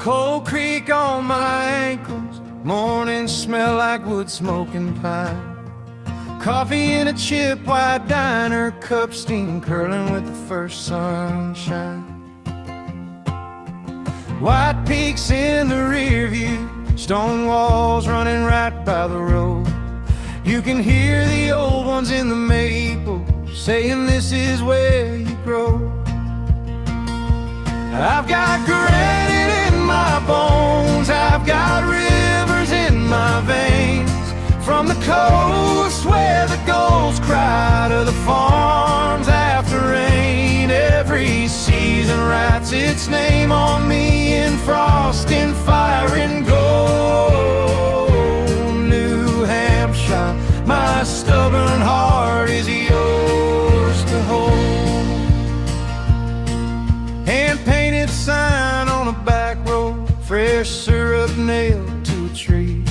Cold creek on my ankles, morning smell like wood smoking pine. Coffee in a chip white diner, cup steam curling with the first sunshine. White peaks in the rear view, stone walls running right by the road. You can hear the old ones in the maple saying this is where you grow. I've got granite in my bones, I've got rivers in my veins. From the coast where the gulls cry to the farms after rain. Every season writes its name on me in frost, in fire, and gold. New Hampshire, my stubborn heart is yours to hold. Hand-painted sign on a back road, fresh syrup nailed to a tree.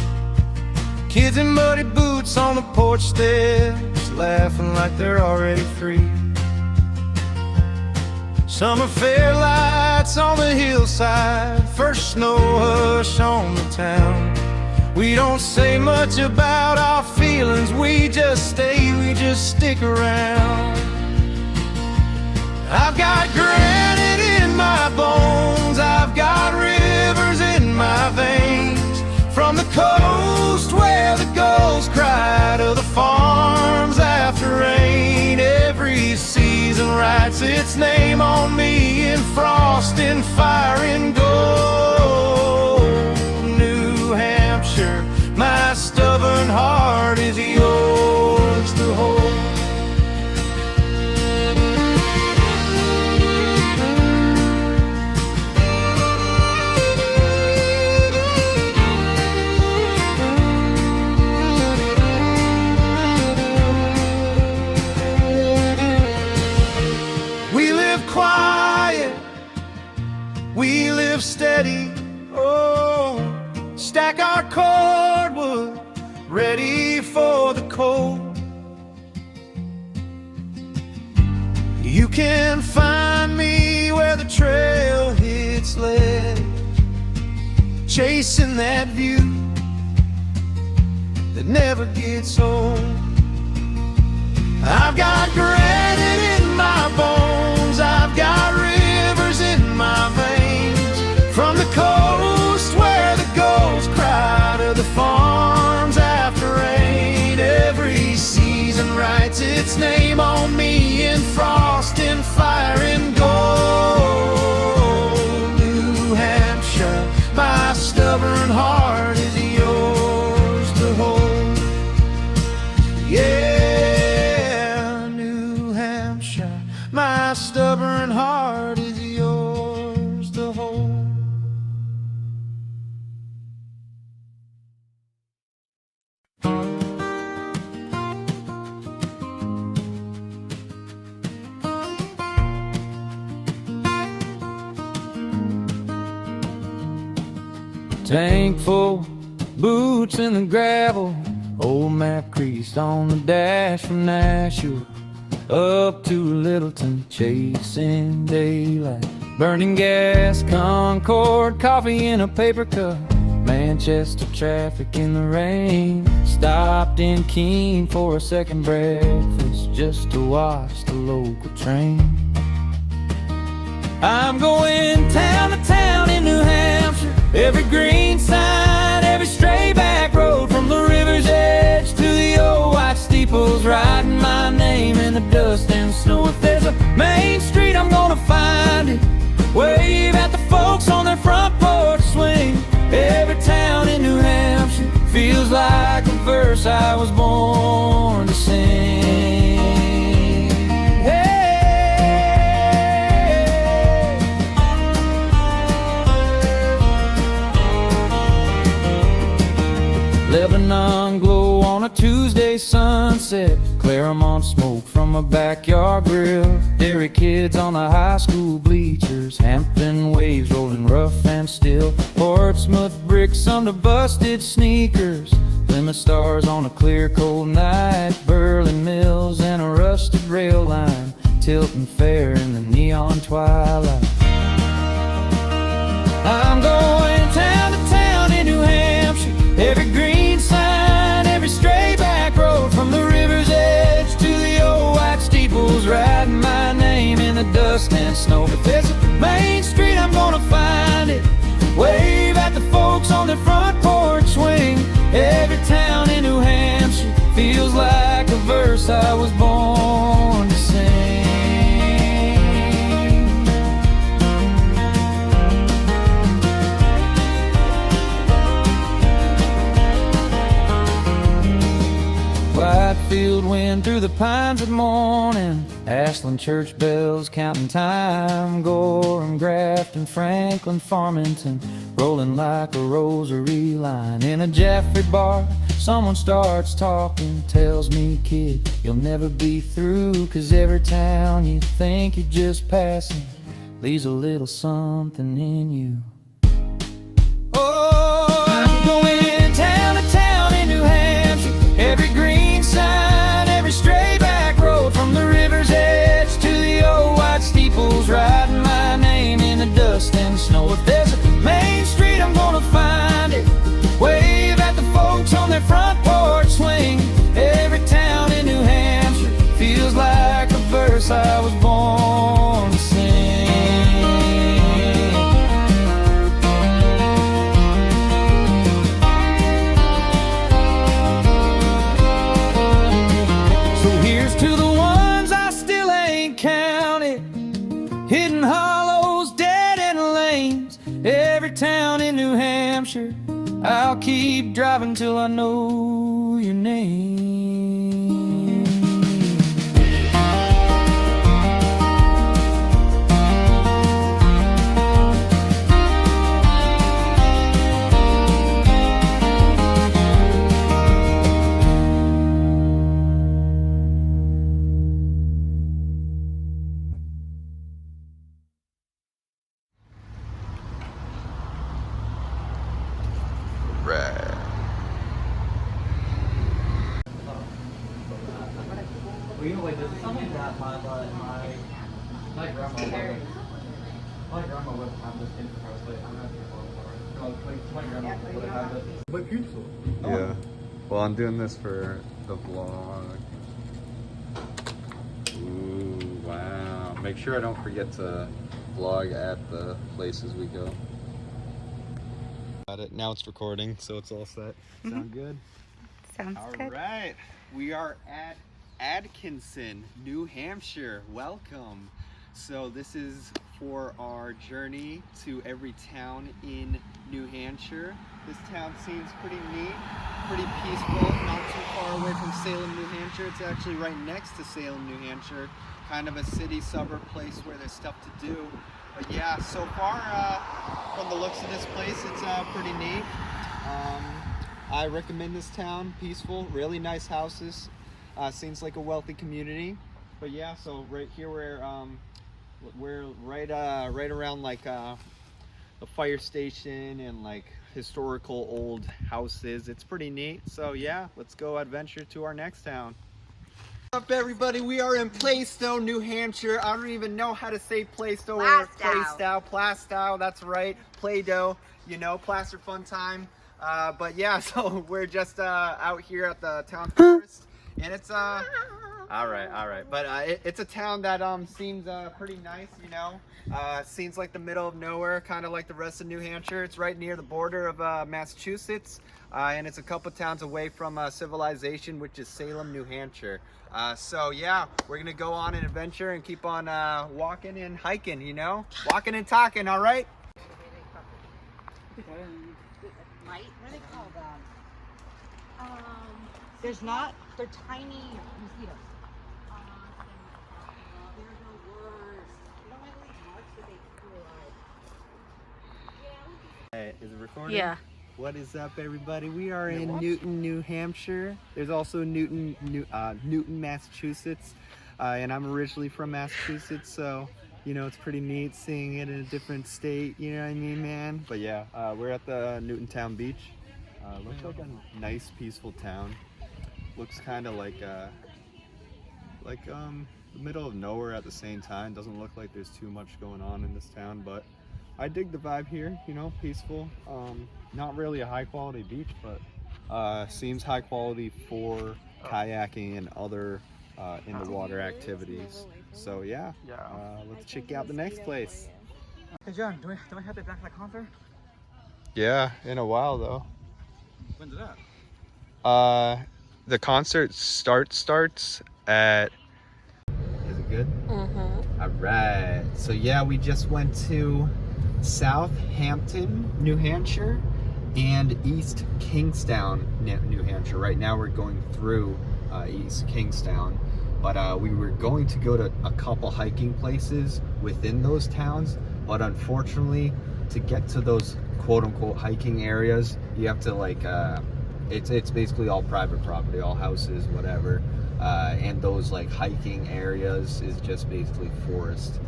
Kids in muddy boots on the porch steps, laughing like they're already free. Summer fair lights on the hillside, first snow hush on the town. We don't say much about our feelings, we just stay, we just stick around. I've got granite in my bones, I've got rivers in my veins. From the coast where the gulls cry to the farms after rain. Every season writes its name on me in frost, in fire, and gold. New Hampshire, my stubborn heart is yours to hold. We live steady, oh, stack our cordwood, ready for the cold. You can find me where the trail hits ledge, chasing that view that never gets old. I've got granite in my bones, I've got rivers in my veins. From the coast where the gulls cry to the farms after rain. Every season writes its name on me in frost, in fire, and gold. New Hampshire, my stubborn heart is yours to hold. Yeah, New Hampshire, my stubborn heart is yours to hold. Tank full, boots in the gravel, old map creased on the dash from Nashua up to Littleton, chasing daylight. Burning gas, Concord, coffee in a paper cup, Manchester traffic in the rain. Stopped in Keene for a second breakfast just to watch the local train. I'm going town to town in New Hampshire, every green sign, every stray back road, from the river's edge to the old white steeples, writing my name in the dust and snow. If there's a main street, I'm gonna find it, wave at the folks on their front porch swing. Every town in New Hampshire feels like a verse I was born to sing. Lebanon glow on a Tuesday sunset, Claremont smoke from a backyard grill, dairy kids on the high school bleachers, Hampton waves rolling rough and still, Portsmouth bricks under busted sneakers, Plymouth stars on a clear cold night, Berlin mills and a rusted rail line, Tilton Fair in the neon twilight. I'm going the dust and snow. If there's a main street, I'm gonna find it. Wave at the folks on their front porch swing. Every town in New Hampshire feels like a verse I was born to sing. Whitefield wind through the pines at morning, Ashland church bells counting time, Gorham, Grafton, Franklin, Farmington, rolling like a rosary line. In a Jaffrey bar, someone starts talking, tells me, kid, you'll never be through, 'cause every town you think you're just passing leaves a little something in you. Oh, I'm going town to town in New Hampshire, every green sign, every stray back road, from the river's edge to the old white steeples, writing my name in the dust and snow. If there's a main street, I'm gonna find it. Wave at the folks on their front porch swing. Every town in New Hampshire feels like a verse I was born to sing. So here's to the ones I still ain't counted, hidden hollows, dead end lanes. Every town in New Hampshire, I'll keep driving till I know your name. Yeah. Well, I'm doing this for the vlog. Ooh, wow. Make sure I don't forget to vlog at the places we go. Got it. Now it's recording, so it's all set. Sound good? Sounds good. All right. We are at Atkinson, New Hampshire. Welcome. So this is for our journey to every town in New Hampshire. This town seems pretty neat, pretty peaceful, not too far away from Salem, New Hampshire. It's actually right next to Salem, New Hampshire, kind of a city suburb place where there's stuff to do. But yeah, so far from the looks of this place, it's pretty neat. I recommend this town, peaceful, really nice houses. Seems like a wealthy community. But yeah, so right here we're right around like the fire station and like historical old houses. It's pretty neat. So yeah, let's go adventure to our next town. What's up, everybody? We are in Plaistow, New Hampshire. I don't even know how to say Plaistow or Plaistow. That's right, Play-Doh. You know, plaster fun time. But yeah, so we're just out here at the town forest, and it's all right. But it's a town that seems pretty nice, you know. Seems like the middle of nowhere, kind of like the rest of New Hampshire. It's right near the border of Massachusetts, and it's a couple towns away from civilization, which is Salem, New Hampshire. So yeah, we're gonna go on an adventure and keep on walking and hiking, you know, walking and talking. All right. What are they called? There's not. They're tiny mosquitoes. They're the worst. They don't have any marks, but they feel alive. Is it recording? Yeah. What is up, everybody? We are in Newton, New Hampshire. There's also Newton, Massachusetts, and I'm originally from Massachusetts, so you know it's pretty neat seeing it in a different state. You know what I mean, man? But yeah, we're at the Newtontown Beach. Looks like a nice, peaceful town. Looks kind of like the middle of nowhere at the same time. Doesn't look like there's too much going on in this town, but I dig the vibe here. You know, peaceful. Not really a high quality beach, but seems high quality for kayaking and other in the water activities. So yeah, let's check out the next place. Hey John, do we have it back to the concert? Yeah, in a while though. When's it at? The concert starts at. Is it good? Mm-hmm. All right. So yeah, we just went to Southampton, New Hampshire, and East Kingstown, New Hampshire. Right now we're going through East Kingstown, but we were going to go to a couple hiking places within those towns, but unfortunately, to get to those quote-unquote hiking areas, you have to like it's basically all private property, all houses, whatever, and those like hiking areas is just basically forest.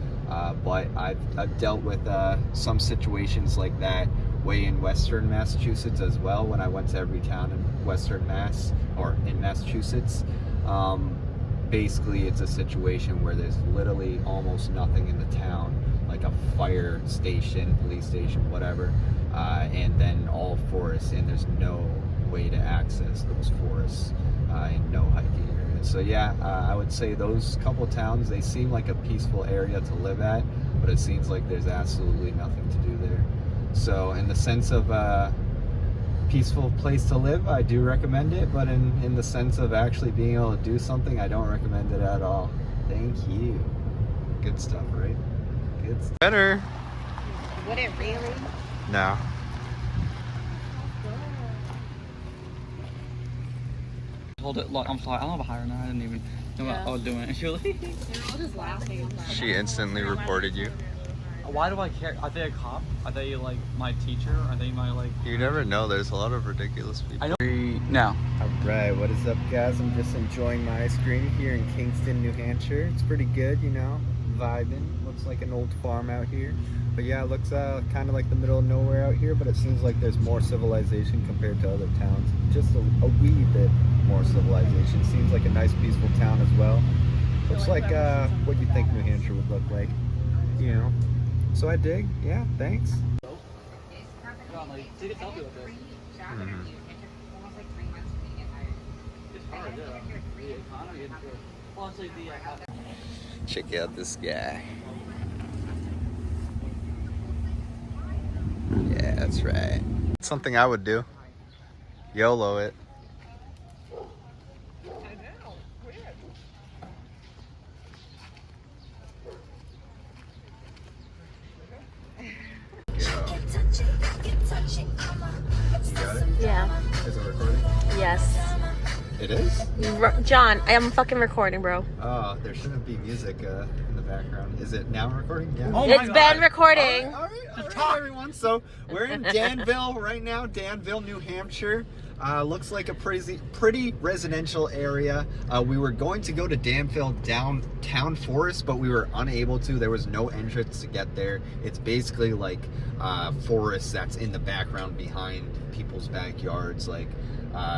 But I've dealt with some situations like that way in Western Massachusetts as well, when I went to every town in Western Mass or in Massachusetts. Basically it's a situation where there's literally almost nothing in the town, like a fire station, police station, whatever, and then all forests, and there's no way to access those forests and no hiking areas. So yeah, I would say those couple towns, they seem like a peaceful area to live at, but it seems like there's absolutely nothing to do there. So in the sense of peaceful place to live, I do recommend it, but in the sense of actually being able to do something, I don't recommend it at all. Thank you. Good stuff, right? Good stuff. Better. Would it really? No. Hold it. Look, I'm sorry. I don't have a higher now. I didn't even know what I was doing. And she was like, I'll just laugh. She instantly reported you. why do I care? Are they a cop? Are they like my teacher? Are they my like? You never know. There's a lot of ridiculous people. I know. No. Alright, what is up guys? I'm just enjoying my ice cream here in Kingston, New Hampshire. It's pretty good, you know, vibing. Looks like an old farm out here. But yeah, it looks kind of like the middle of nowhere out here, but it seems like there's more civilization compared to other towns. Just a wee bit more civilization. Seems like a nice peaceful town as well. Looks like what you think New Hampshire would look like, you know. So I dig, yeah, thanks. Check out this guy. Yeah, that's right. Something I would do. YOLO it. Yeah. Is it recording? Yes. It is? John, I am fucking recording, bro. Oh, there shouldn't be music in the background. Is it now recording? Yeah. Oh my It's been recording. All right, everyone. So we're in Danville right now, Danville, New Hampshire. Looks like a pretty residential area. We were going to go to Danville Downtown Forest, but we were unable to. There was no entrance to get there. It's basically like forest that's in the background behind people's backyards. Like,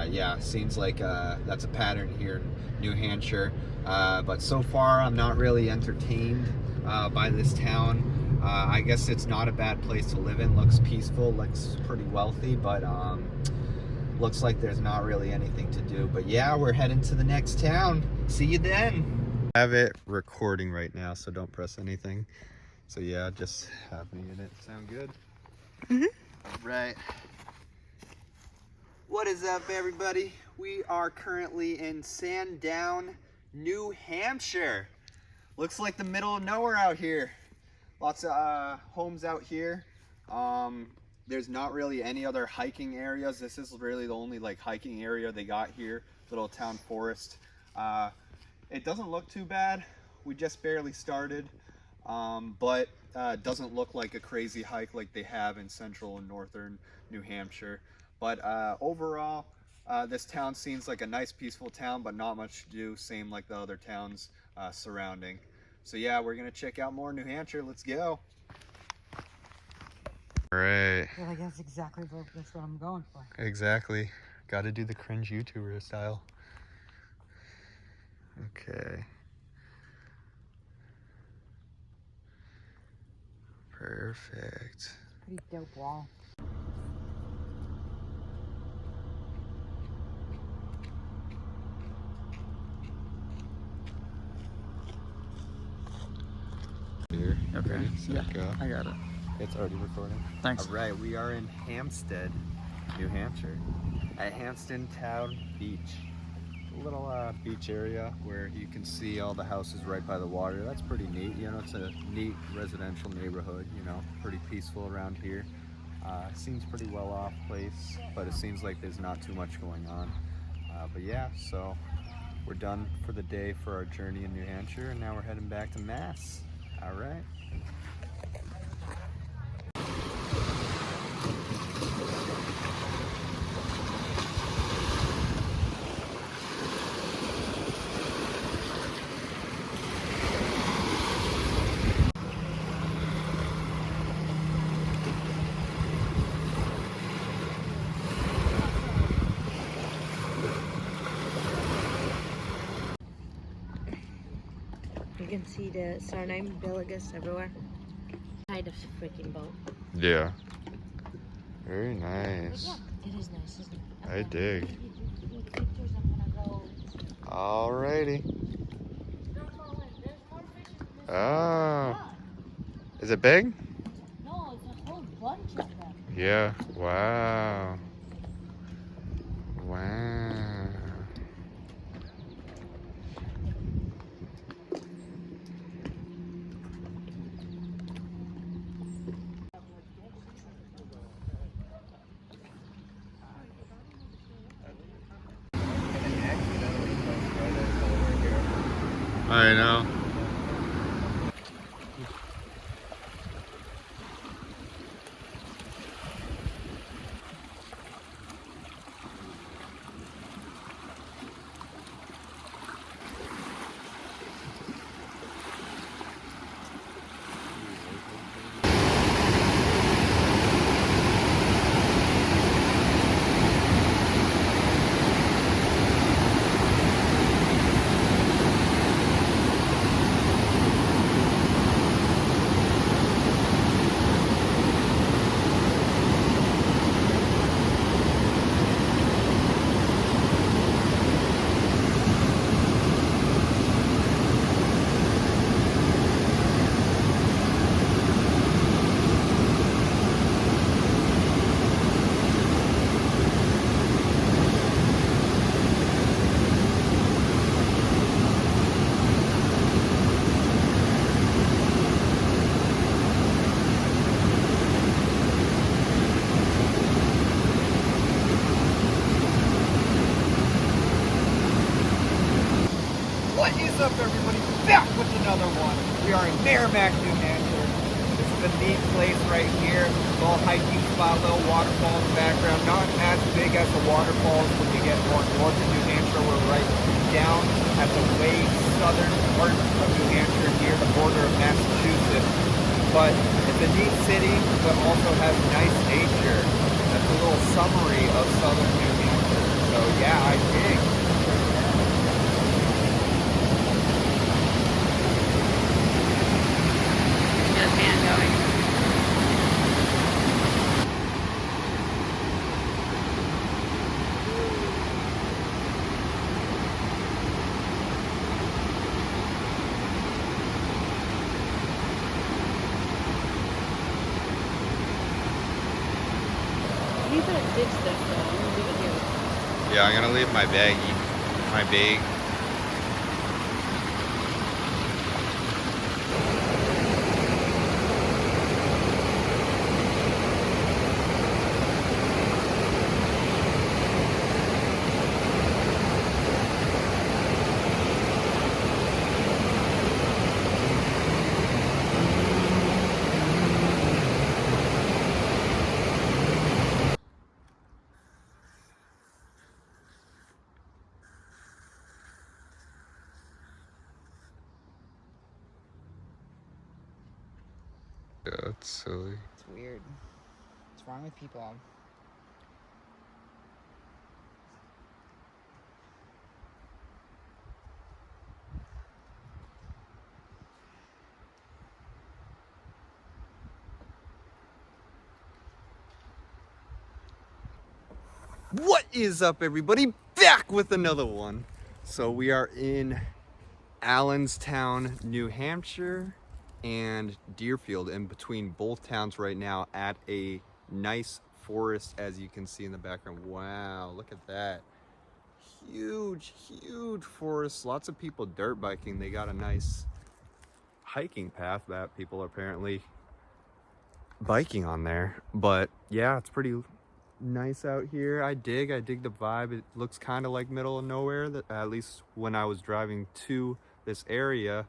yeah, seems like that's a pattern here in New Hampshire. But so far, I'm not really entertained by this town. I guess it's not a bad place to live in. Looks peaceful, looks pretty wealthy, but looks like there's not really anything to do. But yeah, we're heading to the next town. See you then. I have it recording right now, so don't press anything. So yeah, just have me in it. Sound good? Mm-hmm. Right. What is up, everybody? We are currently in Sandown, New Hampshire. Looks like the middle of nowhere out here. Lots of homes out here. There's not really any other hiking areas. This is really the only like hiking area they got here. Little town forest. It doesn't look too bad. We just barely started, but doesn't look like a crazy hike like they have in central and northern New Hampshire. But overall, this town seems like a nice peaceful town, but not much to do. Same like the other towns surrounding. So yeah, we're gonna check out more New Hampshire. Let's go. Right. Yeah, like that's exactly what I'm going for. Exactly. Got to do the cringe YouTuber style. Okay. Perfect. Pretty dope wall. Here. Okay. Ready, set, Yeah, go. I got it. It's already recording. Thanks. All right, we are in Hampstead, New Hampshire, at Hampton Town Beach. A little beach area where you can see all the houses right by the water. That's pretty neat. You know, it's a neat residential neighborhood. You know, pretty peaceful around here. Seems pretty well off place, but it seems like there's not too much going on. But yeah, so we're done for the day for our journey in New Hampshire, and now we're heading back to Mass. All right. You can see the surname Billigus everywhere. Kind of freaking boat. Yeah. Very nice. It is nice, isn't it? I dig. Pictures, I'm gonna go. Alrighty. There's more fish in this. Oh. Is it big? No, it's a whole bunch of them. Yeah. Wow. Wow. I know. What is up, everybody? Back with another one. We are in Merrimack, New Hampshire. This is a neat place right here. Little hiking spot, little waterfall in the background. Not as big as the waterfalls when you get more north of New Hampshire. We're right down at the way southern part of New Hampshire near the border of Massachusetts. But it's a neat city, but also has nice nature. That's a little summary of southern New Hampshire. So yeah, I dig. Just hand going. You could have ditched this though. I'm gonna leave it here. Yeah, I'm gonna leave my bag. Yeah, that's silly. It's weird. What's wrong with people? What is up, everybody? Back with another one. So we are in Allenstown, New Hampshire, and Deerfield, in between both towns right now at a nice forest, as you can see in the background. Wow, look at that. Huge forest. Lots of people dirt biking. They got a nice hiking path that people are apparently biking on there. But yeah, it's pretty nice out here. I dig the vibe. It looks kind of like middle of nowhere, that at least when I was driving to this area,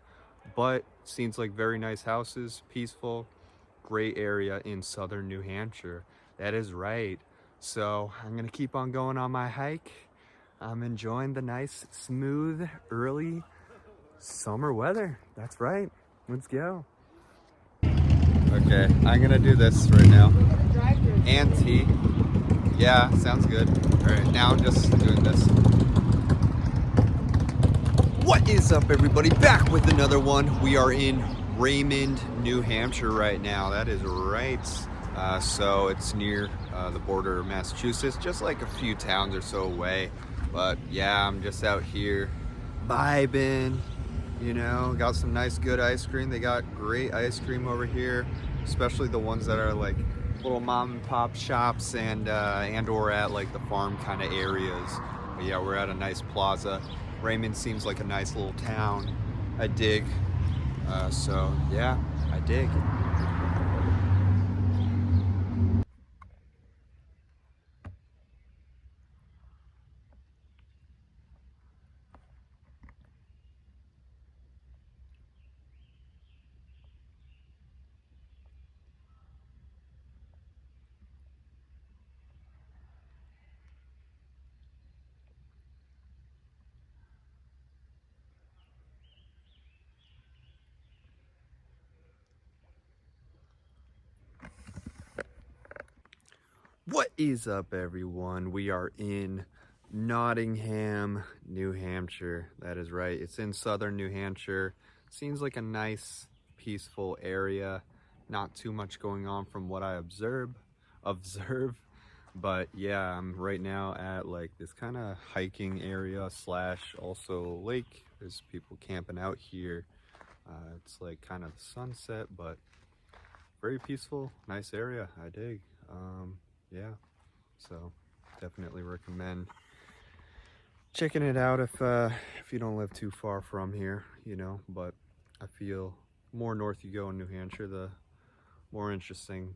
but seems like very nice houses, peaceful, great area in southern New Hampshire. That is right. So I'm gonna keep on going on my hike. I'm enjoying the nice, smooth, early summer weather. That's right. Let's go. Okay, I'm gonna do this right now. And tea. Yeah, sounds good. All right, now I'm just doing this. What is up, everybody? Back with another one. We are in Raymond, New Hampshire right now. That is right. So it's near the border of Massachusetts, just like a few towns or so away. But yeah, I'm just out here vibing, you know, got some nice good ice cream. They got great ice cream over here, especially the ones that are like little mom and pop shops and or at like the farm kind of areas. But yeah, we're at a nice plaza. Raymond seems like a nice little town. I dig. So yeah, I dig. What is up, everyone? We are in Nottingham, New Hampshire. That is right. It's in southern New Hampshire. Seems like a nice, peaceful area. Not too much going on from what I observe. But yeah, I'm right now at like this kind of hiking area slash also lake. There's people camping out here. It's like kind of sunset, but very peaceful, nice area. I dig. Yeah, so definitely recommend checking it out if you don't live too far from here, you know. But I feel more north you go in New Hampshire, the more interesting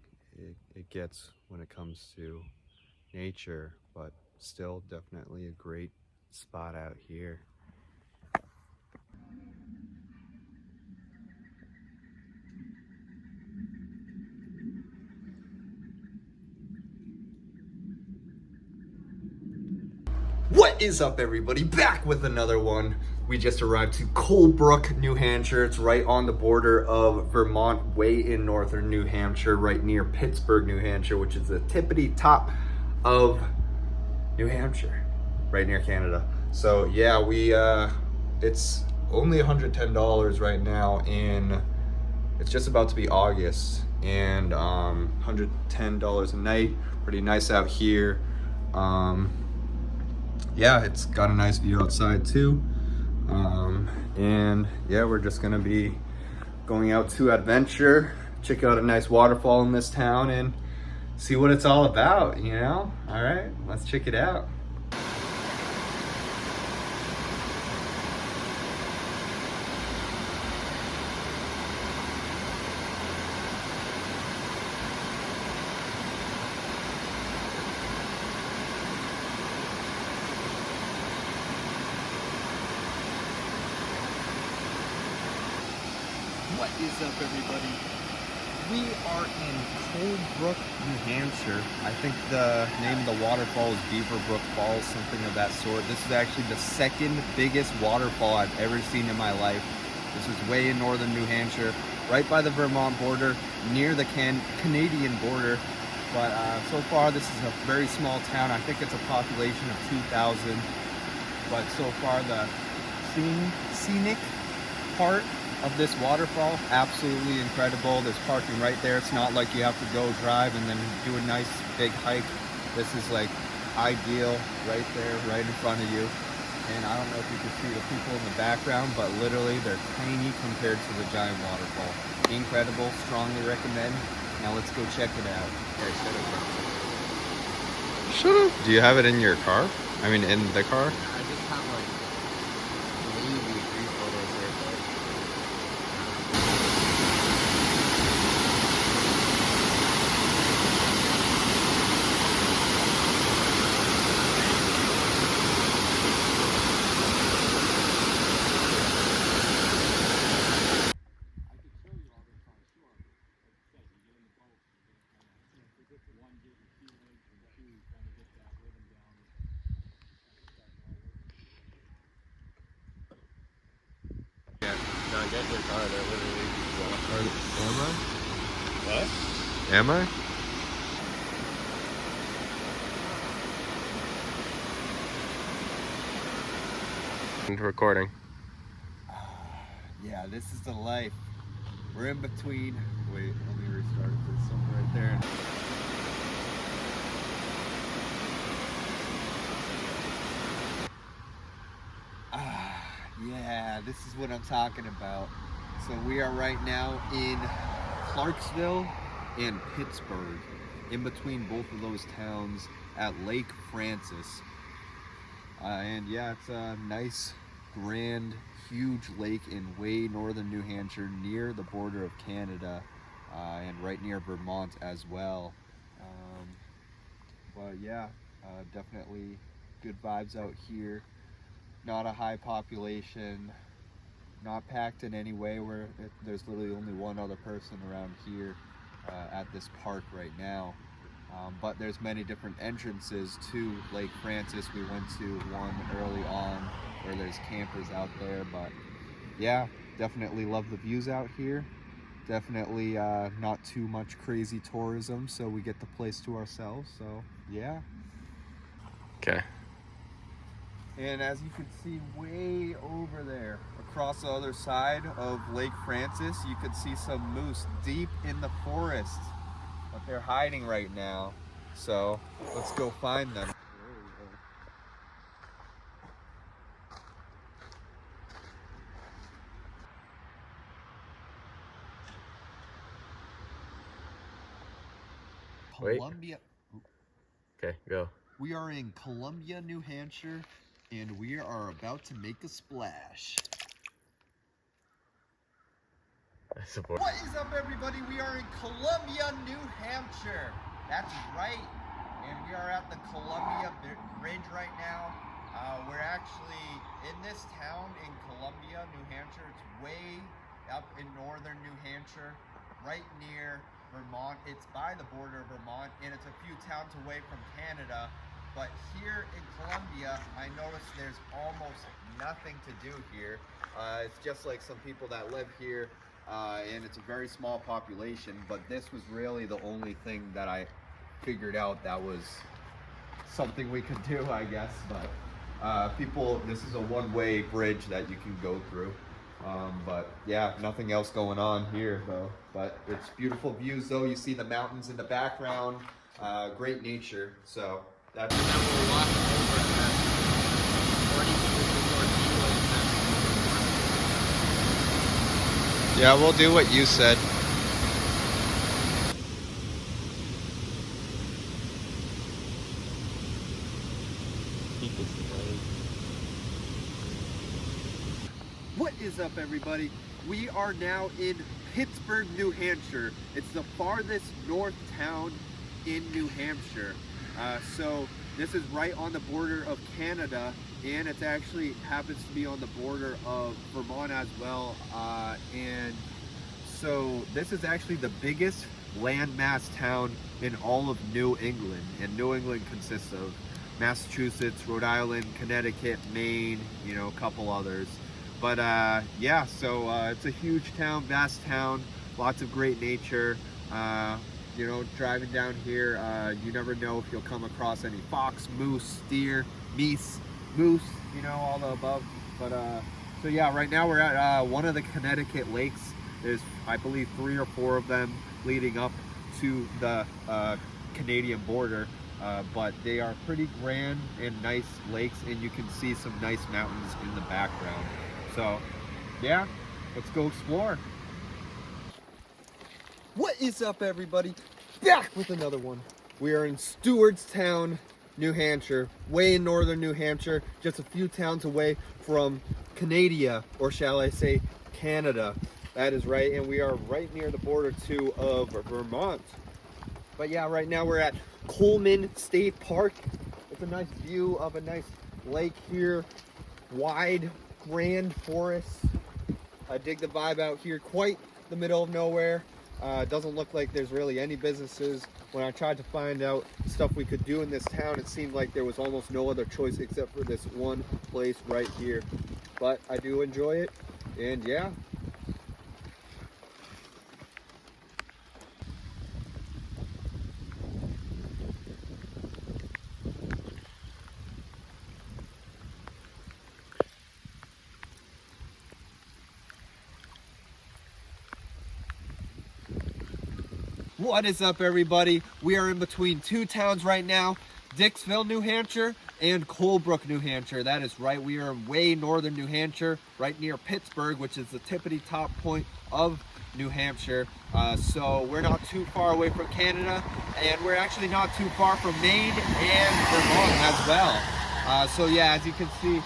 it gets when it comes to nature, but still definitely a great spot out here. What is up, everybody? Back with another one. We just arrived to Colebrook, New Hampshire. It's right on the border of Vermont, way in northern New Hampshire, right near Pittsburgh, New Hampshire, which is the tippity top of New Hampshire, right near Canada. So yeah, it's only $110 right now, and it's just about to be August, and $110 a night. Pretty nice out here. Yeah, it's got a nice view outside too. And yeah, we're just gonna be going out to adventure, check out a nice waterfall in this town and see what it's all about, you know? All right, let's check it out. What is up, everybody? We are in Colebrook, New Hampshire. I think the name of the waterfall is Beaverbrook Falls, something of that sort. This is actually the second biggest waterfall I've ever seen in my life. This is way in northern New Hampshire, right by the Vermont border, near the Canadian border. But so far, this is a very small town. I think it's a population of 2,000. But so far, the scenic part of this waterfall, absolutely incredible. There's parking right there. It's not like you have to go drive and then do a nice big hike. This is like ideal right there, right in front of you. And I don't know if you can see the people in the background, but literally they're tiny compared to the giant waterfall. Incredible, strongly recommend. Now let's go check it out. Okay, shut up. Do you have it in your car? I mean, in the car? I just have like maybe 3 photos here, but not get in your car. They're literally. Am I? What? Am I? Recording. Yeah, this is the life. We're in between. Wait, let me restart it. There's something right there. Yeah, this is what I'm talking about. So we are right now in Clarksville and Pittsburgh, in between both of those towns at Lake Francis. And yeah, it's a nice, grand, huge lake in way northern New Hampshire, near the border of Canada, and right near Vermont as well. But yeah, definitely good vibes out here. Not a high population, not packed in any way, where there's literally only one other person around here at this park right now. But there's many different entrances to Lake Francis. We went to one early on where there's campers out there, but yeah, definitely love the views out here. Definitely not too much crazy tourism, so we get the place to ourselves, so yeah. Okay. And as you can see way over there, across the other side of Lake Francis, you can see some moose deep in the forest. But they're hiding right now. So let's go find them. Wait. Columbia. Okay, go. We are in Columbia, New Hampshire, and we are about to make a splash. I support. What is up, everybody? We are in Columbia, New Hampshire. That's right. And we are at the Columbia Bridge right now. We're actually in this town in Columbia, New Hampshire. It's way up in northern New Hampshire, right near Vermont. It's by the border of Vermont, and it's a few towns away from Canada. But here in Columbia, I noticed there's almost nothing to do here. It's just like some people that live here, and it's a very small population, but this was really the only thing that I figured out that was something we could do, I guess. But this is a one-way bridge that you can go through. But yeah, nothing else going on here though. But it's beautiful views though. You see the mountains in the background, great nature. So that's. And then we'll walk over at 40 Yeah, we'll do what you said. What is up, everybody? We are now in Pittsburgh, New Hampshire. It's the farthest north town in New Hampshire. So this is right on the border of Canada, and it actually happens to be on the border of Vermont as well. And so this is actually the biggest landmass town in all of New England. And New England consists of Massachusetts, Rhode Island, Connecticut, Maine, you know, a couple others. But yeah, so it's a huge town, vast town, lots of great nature. You know, driving down here, you never know if you'll come across any fox, moose, deer, meese, moose, you know, all the above. But so yeah, right now we're at one of the Connecticut lakes. There's, I believe, 3 or 4 of them leading up to the Canadian border. but they are pretty grand and nice lakes, and you can see some nice mountains in the background. So yeah, let's go explore. What is up, everybody? Back with another one. We are in Stewartstown, New Hampshire, way in northern New Hampshire, just a few towns away from Canada, or shall I say Canada. That is right, and we are right near the border too of Vermont. But yeah, right now we're at Granite State Park. It's a nice view of a nice lake here, wide, grand forest. I dig the vibe out here, quite the middle of nowhere. Doesn't look like there's really any businesses. When I tried to find out stuff we could do in this town, it seemed like there was almost no other choice except for this one place right here. But I do enjoy it, and yeah. What is up, everybody? We are in between two towns right now, Dixville, New Hampshire and Colebrook, New Hampshire. That is right, we are in way northern New Hampshire, right near Pittsburgh, which is the tippity top point of New Hampshire. So we're not too far away from Canada, and we're actually not too far from Maine and Vermont as well. So yeah, as you can see,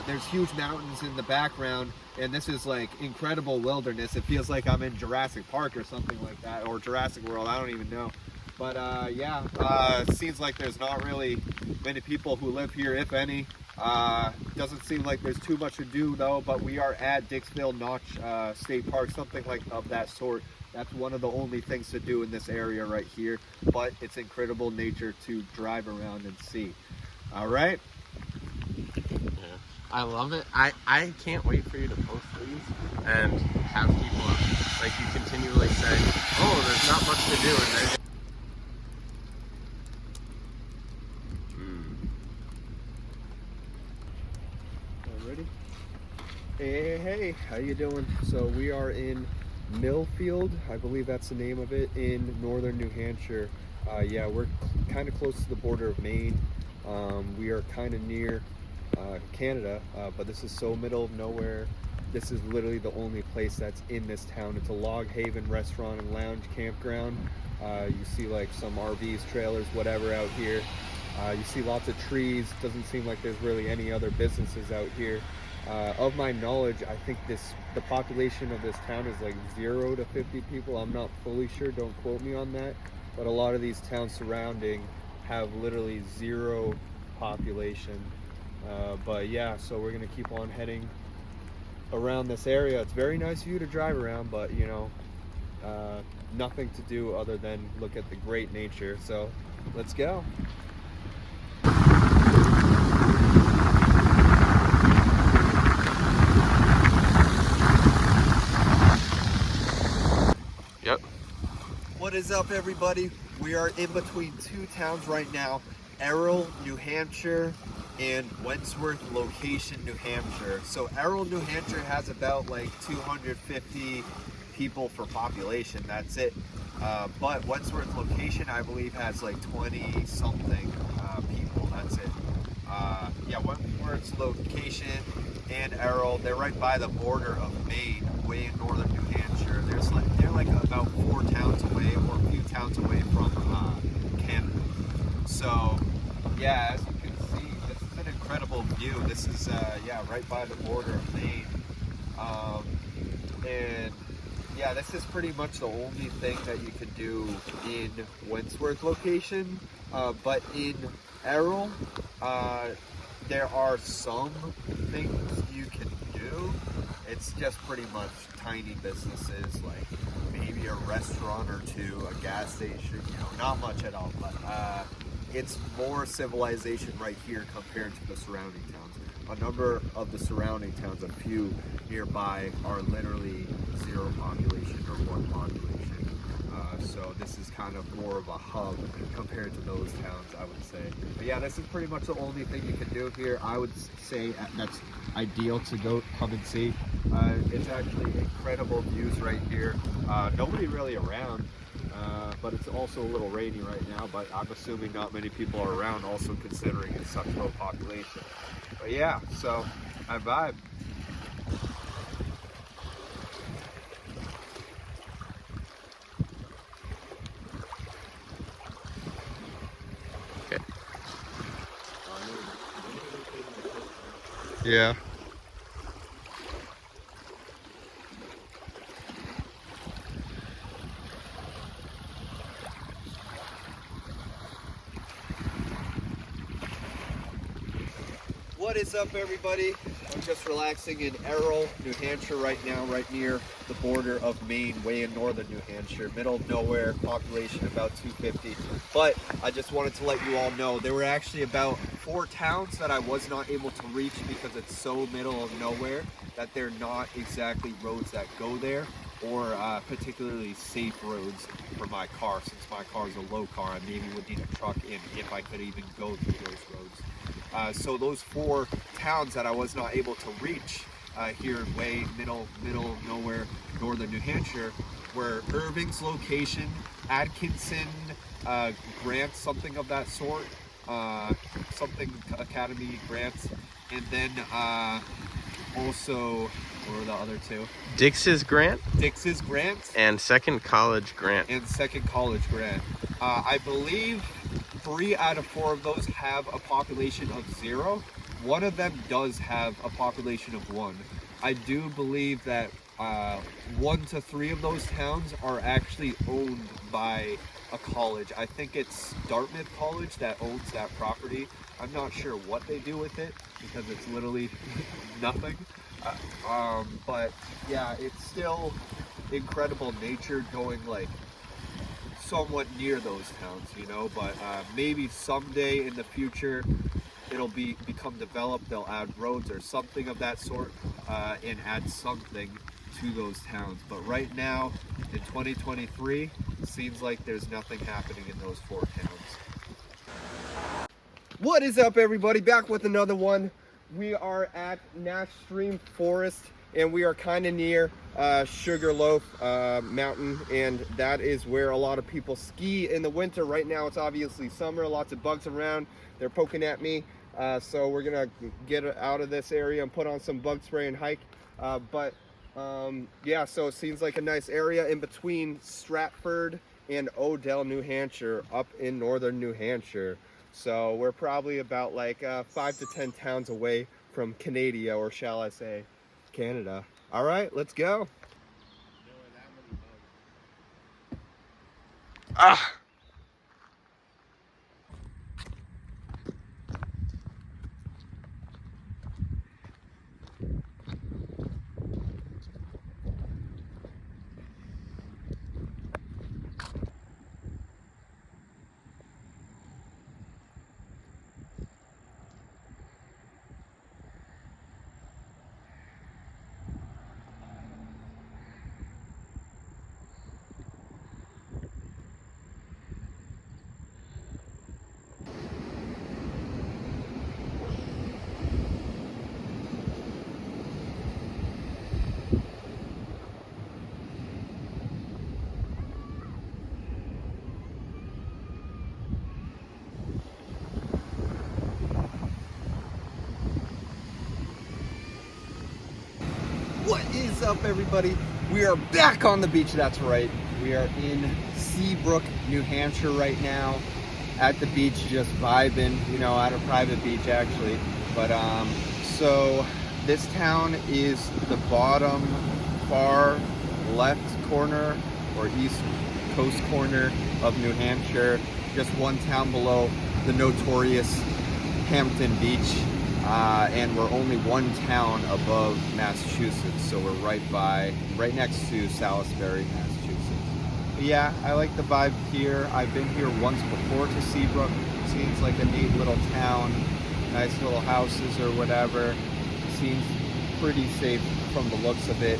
there's huge mountains in the background, and this is like incredible wilderness. It feels like I'm in Jurassic Park or something like that, or Jurassic World, I don't even know. But yeah, it seems like there's not really many people who live here, if any. Doesn't seem like there's too much to do though, but we are at Dixville Notch State Park, something like of that sort. That's one of the only things to do in this area right here, but it's incredible nature to drive around and see. All right. I love it. I can't wait for you to post these and have people, like, you continually say, oh, there's not much to do, and then Ready? Hey, how you doing? So we are in Millfield, I believe that's the name of it, in northern New Hampshire. Yeah, we're kind of close to the border of Maine. We are kind of near Canada, but this is so middle of nowhere. This is literally the only place that's in this town. It's a log haven restaurant and lounge campground. You see like some RVs, trailers, whatever out here. You see lots of trees. Doesn't seem like there's really any other businesses out here. Of my knowledge, I think the population of this town is like 0 to 50 people. I'm not fully sure, don't quote me on that, but a lot of these towns surrounding have literally 0 population. But yeah, so we're gonna keep on heading around this area. It's very nice view to drive around, but you know, nothing to do other than look at the great nature. So let's go. Yep. What is up, everybody? We are in between two towns right now, Errol, New Hampshire and Wentworth Location, New Hampshire. So Errol, New Hampshire has about like 250 people for population, that's it. But Wentworth Location, I believe, has like 20 something people, that's it. Yeah, Wentworth's Location and Errol, they're right by the border of Maine, way in northern New Hampshire. They're like about 4 towns away, or a few towns away from Canada. So yeah, as you can see, this is an incredible view. This is yeah, right by the border of Maine. And yeah, this is pretty much the only thing that you can do in Wentworth Location. But in Errol, there are some things you can do. It's just pretty much tiny businesses, like maybe a restaurant or two, a gas station, you know, not much at all. But it's more civilization right here compared to the surrounding towns. A number of the surrounding towns, a few nearby, are literally 0 population or 1 population. So this is kind of more of a hub compared to those towns, I would say. But yeah, this is pretty much the only thing you can do here. I would say that's ideal to go come and see. It's actually incredible views right here. Nobody really around. but it's also a little rainy right now, but I'm assuming not many people are around, also considering it's such low population. But yeah, so I vibe. Okay. Yeah. What is up, everybody? I'm just relaxing in Errol, New Hampshire right now, right near the border of Maine, way in northern New Hampshire, middle of nowhere, population about 250. But I just wanted to let you all know there were actually about 4 towns that I was not able to reach because it's so middle of nowhere that they're not exactly roads that go there, or particularly safe roads for my car. Since my car is a low car, I maybe would need a truck in if I could even go through those roads. So those 4 towns that I was not able to reach here way middle nowhere, northern New Hampshire, were Irving's location, Atkinson, Grant, something of that sort, something Academy Grants, and then also, what were the other 2? Dix's Grant Dix's Grant and Second College Grant. and Second College Grant. I believe 3 out of 4 of those have a population of 0. One of them does have a population of 1. I do believe that 1 to 3 of those towns are actually owned by a college. I think it's Dartmouth College that owns that property. I'm not sure what they do with it because it's literally nothing. But yeah, it's still incredible nature going like somewhat near those towns, you know, but maybe someday in the future it'll become developed, they'll add roads or something of that sort, and add something to those towns. But right now in 2023, seems like there's nothing happening in those 4 towns. What is up, everybody? Back with another one. We are at Nash Stream Forest, and we are kind of near Sugarloaf Mountain, and that is where a lot of people ski in the winter. Right now it's obviously summer, lots of bugs around, they're poking at me, so we're gonna get out of this area and put on some bug spray and hike. Yeah, so it seems like a nice area in between Stratford and Odell, New Hampshire, up in northern New Hampshire. So we're probably about like 5 to 10 towns away from Canada, or shall I say Canada. All right, let's go. Ah! What is up, everybody? We are back on the beach. That's right, we are in Seabrook, New Hampshire right now, at the beach, just vibing, you know, at a private beach actually. But so this town is the bottom far left corner or east coast corner of New Hampshire, just one town below the notorious Hampton Beach. And we're only one town above Massachusetts, so we're right next to Salisbury, Massachusetts. But yeah, I like the vibe here. I've been here once before to Seabrook. Seems like a neat little town, nice little houses or whatever. Seems pretty safe from the looks of it.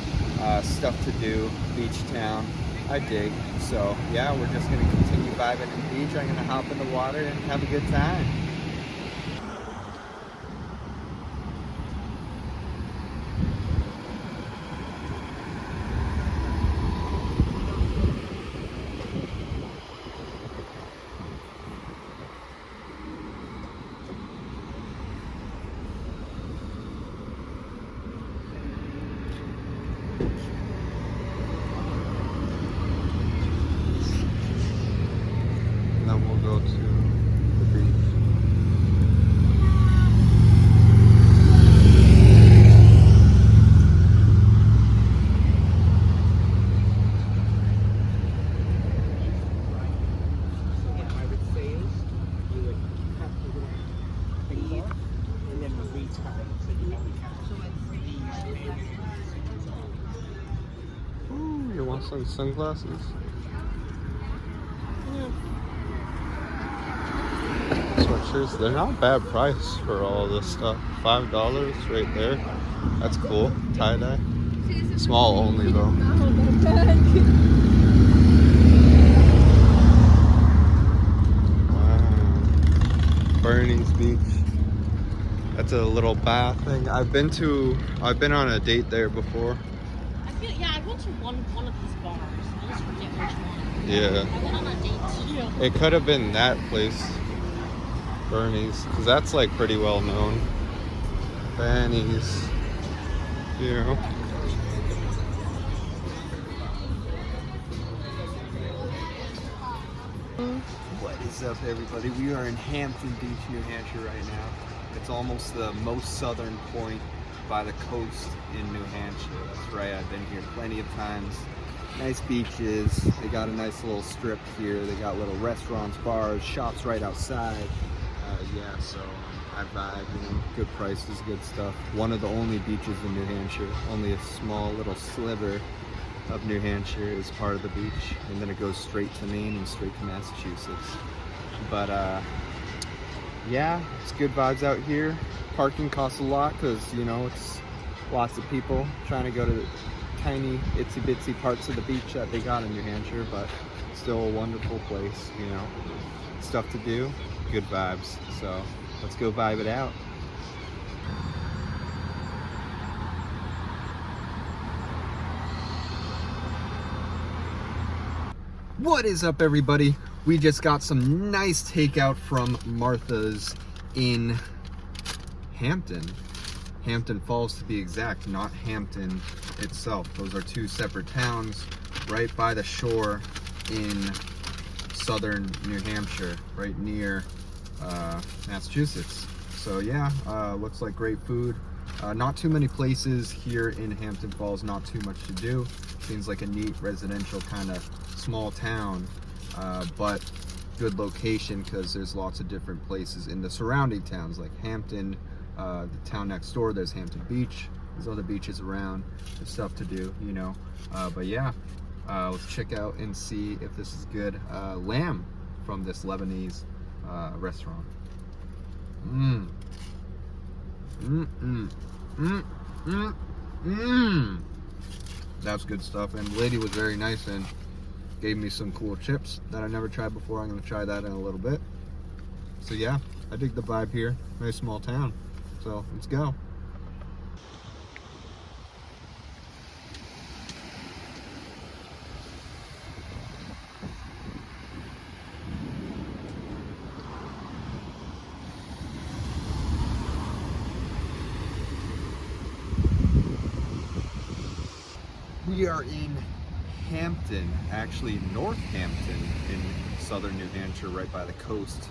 Stuff to do, beach town. I dig. So yeah, we're just gonna continue vibing in the beach. I'm gonna hop in the water and have a good time. some sunglasses. Sweatshirts, they're not a bad price for all this stuff. $5 right there. That's cool. Tie-dye. Small only though. Wow. Bernie's Beach. That's a little bath thing. I've been on a date there before. I went to one of these bars. I just forget which one. Yeah. I went on a date too. It could have been that place. Bernie's, because that's like pretty well known. Fanny's, you know. What is up, everybody? We are in Hampton Beach, New Hampshire right now. It's almost the most southern point by the coast in New Hampshire. That's right, I've been here plenty of times. Nice beaches. They got a nice little strip here. They got little restaurants, bars, shops right outside. Yeah, so I vibe, you know, good prices, good stuff. One of the only beaches in New Hampshire. Only a small little sliver of New Hampshire is part of the beach, and then it goes straight to Maine and straight to Massachusetts. But yeah, it's good vibes out here. Parking costs a lot because, you know, it's lots of people trying to go to the tiny itsy bitsy parts of the beach that they got in New Hampshire, but still a wonderful place, you know. Stuff to do, good vibes. So let's go vibe it out. What is up, everybody? We just got some nice takeout from Martha's in Hampton. Hampton Falls to be exact, not Hampton itself. Those are two separate towns right by the shore in southern New Hampshire, right near Massachusetts. So yeah, looks like great food. Not too many places here in Hampton Falls, not too much to do. Seems like a neat residential kind of small town, but good location because there's lots of different places in the surrounding towns like Hampton, the town next door, there's Hampton Beach, there's other beaches around, there's stuff to do, you know. But yeah, let's check out and see if this is good. Lamb from this Lebanese restaurant. That's good stuff, and the lady was very nice and gave me some cool chips that I never tried before. I'm gonna try that in a little bit. So yeah, I dig the vibe here. Nice small town. So let's go. We are in Hampton, actually Northampton in southern New Hampshire, right by the coast.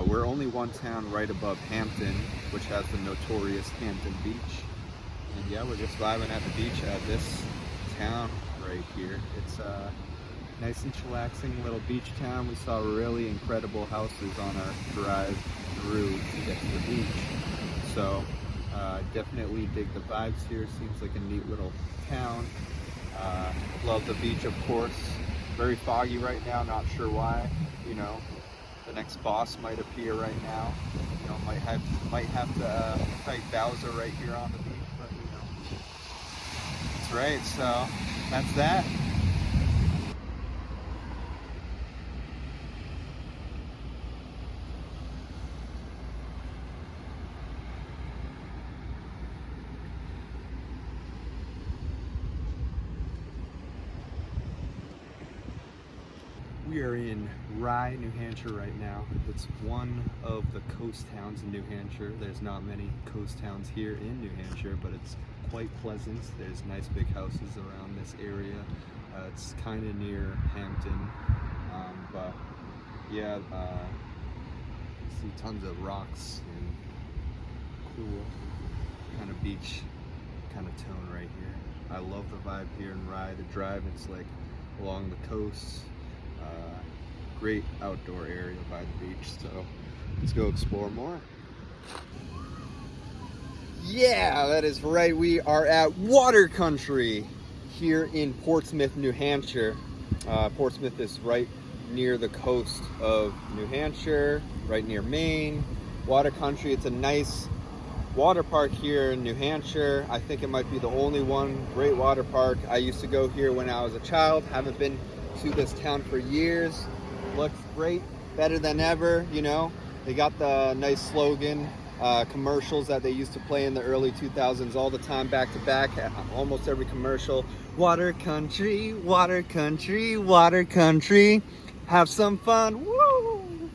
We're only one town right above Hampton, which has the notorious Hampton Beach. And yeah, we're just vibing at the beach at this town right here. It's a nice and chillaxing little beach town. We saw really incredible houses on our drive through to get to the beach. So definitely dig the vibes here. Seems like a neat little town. Love the beach, of course. Very foggy right now, not sure why. You know, the next boss might appear right now. You know, might have to fight Bowser right here on the beach, but you know, that's right. So that's that. We are in Rye, New Hampshire right now. It's one of the coast towns in New Hampshire. There's not many coast towns here in New Hampshire, but it's quite pleasant. There's nice big houses around this area. It's kind of near Hampton, but yeah, you see tons of rocks and cool kind of beach kind of tone right here. I love the vibe here in Rye. The drive, it's like along the coast. Great outdoor area by the beach, so let's go explore more. Yeah, that is right. We are at Water Country here in Portsmouth, New Hampshire. Portsmouth is right near the coast of New Hampshire, right near Maine, water country. It's a nice water park here in New Hampshire. I think it might be the only one. Great water park. I used to go here when I was a child. Haven't been to this town for years. Looks great, better than ever, you know. They got the nice slogan, commercials that they used to play in the early 2000s all the time, back to back, almost every commercial. Water country, water country, water country. Have some fun. Woo!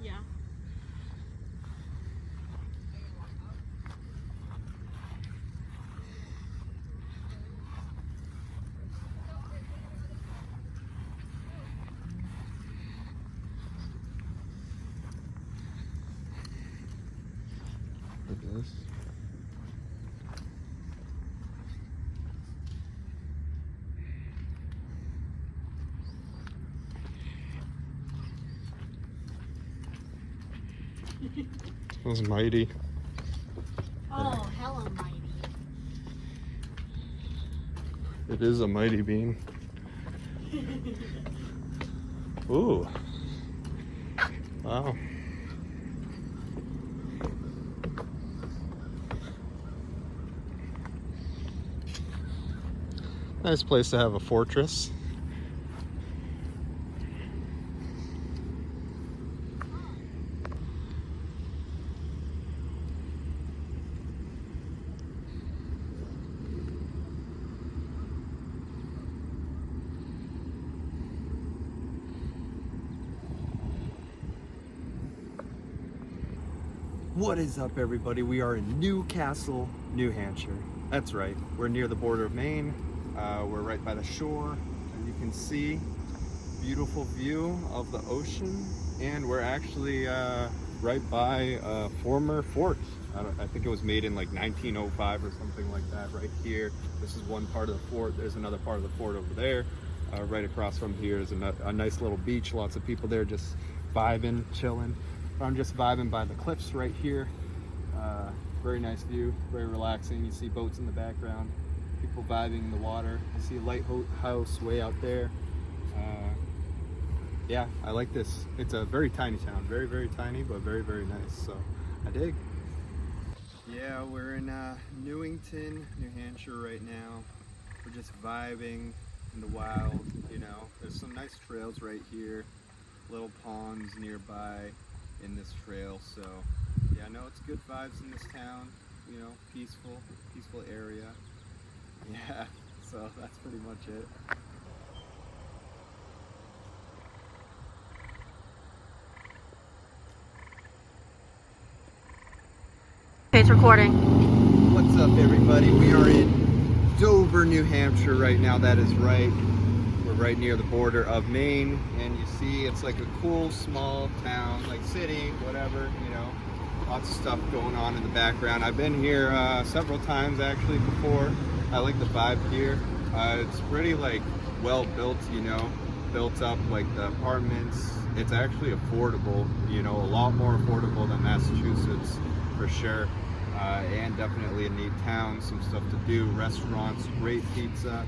Yeah. That was mighty. Oh, hella mighty. It is a mighty bean. Ooh. Wow. Nice place to have a fortress. What is up, everybody? We are in Newcastle, New Hampshire. That's right, we're near the border of Maine. We're right by the shore, and you can see beautiful view of the ocean. And we're actually right by a former fort. I think it was made in like 1905 or something like that. Right here, this is one part of the fort. There's another part of the fort over there. Right across from here is a nice little beach. Lots of people there just vibing, chilling. I'm just vibing by the cliffs right here. Very nice view, very relaxing. You see boats in the background, people vibing in the water. You see a lighthouse way out there. Yeah, I like this. It's a very tiny town, very, very tiny, but very, very nice. So I dig. Yeah, we're in Newington, New Hampshire right now. We're just vibing in the wild, you know. There's some nice trails right here, little ponds nearby in this trail. So yeah, no, it's good vibes in this town, you know, peaceful area. Yeah, so that's pretty much it. It's recording. What's up, everybody? We are in Dover, New Hampshire right now. That is right. We're right near the border of Maine, and you see it's like a cool small town, like city, whatever, you know. Lots of stuff going on in the background. I've been here several times actually before. I like the vibe here. It's pretty like well built, you know, built up like the apartments. It's actually affordable, you know, a lot more affordable than Massachusetts for sure. And definitely a neat town, some stuff to do, restaurants, great pizza,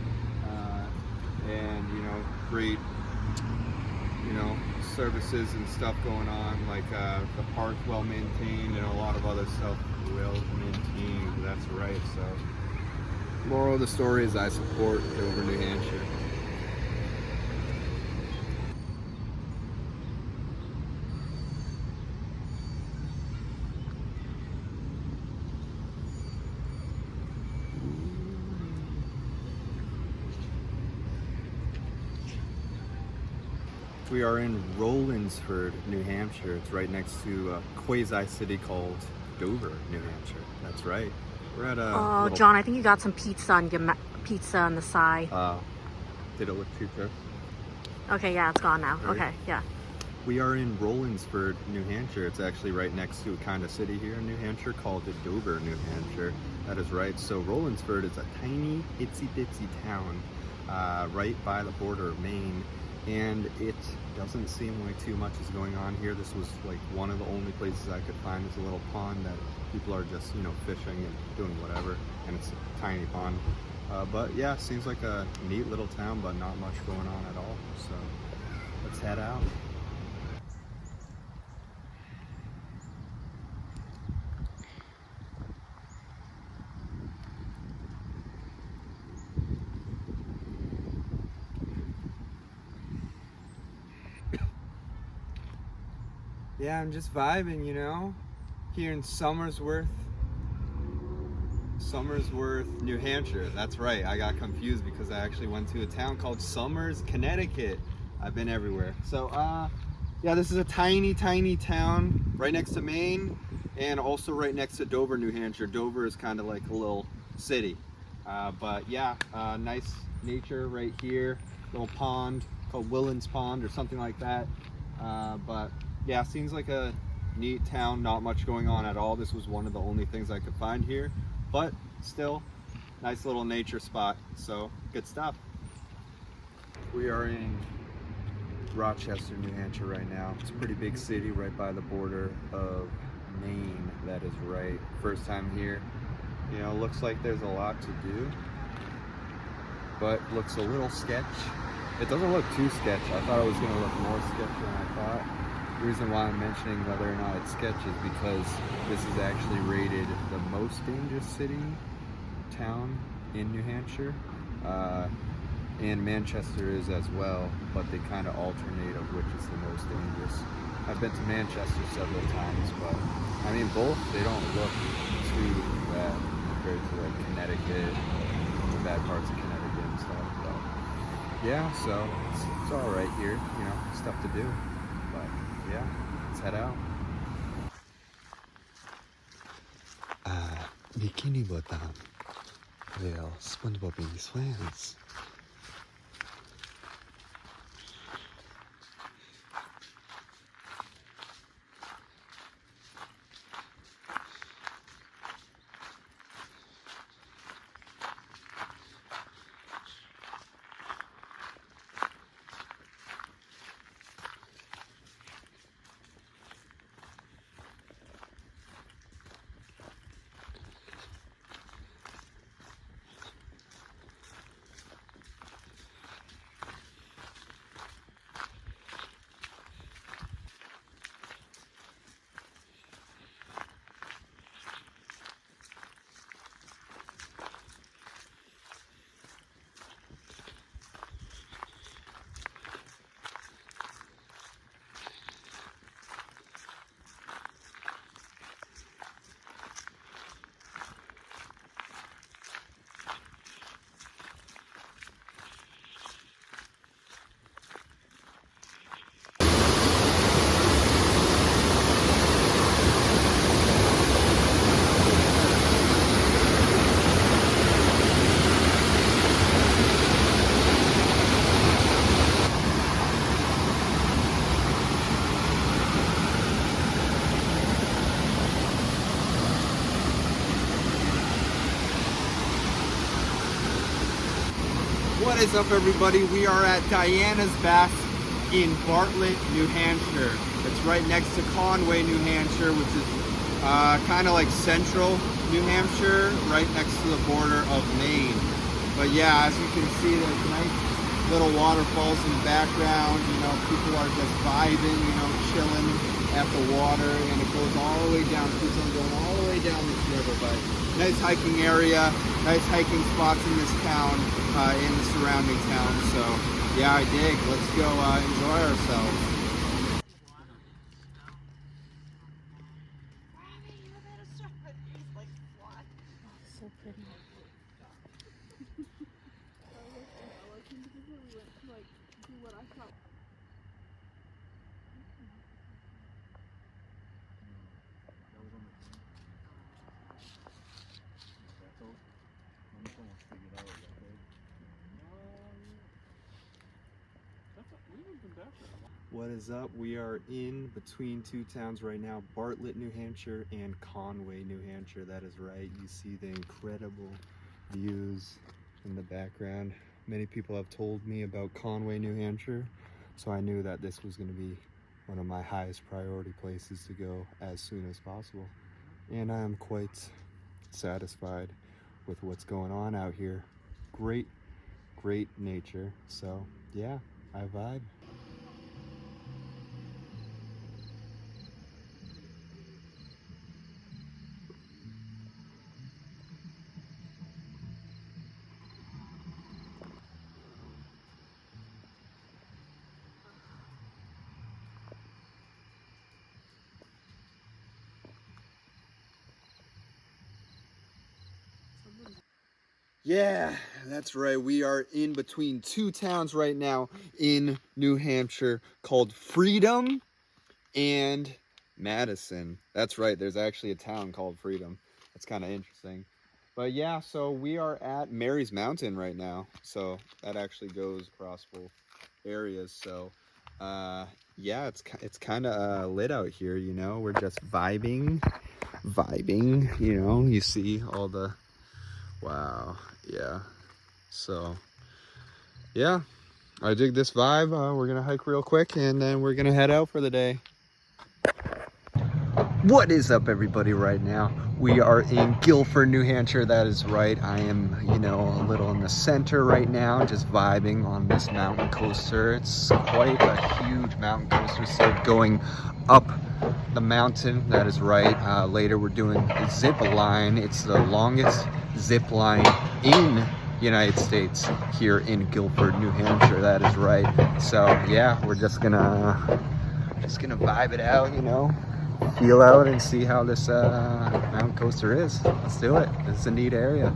and you know, great, you know, services and stuff going on, like the park well maintained and a lot of other stuff well maintained. That's right. So moral of the story is I support Dover, New Hampshire. We are in Rollinsford, New Hampshire. It's right next to a quasi-city called Dover, New Hampshire. That's right. We're at a. Oh, little- John, I think you got some pizza on your pizza on the side. Did it look too crisp? Okay, yeah, it's gone now. Right. Okay, yeah. We are in Rollinsford, New Hampshire. It's actually right next to a kind of city here in New Hampshire called Dover, New Hampshire. That is right. So Rollinsford is a tiny, itsy-bitsy town right by the border of Maine. And it doesn't seem like too much is going on here. This was like one of the only places I could find is a little pond that people are just, you know, fishing and doing whatever. And it's a tiny pond. But yeah, seems like a neat little town, but not much going on at all. So let's head out. Yeah, I'm just vibing, you know, here in Somersworth, New Hampshire. That's right, I got confused because I actually went to a town called Somers, Connecticut. I've been everywhere. So, yeah, this is a tiny, tiny town right next to Maine and also right next to Dover, New Hampshire. Dover is kind of like a little city. But yeah, nice nature right here, little pond called Willen's Pond or something like that. But yeah, seems like a neat town, not much going on at all. This was one of the only things I could find here, but still, nice little nature spot, so good stuff. We are in Rochester, New Hampshire right now. It's a pretty big city right by the border of Maine, that is right. First time here. You know, looks like there's a lot to do, but looks a little sketch. It doesn't look too sketch. I thought it was going to look more sketch than I thought. The reason why I'm mentioning whether or not it's sketch is because this is actually rated the most dangerous town in New Hampshire. And Manchester is as well, but they kind of alternate of which is the most dangerous. I've been to Manchester several times, but I mean both, they don't look too bad compared to like Connecticut, the bad parts of Connecticut and stuff. But yeah, so it's all right here, you know, stuff to do. But yeah, let's head out. Bikini Bottom. Well, SpongeBob and his friends. What is up, everybody? We are at Diana's Bath in Bartlett, New Hampshire. It's right next to Conway, New Hampshire, which is kind of like central New Hampshire, right next to the border of Maine. But yeah, as you can see, there's nice little waterfalls in the background. You know, people are just vibing, you know, chilling at the water, and it goes all the way down. Keeps on going all the way down this river. But nice hiking area, nice hiking spots in this town, in the surrounding town. So yeah, I dig. Let's go enjoy ourselves. So pretty. What is up? We are in between two towns right now, Bartlett, New Hampshire and Conway, New Hampshire. That is right. You see the incredible views in the background. Many people have told me about Conway, New Hampshire, so I knew that this was going to be one of my highest priority places to go as soon as possible. And I am quite satisfied with what's going on out here. Great nature. So yeah, I vibe. Yeah, that's right. We are in between two towns right now in New Hampshire called Freedom and Madison. That's right. There's actually a town called Freedom. That's kind of interesting. But yeah, so we are at Mary's Mountain right now. So that actually goes across both areas. So yeah, it's kind of lit out here, you know. We're just vibing, you know. You see all the wow, yeah. So, yeah, I dig this vibe. We're gonna hike real quick and then we're gonna head out for the day. What is up, everybody? Right now, we are in Guilford, New Hampshire. That is right. I am, you know, a little in the center right now, just vibing on this mountain coaster. It's quite a huge mountain coaster. So going up the mountain. That is right. Later, we're doing a zip line. It's the longest zip line in United States here in Guilford, New Hampshire. That is right. So yeah, we're just gonna vibe it out, you know, feel out and see how this mountain coaster is. Let's do it. This is a neat area.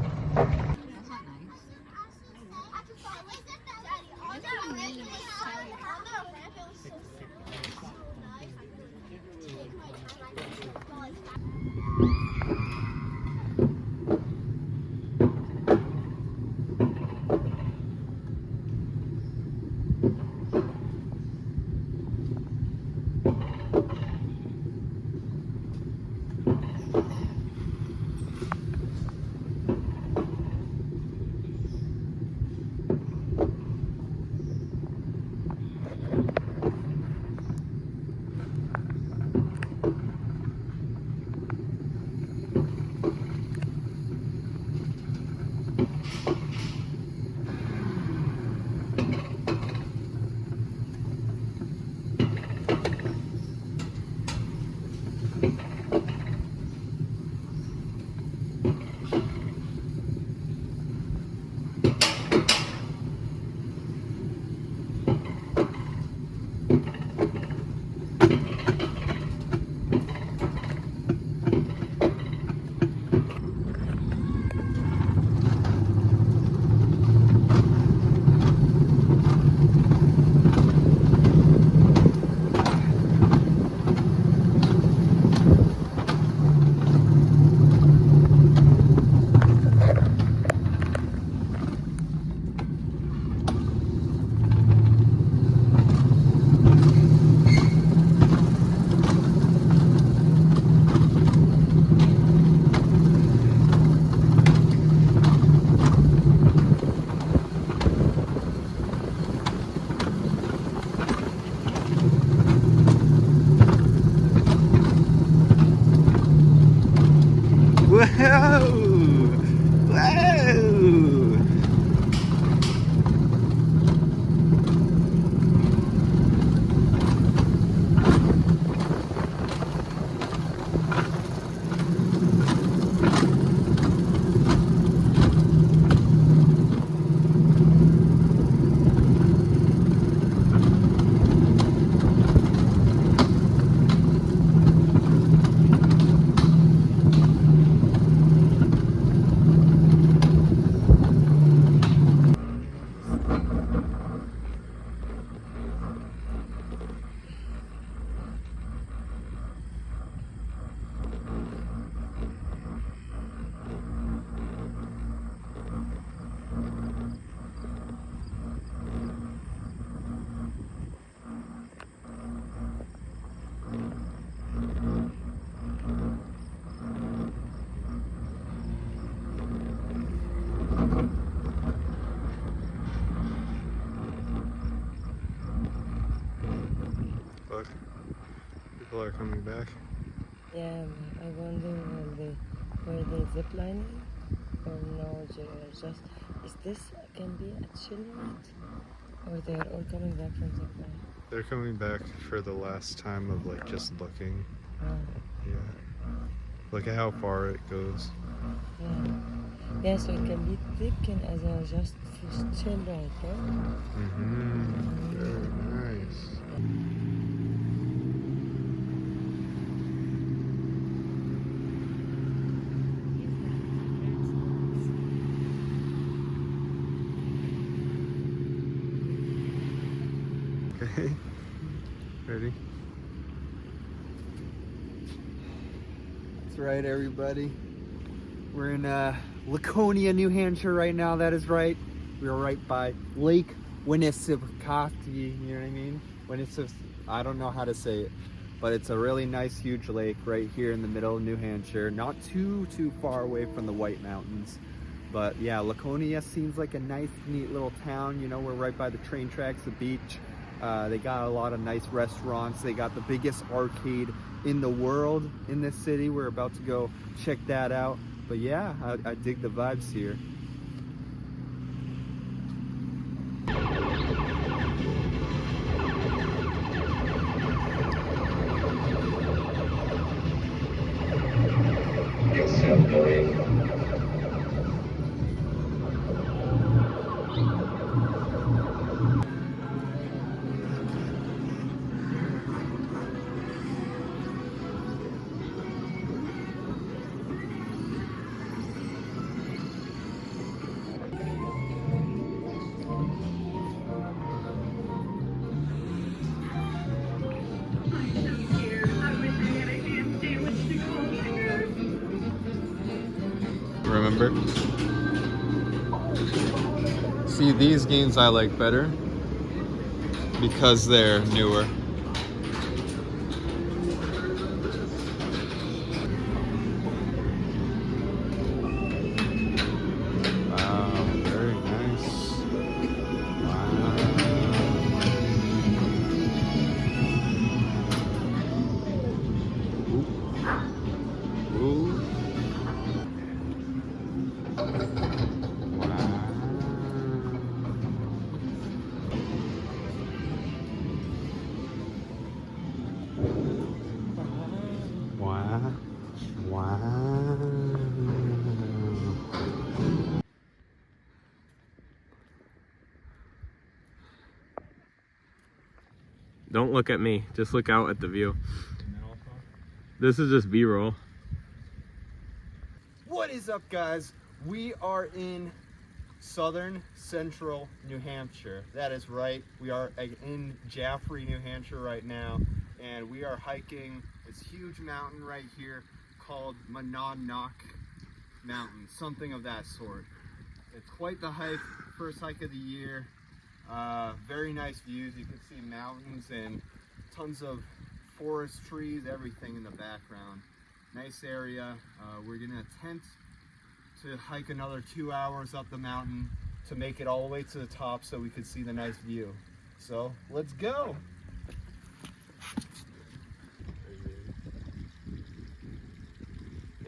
Look, people are coming back. Yeah, I wonder were they ziplining or no? Just is this can be a chill ride, or they are all coming back from zipline? They're coming back for the last time of like just looking. Yeah. Look at how far it goes. Yeah. Yeah, so it can be taken as a just chill ride, right? Very nice. Okay. Ready? That's right, everybody. We're in Laconia, New Hampshire right now. That is right. We are right by Lake Winnipesaukee. You know what I mean? I don't know how to say it, but it's a really nice, huge lake right here in the middle of New Hampshire. Not too far away from the White Mountains. But yeah, Laconia seems like a nice, neat little town. You know, we're right by the train tracks, the beach. They got a lot of nice restaurants. They got the biggest arcade in the world in this city. We're about to go check that out. But yeah, I dig the vibes here. Remember? See, these games I like better because they're newer. Wow, very nice. Wow. Ooh. Ooh. Wow. Wow. Don't look at me. Just look out at the view. This is just B-roll. What is up, guys? We are in southern central New Hampshire. That is right. We are in Jaffrey, New Hampshire right now, and we are hiking this huge mountain right here called Monadnock Mountain, something of that sort. It's quite the hike, first hike of the year. Very nice views. You can see mountains and tons of forest trees, everything in the background. Nice area. We're gonna attempt to hike another 2 hours up the mountain to make it all the way to the top so we could see the nice view. So let's go.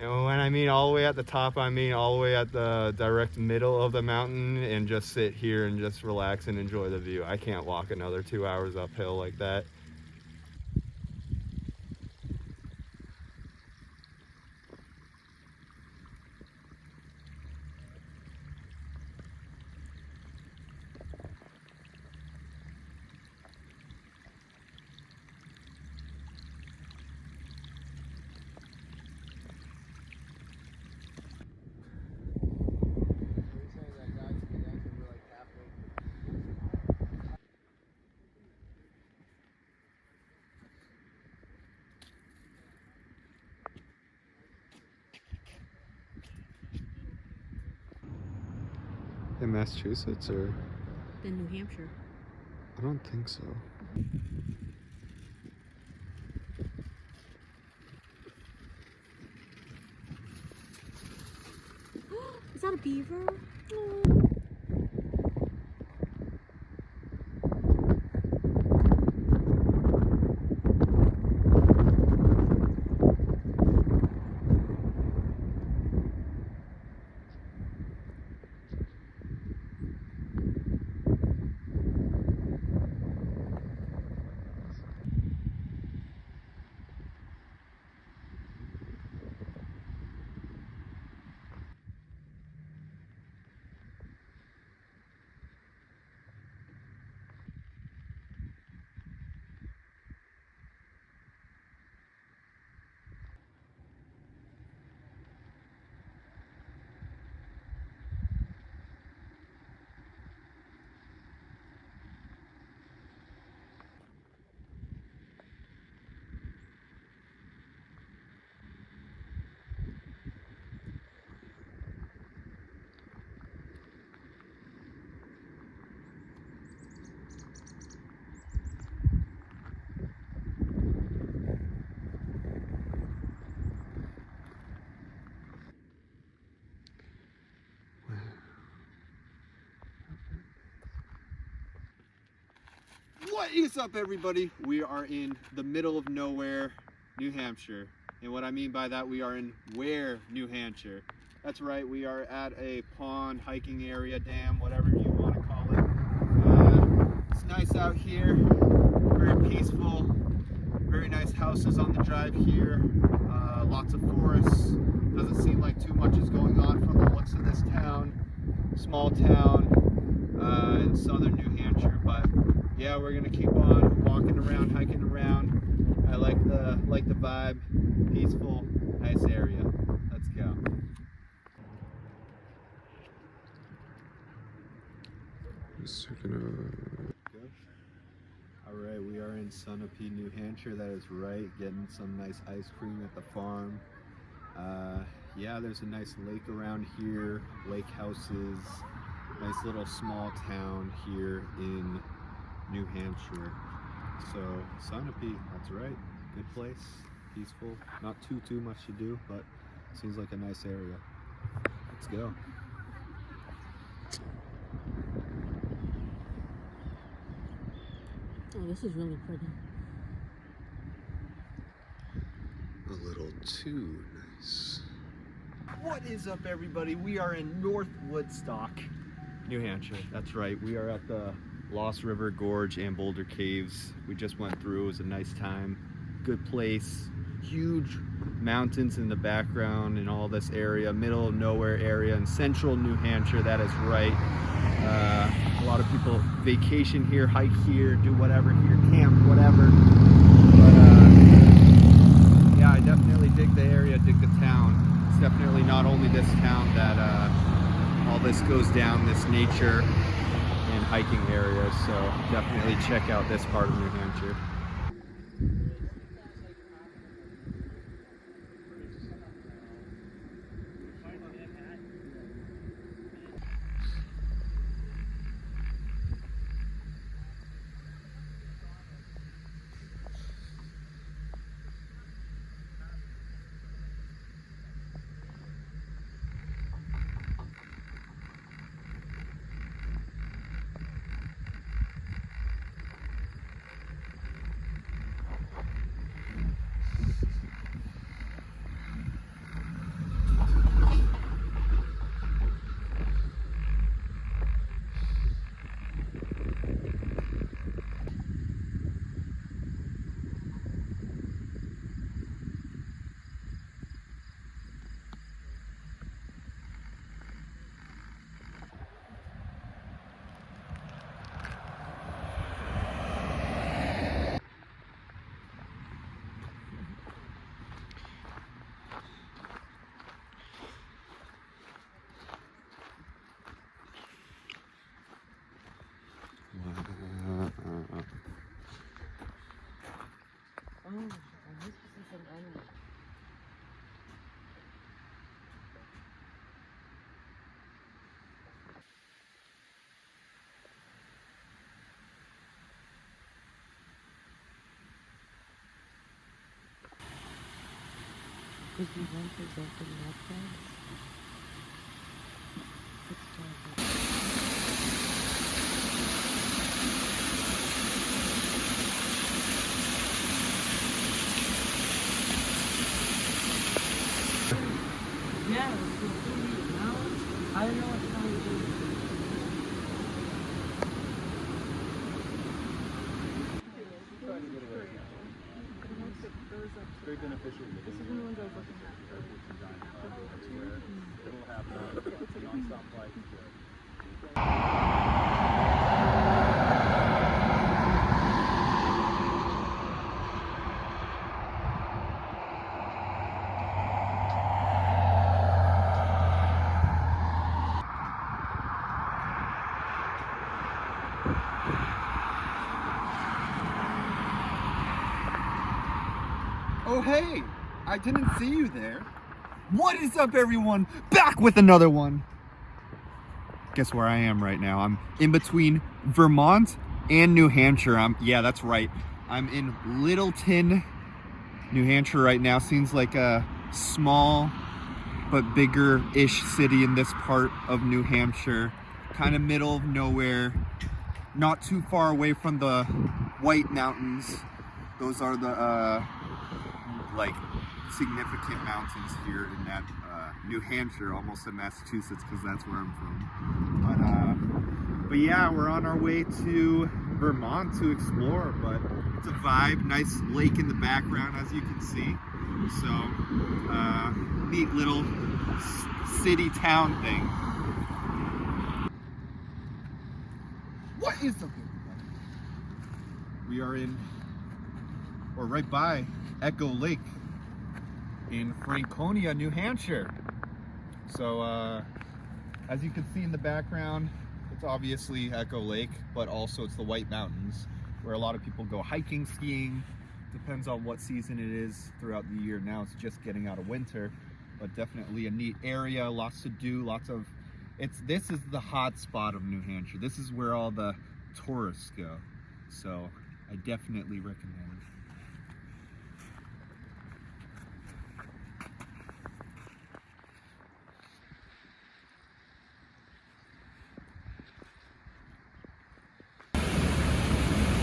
And when I mean all the way at the top, I mean all the way at the direct middle of the mountain and just sit here and just relax and enjoy the view. I can't walk another 2 hours uphill like that. In Massachusetts or? In New Hampshire. I don't think so. Is that a beaver? Oh. What is up, everybody? We are in the middle of nowhere, New Hampshire. And what I mean by that, we are in Ware, New Hampshire. That's right, we are at a pond, hiking area, dam, whatever you want to call it. It's nice out here, very peaceful, very nice houses on the drive here, lots of forests. Doesn't seem like too much is going on from the looks of this town. Small town in southern New Hampshire, but yeah, we're gonna keep on walking around, hiking around. I like the vibe, peaceful, nice area. Let's go. All right, we are in Seacoast, New Hampshire. That is right. Getting some nice ice cream at the farm. Yeah, there's a nice lake around here, lake houses, nice little small town here in New Hampshire. So Seacoast, that's right. Good place, peaceful, not too much to do, but seems like a nice area. Let's go. Oh, this is really pretty. A little too nice. What is up, everybody? We are in North Woodstock, New Hampshire. That's right. We are at the Lost River Gorge and Boulder Caves. We just went through. It was a nice time. Good place. Huge mountains in the background in all this area. Middle of nowhere area in central New Hampshire. That is right. A lot of people vacation here, hike here, do whatever here, camp, whatever. But yeah, I definitely dig the area, dig the town. It's definitely not only this town that all this goes down, this nature and hiking area. So definitely check out this part of New Hampshire. Because we went to go to the backroads. Yeah, it's completely, now, I don't know what to do. Very beneficial. This is one of the ones I was looking at. That's where it'll have non-stop flights. Oh hey, I didn't see you there. What is up, everyone? Back with another one. Guess where I am right now? I'm in between Vermont and New Hampshire. Yeah, that's right. I'm in Littleton, New Hampshire right now. Seems like a small but bigger-ish city in this part of New Hampshire. Kind of middle of nowhere. not too far away from the White Mountains. Those are the like significant mountains here in that New Hampshire, almost in Massachusetts, because that's where I'm from. But yeah, we're on our way to Vermont to explore. But it's a vibe, nice lake in the background, as you can see. So neat little city town thing. What is up, everybody? We are in, or right by, Echo Lake in Franconia, New Hampshire. So as you can see in the background, it's obviously Echo Lake, but also it's the White Mountains, where a lot of people go hiking, skiing. Depends on what season it is throughout the year. Now it's just getting out of winter, but definitely a neat area, lots to do, lots of, this is the hot spot of New Hampshire. This is where all the tourists go. So I definitely recommend it.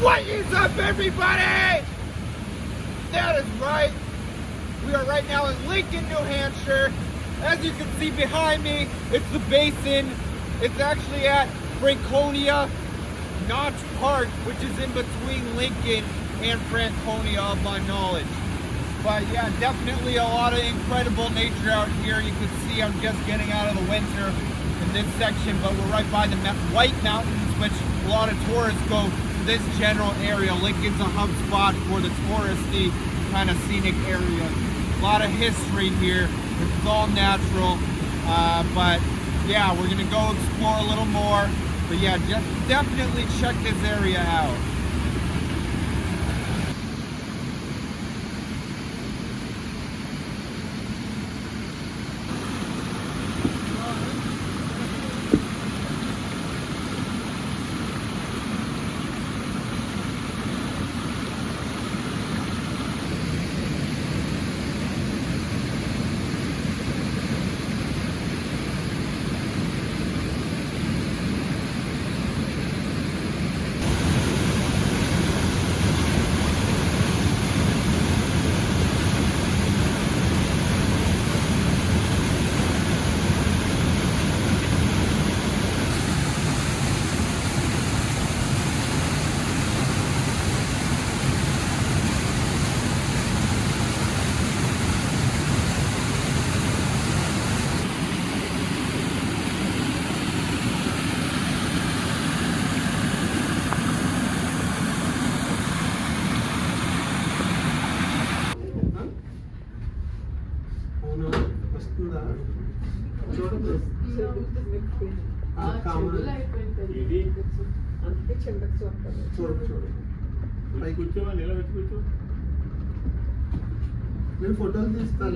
What is up, everybody? That is right. We are right now in Lincoln, New Hampshire. As you can see behind me, it's the basin. It's actually at Franconia Notch Park, which is in between Lincoln and Franconia of my knowledge. But yeah, definitely a lot of incredible nature out here. You can see I'm just getting out of the winter in this section, but we're right by the White Mountains, which a lot of tourists go to this general area. Lincoln's a hub spot for the touristy kind of scenic area. A lot of history here. It's all natural, but yeah, we're gonna go explore a little more. But yeah, definitely check this area out. నేను ఫోటోలు తీస్తాను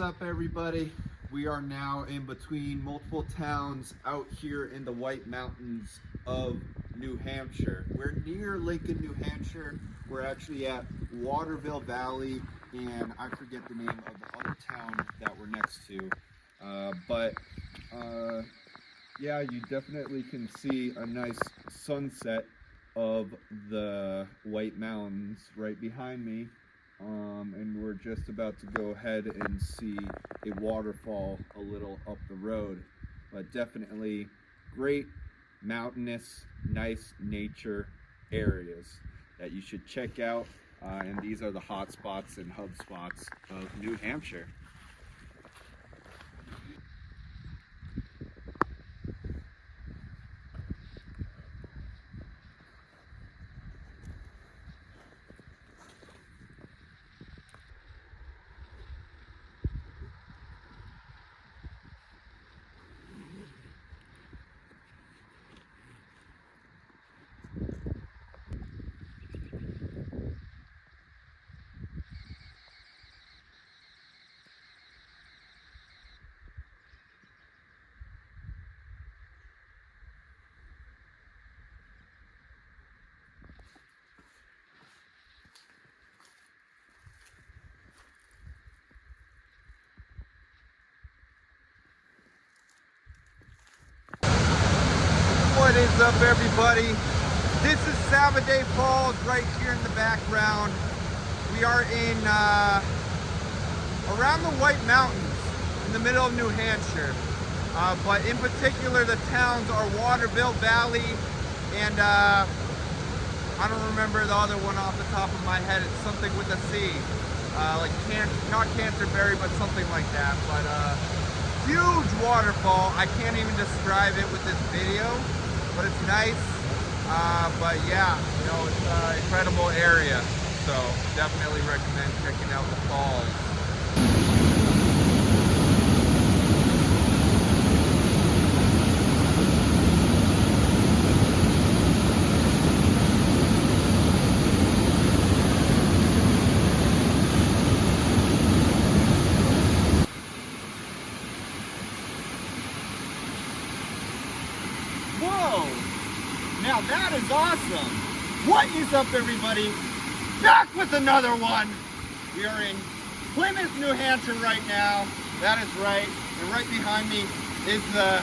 up, everybody? We are now in between multiple towns out here in the White Mountains of New Hampshire. We're near Lincoln, New Hampshire. We're actually at Waterville Valley, and I forget the name of the other town that we're next to. Yeah, you definitely can see a nice sunset of the White Mountains right behind me. And we're just about to go ahead and see a waterfall a little up the road. But definitely great mountainous, nice nature areas that you should check out. And these are the hot spots and hub spots of New Hampshire. What is up, everybody? This is Saturday Falls right here in the background. We are in around the White Mountains in the middle of New Hampshire. But in particular, the towns are Waterville Valley and I don't remember the other one off the top of my head. It's something with a C. Not Canterbury, but something like that. But huge waterfall. I can't even describe it with this video, but it's nice. But yeah, you know, it's an incredible area. So definitely recommend checking out the falls. Whoa! Now that is awesome! What is up, everybody? Back with another one! We are in Plymouth, New Hampshire right now. That is right. And right behind me is let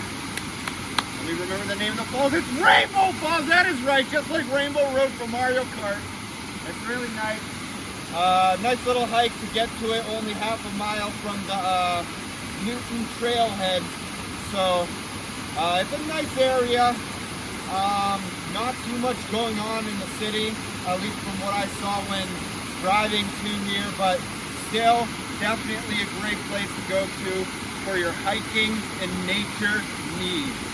me remember the name of the falls. It's Rainbow Falls! That is right, just like Rainbow Road from Mario Kart. It's really nice. Nice little hike to get to it, only half a mile from the Newton Trailhead. So it's a nice area. Not too much going on in the city, at least from what I saw when driving to here, but still definitely a great place to go to for your hiking and nature needs.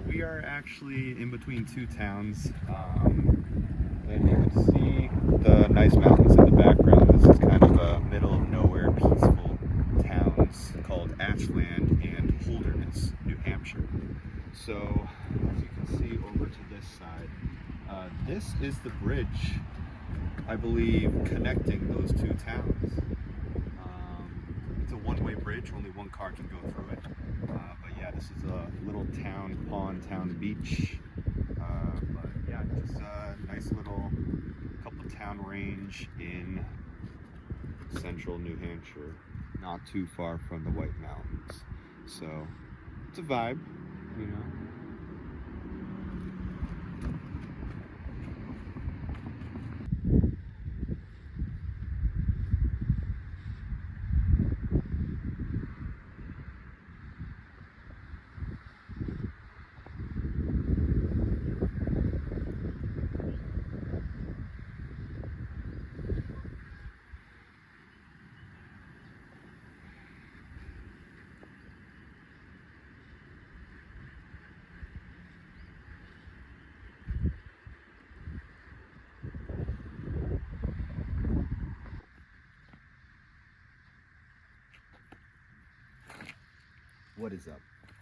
We are actually in between two towns, and you can see the nice mountains in the background. This is kind of a middle of nowhere, peaceful towns called Ashland and Holderness, New Hampshire. So, as you can see over to this side, this is the bridge, I believe, connecting those two towns. It's a one-way bridge, only one car can go through it. But yeah, this is a little town, pond town beach. But yeah, just a nice little couple town range in central New Hampshire, not too far from the White Mountains. So it's a vibe, you know. What is up?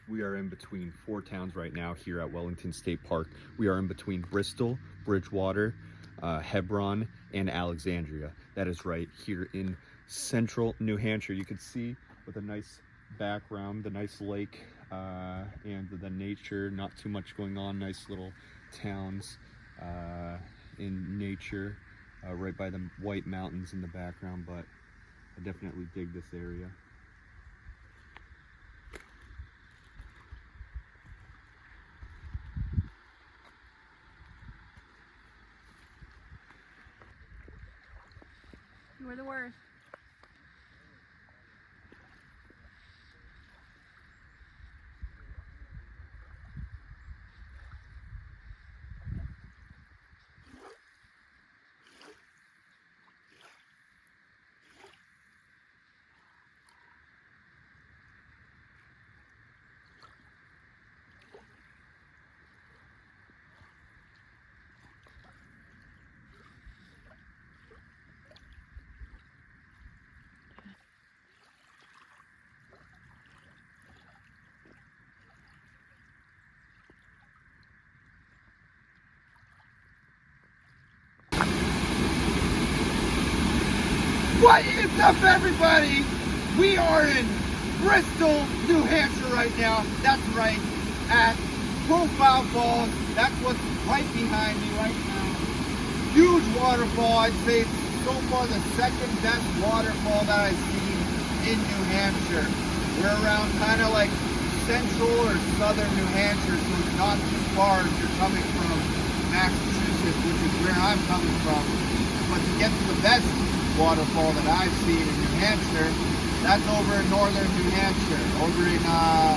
We are in between four towns right now here at Wellington State Park. We are in between Bristol, Bridgewater, Hebron, and Alexandria. That is right here in central New Hampshire. You can see with a nice background, the nice lake and the nature, not too much going on, nice little towns in nature right by the White Mountains in the background, but I definitely dig this area. We're the worst. What is up, everybody? We are in Bristol, New Hampshire right now. That's right, at Profile Falls. That's what's right behind me right now. Huge waterfall. I'd say it's so far the second best waterfall that I've seen in New Hampshire. We're around kind of like central or southern New Hampshire, so it's not too far if you're coming from Massachusetts, which is where I'm coming from. But to get to the best waterfall that I've seen in New Hampshire, that's over in northern New Hampshire, over in I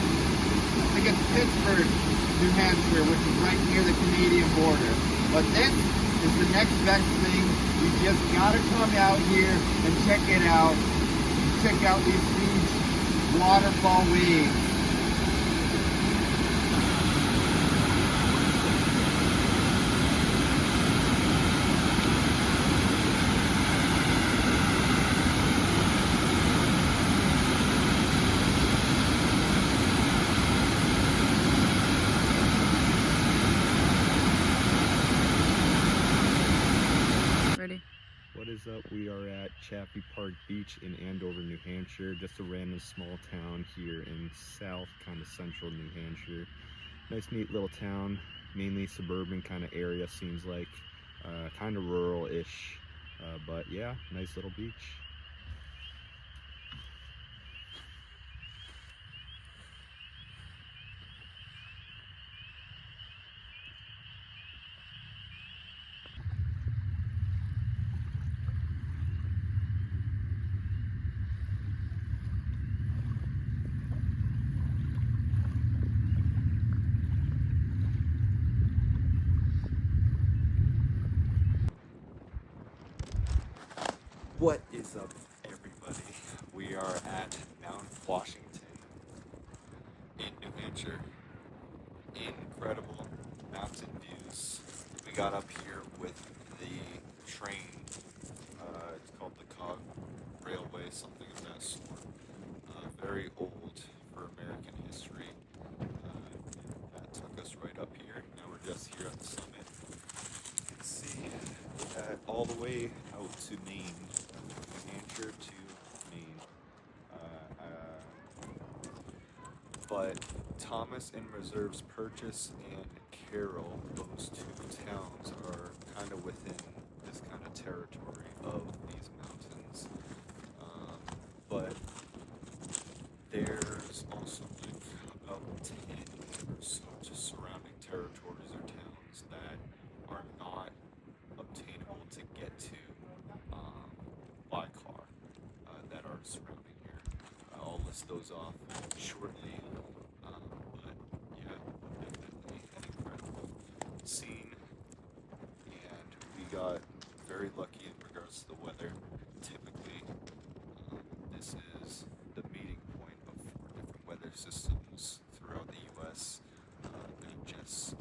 think it's Pittsburgh, New Hampshire, which is right near the Canadian border. But this is the next best thing. You just gotta come out here and check it out. Check out these huge waterfall waves. What is up? We are at Chaffee Park Beach in Andover, New Hampshire. Just a random small town here in south, kind of central New Hampshire. Nice, neat little town, mainly suburban kind of area, seems like. Kind of rural-ish, but yeah, nice little beach. What is up, everybody? We are at Mount Washington in New Hampshire. Incredible mountain views. We got up here with the train. It's called the Cog Railway, something of that sort. Very old for American history. That took us right up here. Now we're just here at the summit. You can see all the way out to Maine. New Hampshire to Maine. But Thomas and Reserve's Purchase and Carroll, those two towns are kind of within this kind of territory of these mountains. goes off shortly. But yeah, definitely an incredible scene. And we got very lucky in regards to the weather. Typically, this is the meeting point of 4 different weather systems throughout the U.S. That just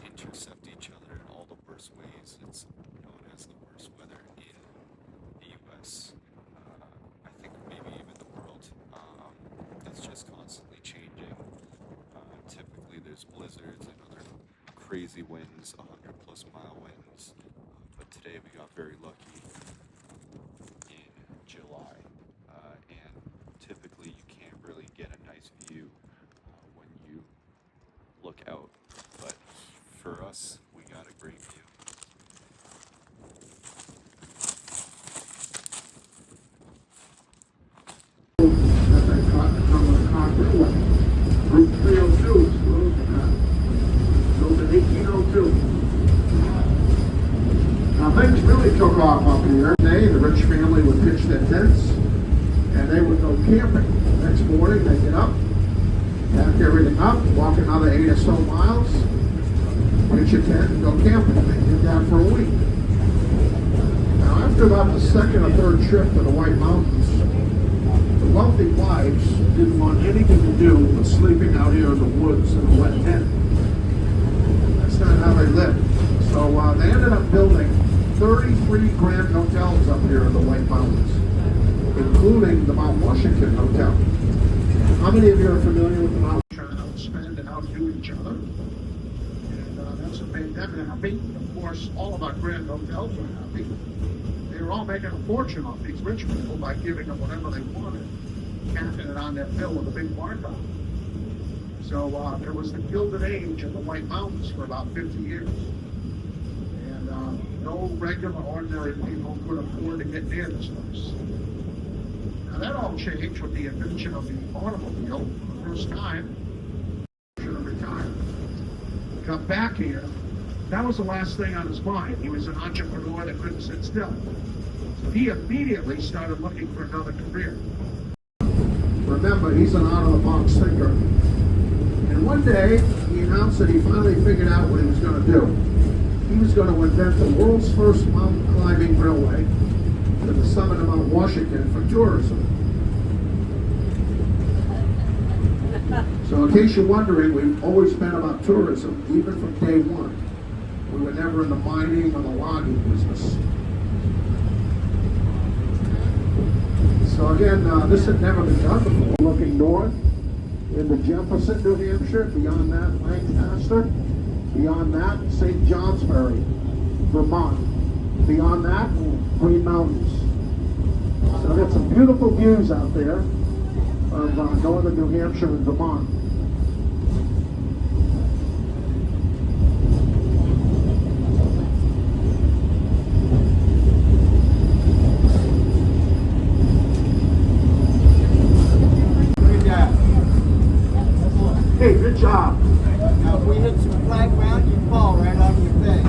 intercept each other in all the worst ways. It's known as the worst weather in the U.S. I think maybe even the world. It's just constantly changing. Typically, there's blizzards and other crazy winds, 100+ mile winds. But today we got very lucky in July, and typically you can't really get a nice view when you look out. But for us, we got a great view. That they caught from the Conway. Route 302 is closed. Built in 1802. Now things really took off up here. The rich family would pitch their tents and they would go camping. The next morning they'd get up, pack everything up, walk another 8 or so miles, pitch a tent and go camping. They did that for a week. Now after about the second or third trip to the White Mountains, the wealthy wives didn't want anything to do with sleeping out here in the woods in a wet tent. That's not how they lived. So they ended up building 33 grand hotels up here in the White Mountains, including the Mount Washington Hotel. How many of you are familiar with the Mount Washington? Trying to outspend and outdo each other. And that's what made them happy. Of course, all of our grand hotels were happy. They were all making a fortune off these rich people by giving them whatever they wanted, capping it on their bill with a big markup. So it was the Gilded Age of the White Mountains for about 50 years. No regular, ordinary people could afford to get near this place. Now that all changed with the invention of the automobile. For the first time, should have retired. Got back here. That was the last thing on his mind. He was an entrepreneur that couldn't sit still. So he immediately started looking for another career. Remember, he's an out-of-the-box thinker. And one day, he announced that he finally figured out what he was going to do. He was going to invent the world's first mountain climbing railway to the summit of Mount Washington for tourism. So in case you're wondering, we've always been about tourism, even from day one. We were never in the mining or the logging business. So again, this had never been done before. Looking north into Jefferson, New Hampshire, beyond that, Lancaster. Beyond that, St. Johnsbury, Vermont. Beyond that, Green Mountains. So I've got some beautiful views out there of northern New Hampshire and Vermont. Hey, good job. Now, if we hit some flat ground, you fall right on your face.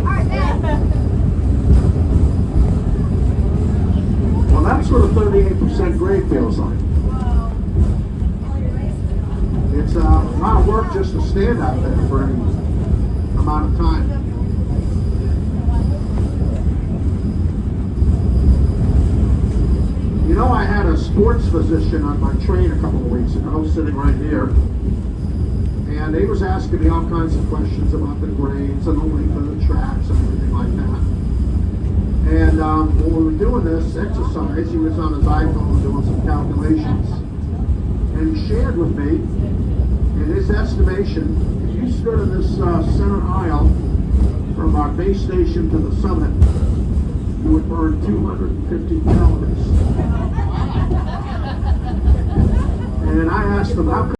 Well, that's what a 38% grade feels like. It's a lot of work just to stand out there for any amount of time. You know, I had a sports physician on my train a couple of weeks ago, sitting right here. And he was asking me all kinds of questions about the grades and the length of the tracks and everything like that. And when we were doing this exercise, he was on his iPhone doing some calculations. And he shared with me, in his estimation, if you stood in this center aisle from our base station to the summit, you would burn 250 calories. And I asked him, how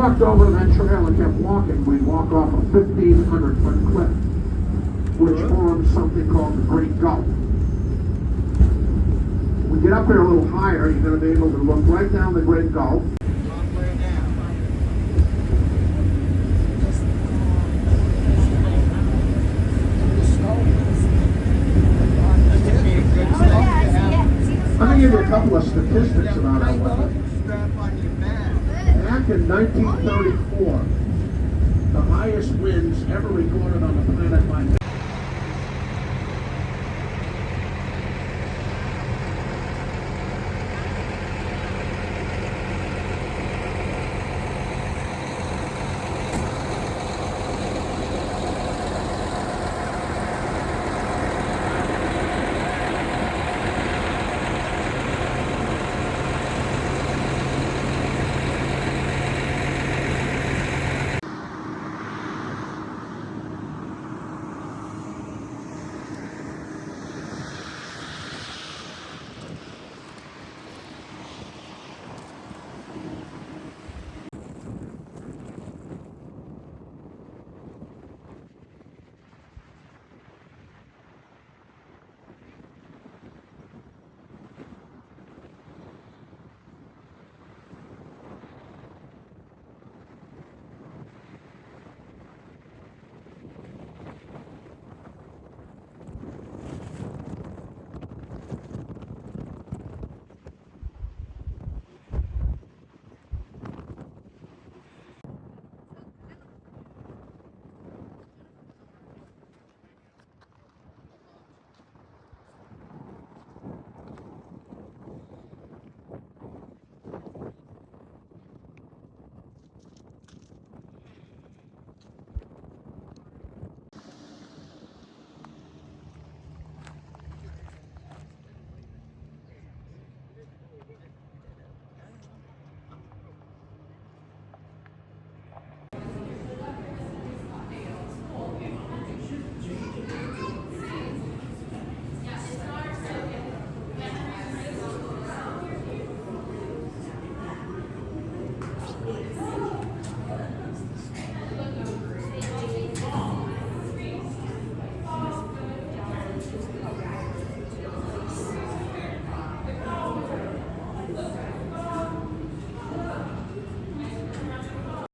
walked over to that trail and kept walking, we'd walk off a 1,500-foot cliff, which forms something called the Great Gulf. When we get up there a little higher, you're going to be able to look right down the Great Gulf. Let me give you a couple of statistics about our weather. Back in 1934, the highest winds ever recorded on the planet by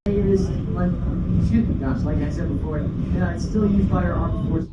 is like shooting guns, like I said before. It's still used by our armed forces.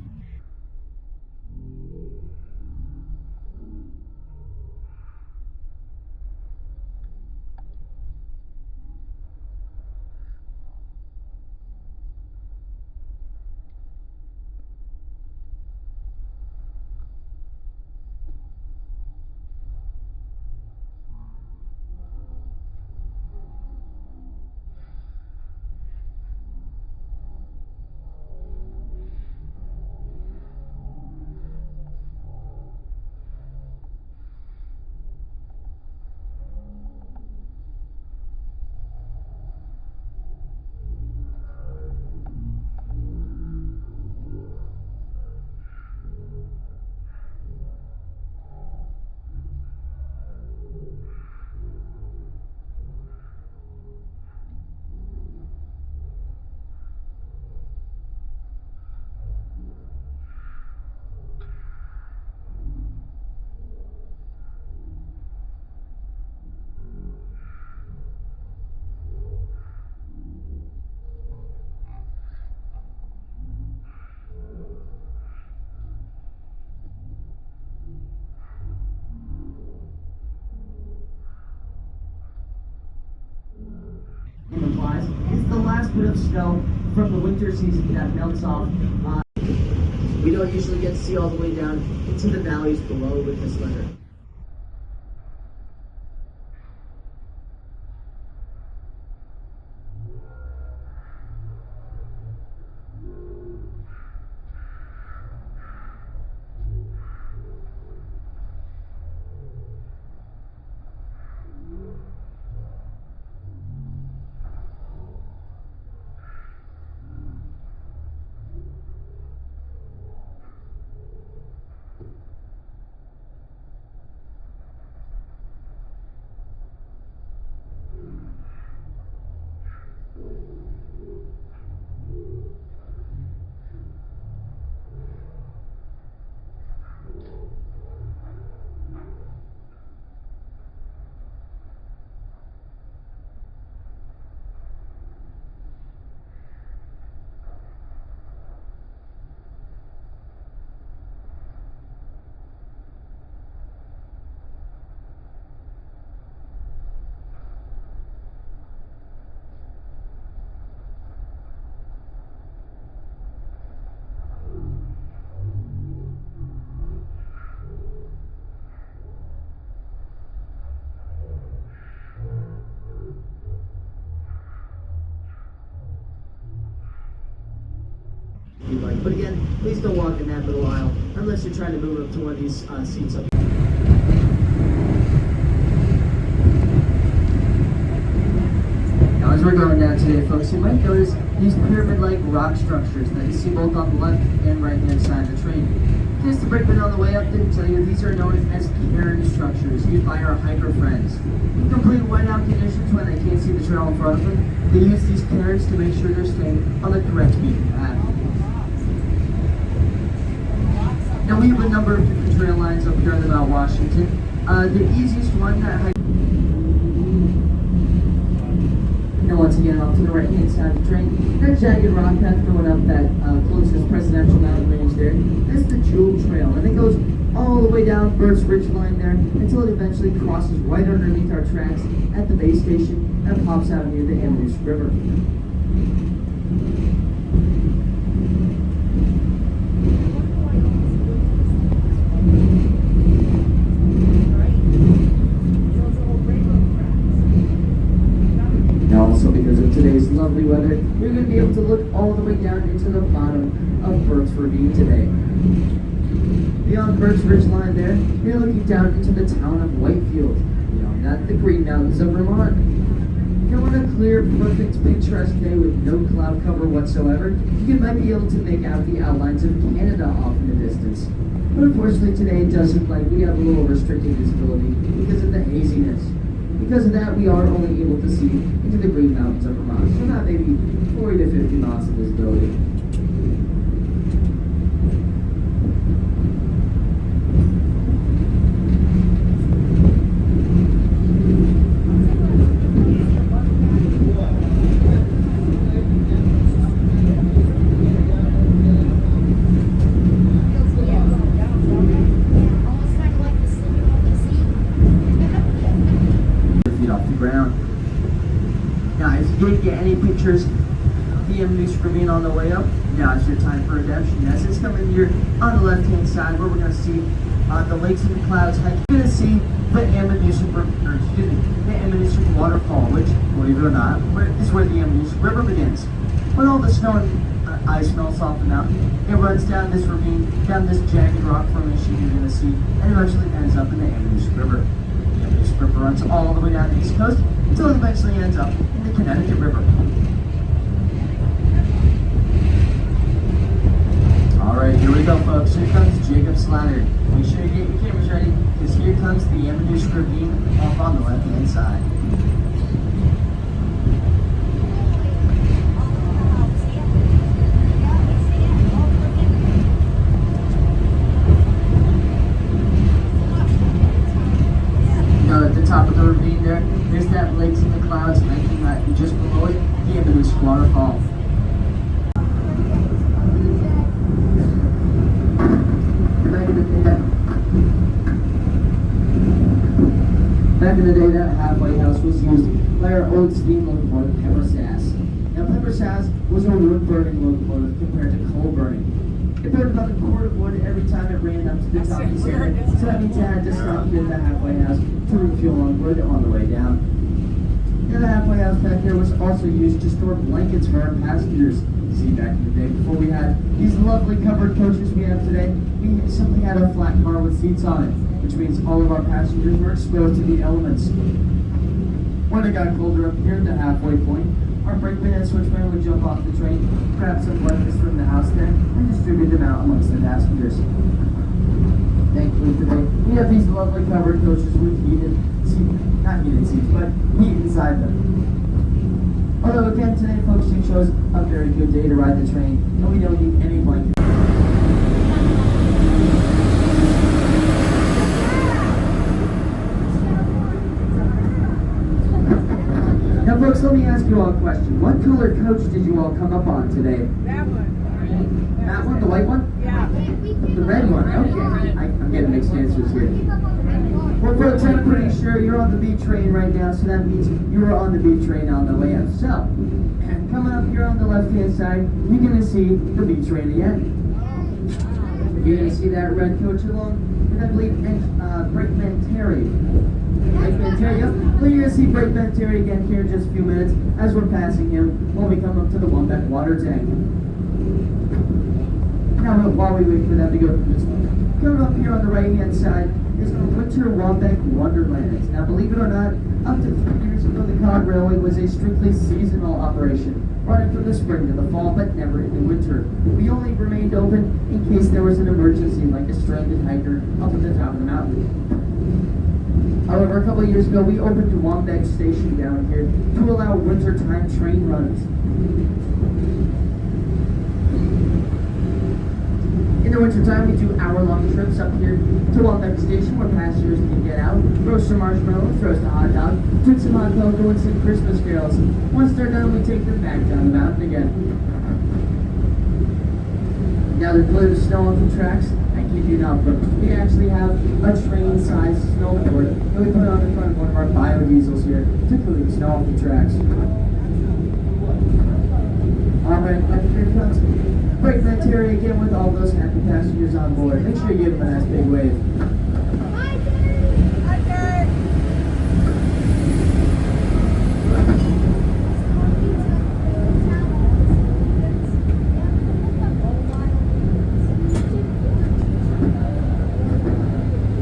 Implies it's the last bit of snow from the winter season that melts off. We don't usually get to see all the way down into the valleys below with this weather. But again, please don't walk in that middle aisle unless you're trying to move up to one of these seats up. Now, as we're going down today, folks, you might notice these pyramid-like rock structures that you see both on the left and right-hand side of the train. Just to break it on the way up, didn't tell you, these are known as cairn structures used by our hiker friends. In complete whiteout conditions, when they can't see the trail in front of them, they use these cairns to make sure they're staying on the correct beaten path. Now, we have a number of different trail lines up here in the Mount Washington. The easiest one that and once again, off to the right-hand side of the train, that jagged rock path going up that closest presidential mountain range there, that's the Jewel Trail, and it goes all the way down Burt's Ridge line there until it eventually crosses right underneath our tracks at the base station and pops out near the Ammonoosuc River. Also, because of today's lovely weather, you're going to be able to look all the way down into the bottom of Burt's Ravine today. Beyond Burt's Ridge line there, you're looking down into the town of Whitefield. Beyond that, the Green Mountains of Vermont. If you're on a clear, perfect, picturesque day with no cloud cover whatsoever, you might be able to make out the outlines of Canada off in the distance. But unfortunately today it does look like we have a little restricted visibility because of the haziness. Because of that, we are only able to see into the Green Mountains of Vermont, so not maybe 40 to 50 miles of visibility. Didn't get any pictures of the Ammonoosuc Ravine on the way up. Now it's your time for redemption. As it's coming here on the left-hand side, where we're going to see the lakes and the clouds hike, you're going to see the Ammonoosuc waterfall, which, believe it or not, is where the Ammonoosuc River begins. When all the snow and ice melts off the mountain, it runs down this ravine, down this jagged rock formation you're going to see, and eventually ends up in the Ammonoosuc River. The Ammonoosuc River runs all the way down the East Coast until it eventually ends up in the Connecticut River. Alright, here we go, folks. Here comes Jacob's Ladder. Make sure you get your cameras ready, because here comes the Ammonoosuc Ravine off on the left-hand side. At the top of the ravine there's that lakes and the clouds making that, and just below it, the Ammonoosuc waterfall. Back in the day, that halfway house was used by our old steam locomotive, Pepper Sass. Now, Pepper Sass was a wood-burning locomotive compared to coal-burning. It burned about a quart of wood every time it ran up to the top of the stair, so that means it had to stop at the halfway house to refuel on wood on the way down. Now, the halfway house back there was also used to store blankets for our passengers. See, back in the day, before we had these lovely covered coaches we have today, we simply had a flat car with seats on it, which means all of our passengers were exposed to the elements. When it got colder up here at the halfway point, our brakeman and switchman would jump off the train, grab some blankets from the house there, and distribute them out amongst the passengers. Thankfully today, we have these lovely covered coaches with not heated seats, but heat inside them. Although again, today folks, it shows a very good day to ride the train, and we don't need any blankets. Now folks, let me ask you all a question. What color coach did you all come up on today? That one. That one? The white one? Yeah. The red one, okay. I'm getting mixed answers here. Well folks, I'm pretty sure you're on the B train right now, so that means you were on the B train on the way up. So, and coming up here on the left-hand side, you're going to see the B train again. You're going to see that red coach along with, I believe, Brakeman Terry. Brakeman Terry, yep. Well, you're going to see Brakeman Terry again here in just a few minutes as we're passing him when we come up to the Wombat water tank. Now, while we wait for that to go through this one, coming up here on the right-hand side is the Winter Wambeck Wonderland. Now, believe it or not, up to 3 years ago, the Cog Railway was a strictly seasonal operation, running from the spring to the fall, but never in the winter. We only remained open in case there was an emergency, like a stranded hiker up at the top of the mountain. However, a couple of years ago, we opened Wambeck Station down here to allow wintertime train runs. In the wintertime, we do hour-long trips up here to Wambeck Station where passengers can get out, roast some marshmallows, roast a hot dog, drink some hot cocoa, and sing Christmas carols. Once they're done, we take them back down the mountain again. Now to clear the snow off the tracks, I kid you not, folks, we actually have a train-sized snowboard that we put on the front of one of our biodiesels here to clear the snow off the tracks. Alright, here it comes. Break that area again with all those happy passengers on board. Make sure you give them a nice big wave.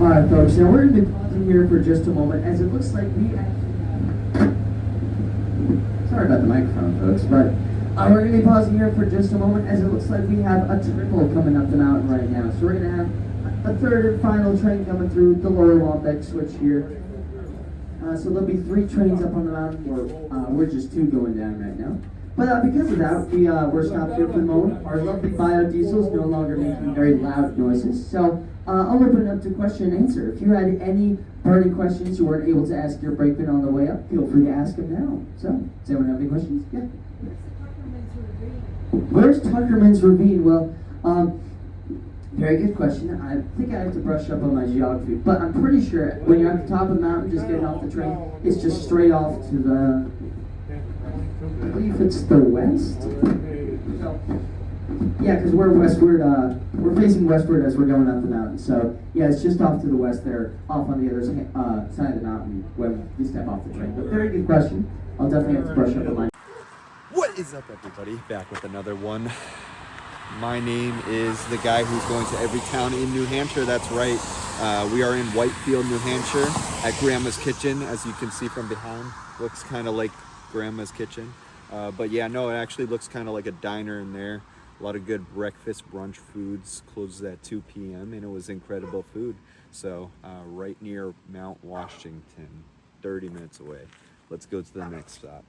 Alright folks, now we're going to be pausing here for just a moment as it looks like we sorry about the microphone folks, but we're going to be pausing here for just a moment as it looks like we have a triple coming up the mountain right now. So we're going to have a third and final train coming through the lower Wambeck switch here. So there'll be 3 trains up on the mountain. We're just 2 going down right now. But because of that, we're stopped here for the moment. Our lovely biodiesel is no longer making very loud noises. So I'll open it up to question and answer. If you had any burning questions you weren't able to ask your brakeman on the way up, feel free to ask them now. So, does anyone have any questions? Yeah. Where's Tuckerman's Ravine? Well, very good question. I think I have to brush up on my geography, but I'm pretty sure when you're at the top of the mountain, just getting off the train, it's just straight off to the, I believe it's the west? So, yeah, because we're westward, we're facing westward as we're going up the mountain. So, yeah, it's just off to the west there, off on the other side of the mountain when we step off the train. But very good question. I'll definitely have to brush up on my. What is up, everybody? Back with another one. My name is the guy who's going to every town in New Hampshire. That's right. We are in Whitefield, New Hampshire at Grandma's Kitchen. As you can see from behind, looks kind of like Grandma's Kitchen. But yeah, no, it actually looks kind of like a diner in there. A lot of good breakfast, brunch foods. Closes at 2 p.m. and it was incredible food. So right near Mount Washington, 30 minutes away. Let's go to the next stop.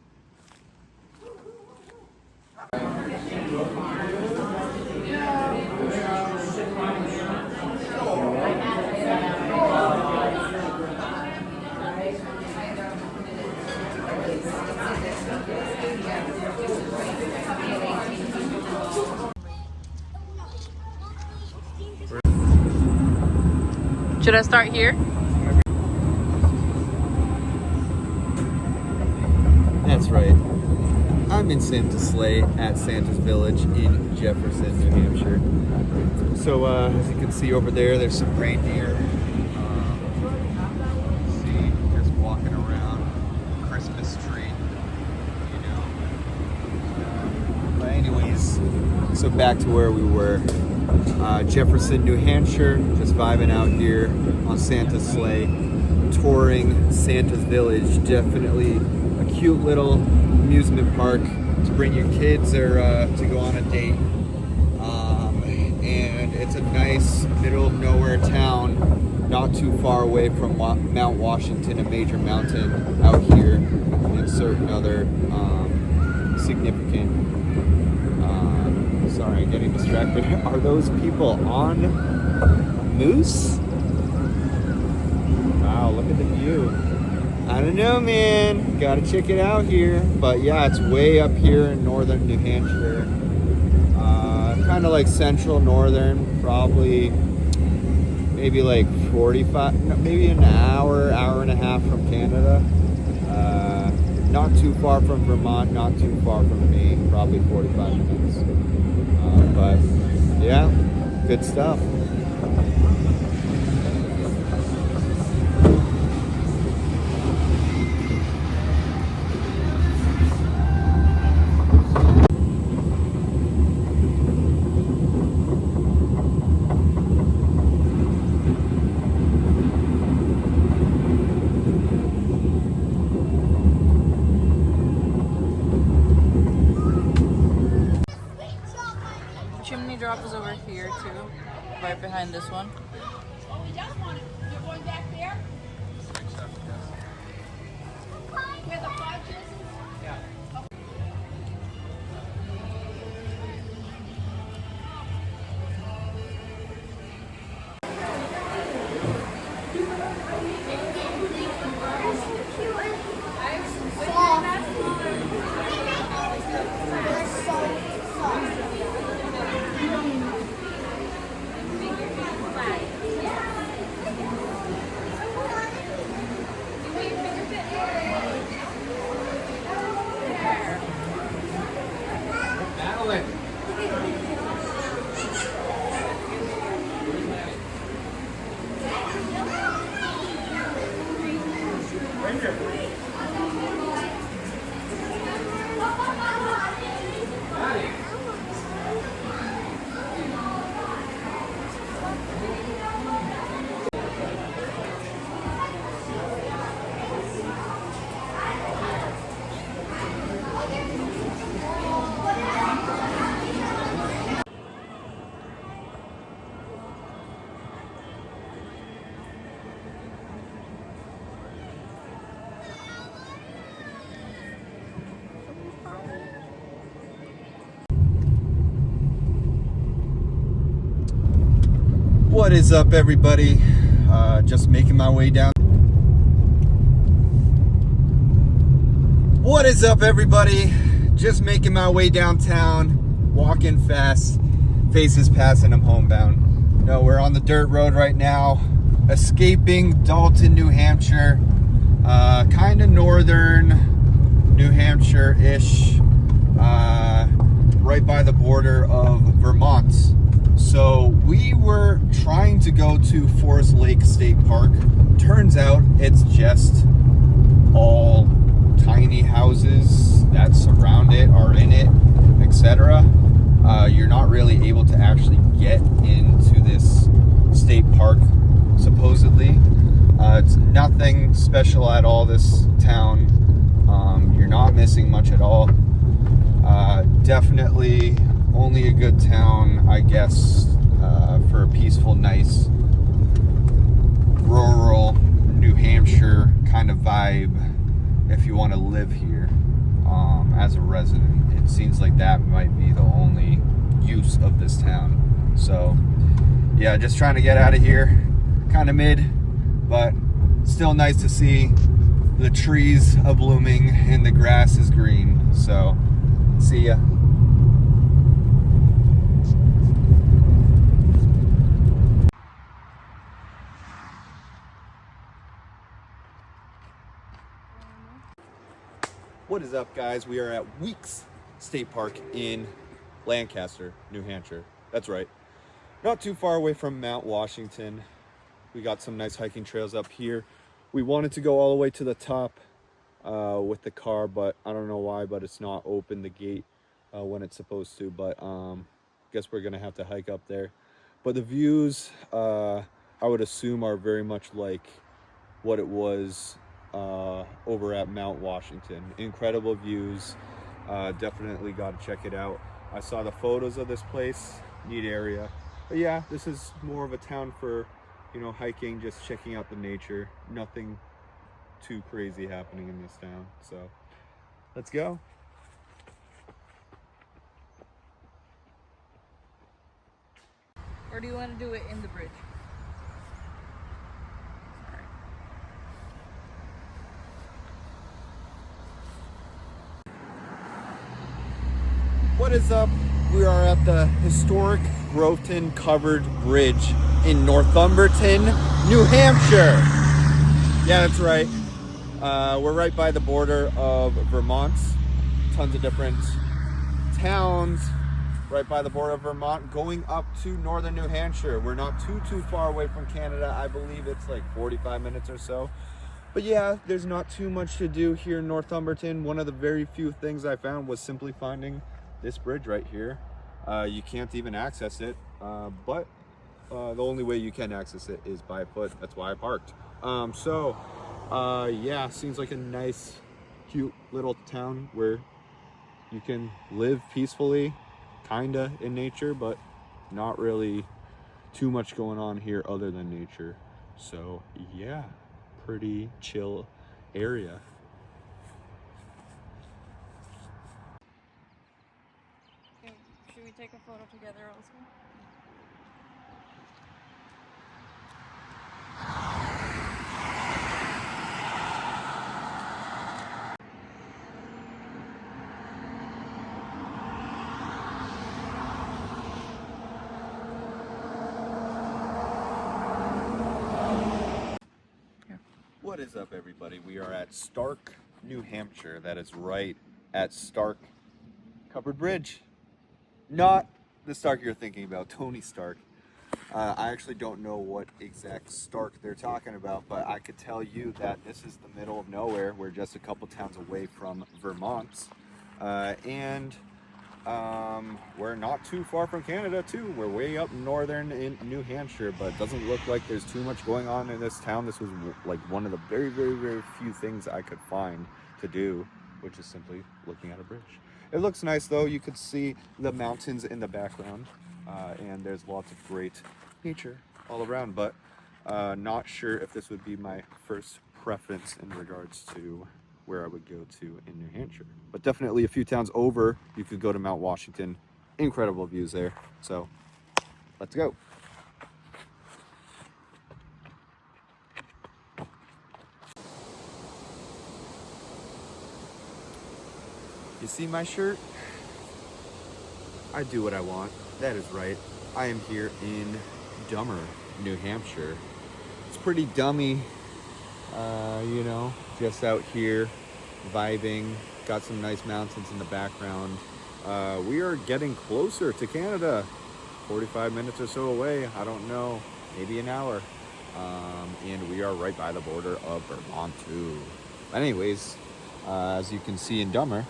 Should I start here? That's right. I'm in Santa's sleigh at Santa's Village in Jefferson, New Hampshire. So as you can see over there, there's some reindeer. See, just walking around. Christmas tree, you know. But anyways, so back to where we were. Jefferson, New Hampshire, just vibing out here on Santa's sleigh, touring Santa's Village. Definitely a cute little amusement park to bring your kids or to go on a date. And it's a nice middle of nowhere town, not too far away from Mount Washington, a major mountain out here, and certain other significant. Sorry, I'm getting distracted. Are those people on moose? Wow, look at the view. I don't know, man. Gotta check it out here. But yeah, it's way up here in northern New Hampshire. Kind of like central northern, probably maybe like 45, no, maybe an hour and a half from Canada. Not too far from Vermont, not too far from Maine, probably 45 minutes. But yeah, good stuff. right behind this one. Oh, we just want it. You're going back there? Where the fudge is? Yeah. What is up, everybody? Just making my way down. What is up, everybody? Just making my way downtown, walking fast, faces passing, I'm homebound. No, we're on the dirt road right now, escaping Dalton, New Hampshire, kind of northern New Hampshire-ish, right by the border of Vermont. So we were trying to go to Forest Lake State Park. Turns out it's just all tiny houses that surround it, are in it, etc. You're not really able to actually get into this state park, supposedly. It's nothing special at all, this town. You're not missing much at all. Definitely only a good town, I guess, for a peaceful, nice, rural New Hampshire kind of vibe if you want to live here as a resident. It seems like that might be the only use of this town. So yeah, just trying to get out of here. Kind of mid, but still nice to see the trees are blooming and the grass is green. So see ya. What is up, guys? We are at Weeks State Park in Lancaster, New Hampshire. That's right. Not too far away from Mount Washington. We got some nice hiking trails up here. We wanted to go all the way to the top with the car, but I don't know why, but it's not open, the gate, when it's supposed to. But guess we're gonna have to hike up there. But the views, I would assume, are very much like what it was over at Mount Washington. Incredible views. Definitely got to check it out. I saw the photos of this place. Neat area. But yeah, this is more of a town for, you know, hiking, just checking out the nature. Nothing too crazy happening in this town. So let's go. Or do you want to do it in the bridge? What is up? We are at the historic Groveton Covered Bridge in Northumberton, New Hampshire. Yeah, that's right. We're right by the border of Vermont. Tons of different towns right by the border of Vermont going up to northern New Hampshire. We're not too far away from Canada. I believe it's like 45 minutes or so. But yeah, there's not too much to do here in Northumberton. One of the very few things I found was simply finding this bridge right here. You can't even access it, but the only way you can access it is by foot. That's why I parked. Yeah, seems like a nice, cute little town where you can live peacefully, kinda in nature, but not really too much going on here other than nature. So yeah, pretty chill area. Should we take a photo together also? What is up, everybody? We are at Stark, New Hampshire. That is right at Stark Covered Bridge. Not the Stark you're thinking about, Tony Stark. I actually don't know what exact Stark they're talking about, but I could tell you that this is the middle of nowhere. We're just a couple towns away from Vermont. And we're not too far from Canada too. We're way up northern in New Hampshire, but it doesn't look like there's too much going on in this town. This was like one of the very, very, very few things I could find to do, which is simply looking at a bridge. It looks nice though. You could see the mountains in the background, and there's lots of great nature all around, but not sure if this would be my first preference in regards to where I would go to in New Hampshire. But definitely a few towns over, you could go to Mount Washington. Incredible views there. So let's go. You see my shirt? I do what I want. That is right. I am here in Dummer, New Hampshire. It's pretty dummy, you know, just out here vibing. Got some nice mountains in the background. We are getting closer to Canada. 45 minutes or so away. I don't know, maybe an hour. And we are right by the border of Vermont too. Anyways, as you can see in Dummer,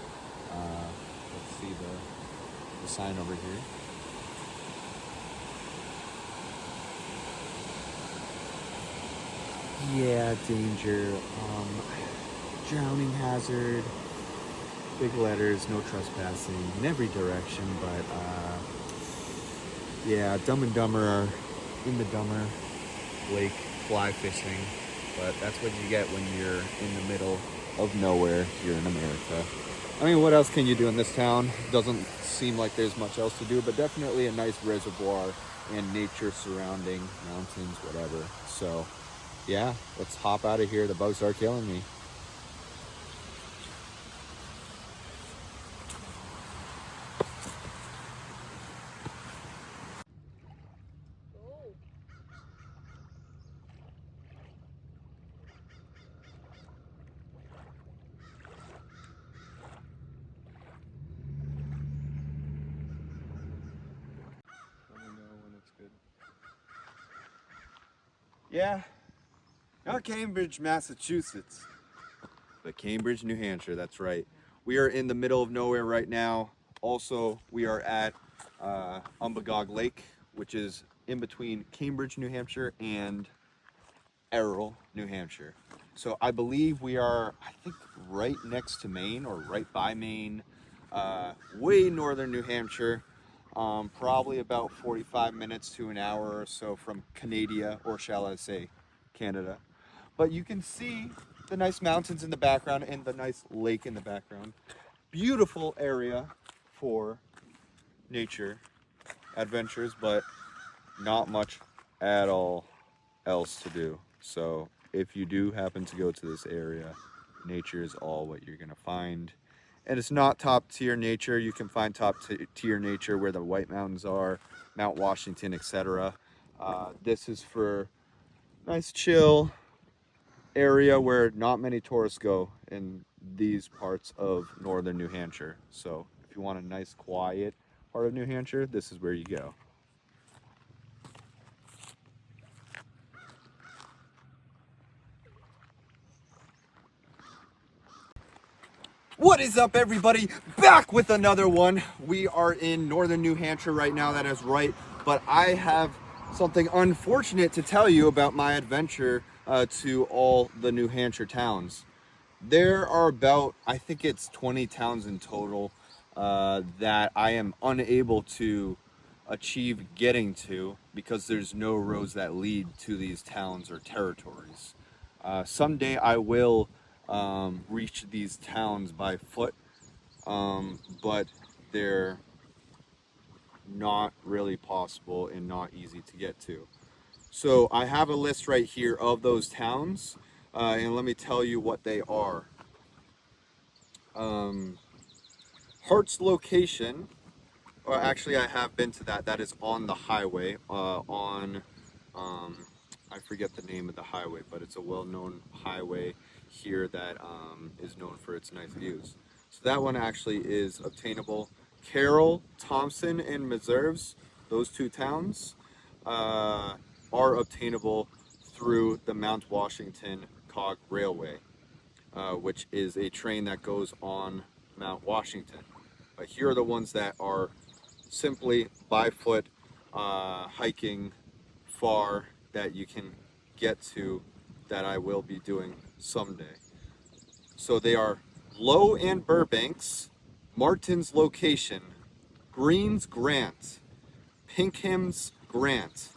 let's see the sign over here. Yeah, danger, drowning hazard, big letters, no trespassing in every direction, but yeah, Dumb and Dumber are in the Dummer Lake fly fishing, but that's what you get when you're in the middle of nowhere here in America. I mean, what else can you do in this town? Doesn't seem like there's much else to do, but definitely a nice reservoir and nature surrounding mountains, whatever. So yeah, let's hop out of here. The bugs are killing me. Let me know when it's good. Yeah. Not Cambridge, Massachusetts, but Cambridge, New Hampshire. That's right. We are in the middle of nowhere right now. Also, we are at Umbagog Lake, which is in between Cambridge, New Hampshire and Errol, New Hampshire. So I believe we are, I think, right next to Maine or right by Maine, way northern New Hampshire. Probably about 45 minutes to an hour or so from Canada, or shall I say Canada. But you can see the nice mountains in the background and the nice lake in the background. Beautiful area for nature adventures, but not much at all else to do. So if you do happen to go to this area, nature is all what you're gonna find. And it's not top tier nature. You can find top tier nature where the White Mountains are, Mount Washington, etc. This is for nice chill area where not many tourists go in these parts of northern New Hampshire. So if you want a nice quiet part of New Hampshire, this is where you go. What is up, everybody? Back with another one. We are in northern New Hampshire right now, that is right, but I have something unfortunate to tell you about my adventure to all the New Hampshire towns. There are about, I think it's 20 towns in total that I am unable to achieve getting to because there's no roads that lead to these towns or territories. Someday I will reach these towns by foot, but they're not really possible and not easy to get to. So I have a list right here of those towns, and let me tell you what they are. Hart's location, or actually I have been to that. That is on the highway, I forget the name of the highway, but it's a well-known highway here that is known for its nice views. So that one actually is obtainable. Carroll, Thompson, and Meserves, those two towns, are obtainable through the Mount Washington Cog Railway, which is a train that goes on Mount Washington. But here are the ones that are simply by foot, hiking far, that you can get to, that I will be doing someday. So they are Low and Burbanks, Martin's Location, Green's Grant, Pinkham's Grant,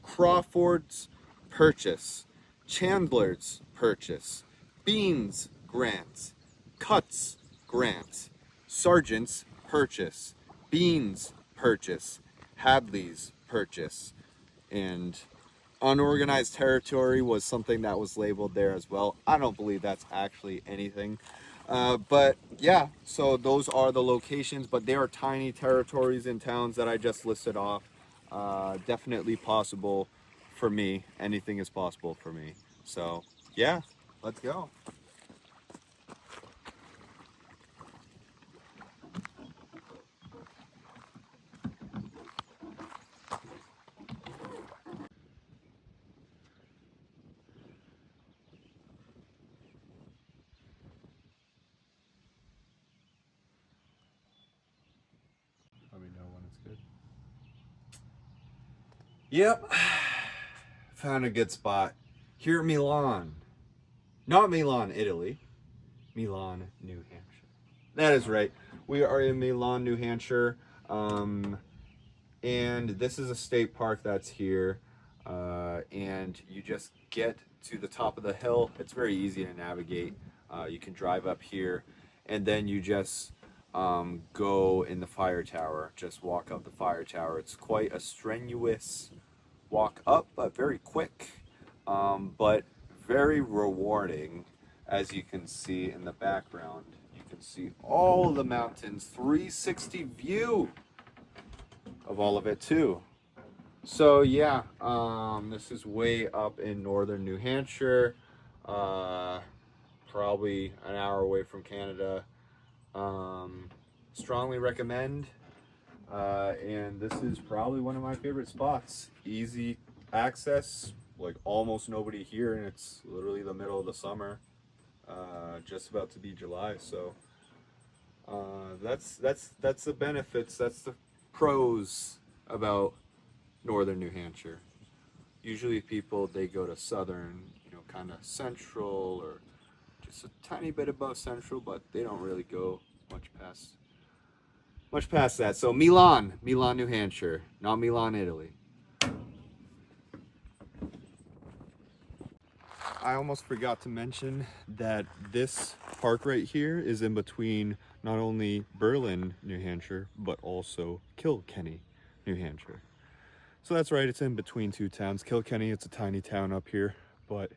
Crawford's Purchase, Chandler's Purchase, Bean's Grant, Cuts Grant, Sergeant's Purchase, Bean's Purchase, Hadley's Purchase, and unorganized territory was something that was labeled there as well. I don't believe that's actually anything. But yeah, so those are the locations, but they are tiny territories and towns that I just listed off. Definitely possible for me. Anything is possible for me. So yeah, let's go. Let me know when it's good. Yep, found a good spot here at Milan. Not Milan, Italy. Milan, New Hampshire. That is right. We are in Milan, New Hampshire. And this is a state park that's here. And you just get to the top of the hill. It's very easy to navigate. You can drive up here, and then you just go in the fire tower. Just walk up the fire tower. It's quite a strenuous walk up, but very quick, but very rewarding. As you can see in the background, you can see all the mountains, 360 view of all of it too. So yeah, this is way up in northern New Hampshire, probably an hour away from Canada. Strongly recommend, and this is probably one of my favorite spots. Easy access, like almost nobody here, and it's literally the middle of the summer, just about to be July. So that's the benefits, that's the pros about northern New Hampshire. Usually people, they go to southern, kind of central, or just a tiny bit above central, but they don't really go much past that. So Milan, New Hampshire, not Milan, Italy. I almost forgot to mention that this park right here is in between not only Berlin, New Hampshire, but also Kilkenny, New Hampshire. So that's right, it's in between two towns. Kilkenny, it's a tiny town up here, but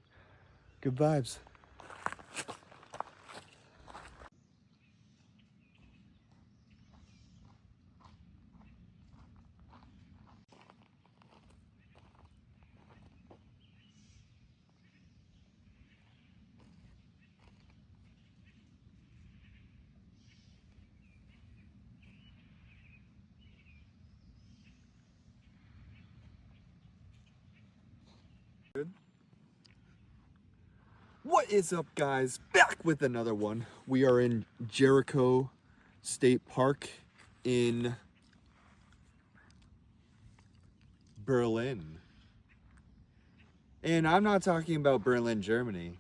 good vibes. What is up, guys? Back with another one. We are in Granite State Park in Berlin. And I'm not talking about Berlin, Germany.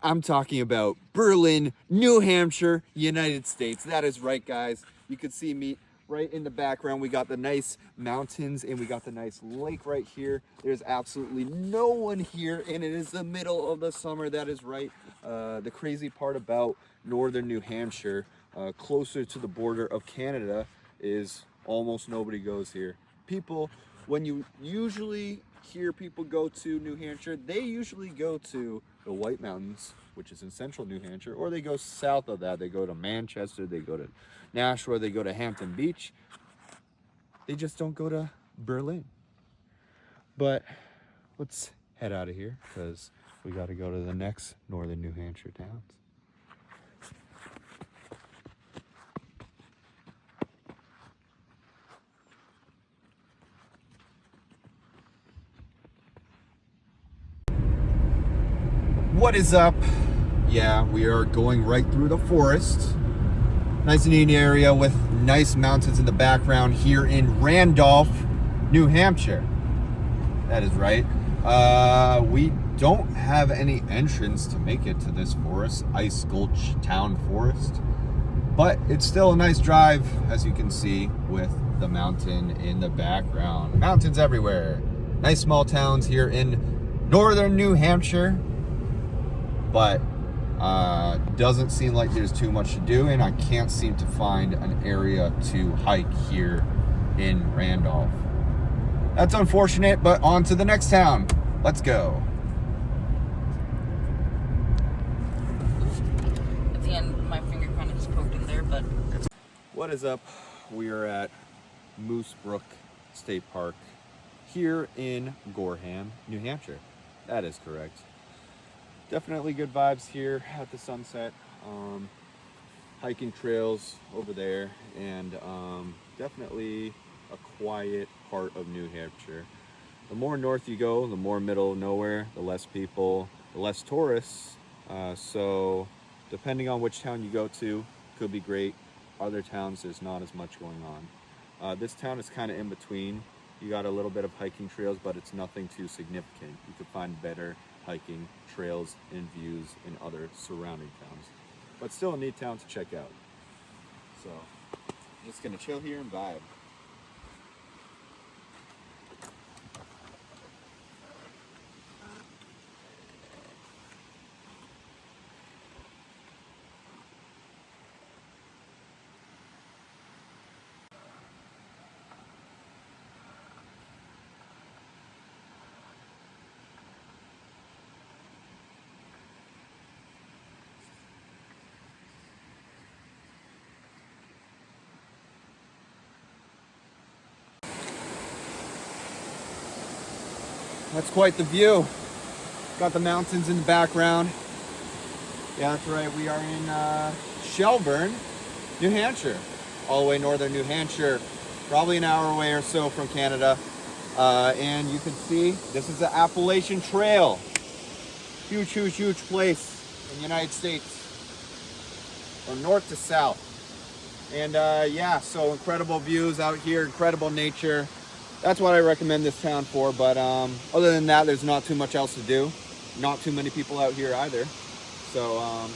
I'm talking about Berlin, New Hampshire, United States. That is right, guys. You can see me right in the background. We got the nice mountains and we got the nice lake right here. There's absolutely no one here, and it is the middle of the summer. That is right. The crazy part about northern New Hampshire, closer to the border of Canada, is almost nobody goes here. People, when you usually hear people go to New Hampshire, they usually go to the White Mountains, which is in central New Hampshire, or they go south of that. They go to Manchester, they go to Nashua, they go to Hampton Beach. They just don't go to Berlin. But let's head out of here because we got to go to the next northern New Hampshire towns. What is up? Yeah, we are going right through the forest. Nice and neat area with nice mountains in the background here in Randolph, New Hampshire. That is right. We don't have any entrance to make it to this forest, Ice Gulch Town Forest. But it's still a nice drive, as you can see, with the mountain in the background. Mountains everywhere. Nice small towns here in northern New Hampshire. But doesn't seem like there's too much to do, and I can't seem to find an area to hike here in Randolph. That's unfortunate, but on to the next town. Let's go. At the end, my finger kind of just poked in there, but... What is up? We are at Moose Brook State Park here in Gorham, New Hampshire. That is correct. Definitely good vibes here at the sunset. Hiking trails over there, and definitely a quiet part of New Hampshire. The more north you go, the more middle of nowhere, the less people, the less tourists. So depending on which town you go to, could be great. Other towns, there's not as much going on. This town is kind of in between. You got a little bit of hiking trails, but it's nothing too significant. You could find better hiking trails and views in other surrounding towns, but still a neat town to check out. So just gonna chill here and vibe. That's quite the view. Got the mountains in the background. Yeah, that's right. We are in Shelburne, New Hampshire. All the way northern New Hampshire. Probably an hour away or so from Canada. And you can see this is the Appalachian Trail. Huge, huge, huge place in the United States. From north to south. And yeah, so incredible views out here, incredible nature. That's what I recommend this town for, but other than that, there's not too much else to do. Not too many people out here either. So,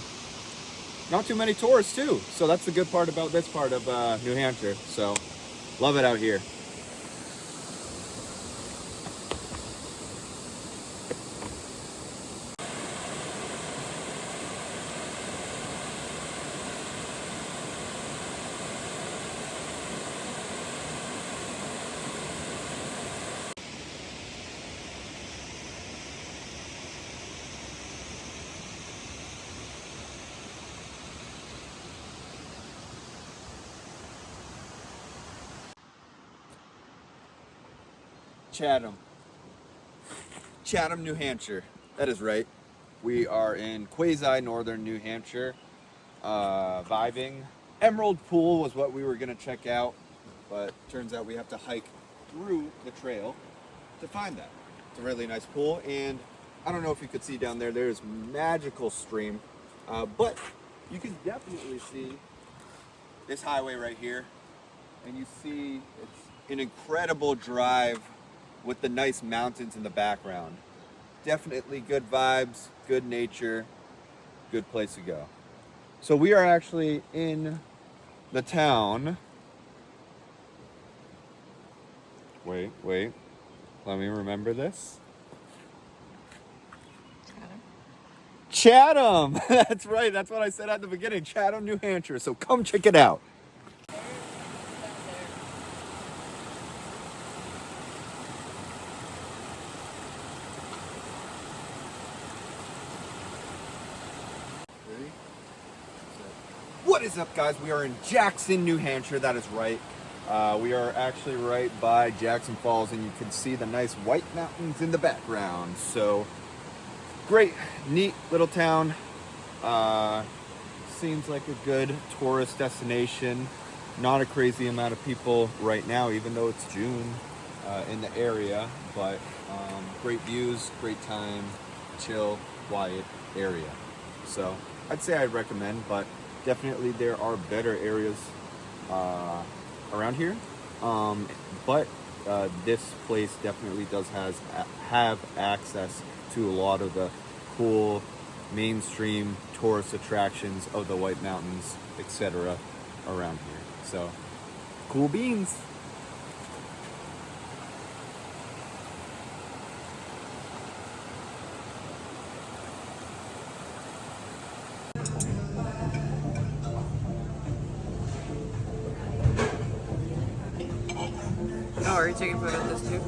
not too many tourists too. So that's the good part about this part of New Hampshire. So, love it out here. Chatham, New Hampshire. That is right. We are in quasi-northern New Hampshire, vibing. Emerald Pool was what we were gonna check out, but turns out we have to hike through the trail to find that. It's a really nice pool, and I don't know if you could see down there, there's magical stream, but you can definitely see this highway right here, and you see it's an incredible drive with the nice mountains in the background. Definitely good vibes, good nature, good place to go. So we are actually in the town Wait. Let me remember this. Chatham! That's right. That's what I said at the beginning. Chatham, New Hampshire. So come check it out. What is up, guys? We are in Jackson, New Hampshire. That is right. We are actually right by Jackson Falls, and you can see the nice white mountains in the background. So great, neat little town. Seems like a good tourist destination. Not a crazy amount of people right now, even though it's June in the area. But great views, great time, chill, quiet area. So I'd say I'd recommend, but definitely there are better areas around here. But this place definitely does have access to a lot of the cool mainstream tourist attractions of the White Mountains, etc. around here. So cool beans. Oh, are you taking photos of this too?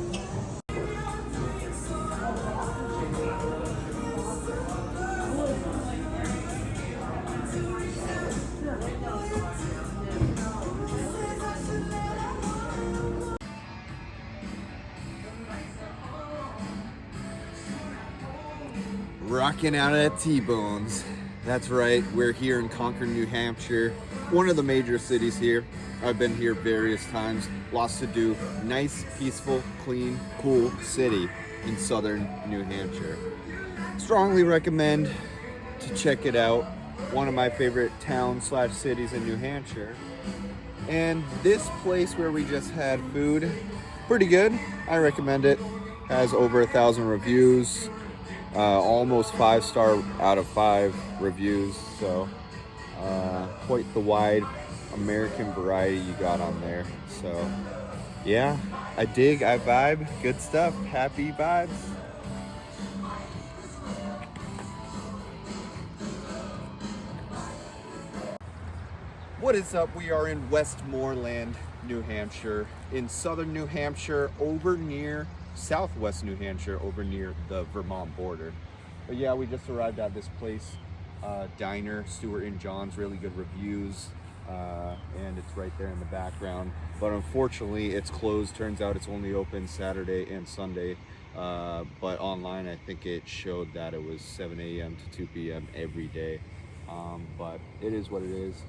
Rocking out at T-Bones. That's right, we're here in Concord, New Hampshire, one of the major cities here. I've been here various times. Lots to do. Nice, peaceful, clean, cool city in southern New Hampshire. Strongly recommend to check it out. One of my favorite towns/cities in New Hampshire. And this place where we just had food, pretty good. I recommend it. Has over 1,000 reviews. Almost 5-star out of 5 reviews. So quite the wide American variety you got on there. So yeah, I dig, I vibe, good stuff, happy vibes. What is up? We are in Westmoreland, New Hampshire, in southern New Hampshire, over near southwest New Hampshire, over near the Vermont border. But yeah, we just arrived at this place, diner, Stuart and John's, really good reviews. And it's right there in the background, but unfortunately it's closed. Turns out it's only open Saturday and Sunday, but online I think it showed that it was 7 a.m. to 2 p.m. every day. But it is what it is.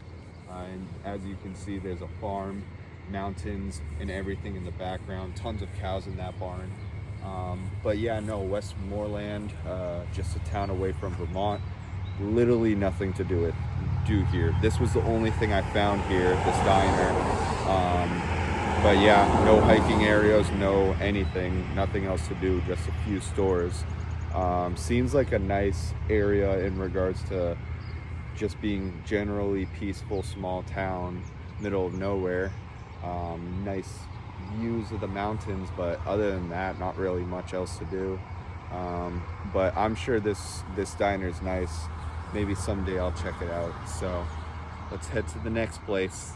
And as you can see, there's a farm, mountains, and everything in the background. Tons of cows in that barn. But yeah, no, Westmoreland, just a town away from Vermont. Literally nothing to do here. This was the only thing I found here, this diner. But yeah, no hiking areas, no anything, nothing else to do, just a few stores. Seems like a nice area in regards to just being generally peaceful, small town, middle of nowhere. Nice views of the mountains, but other than that, not really much else to do. But I'm sure this diner's nice. Maybe someday I'll check it out. So let's head to the next place.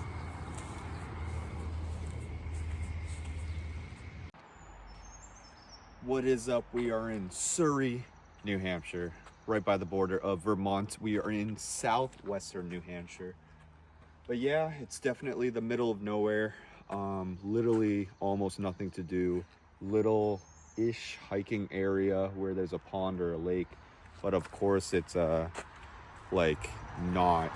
What is up? We are in Surrey, New Hampshire, right by the border of Vermont. We are in southwestern New Hampshire. But yeah, it's definitely the middle of nowhere. Literally almost nothing to do. Little-ish hiking area where there's a pond or a lake. But of course it's like not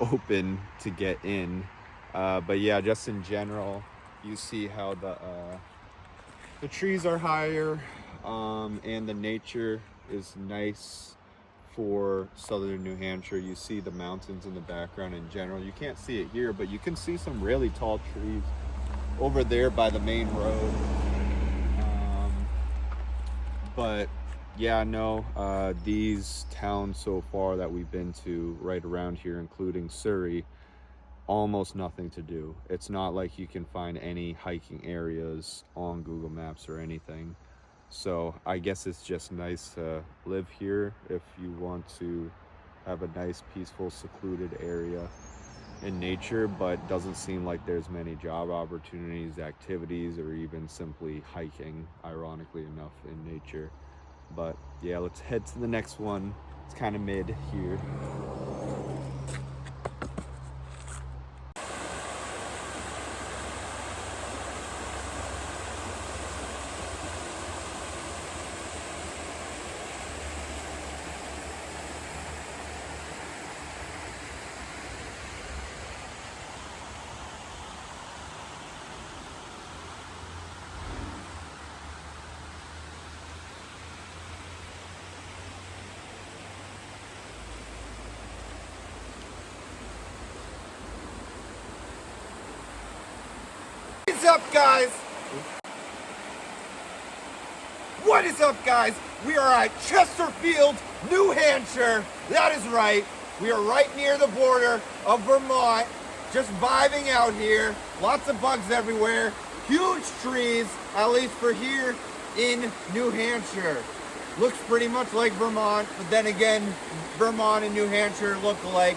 open to get in. But yeah, just in general, you see how the trees are higher, and the nature is nice for southern New Hampshire. You see the mountains in the background in general. You can't see it here, but you can see some really tall trees over there by the main road. But yeah, no, these towns so far that we've been to right around here, including Surrey, almost nothing to do. It's not like you can find any hiking areas on Google Maps or anything. So I guess it's just nice to live here if you want to have a nice, peaceful, secluded area in nature, but doesn't seem like there's many job opportunities, activities, or even simply hiking, ironically enough, in nature. But yeah, let's head to the next one. It's kind of mid here. What's up, guys? What is up, guys? We are at Chesterfield, New Hampshire. That is right. We are right near the border of Vermont. Just vibing out here. Lots of bugs everywhere. Huge trees, at least for here in New Hampshire. Looks pretty much like Vermont, but then again, Vermont and New Hampshire look alike.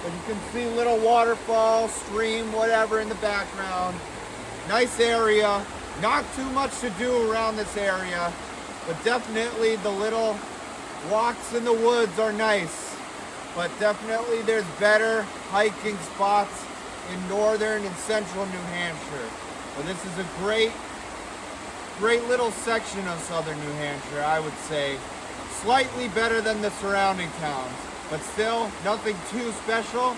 But you can see little waterfall, stream, whatever in the background. Nice area. Not too much to do around this area, but definitely the little walks in the woods are nice. But definitely there's better hiking spots in northern and central New Hampshire. But this is a great little section of southern New Hampshire, I would say. Slightly better than the surrounding towns, but still nothing too special,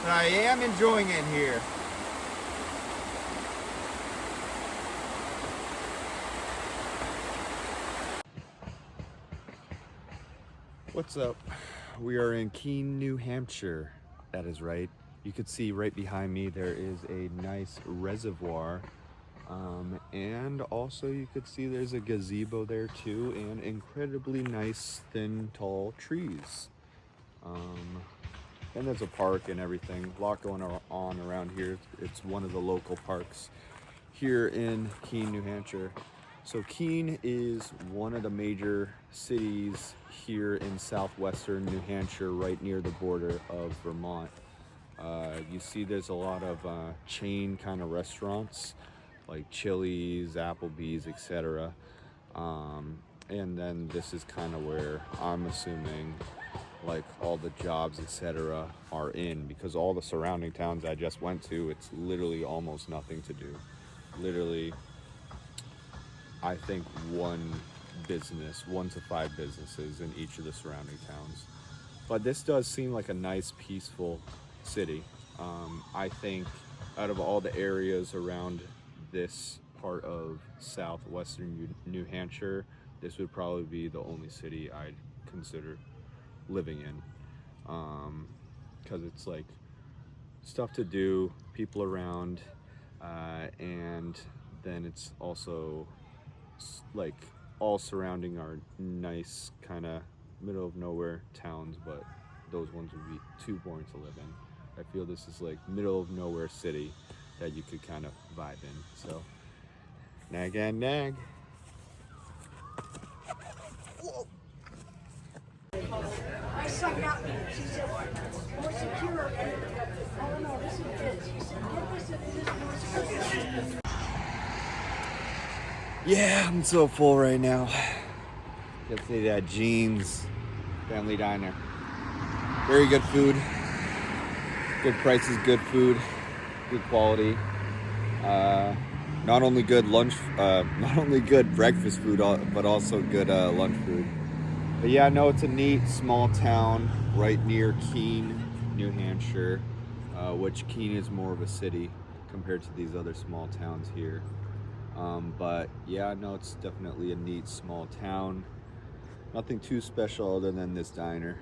but I am enjoying it here. What's up? We are in Keene, New Hampshire. That is right. You could see right behind me there is a nice reservoir. And also you could see there's a gazebo there too, and incredibly nice, thin, tall trees. And there's a park and everything. A lot going on around here. It's one of the local parks here in Keene, New Hampshire. So Keene is one of the major cities here in southwestern New Hampshire, right near the border of Vermont. You see there's a lot of chain kind of restaurants like Chili's, Applebee's, etc. And then this is kind of where I'm assuming like all the jobs, etc. are in, because all the surrounding towns I just went to, it's literally almost nothing to do. Literally, I think 1 to 5 businesses in each of the surrounding towns. But this does seem like a nice, peaceful city. I think out of all the areas around this part of southwestern New Hampshire, this would probably be the only city I'd consider living in. Because it's like stuff to do, people around, and then it's also like all surrounding are nice kind of middle of nowhere towns, but those ones would be too boring to live in. I feel this is like middle of nowhere city that you could kind of vibe in. So nag and nag. My son got me. She said, more secure. Oh no, this is good. She said, get this and this is more secure. Yeah, I'm so full right now. Get to that Jeans Family Diner. Very good food. Good prices, good food, good quality. Not only good breakfast food, but also good lunch food. But yeah, no, it's a neat small town right near Keene, New Hampshire, which Keene is more of a city compared to these other small towns here. But yeah, no, it's definitely a neat small town. Nothing too special other than this diner.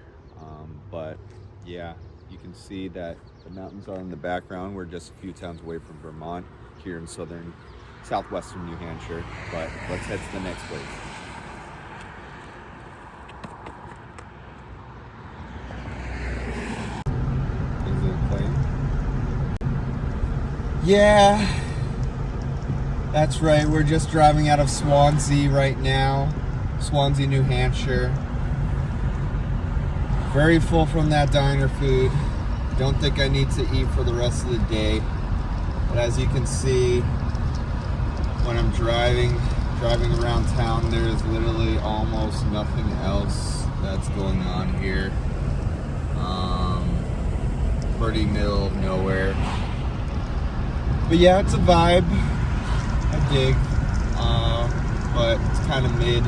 But yeah, you can see that the mountains are in the background. We're just a few towns away from Vermont here in southwestern New Hampshire. But let's head to the next place. Is it playing? Yeah, that's right. We're just driving out of Swansea right now. Swansea, New Hampshire. Very full from that diner food. Don't think I need to eat for the rest of the day. But as you can see, when I'm driving around town, there's literally almost nothing else that's going on here. Pretty middle of nowhere. But yeah, it's a vibe. I dig. But it's kind of mid,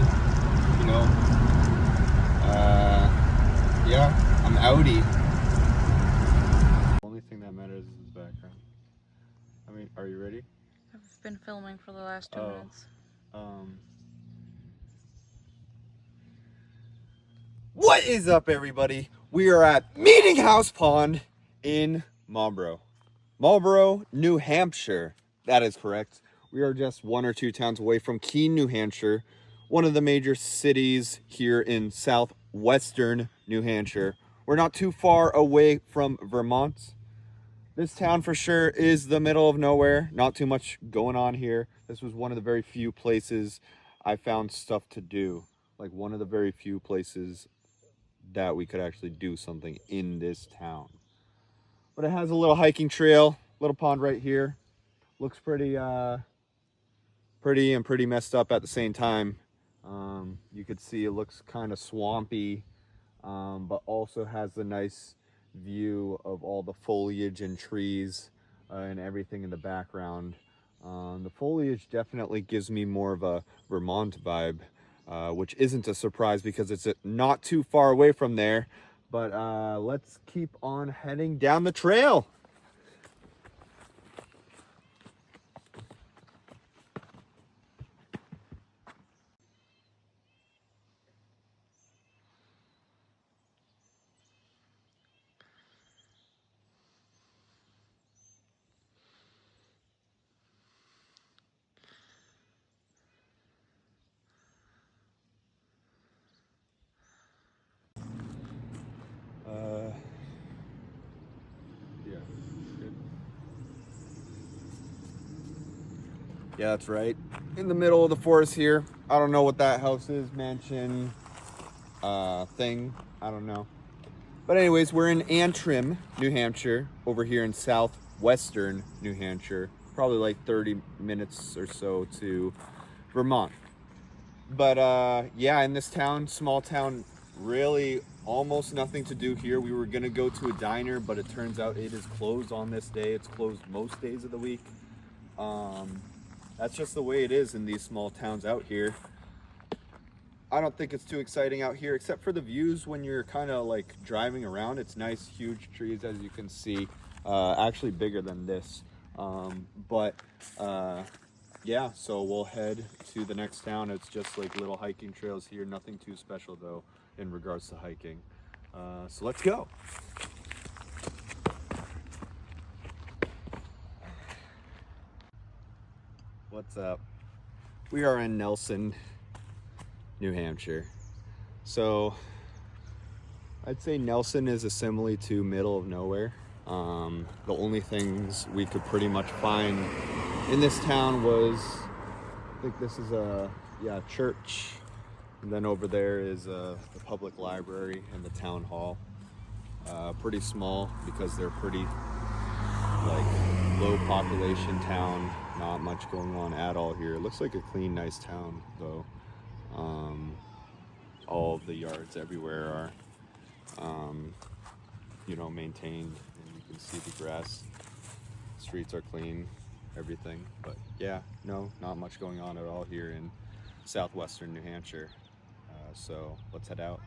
you know. Yeah, I'm outie. The only thing that matters is the background. I mean, are you ready? I've been filming for the last 2 minutes. What is up, everybody? We are at Meeting House Pond in Marlborough, New Hampshire. That is correct. We are just 1 or 2 towns away from Keene, New Hampshire, one of the major cities here in southwestern New Hampshire. We're not too far away from Vermont. This town for sure is the middle of nowhere. Not too much going on here. This was one of the very few places I found stuff to do. Like one of the very few places that we could actually do something in this town. But it has a little hiking trail, little pond right here. Looks pretty pretty messed up at the same time. You could see it looks kind of swampy, but also has a nice view of all the foliage and trees and everything in the background. The foliage definitely gives me more of a Vermont vibe, which isn't a surprise because it's not too far away from there. But let's keep on heading down the trail. Yeah, that's right. In the middle of the forest here. I don't know what that house is, mansion, thing. I don't know. But anyways, we're in Antrim, New Hampshire, over here in southwestern New Hampshire. Probably like 30 minutes or so to Vermont. But yeah, in this town, small town, really almost nothing to do here. We were gonna go to a diner, but it turns out it is closed on this day. It's closed most days of the week. That's just the way it is in these small towns out here. I don't think it's too exciting out here, except for the views when you're kind of like driving around. It's nice, huge trees, as you can see, actually bigger than this. Yeah, so we'll head to the next town. It's just like little hiking trails here. Nothing too special though in regards to hiking. So let's go. What's up? We are in Nelson, New Hampshire. So I'd say Nelson is a simile to middle of nowhere. The only things we could pretty much find in this town was, I think this is a church, and then over there is the public library and the town hall. Pretty small because they're pretty like low population town. Not much going on at all here. It looks like a clean, nice town though. All of the yards everywhere are maintained, and you can see the grass. Streets are clean, everything. But yeah, no, not much going on at all here in southwestern New Hampshire. So let's head out.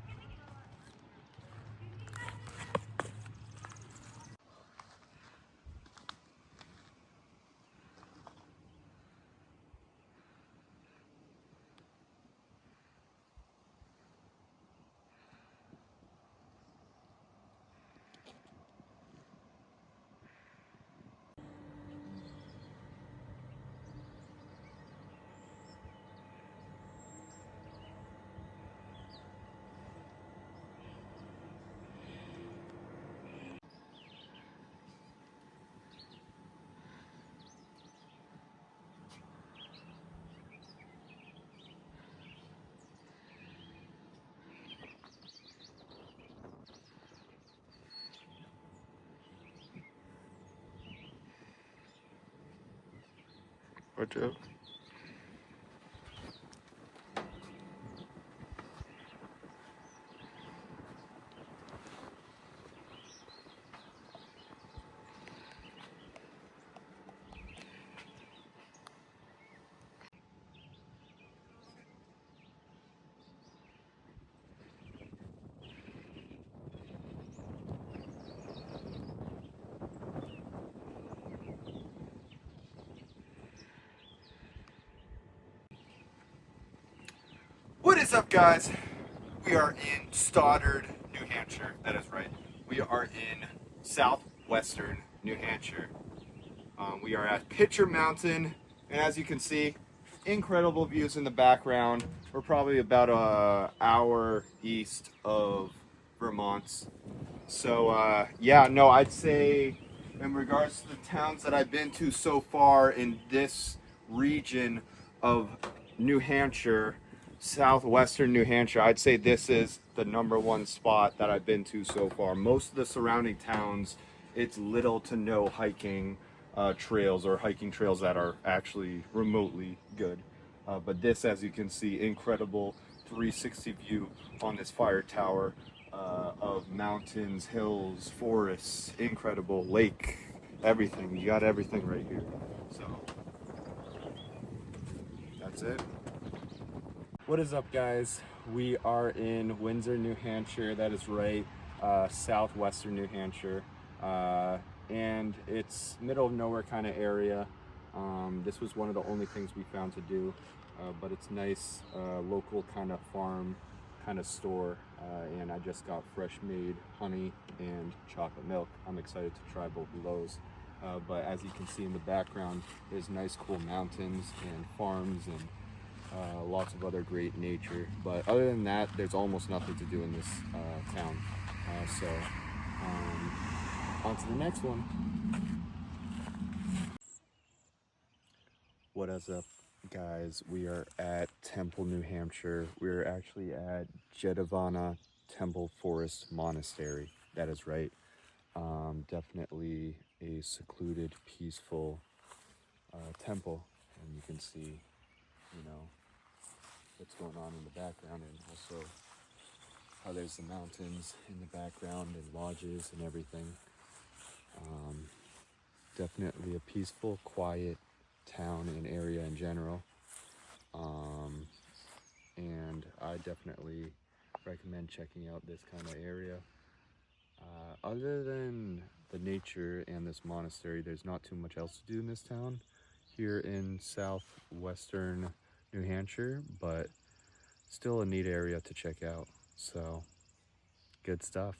Watch out. What is up, guys? We are in Stoddard, New Hampshire. That is right. We are in southwestern New Hampshire. We are at Pitcher Mountain, and as you can see, incredible views in the background. We're probably about an hour east of Vermont. So yeah, no, I'd say in regards to the towns that I've been to so far in this region of New Hampshire, southwestern New Hampshire, I'd say this is the #1 spot that I've been to so far. Most of the surrounding towns, it's little to no hiking trails or hiking trails that are actually remotely good. But this, as you can see, incredible 360 view on this fire tower of mountains, hills, forests, incredible lake, everything. You got everything right here. So that's it. What is up, guys? We are in Windsor, New Hampshire. That is right, southwestern New Hampshire. And it's middle of nowhere kind of area. This was one of the only things we found to do, but it's nice, local kind of farm kind of store, and I just got fresh made honey and chocolate milk. I'm excited to try both of those. But as you can see in the background, there's nice cool mountains and farms and lots of other great nature. But other than that, there's almost nothing to do in this town. So on to the next one. What is up, guys? We are at Temple, New Hampshire. We're actually at Jedavana Temple Forest Monastery. That is right. Definitely a secluded, peaceful temple, and you can see, you know, what's going on in the background, and also how there's the mountains in the background and lodges and everything. Definitely a peaceful, quiet town and area in general. And I definitely recommend checking out this kind of area. Other than the nature and this monastery, there's not too much else to do in this town here in southwestern New Hampshire, but still a neat area to check out. So, good stuff.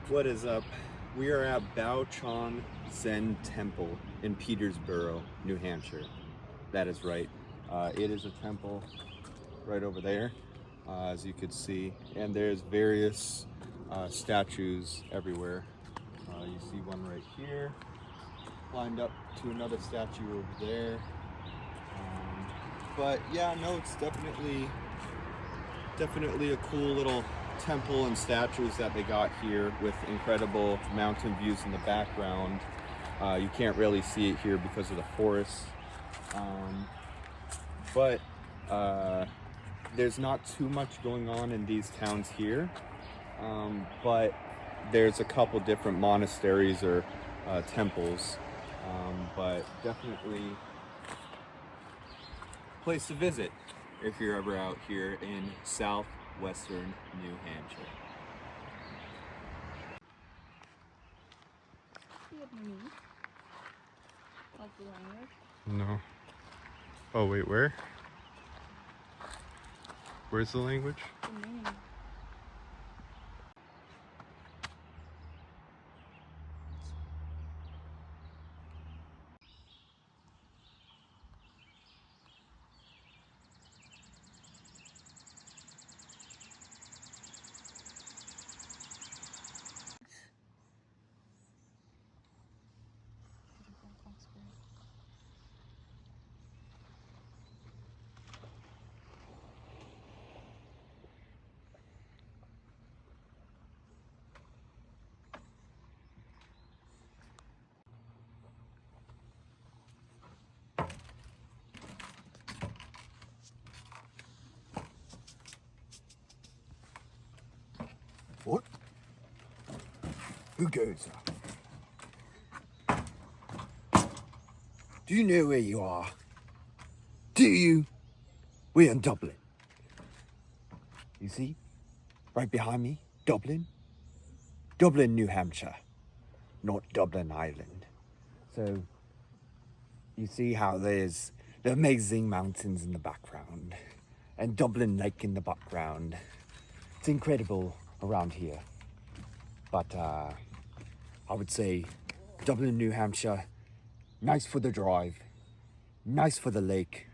What is up? We are at Baochan Zen Temple in Petersboro, New Hampshire. That is right. It is a temple right over there, as you could see, and there's various statues everywhere. You see one right here, lined up to another statue over there. But yeah, no, it's definitely a cool little temple and statues that they got here with incredible mountain views in the background. You can't really see it here because of the forest. But there's not too much going on in these towns here. But there's a couple different monasteries or temples. But definitely a place to visit if you're ever out here in southwestern New Hampshire. No. Oh wait, where? Where's the language? Who goes up? Do you know where you are? Do you? We're in Dublin. You see? Right behind me, Dublin. Dublin, New Hampshire. Not Dublin, Ireland. So, you see how there's the amazing mountains in the background. And Dublin Lake in the background. It's incredible around here. But, I would say Dublin, New Hampshire, nice for the drive, nice for the lake,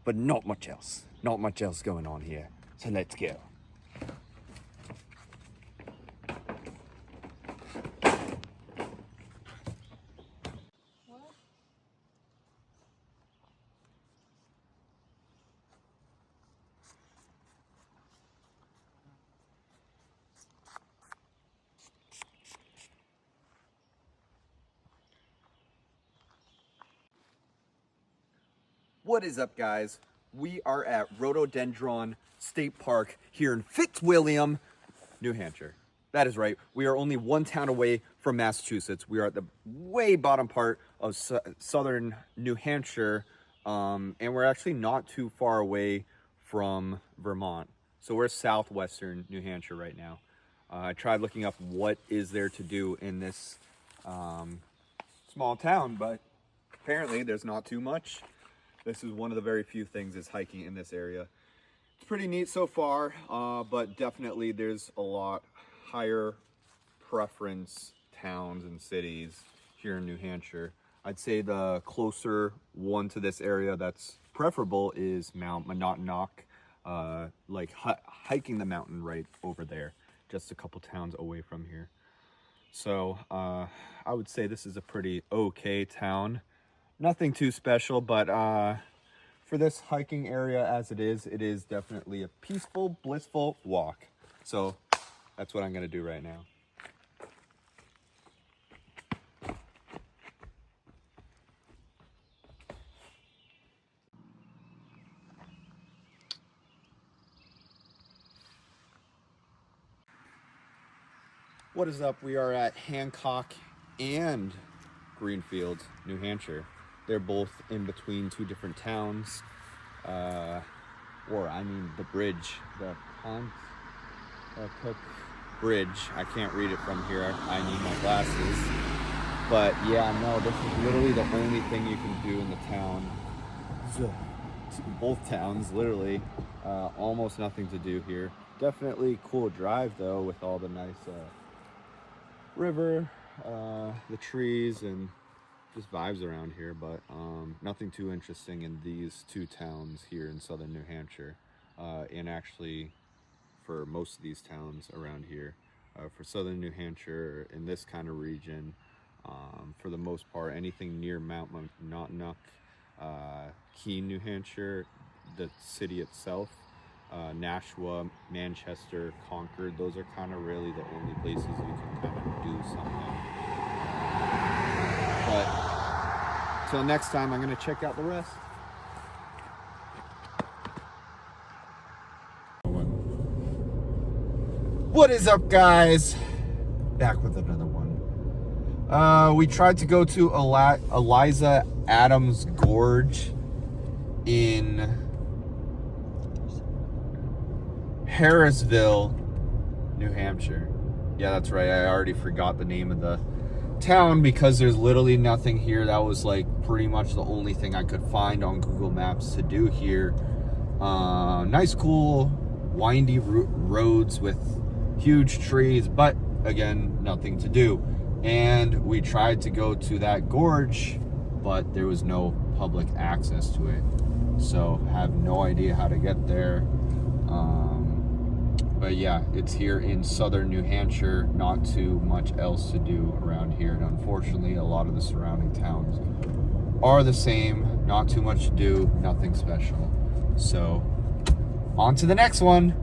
but not much else. Not much else going on here. So let's go. What is up, guys? We are at Rhododendron State Park here in Fitzwilliam, New Hampshire. That is right. We are only one town away from Massachusetts. We are at the way bottom part of southern New Hampshire, and we're actually not too far away from Vermont. So we're southwestern New Hampshire right now. I tried looking up what is there to do in this small town, but apparently there's not too much. This is one of the very few things is hiking in this area. It's pretty neat so far, but definitely there's a lot higher preference towns and cities here in New Hampshire. I'd say the closer one to this area that's preferable is Mount Monadnock, like hiking the mountain right over there, just a couple towns away from here. So I would say this is a pretty okay town. Nothing too special, but for this hiking area as it is definitely a peaceful, blissful walk. So that's what I'm gonna do right now. What is up? We are at Hancock and Greenfield, New Hampshire. They're both in between two different towns. The bridge, the Cook Bridge. I can't read it from here. I need my glasses. But yeah, no, this is literally the only thing you can do in the town. Both towns, literally. Almost nothing to do here. Definitely cool drive though, with all the nice river, the trees, and just vibes around here, but nothing too interesting in these two towns here in southern New Hampshire, and actually for most of these towns around here. For southern New Hampshire, in this kind of region, for the most part, anything near Mount Monadnock, Keene, New Hampshire, the city itself, Nashua, Manchester, Concord, those are kind of really the only places you can kind of do something. But till next time, I'm going to check out the rest. What is up, guys? Back with another one. We tried to go to Eliza Adams Gorge in Harrisville, New Hampshire. Yeah, that's right. I already forgot the name of the town because there's literally nothing here. That was like pretty much the only thing I could find on Google Maps to do here. Nice, cool, windy roads with huge trees, but again, nothing to do. And we tried to go to that gorge, but there was no public access to it. So have no idea how to get there. But yeah, it's here in southern New Hampshire, not too much else to do around here. And unfortunately, a lot of the surrounding towns are the same, not too much to do, nothing special. So on to the next one.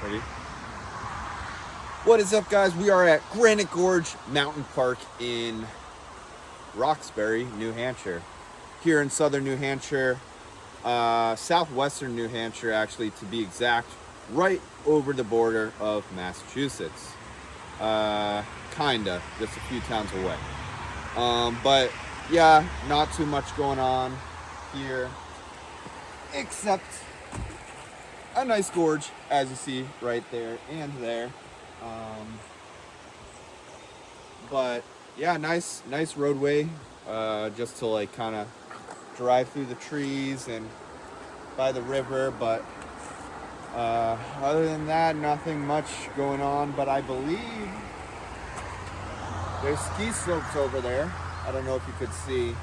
Ready? What is up, guys? We are at Granite Gorge Mountain Park in Roxbury, New Hampshire. Here in southern New Hampshire, southwestern New Hampshire, actually, to be exact, right over the border of Massachusetts. Kinda, just a few towns away. But yeah, not too much going on here, except a nice gorge, as you see right there and there. But yeah, nice roadway, just to like kind of drive through the trees and by the river. But other than that, nothing much going on. But I believe there's ski slopes over there. I don't know if you could see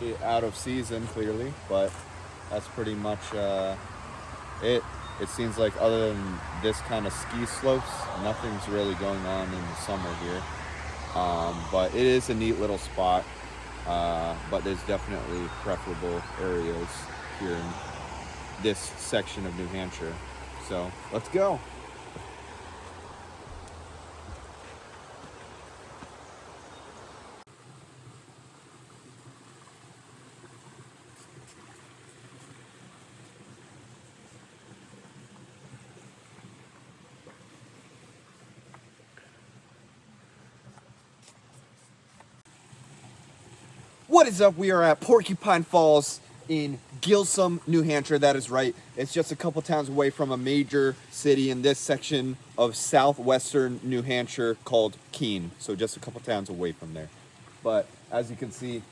it out of season clearly, but that's pretty much it. It seems like other than this kind of ski slopes, nothing's really going on in the summer here. But it is a neat little spot. But there's definitely preferable areas here in this section of New Hampshire. So let's go. What is up? We are at Porcupine Falls in Gilsum, New Hampshire. That is right. It's just a couple towns away from a major city in this section of southwestern New Hampshire called Keene. So just a couple towns away from there. But as you can see,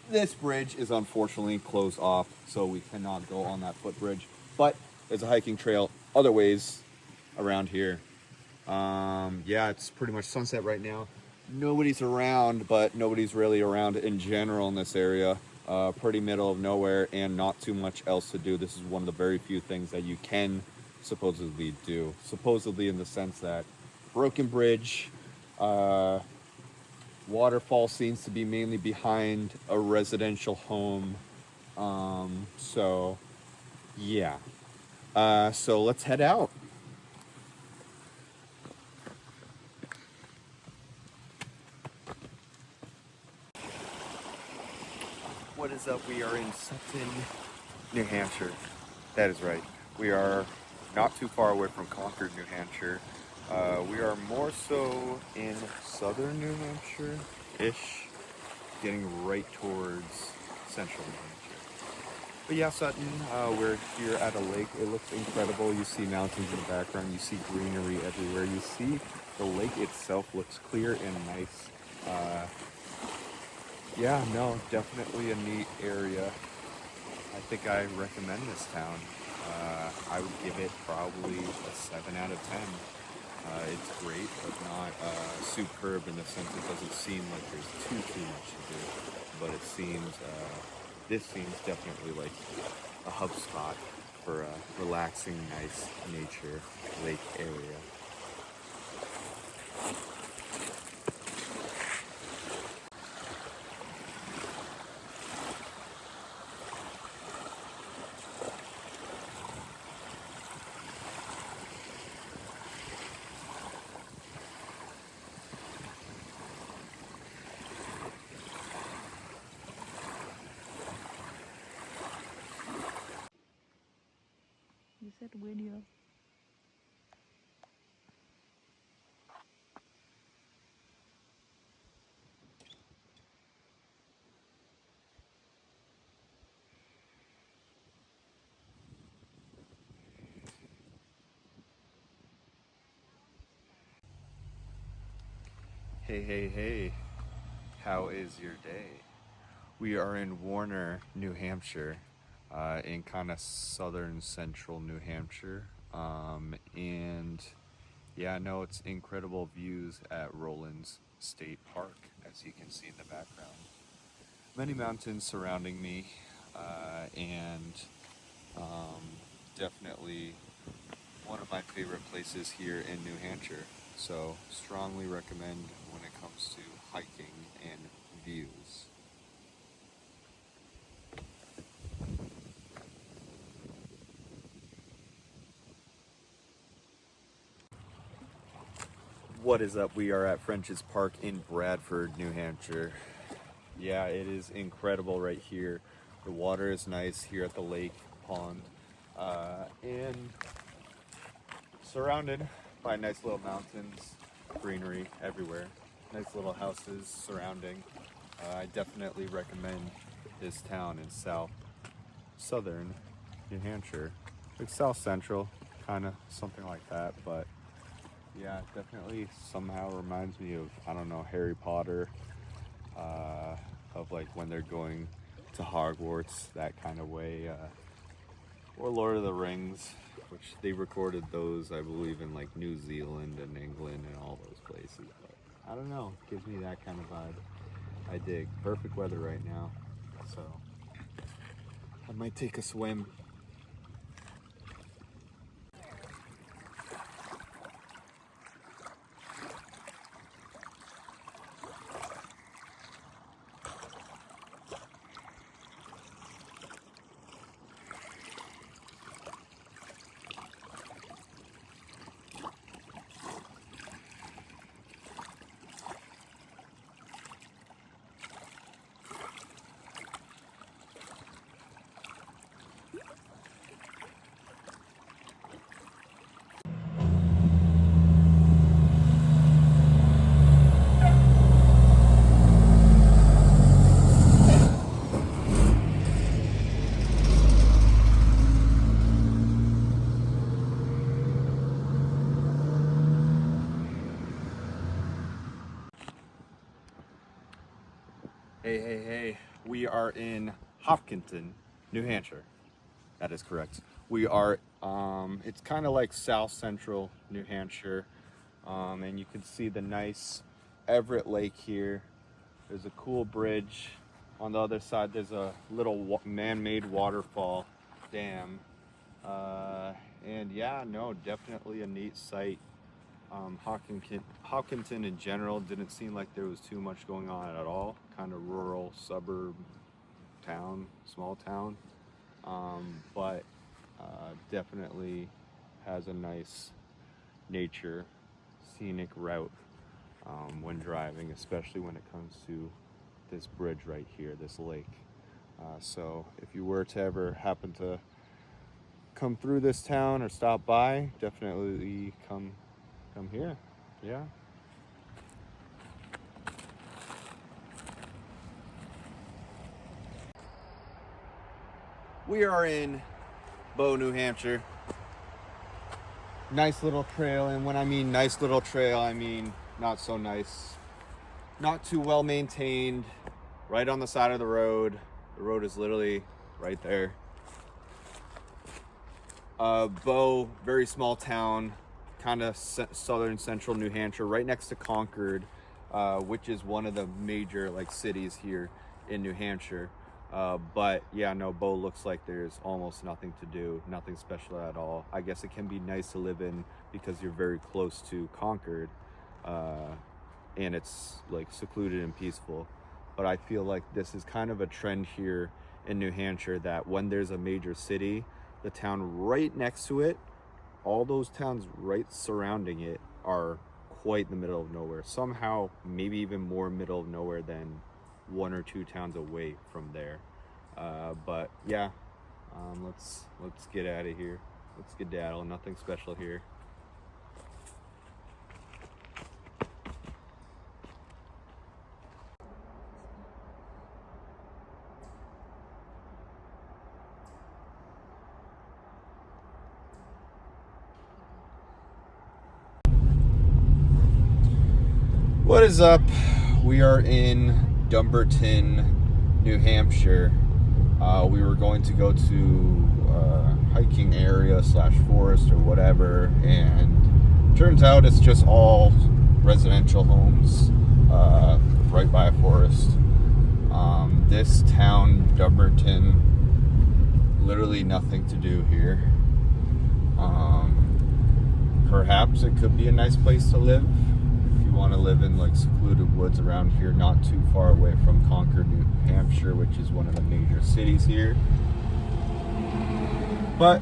this bridge is unfortunately closed off, so we cannot go on that footbridge. But there's a hiking trail other ways around here. Yeah, it's pretty much sunset right now. Nobody's around, but nobody's really around in general in this area. Pretty middle of nowhere and not too much else to do. This is one of the very few things that you can supposedly do. Supposedly in the sense that broken bridge, waterfall seems to be mainly behind a residential home. So yeah. So let's head out. What is up? We are in Sutton, New Hampshire. That is right. We are not too far away from Concord, New Hampshire. We are more so in southern New Hampshire-ish, getting right towards central New Hampshire. But yeah, Sutton, we're here at a lake. It looks incredible. You see mountains in the background. You see greenery everywhere. You see the lake itself looks clear and nice. Yeah, no, definitely a neat area. I think I recommend this town. I would give it probably a 7 out of 10. It's great, but not superb in the sense it doesn't seem like there's too much to do. But it seems, this seems definitely like a hub spot for a relaxing, nice nature lake area. You said video. Hey, how is your day? We are in Warner, New Hampshire, in kind of southern central New Hampshire. And yeah, no, it's incredible views at Rollins State Park, as you can see in the background. Many mountains surrounding me, and definitely one of my favorite places here in New Hampshire. So strongly recommend when it comes to hiking and views. What is up? We are at French's Park in Bradford, New Hampshire. Yeah, it is incredible right here. The water is nice here at the lake pond, and surrounded by nice little mountains, greenery everywhere, nice little houses surrounding. I definitely recommend this town in southern New Hampshire. Like south central, kind of something like that, but yeah, it definitely somehow reminds me of, I don't know, Harry Potter, of like when they're going to Hogwarts, that kind of way, or Lord of the Rings, which they recorded those, I believe, in like New Zealand and England and all those places, but I don't know, gives me that kind of vibe. I dig. Perfect weather right now, so I might take a swim. Hey, we are in Hopkinton, New Hampshire. That is correct. We are, it's kind of like south central New Hampshire, and you can see the nice Everett Lake here. There's a cool bridge. On the other side, there's a little man-made waterfall dam. And yeah, no, definitely a neat site. Hopkinton in general didn't seem like there was too much going on at all. Kind of rural suburb town, small town, but definitely has a nice nature, scenic route when driving, especially when it comes to this bridge right here, this lake. So if you were to ever happen to come through this town or stop by, definitely come here. Yeah. We are in Bow, New Hampshire. Nice little trail, and when I mean nice little trail, I mean not so nice. Not too well maintained, right on the side of the road. The road is literally right there. Bow, very small town, kind of southern central New Hampshire, right next to Concord, which is one of the major like cities here in New Hampshire. But yeah, no, Bow looks like there's almost nothing to do, nothing special at all. I guess it can be nice to live in because you're very close to Concord, and it's like secluded and peaceful. But I feel like this is kind of a trend here in New Hampshire that when there's a major city, the town right next to it, all those towns right surrounding it are quite in the middle of nowhere. Somehow, maybe even more middle of nowhere than one or two towns away from there. But yeah, let's get out of here. Let's skedaddle. Nothing special here. What is up? We are in Dumbarton, New Hampshire. We were going to go to hiking area / forest or whatever, and turns out it's just all residential homes right by a forest. This town, Dumbarton, literally nothing to do here. Perhaps it could be a nice place to live. Want to live in like secluded woods around here, not too far away from Concord, New Hampshire, which is one of the major cities here. But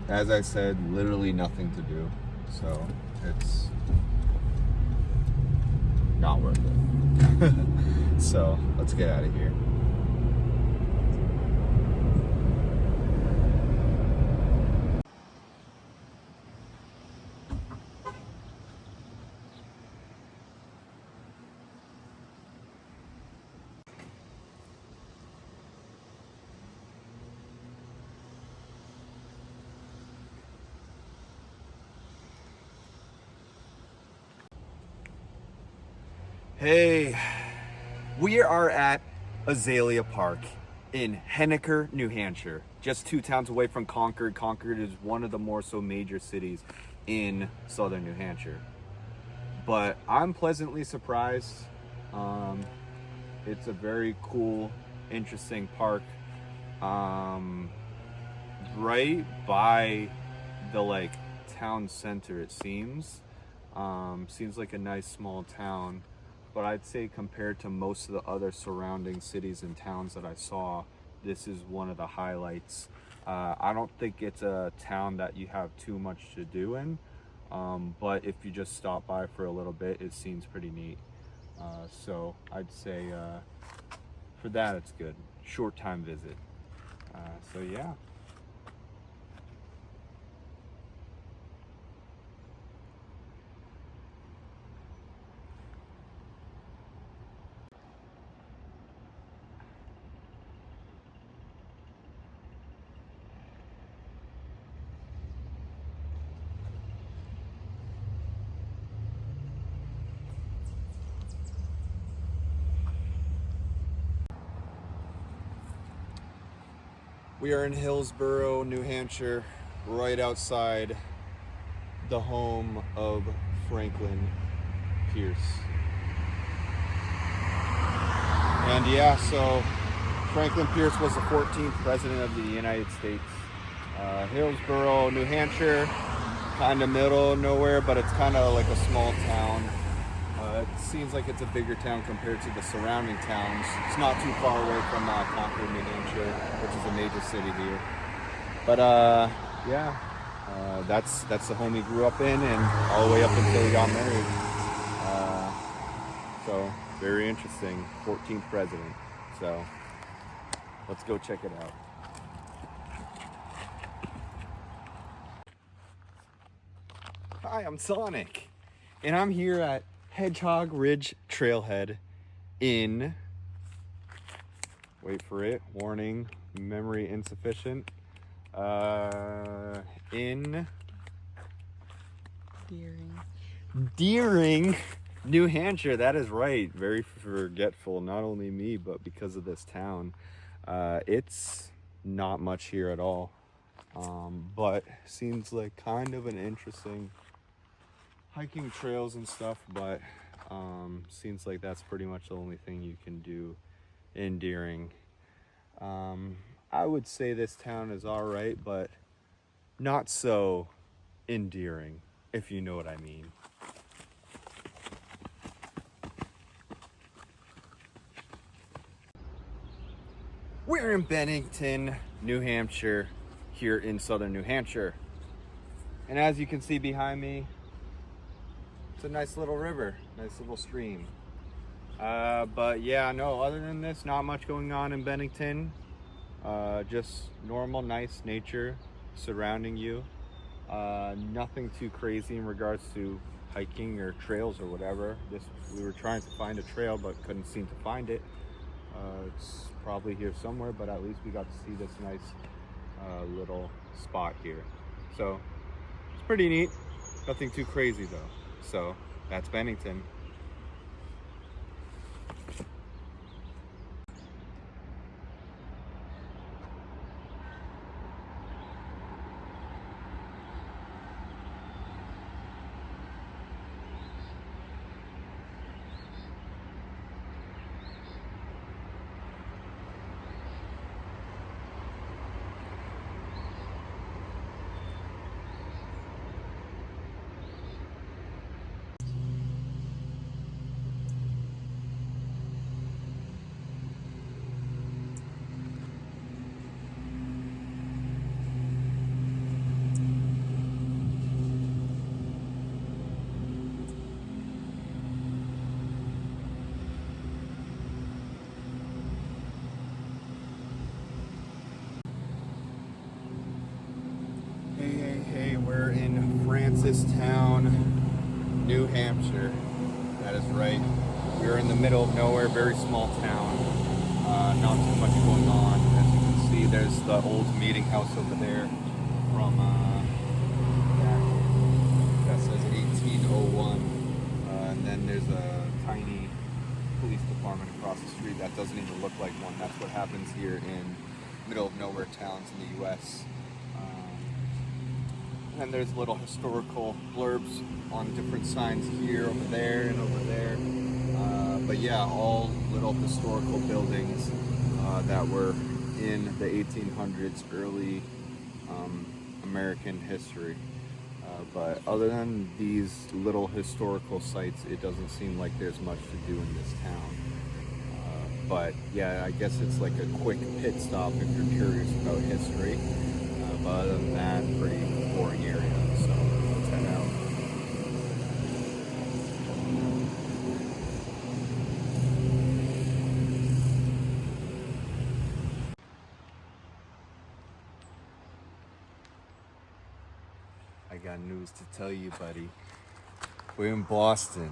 as I said, literally nothing to do, so not worth it. So let's get out of here. Hey, we are at Azalea Park in Henniker, New Hampshire, just 2 towns away from Concord. Concord is one of the more so major cities in southern New Hampshire. But I'm pleasantly surprised. It's a very cool, interesting park. Right by the town center, it seems. Seems like a nice small town. But I'd say compared to most of the other surrounding cities and towns that I saw, this is one of the highlights. I don't think it's a town that you have too much to do in, but if you just stop by for a little bit, it seems pretty neat. So I'd say for that it's good. Short time visit. So yeah. We are in Hillsborough, New Hampshire, right outside the home of Franklin Pierce. And yeah, so Franklin Pierce was the 14th president of the United States. Hillsborough, New Hampshire, kind of middle of nowhere, but it's kind of like a small town. It seems like it's a bigger town compared to the surrounding towns. It's not too far away from Concord, New Hampshire, which is a major city here. But yeah, that's the home he grew up in, and all the way up until he got married. So very interesting, 14th president. So let's go check it out. Hi, I'm Sonic, and I'm here at Hedgehog Ridge Trailhead in, wait for it, warning, memory insufficient, in Deering, New Hampshire. That is right. Very forgetful, not only me, but because of this town. It's not much here at all, but seems like kind of an interesting hiking trails and stuff, but seems like that's pretty much the only thing you can do in Deering. I would say this town is all right, but not so endearing, if you know what I mean. We're in Bennington, New Hampshire, here in southern New Hampshire. And as you can see behind me, it's a nice little river, nice little stream. But yeah, no, other than this, not much going on in Bennington. Just normal, nice nature surrounding you. Nothing too crazy in regards to hiking or trails or whatever. We were trying to find a trail, but couldn't seem to find it. It's probably here somewhere, but at least we got to see this nice little spot here. So it's pretty neat. Nothing too crazy though. So that's Bennington. Hey, we're in Francistown, New Hampshire. That is right. We're in the middle of nowhere, very small town. Not too much going on. As you can see, there's the old meeting house over there from that says 1801. And then there's a tiny police department across the street that doesn't even look like one. That's what happens here in middle of nowhere towns in the US. And there's little historical blurbs on different signs here, over there, and over there. But yeah, all little historical buildings that were in the 1800s, early American history. But other than these little historical sites, it doesn't seem like there's much to do in this town. But yeah, I guess it's like a quick pit stop if you're curious about history. But other than that, pretty boring area, so let's head out. I got news to tell you, buddy. We're in Boston.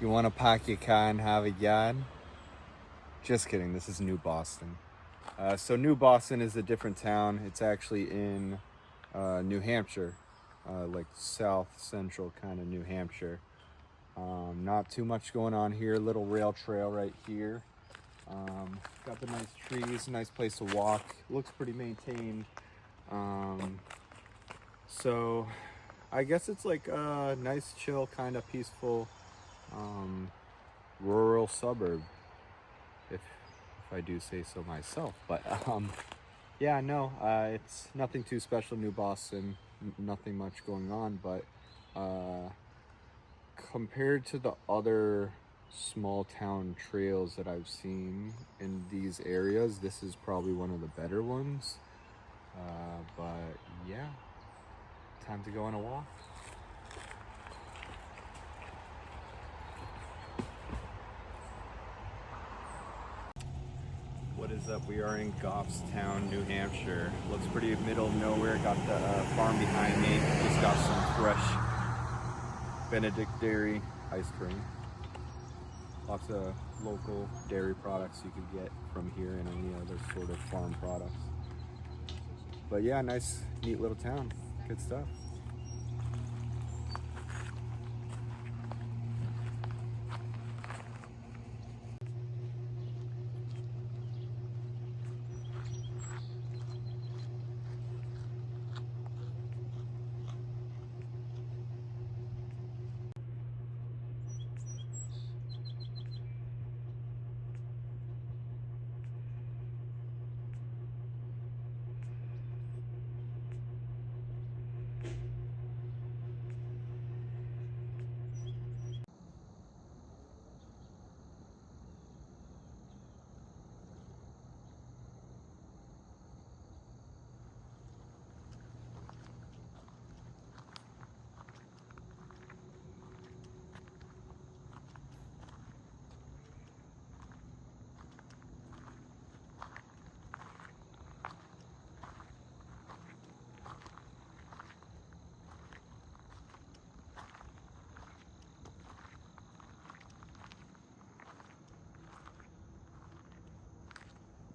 You want to park your car and have a yard? Just kidding, this is New Boston. So New Boston is a different town. It's actually in New Hampshire, like south central kind of New Hampshire. Not too much going on here. Little rail trail right here. Got the nice trees, nice place to walk. Looks pretty maintained. So I guess it's like a nice, chill, kind of peaceful rural suburb, if I do say so myself. But yeah, no, it's nothing too special. New Boston, nothing much going on, but compared to the other small town trails that I've seen in these areas, this is probably one of the better ones. But yeah, time to go on a walk. What is up? We are in Goffstown, New Hampshire. Looks pretty middle of nowhere. Got the farm behind me. Just got some fresh Benedict dairy ice cream. Lots of local dairy products you could get from here and any other sort of farm products. But yeah, nice, neat little town. Good stuff.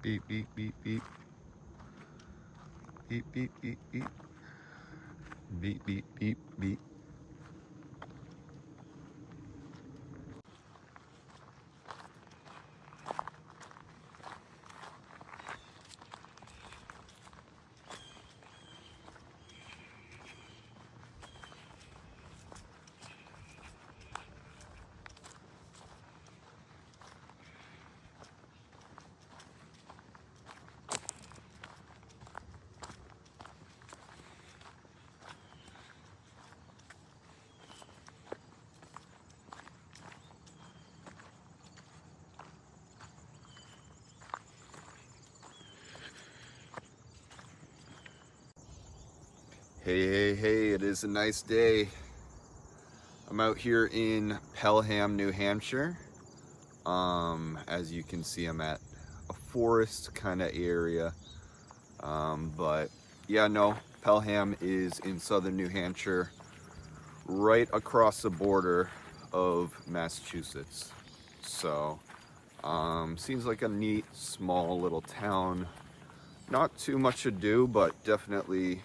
Beep, beep, beep, beep. Beep, beep, beep, beep. Beep, beep, beep, beep. Hey, it is a nice day. I'm out here in Pelham, New Hampshire. As you can see, I'm at a forest kind of area. But yeah, no, Pelham is in southern New Hampshire, right across the border of Massachusetts. So, seems like a neat, small little town. Not too much to do, but definitely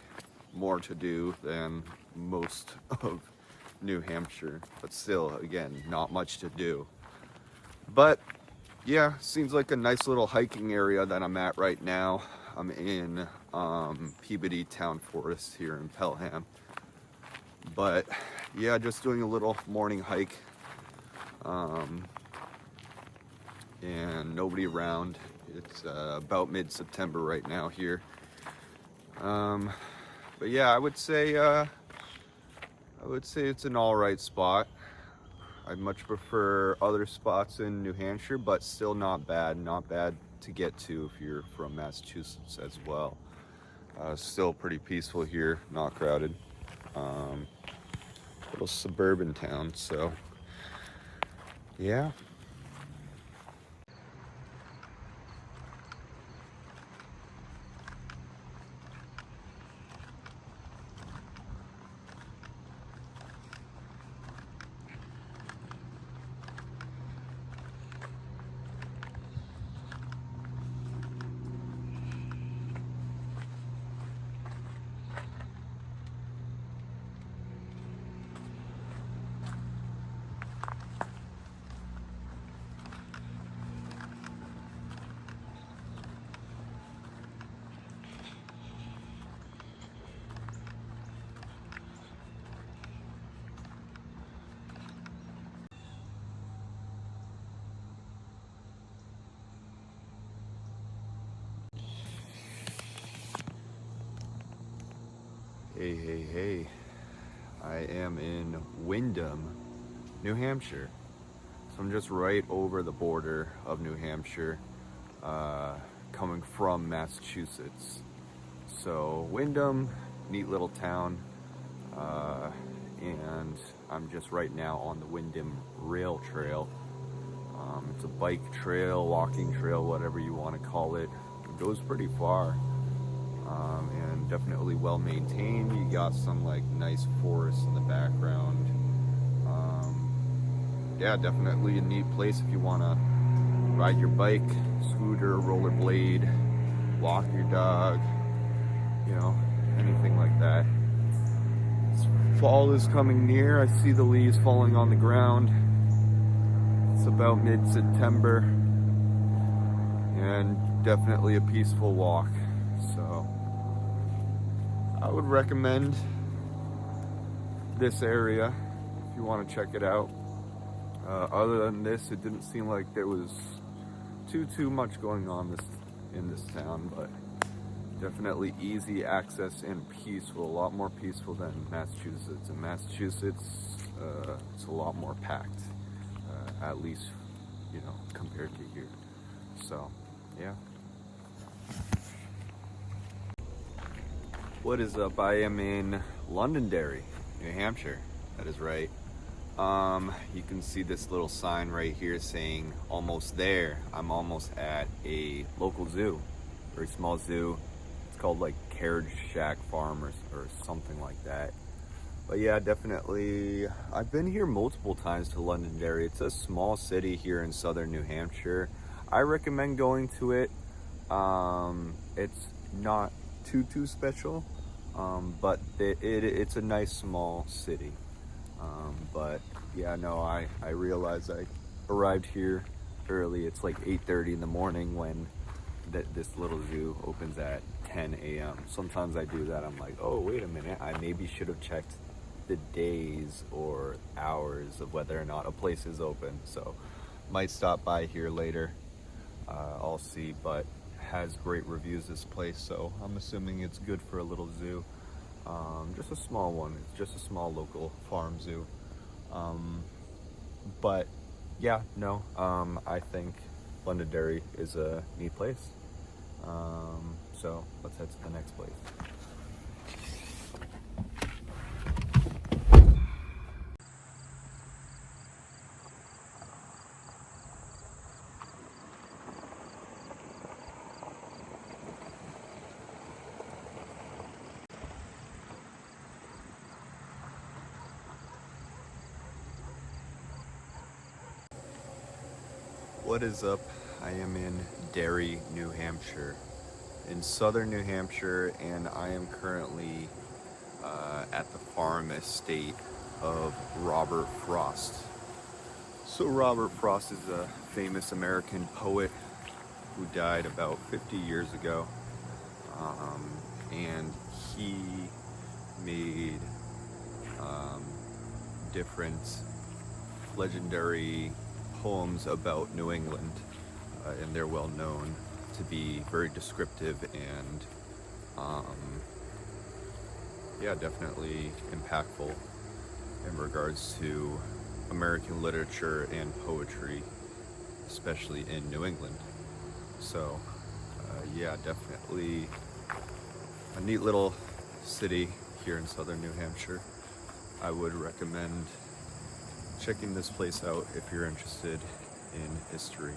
more to do than most of New Hampshire. But still, again, not much to do. But yeah, seems like a nice little hiking area that I'm at right now. I'm in Peabody Town Forest here in Pelham. But yeah, just doing a little morning hike. And nobody around. It's about mid-September right now here. But yeah, I would say it's an all-right spot. I much prefer other spots in New Hampshire, but still not bad. Not bad to get to if you're from Massachusetts as well. Still pretty peaceful here, not crowded. Little suburban town, so yeah. Hey, I am in Windham, New Hampshire. So I'm just right over the border of New Hampshire, coming from Massachusetts. So Windham, neat little town, and I'm just right now on the Windham Rail Trail. It's a bike trail, walking trail, whatever you want to call it. It goes pretty far. And definitely well maintained. You got some like nice forests in the background. Yeah, definitely a neat place if you want to ride your bike, scooter, rollerblade, walk your dog, you know, anything like that. Fall is coming near. I see the leaves falling on the ground. It's about mid-September and definitely a peaceful walk. So I would recommend this area if you want to check it out. Other than this, it didn't seem like there was too much going on in this town, but definitely easy access and peaceful, a lot more peaceful than Massachusetts. In Massachusetts, it's a lot more packed, at least, you know, compared to here. So, yeah. What is up? I am in Londonderry, New Hampshire. That is right. You can see this little sign right here saying almost there. I'm almost at a local zoo, very small zoo. It's called like Carriage Shack Farm or something like that. But yeah, definitely. I've been here multiple times to Londonderry. It's a small city here in southern New Hampshire. I recommend going to it. It's not too special, but it's a nice small city. But yeah, no, I realized I arrived here early. It's like 8:30 in the morning when this little zoo opens at 10 a.m. Sometimes I do that. I'm like, oh, wait a minute. I maybe should have checked the days or hours of whether or not a place is open. So might stop by here later. I'll see, but has great reviews, this place, so I'm assuming it's good for a little zoo. Just a small one. It's just a small local farm zoo. But yeah, no, I think Londonderry is a neat place. So let's head to the next place. What is up? I am in Derry, New Hampshire, in southern New Hampshire, and I am currently at the farm estate of Robert Frost. So Robert Frost is a famous American poet who died about 50 years ago, and he made different legendary poems about New England, and they're well known to be very descriptive and yeah, definitely impactful in regards to American literature and poetry, especially in New England. So yeah, definitely a neat little city here in southern New Hampshire. I would recommend checking this place out if you're interested in history.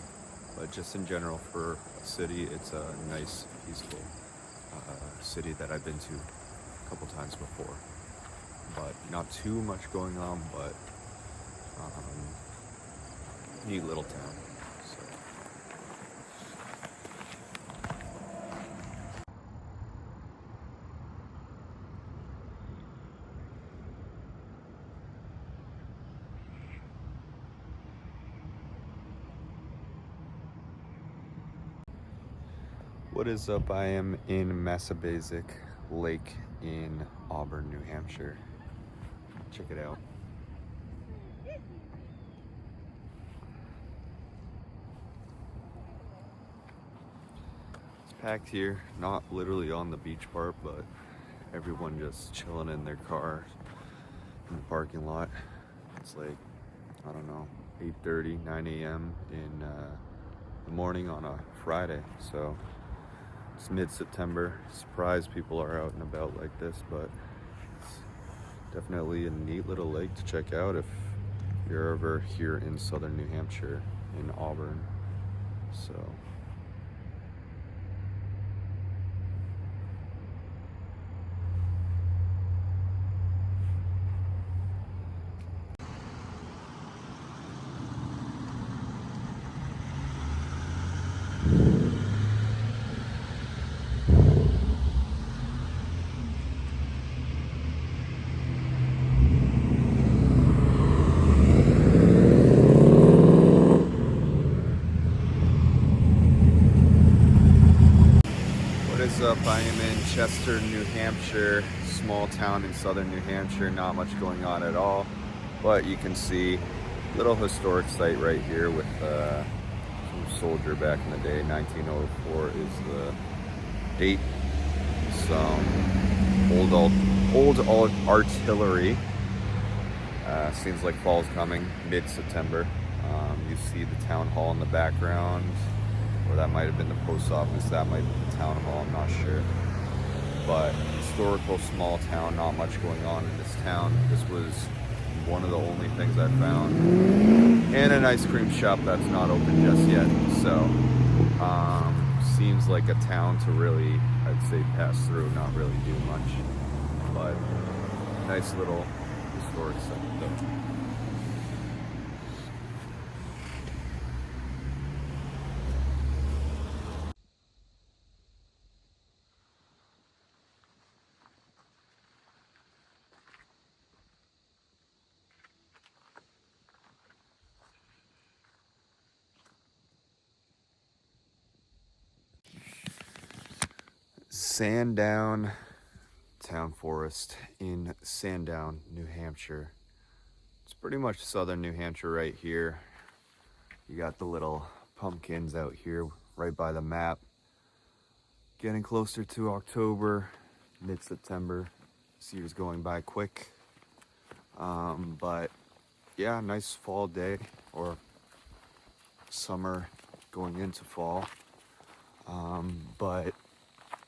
But just in general, for a city, it's a nice, peaceful city that I've been to a couple times before. But not too much going on, but neat little town. So. What is up? I am in Massabasic Lake in Auburn, New Hampshire. Check it out. It's packed here, not literally on the beach part, but everyone just chilling in their car in the parking lot. It's like, I don't know, 8:30, 9 a.m. in the morning on a Friday. So it's mid-September. Surprised people are out and about like this, but it's definitely a neat little lake to check out if you're ever here in southern New Hampshire, in Auburn. So up, I am in Chester, New Hampshire, small town in southern New Hampshire, not much going on at all, but you can see a little historic site right here with some soldier back in the day. 1904 is the date. Some old artillery. Seems like fall's coming, mid-September. You see the town hall in the background. Or that might have been the post office, that might be the town hall, I'm not sure. But historical small town, not much going on in this town. This was one of the only things I found. And an ice cream shop that's not open just yet. So, seems like a town to really, I'd say, pass through, not really do much. But nice little historic site though. Sandown Town Forest in Sandown, New Hampshire. It's pretty much southern New Hampshire right here. You got the little pumpkins out here right by the map. Getting closer to October, mid-September. This year's going by quick. But yeah, nice fall day, or summer going into fall. But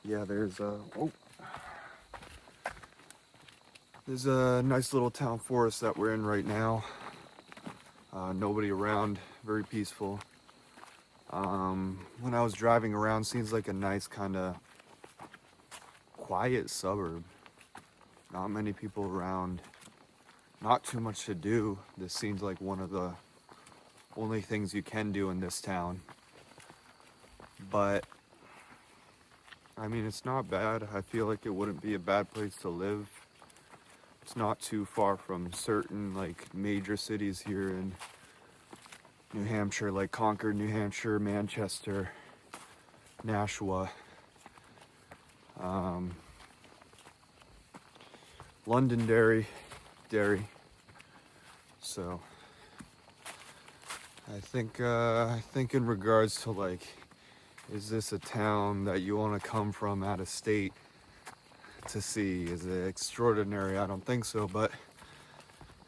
yeah, there's a nice little town forest that we're in right now. Nobody around, very peaceful. When I was driving around, seems like a nice kind of quiet suburb. Not many people around, not too much to do. This seems like one of the only things you can do in this town. But I mean, it's not bad. I feel like it wouldn't be a bad place to live. It's not too far from certain like major cities here in New Hampshire, like Concord, New Hampshire, Manchester, Nashua, Londonderry, Derry. So I think in regards to like, is this a town that you want to come from out of state to see? Is it extraordinary? I don't think so, but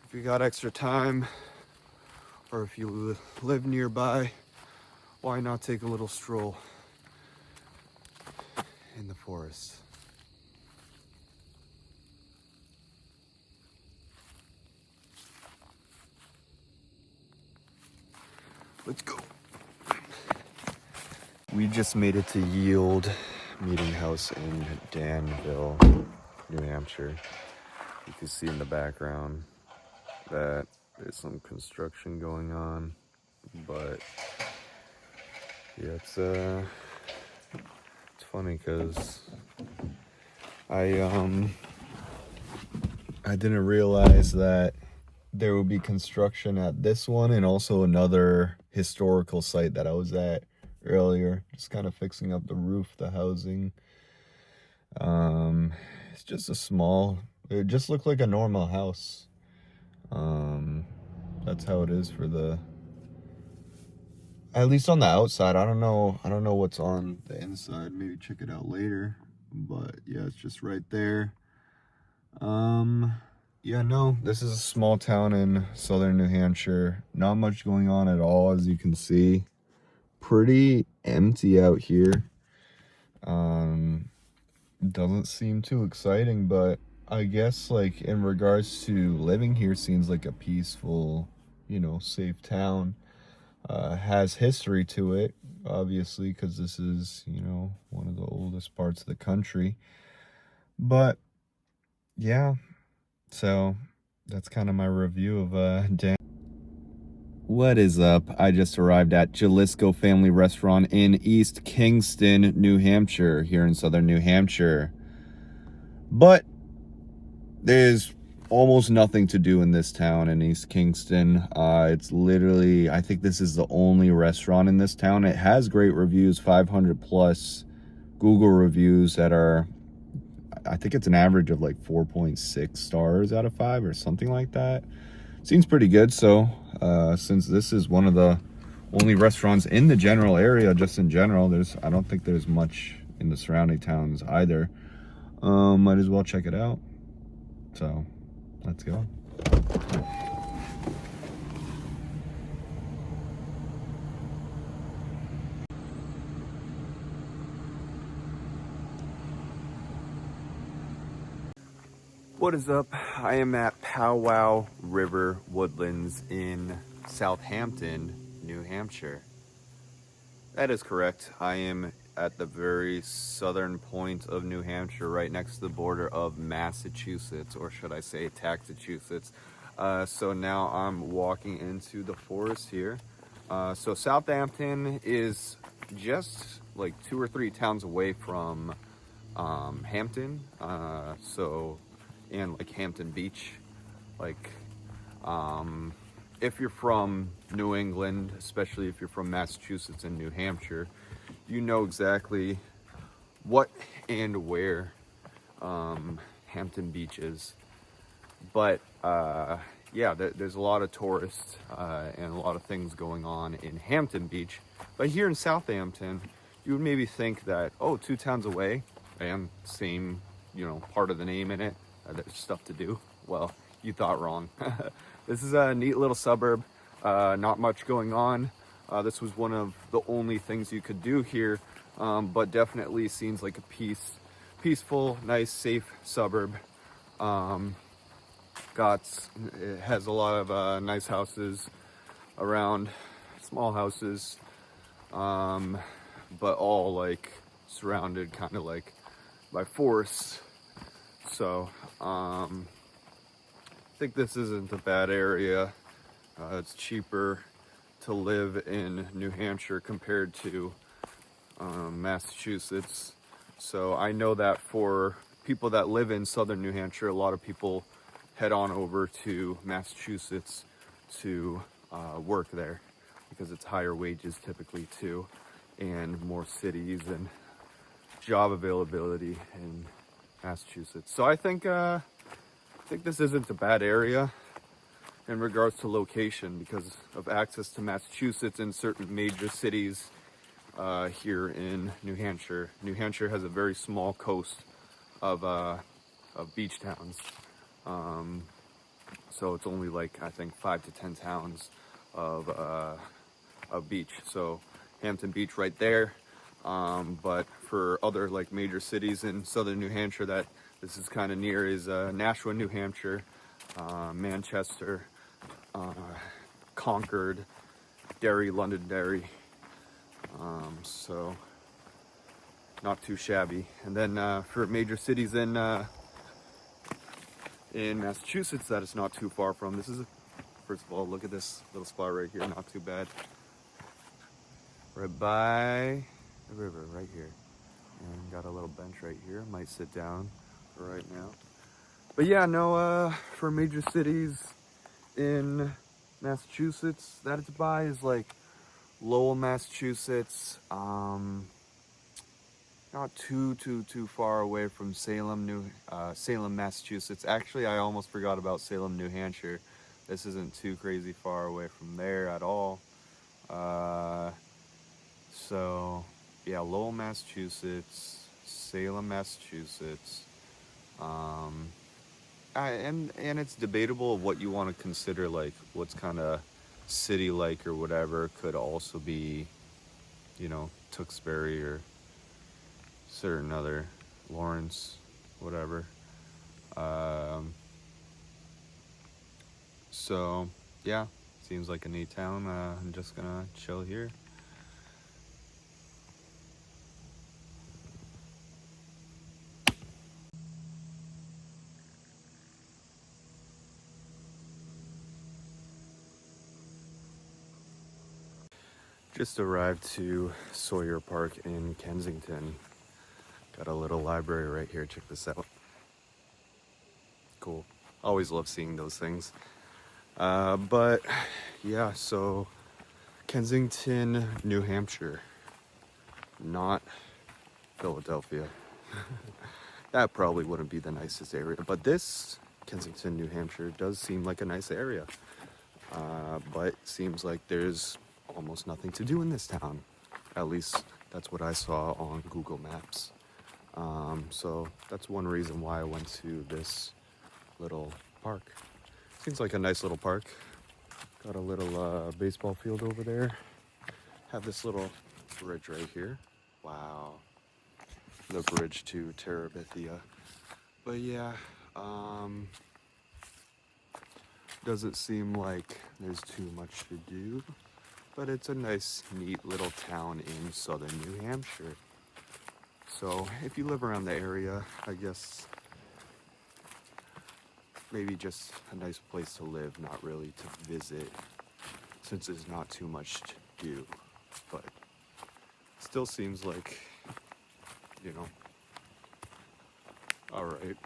if you got extra time or if you live nearby, why not take a little stroll in the forest? Let's go. We just made it to Yield Meeting House in Danville, New Hampshire. You can see in the background that there's some construction going on, but yeah, it's funny because I didn't realize that there would be construction at this one and also another historical site that I was at earlier, just kind of fixing up the roof, the housing. It's just it just looked like a normal house. That's how it is for at least on the outside. I don't know what's on the inside. Maybe check it out later. But yeah, it's just right there. Yeah, no, this is a small town in southern New Hampshire. Not much going on at all, as you can see. Pretty empty out here. Doesn't seem too exciting, but I guess like in regards to living here, seems like a peaceful, safe town. Has history to it, obviously, because this is, one of the oldest parts of the country. But yeah, so that's kind of my review of Dan. What is up? I just arrived at Jalisco Family Restaurant in East Kingston, New Hampshire, here in southern New Hampshire. But there's almost nothing to do in this town in East Kingston. It's literally, I think this is the only restaurant in this town. It has great reviews, 500 plus Google reviews that are, I think it's an average of like 4.6 stars out of 5 or something like that. Seems pretty good. So since this is one of the only restaurants in the general area, just in general, I don't think there's much in the surrounding towns either. Might as well check it out. So let's go. What is up? I am at Powwow River Woodlands in Southampton, New Hampshire. That is correct. I am at the very southern point of New Hampshire, right next to the border of Massachusetts, or should I say Taxachusetts. So now I'm walking into the forest here. So Southampton is just like 2 or 3 towns away from Hampton. And like Hampton Beach. Like if you're from New England, especially if you're from Massachusetts and New Hampshire, you know exactly what and where Hampton Beach is. But yeah, there's a lot of tourists and a lot of things going on in Hampton Beach. But here in Southampton, you would maybe think that, oh, 2 towns away and same, part of the name in it. There's stuff to do. Well, you thought wrong. This is a neat little suburb. Not much going on. This was one of the only things you could do here, but definitely seems like a peaceful, nice, safe suburb. It has a lot of nice houses around, small houses, but all like surrounded kind of like by forests. So I think this isn't a bad area. It's cheaper to live in New Hampshire compared to Massachusetts. So I know that for people that live in southern New Hampshire, a lot of people head on over to Massachusetts to work there because it's higher wages typically too, and more cities and job availability in Massachusetts. So I think this isn't a bad area in regards to location because of access to Massachusetts and certain major cities here in New Hampshire. New Hampshire has a very small coast of beach towns. So it's only like, I think, 5 to 10 towns of beach. So Hampton Beach right there. But for other like major cities in southern New Hampshire that this is kind of near is Nashua, New Hampshire, Manchester, Concord, Derry, Londonderry. So not too shabby. And then for major cities in Massachusetts that it's not too far from, this is first of all, look at this little spot right here, not too bad, right by the river right here, and got a little bench right here. Might sit down for right now. But yeah, no, for major cities in Massachusetts that it's by is like Lowell, Massachusetts, not too far away from Salem, Massachusetts. Actually, I almost forgot about Salem, New Hampshire. This isn't too crazy far away from there at all. So yeah, Lowell, Massachusetts, Salem, Massachusetts, and it's debatable of what you want to consider, like what's kind of city-like or whatever. Could also be, you know, Tewksbury or certain other, Lawrence, whatever. So yeah, seems like a neat town. I'm just gonna chill here. Just arrived to Sawyer Park in Kensington. Got a little library right here, check this out. Cool. Always love seeing those things. But yeah, so Kensington, New Hampshire, not Philadelphia. That probably wouldn't be the nicest area, but this Kensington, New Hampshire does seem like a nice area. But seems like there's almost nothing to do in this town. At least that's what I saw on Google Maps. So that's one reason why I went to this little park. Seems like a nice little park. Got a little baseball field over there. Have this little bridge right here. Wow. The bridge to Terabithia. But yeah, doesn't seem like there's too much to do, but it's a nice, neat little town in southern New Hampshire. So if you live around the area, I guess maybe just a nice place to live, not really to visit, since there's not too much to do. But still seems like, you know, all right.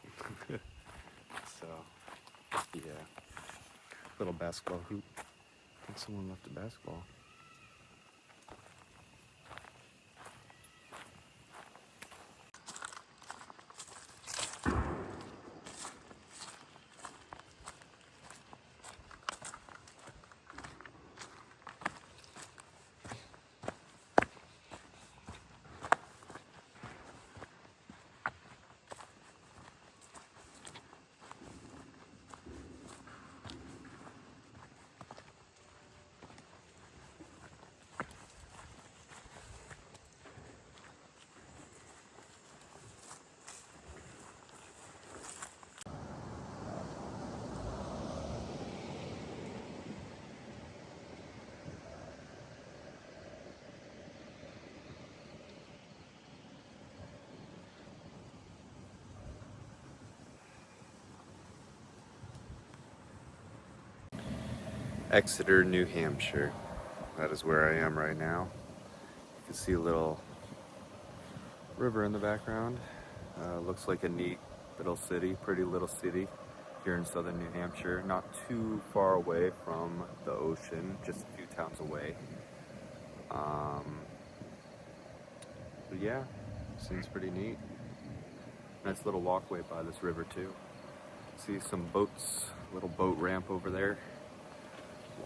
So yeah, little basketball hoop. I think someone left a basketball. Exeter, New Hampshire. that is where I am right now. You can see a little river in the background. Looks like a neat little city, pretty little city here in southern New Hampshire. Not too far away from the ocean, just a few towns away. But yeah, seems pretty neat. Nice little walkway by this river too. See some boats, little boat ramp over there.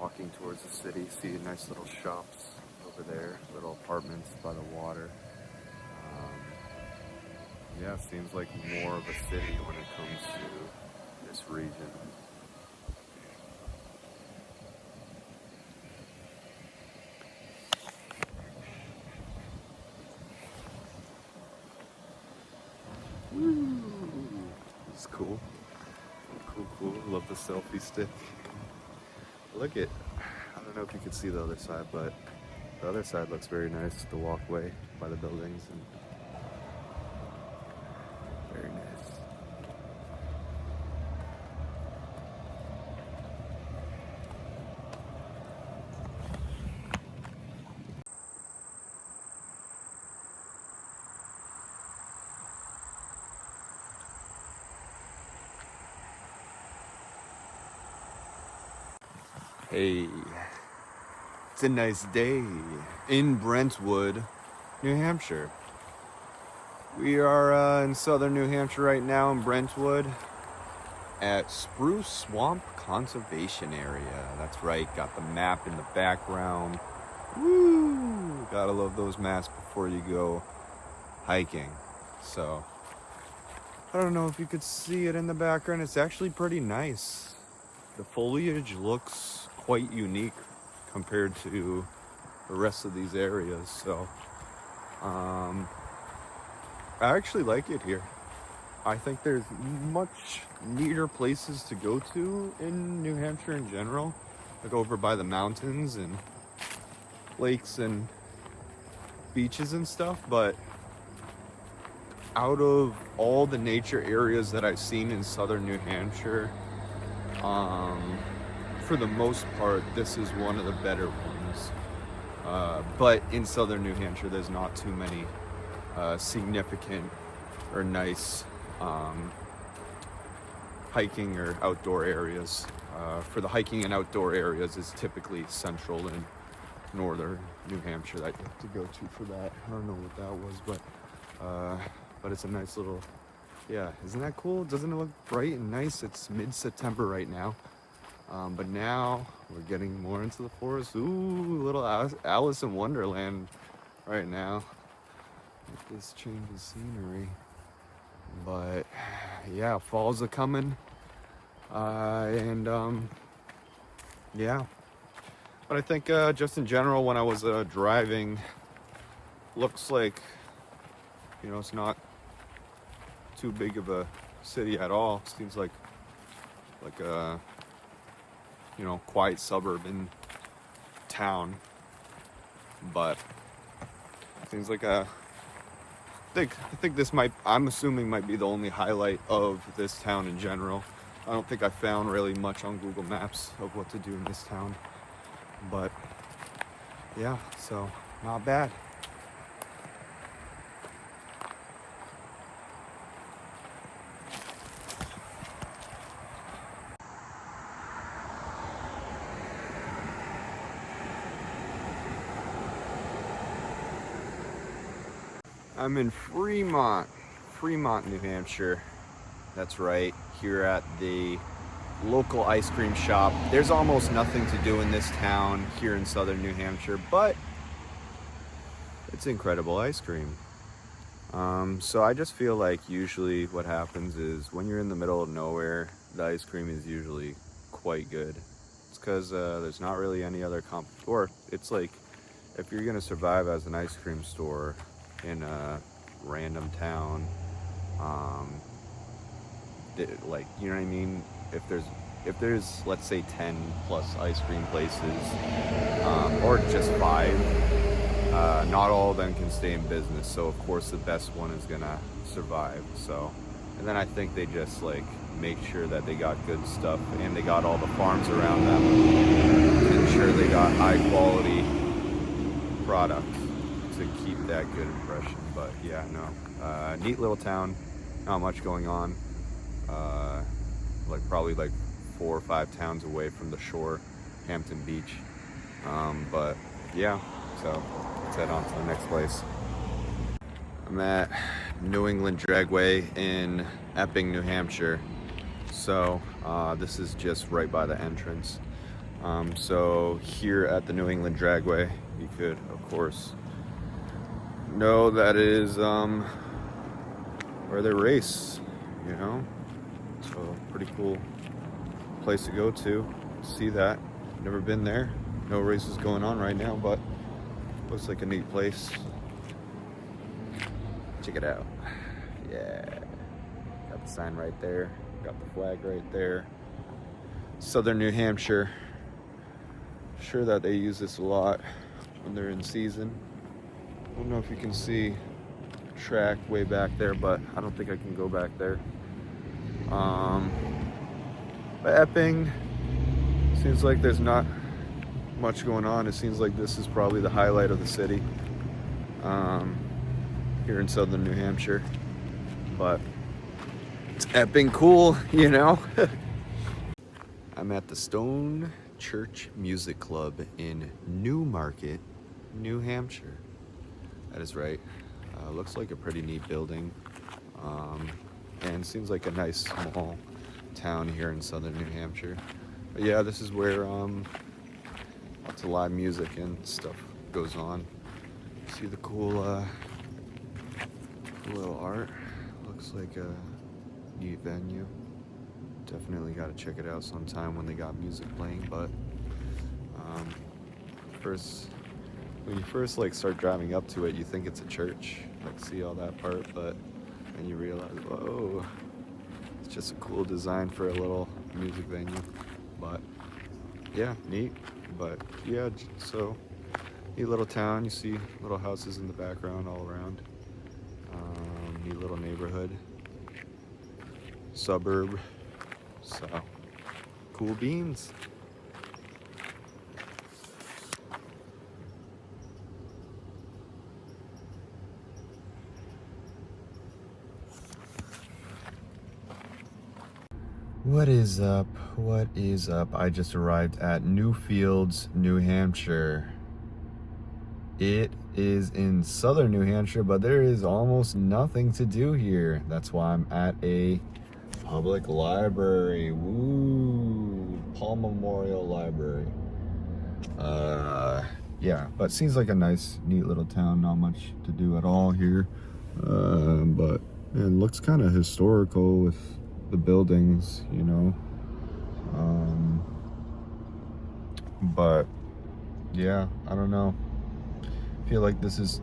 Walking towards the city, see nice little shops over there, little apartments by the water. Yeah, seems like more of a city when it comes to this region. Woo! It's cool. Cool. Love the selfie stick. Look at, I don't know if you can see the other side, but the other side looks very nice. The walkway by the buildings and very nice. Hey, it's a nice day in Brentwood, New Hampshire. We are in southern New Hampshire right now in Brentwood at Spruce Swamp Conservation Area. That's right, got the map in the background. Woo! Gotta love those maps before you go hiking. So, I don't know if you could see it in the background. It's actually pretty nice. The foliage looks quite unique compared to the rest of these areas, so I actually like it here. I think there's much neater places to go to in New Hampshire in general, like over by the mountains and lakes and beaches and stuff, but out of all the nature areas that I've seen in southern New Hampshire, for the most part, this is one of the better ones. But in southern New Hampshire, there's not too many significant or nice hiking or outdoor areas. For the hiking and outdoor areas, it's typically central and northern New Hampshire that you have to go to for that. I don't know what that was, but it's a nice little, yeah, isn't that cool? Doesn't it look bright and nice? It's mid-September right now. But now we're getting more into the forest. Ooh, little Alice in Wonderland right now with this change of scenery. But yeah, falls are coming. Yeah. But I think just in general, when I was driving, looks like, you know, it's not too big of a city at all. Seems like a, you know, quiet suburban town, but seems like I think this I'm assuming might be the only highlight of this town in general. I don't think I found really much on Google Maps of what to do in this town, but yeah, so not bad. I'm in Fremont, New Hampshire. That's right, here at the local ice cream shop. There's almost nothing to do in this town here in southern New Hampshire, but it's incredible ice cream. So I just feel like usually what happens is when you're in the middle of nowhere, the ice cream is usually quite good. It's because there's not really any other or it's like if you're gonna survive as an ice cream store in a random town, like, you know what I mean, if there's let's say 10 plus ice cream places, or just 5, not all of them can stay in business, so of course the best one is gonna survive. So, and then I think they just like make sure that they got good stuff and they got all the farms around them, ensure they got high quality product to keep that good impression. But yeah, no, neat little town, not much going on. Probably like 4 or 5 towns away from the shore, Hampton Beach. But yeah, so let's head on to the next place. I'm at New England Dragway in Epping, New Hampshire. So this is just right by the entrance. So here at the New England Dragway, you could, of course, know that is where they race, you know? So pretty cool place to go to see that. Never been there. No races going on right now, but looks like a neat place. Check it out. Yeah. Got the sign right there. Got the flag right there. Southern New Hampshire. Sure that they use this a lot when they're in season. I don't know if you can see track way back there, but I don't think I can go back there. But Epping, seems like there's not much going on. It seems like this is probably the highlight of the city here in southern New Hampshire. But it's Epping cool, you know? I'm at the Stone Church Music Club in Newmarket, New Hampshire. That is right. Looks like a pretty neat building. And seems like a nice small town here in southern New Hampshire. But yeah, this is where lots of live music and stuff goes on. See the cool little art. Looks like a neat venue. Definitely got to check it out sometime when they got music playing. But when you first like start driving up to it, you think it's a church, like see all that part, but then you realize, whoa, it's just a cool design for a little music venue. But yeah, neat. But yeah, so neat little town. You see little houses in the background all around. Neat little neighborhood, suburb. So cool beans. What is up? What is up? I just arrived at Newfields, New Hampshire. It is in southern New Hampshire, but there is almost nothing to do here. That's why I'm at a public library. Woo! Paul Memorial Library. Yeah, but seems like a nice, neat little town. Not much to do at all here. But it looks kind of historical with the buildings, you know. But yeah, I don't know. I feel like this is,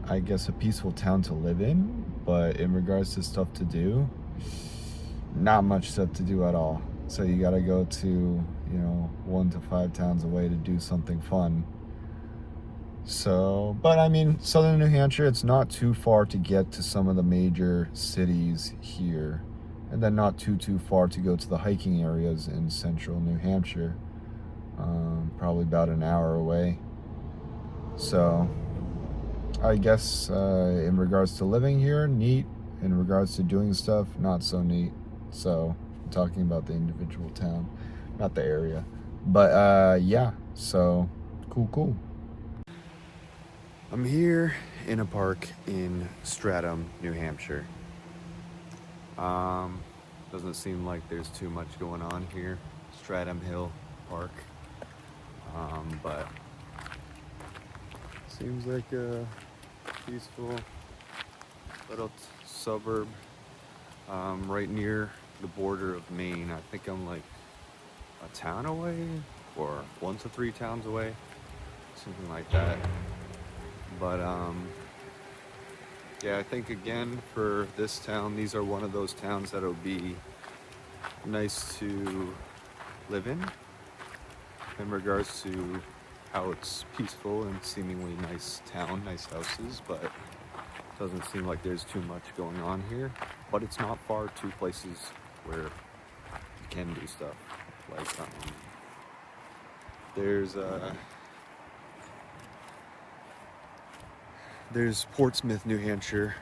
I guess, a peaceful town to live in, but in regards to stuff to do, not much stuff to do at all. So you gotta go to, you know, 1 to 5 towns away to do something fun. So, but I mean, southern New Hampshire, it's not too far to get to some of the major cities here. And then not too far to go to the hiking areas in central New Hampshire. Probably about an hour away. So, I guess in regards to living here, neat. In regards to doing stuff, not so neat. So, I'm talking about the individual town, not the area. But yeah, so cool. I'm here in a park in Stratham, New Hampshire. Doesn't seem like there's too much going on here. Stratham Hill Park. But seems like a peaceful little suburb right near the border of Maine. I think I'm like a town away or 1 to 3 towns away, something like that. But yeah, I think again for this town, these are one of those towns that will be nice to live in regards to how it's peaceful and seemingly nice town, nice houses, but it doesn't seem like there's too much going on here. But it's not far to places where you can do stuff. Like there's there's Portsmouth, New Hampshire,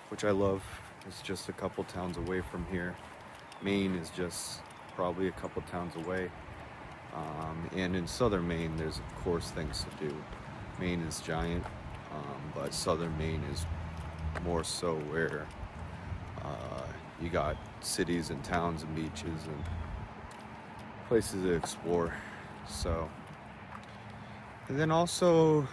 which I love. It's just a couple towns away from here. Maine is just probably a couple towns away. And in southern Maine, there's of course things to do. Maine is giant, but southern Maine is more so where you got cities and towns and beaches and places to explore. So, and then also,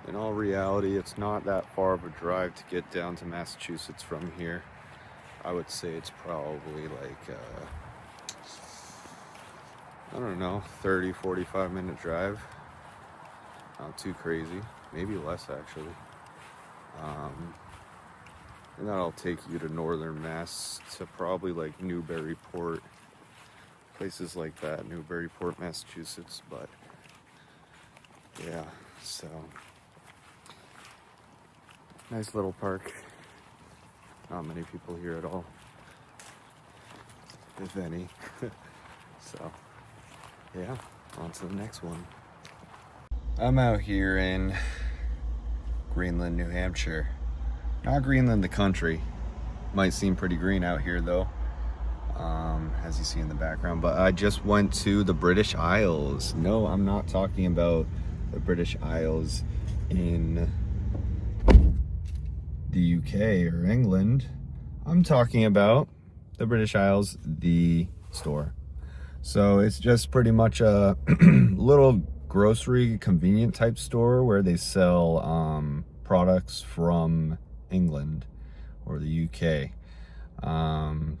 in all reality, it's not that far of a drive to get down to Massachusetts from here. I would say it's probably like, I don't know, 30-45 minute drive. Not too crazy, maybe less actually. And that'll take you to northern Mass, to probably like Newburyport, places like that, Newburyport, Massachusetts. But yeah, so nice little park. Not many people here at all, if any. So yeah, on to the next one. I'm out here in Greenland, New Hampshire. Not Greenland the country. Might seem pretty green out here though, as you see in the background. But I just went to the British Isles. No, I'm not talking about the British Isles in the UK or England. I'm talking about the British Isles, the store. So it's just pretty much a little grocery convenient type store where they sell products from England or the UK.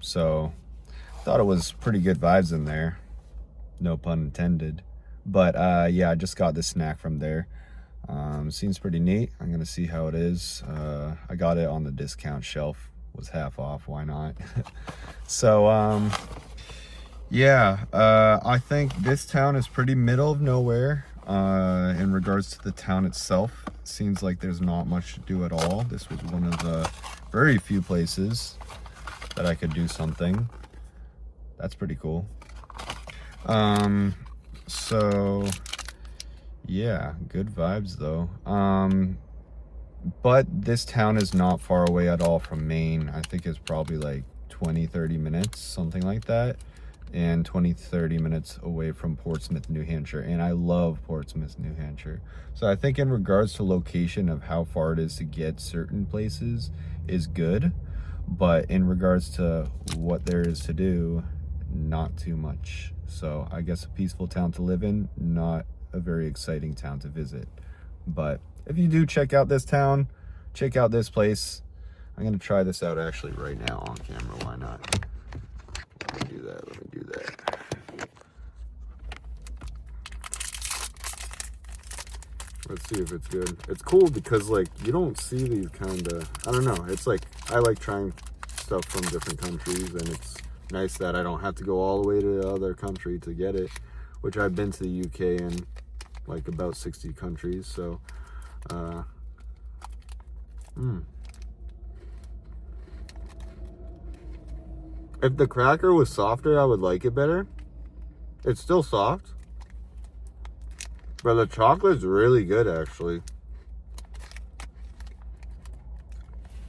So thought it was pretty good vibes in there, no pun intended. But yeah, I just got this snack from there. Seems pretty neat. I'm gonna see how it is. I got it on the discount shelf, was half off, why not? So yeah, I think this town is pretty middle of nowhere. In regards to the town itself, it seems like there's not much to do at all. This was one of the very few places that I could do something. That's pretty cool. So yeah, good vibes though. But this town is not far away at all from Maine. I think it's probably like 20-30 minutes, something like that. And 20-30 minutes away from Portsmouth, New Hampshire. And I love Portsmouth, New Hampshire. So I think in regards to location of how far it is to get certain places is good. But in regards to what there is to do, not too much. So I guess a peaceful town to live in, not a very exciting town to visit. But if you do check out this town, check out this place. I'm gonna try this out actually right now on camera, why not? Let me do that. Let's see if it's good. It's cool because like you don't see these kind of, I don't know, it's like I like trying stuff from different countries, and it's nice that I don't have to go all the way to the other country to get it, which I've been to the UK and like about 60 countries. So if the cracker was softer, I would like it better. It's still soft, but the chocolate's really good actually.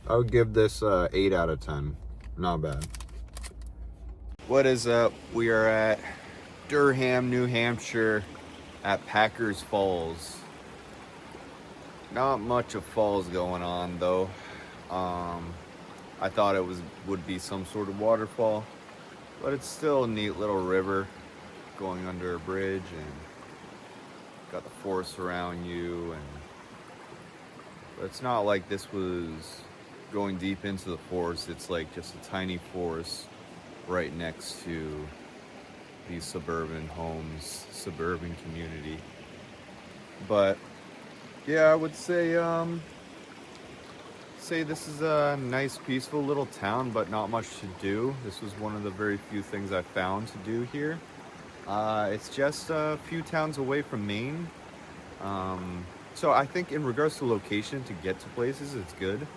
I would give this 8 out of 10. Not bad. What is up? We are at Durham, New Hampshire at Packers Falls. Not much of falls going on though. I thought it would be some sort of waterfall, but it's still a neat little river going under a bridge, and got the forest around you, and but it's not like this was going deep into the forest. It's like just a tiny forest right next to these suburban homes, suburban community. But yeah, I would say this is a nice peaceful little town, but not much to do. This was one of the very few things I found to do here. It's just a few towns away from Maine. So I think in regards to location to get to places, it's good.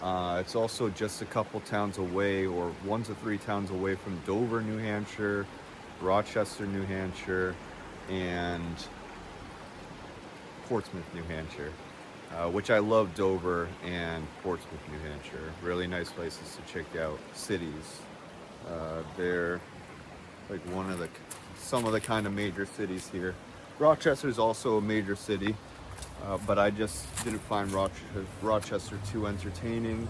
It's also just a couple towns away, or 1 to 3 towns away from Dover, New Hampshire, Rochester, New Hampshire, and Portsmouth, New Hampshire. which I love Dover and Portsmouth, New Hampshire. Really nice places to check out, cities. They're like some of the kind of major cities here. Rochester is also a major city, but I just didn't find Rochester too entertaining.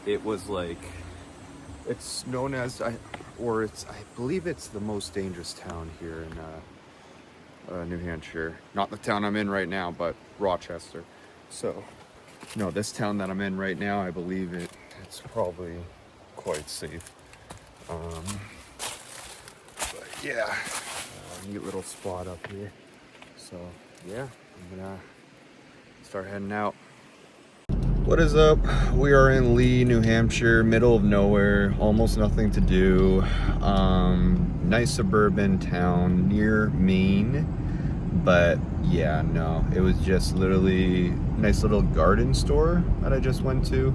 It was like, it's known as, I believe it's the most dangerous town here in New Hampshire. Not the town I'm in right now, but Rochester. So, no, this town that I'm in right now, I believe it's probably quite safe. But yeah, neat little spot up here. So yeah, I'm gonna start heading out. What is up? We are in Lee, New Hampshire, middle of nowhere, almost nothing to do. Nice suburban town near Maine, but yeah, no, it was just literally nice little garden store that I just went to.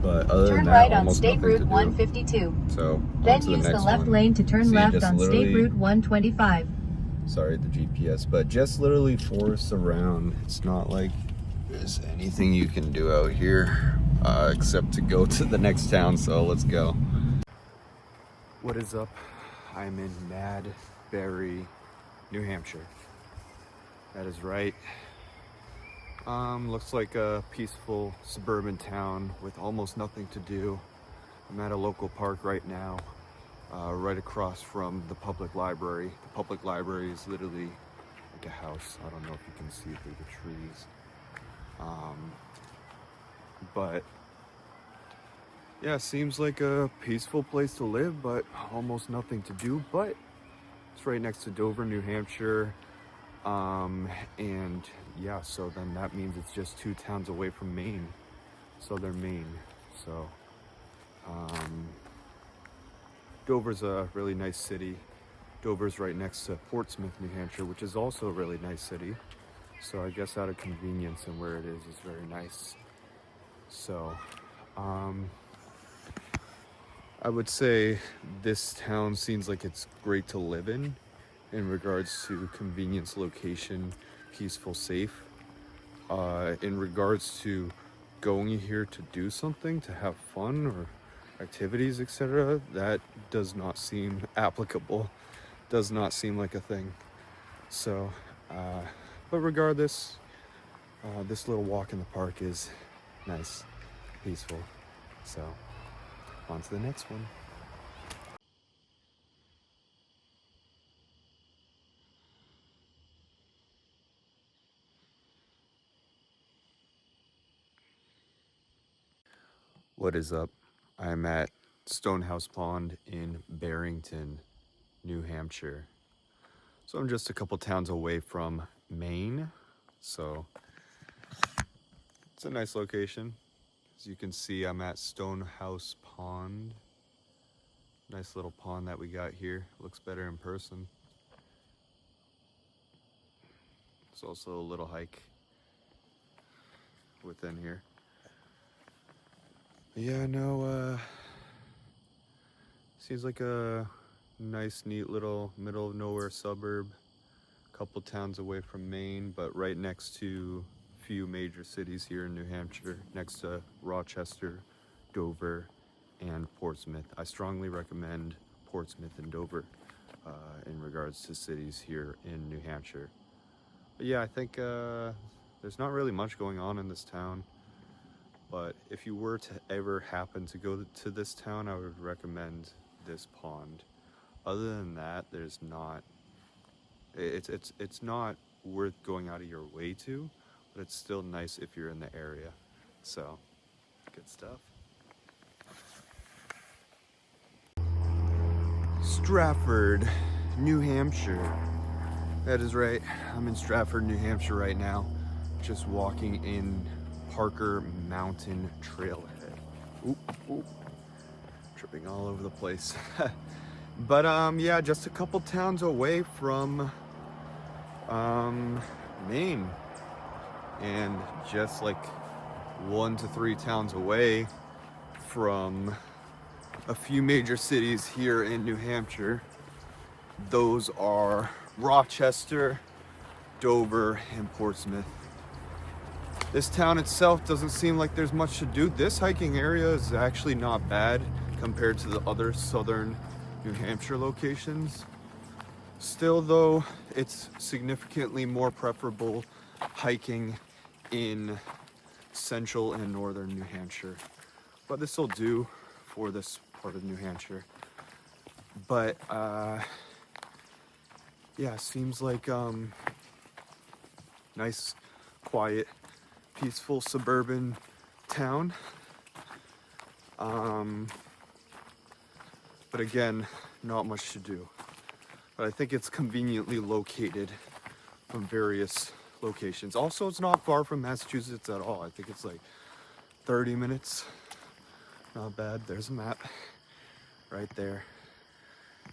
But other than Turn that, right on almost State nothing Route to do. 152. So Then use the left lane to turn left on State Route 125. Sorry, the GPS, but just literally forests around. It's not like there's anything you can do out here except to go to the next town, so let's go. What is up? I'm in Madbury, New Hampshire. That is right. Looks like a peaceful suburban town with almost nothing to do. I'm at a local park right now, right across from the public library. The public library is literally like a house. I don't know if you can see through the trees. But yeah, seems like a peaceful place to live, but almost nothing to do. But it's right next to Dover, New Hampshire. And yeah, so then that means it's just 2 towns away from Maine, southern Maine. So Dover's a really nice city. Dover's right next to Portsmouth, New Hampshire, which is also a really nice city. So I guess out of convenience and where it is very nice. So I would say this town seems like it's great to live in regards to convenience, location, peaceful, safe. In regards to going here to do something, to have fun or activities, etc., that does not seem applicable, does not seem like a thing. So, but regardless, this little walk in the park is nice, peaceful. So, on to the next one. What is up? I'm at Stonehouse Pond in Barrington, New Hampshire. So I'm just a couple towns away from Maine. So it's a nice location. As you can see, I'm at Stonehouse Pond. Nice little pond that we got here. Looks better in person. It's also a little hike within here. Yeah, no, seems like a nice, neat little middle of nowhere suburb. Couple towns away from Maine, but right next to a few major cities here in New Hampshire, next to Rochester, Dover, and Portsmouth. I strongly recommend Portsmouth and Dover in regards to cities here in New Hampshire. But yeah, I think there's not really much going on in this town. But if you were to ever happen to go to this town, I would recommend this pond. Other than that, there's not. It's not worth going out of your way to, but it's still nice if you're in the area. So, good stuff. Stratford, New Hampshire. That is right. I'm in Stratford, New Hampshire right now, just walking in Parker Mountain Trailhead. Oop, oop. Tripping all over the place. But yeah, just a couple towns away from Maine, and just like 1 to 3 towns away from a few major cities here in New Hampshire. Those are Rochester Dover, and Portsmouth. This town itself doesn't seem like there's much to do. This hiking area is actually not bad compared to the other southern New Hampshire locations. Still though, it's significantly more preferable hiking in central and northern New Hampshire. But this will do for this part of New Hampshire. But yeah, seems like nice, quiet, peaceful suburban town. But again, not much to do. But I think it's conveniently located from various locations. Also, it's not far from Massachusetts at all. I think it's like 30 minutes. Not bad. There's a map right there.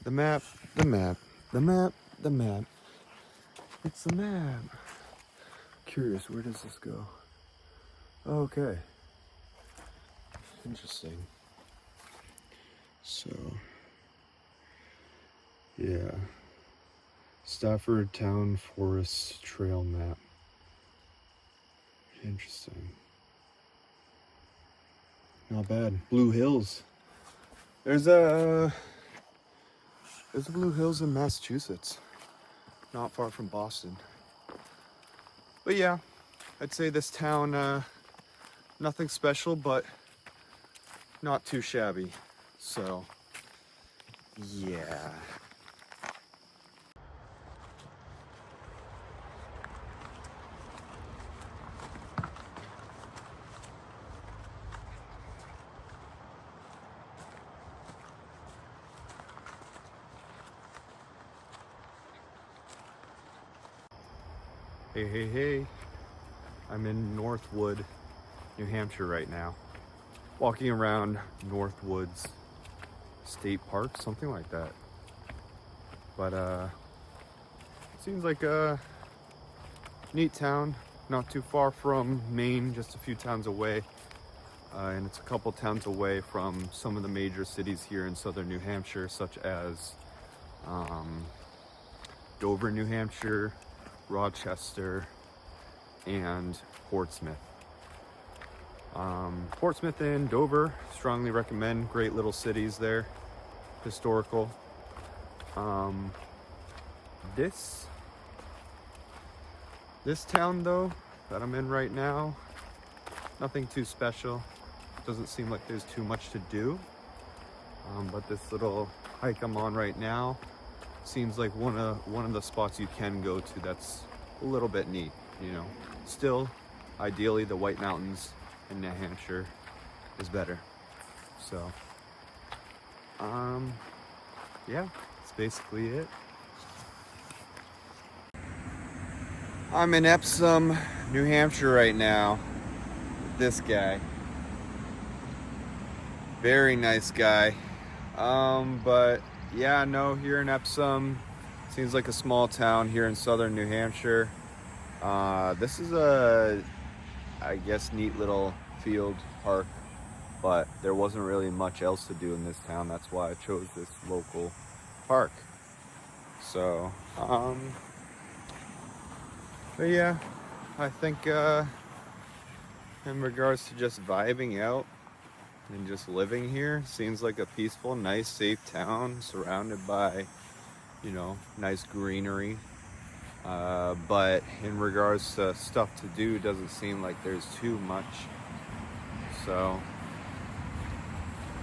The map, the map, the map, the map. It's the map. Curious, where does this go? Okay. Interesting. So, yeah. Stafford Town Forest Trail map. Interesting. Not bad. Blue Hills. There's a Blue Hills in Massachusetts. Not far from Boston. But yeah, I'd say this town, nothing special, but not too shabby. So, yeah. Hey, hey, hey. I'm in Northwood, New Hampshire right now. Walking around Northwoods State Park, something like that. But seems like a neat town, not too far from Maine, just a few towns away. And it's a couple towns away from some of the major cities here in southern New Hampshire, such as Dover, New Hampshire, Rochester, and Portsmouth. Portsmouth and Dover, strongly recommend. Great little cities there, historical. This town though, that I'm in right now, nothing too special. Doesn't seem like there's too much to do. But this little hike I'm on right now seems like one of the spots you can go to that's a little bit neat, you know. Still, ideally the White Mountains in New Hampshire is better. So, yeah, that's basically it. I'm in Epsom, New Hampshire right now with this guy. Very nice guy. But yeah, no, here in Epsom, seems like a small town here in southern New Hampshire. This is a, I guess, neat little field park, but there wasn't really much else to do in this town. That's why I chose this local park. So, but yeah, I think in regards to just vibing out and just living here, seems like a peaceful, nice, safe town surrounded by, you know, nice greenery. But in regards to stuff to do, doesn't seem like there's too much. So,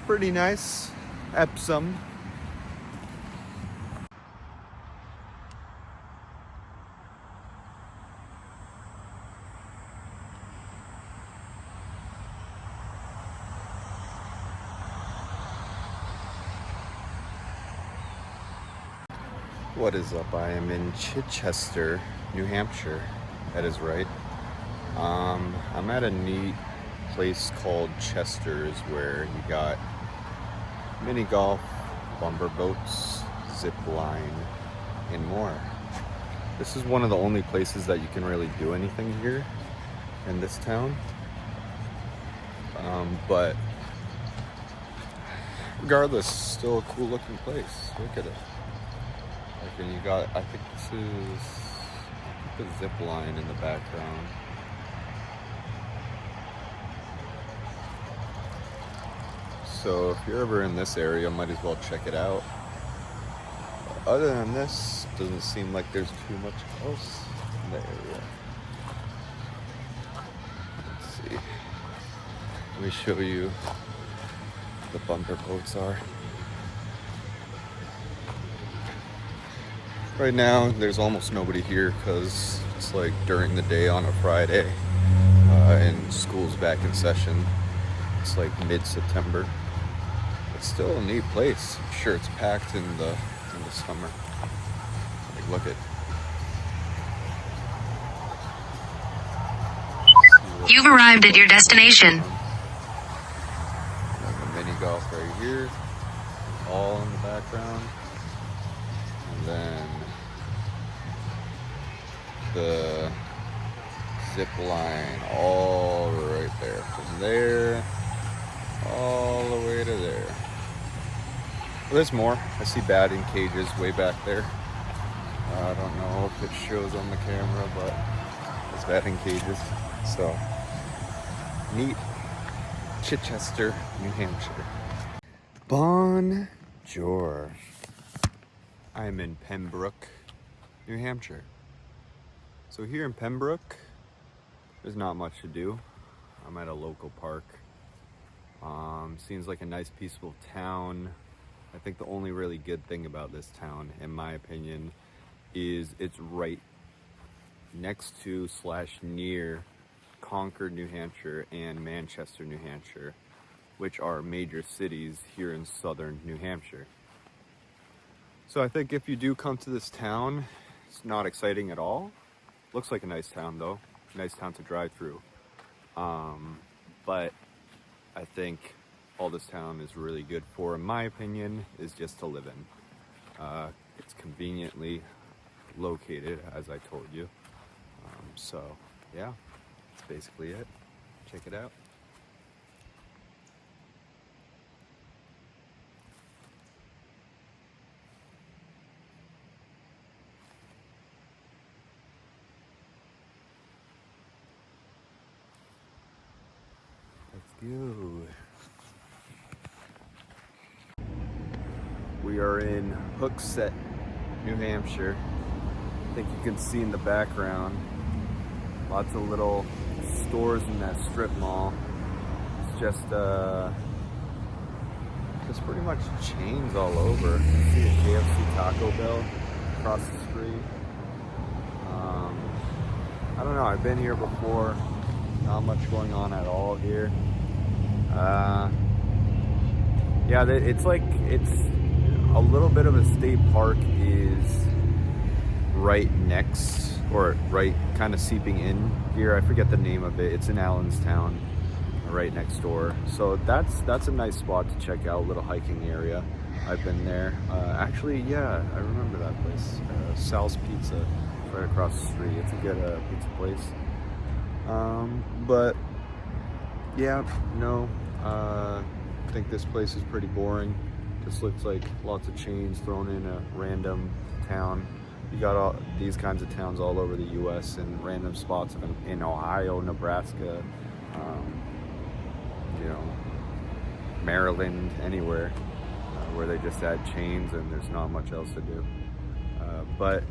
pretty nice. Epsom. What is up? I am in Chichester, New Hampshire. That is right. I'm at a neat place called Chester's where you got mini golf, lumber boats, zip line, and more. This is one of the only places that you can really do anything here in this town. But regardless, still a cool looking place. Look at it. Like, and you got, I think this is like a zip line in the background. So if you're ever in this area, might as well check it out. Other than this, doesn't seem like there's too much else in the area. Let's see. Let me show you the bumper boats are. Right now, there's almost nobody here because it's like during the day on a Friday, and school's back in session. It's like mid-September. It's still a neat place. I'm sure it's packed in the summer. Like, look at. You've arrived at your destination. The mini golf right here, all in the background, and then the zip line all right there, from there all the way to there. Well, there's more. I see batting cages way back there. I don't know if it shows on the camera, but it's batting cages. So neat. Chichester, New Hampshire. Bonjour. I'm in Pembroke, New Hampshire. So here in Pembroke, there's not much to do. I'm at a local park. Seems like a nice, peaceful town. I think the only really good thing about this town, in my opinion, is it's right next to / near Concord, New Hampshire and Manchester, New Hampshire, which are major cities here in southern New Hampshire. So I think if you do come to this town, it's not exciting at all. Looks like a nice town though, nice town to drive through. But I think all this town is really good for, in my opinion, is just to live in. It's conveniently located, as I told you. So yeah, that's basically it. Check it out. Let's go. We are in Hooksett, New Hampshire. I think you can see in the background lots of little stores in that strip mall. It's just pretty much chains all over. You see a KFC Taco Bell across the street. I don't know, I've been here before. Not much going on at all here. Yeah, it's a little bit of a state park is right next, or right kind of seeping in here. I forget the name of it. It's in Allenstown, right next door. So that's a nice spot to check out, a little hiking area. I've been there. Actually, yeah, I remember that place. Sal's Pizza, right across the street. It's a good pizza place. But yeah, no, I think this place is pretty boring. Just looks like lots of chains thrown in a random town. You got all these kinds of towns all over the U.S. and random spots in Ohio, Nebraska, Maryland, anywhere where they just add chains and there's not much else to do. But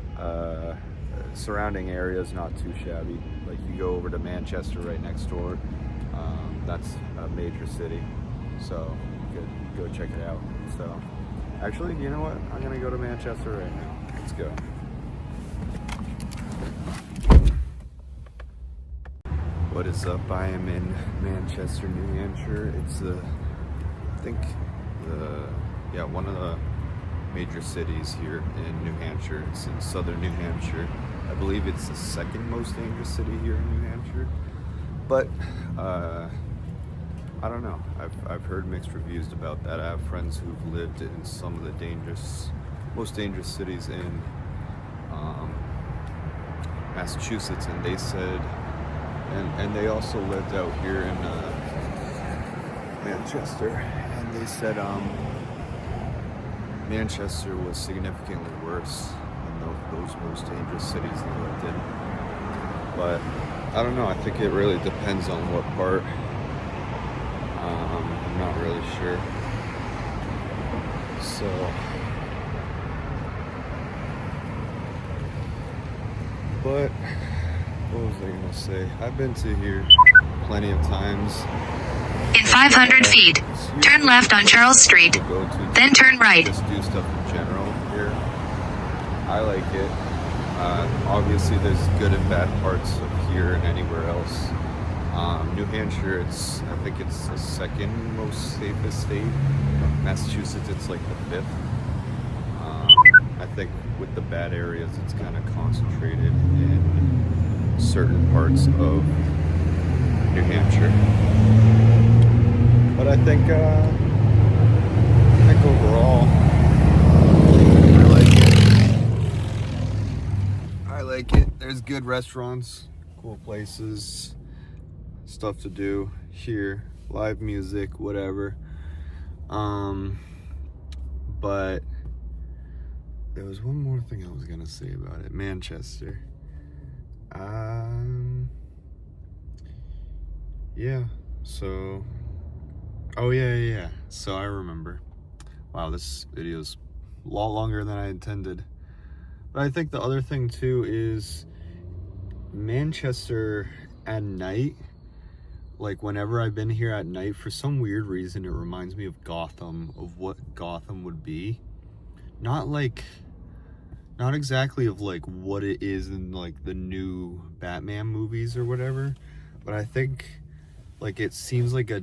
surrounding area is not too shabby. Like you go over to Manchester right next door. That's a major city, so you could go check it out. So actually, you know what? I'm gonna go to Manchester right now. Let's go. What is up? I am in Manchester, New Hampshire. It's I think one of the major cities here in New Hampshire. It's in southern New Hampshire. I believe it's the second most dangerous city here in New Hampshire. But I don't know. I've heard mixed reviews about that. I have friends who've lived in some of the most dangerous cities in Massachusetts, and they said, and they also lived out here in Manchester, and they said Manchester was significantly worse than those most dangerous cities they lived in. but I don't know. I think it really depends on what part. I'm not really sure. So, but what was I gonna say? I've been to here plenty of times. In 500 feet, turn left on Charles Street, then turn right. Just do stuff in general here. I like it. Obviously, there's good and bad parts of here and anywhere else. New Hampshire, I think it's the second most safest state. Massachusetts, it's like the fifth. I think with the bad areas, it's kind of concentrated in certain parts of New Hampshire. But I think overall, I like it. There's good restaurants, cool places, stuff to do here, live music, whatever. But there was one more thing I was gonna say about it. Manchester. Yeah. So. Oh yeah. So I remember. Wow, this video's a lot longer than I intended. But I think the other thing too is Manchester at night. Like whenever I've been here at night, for some weird reason, it reminds me of Gotham, of what Gotham would be. Not exactly of like what it is in like the new Batman movies or whatever, but I think like it seems like a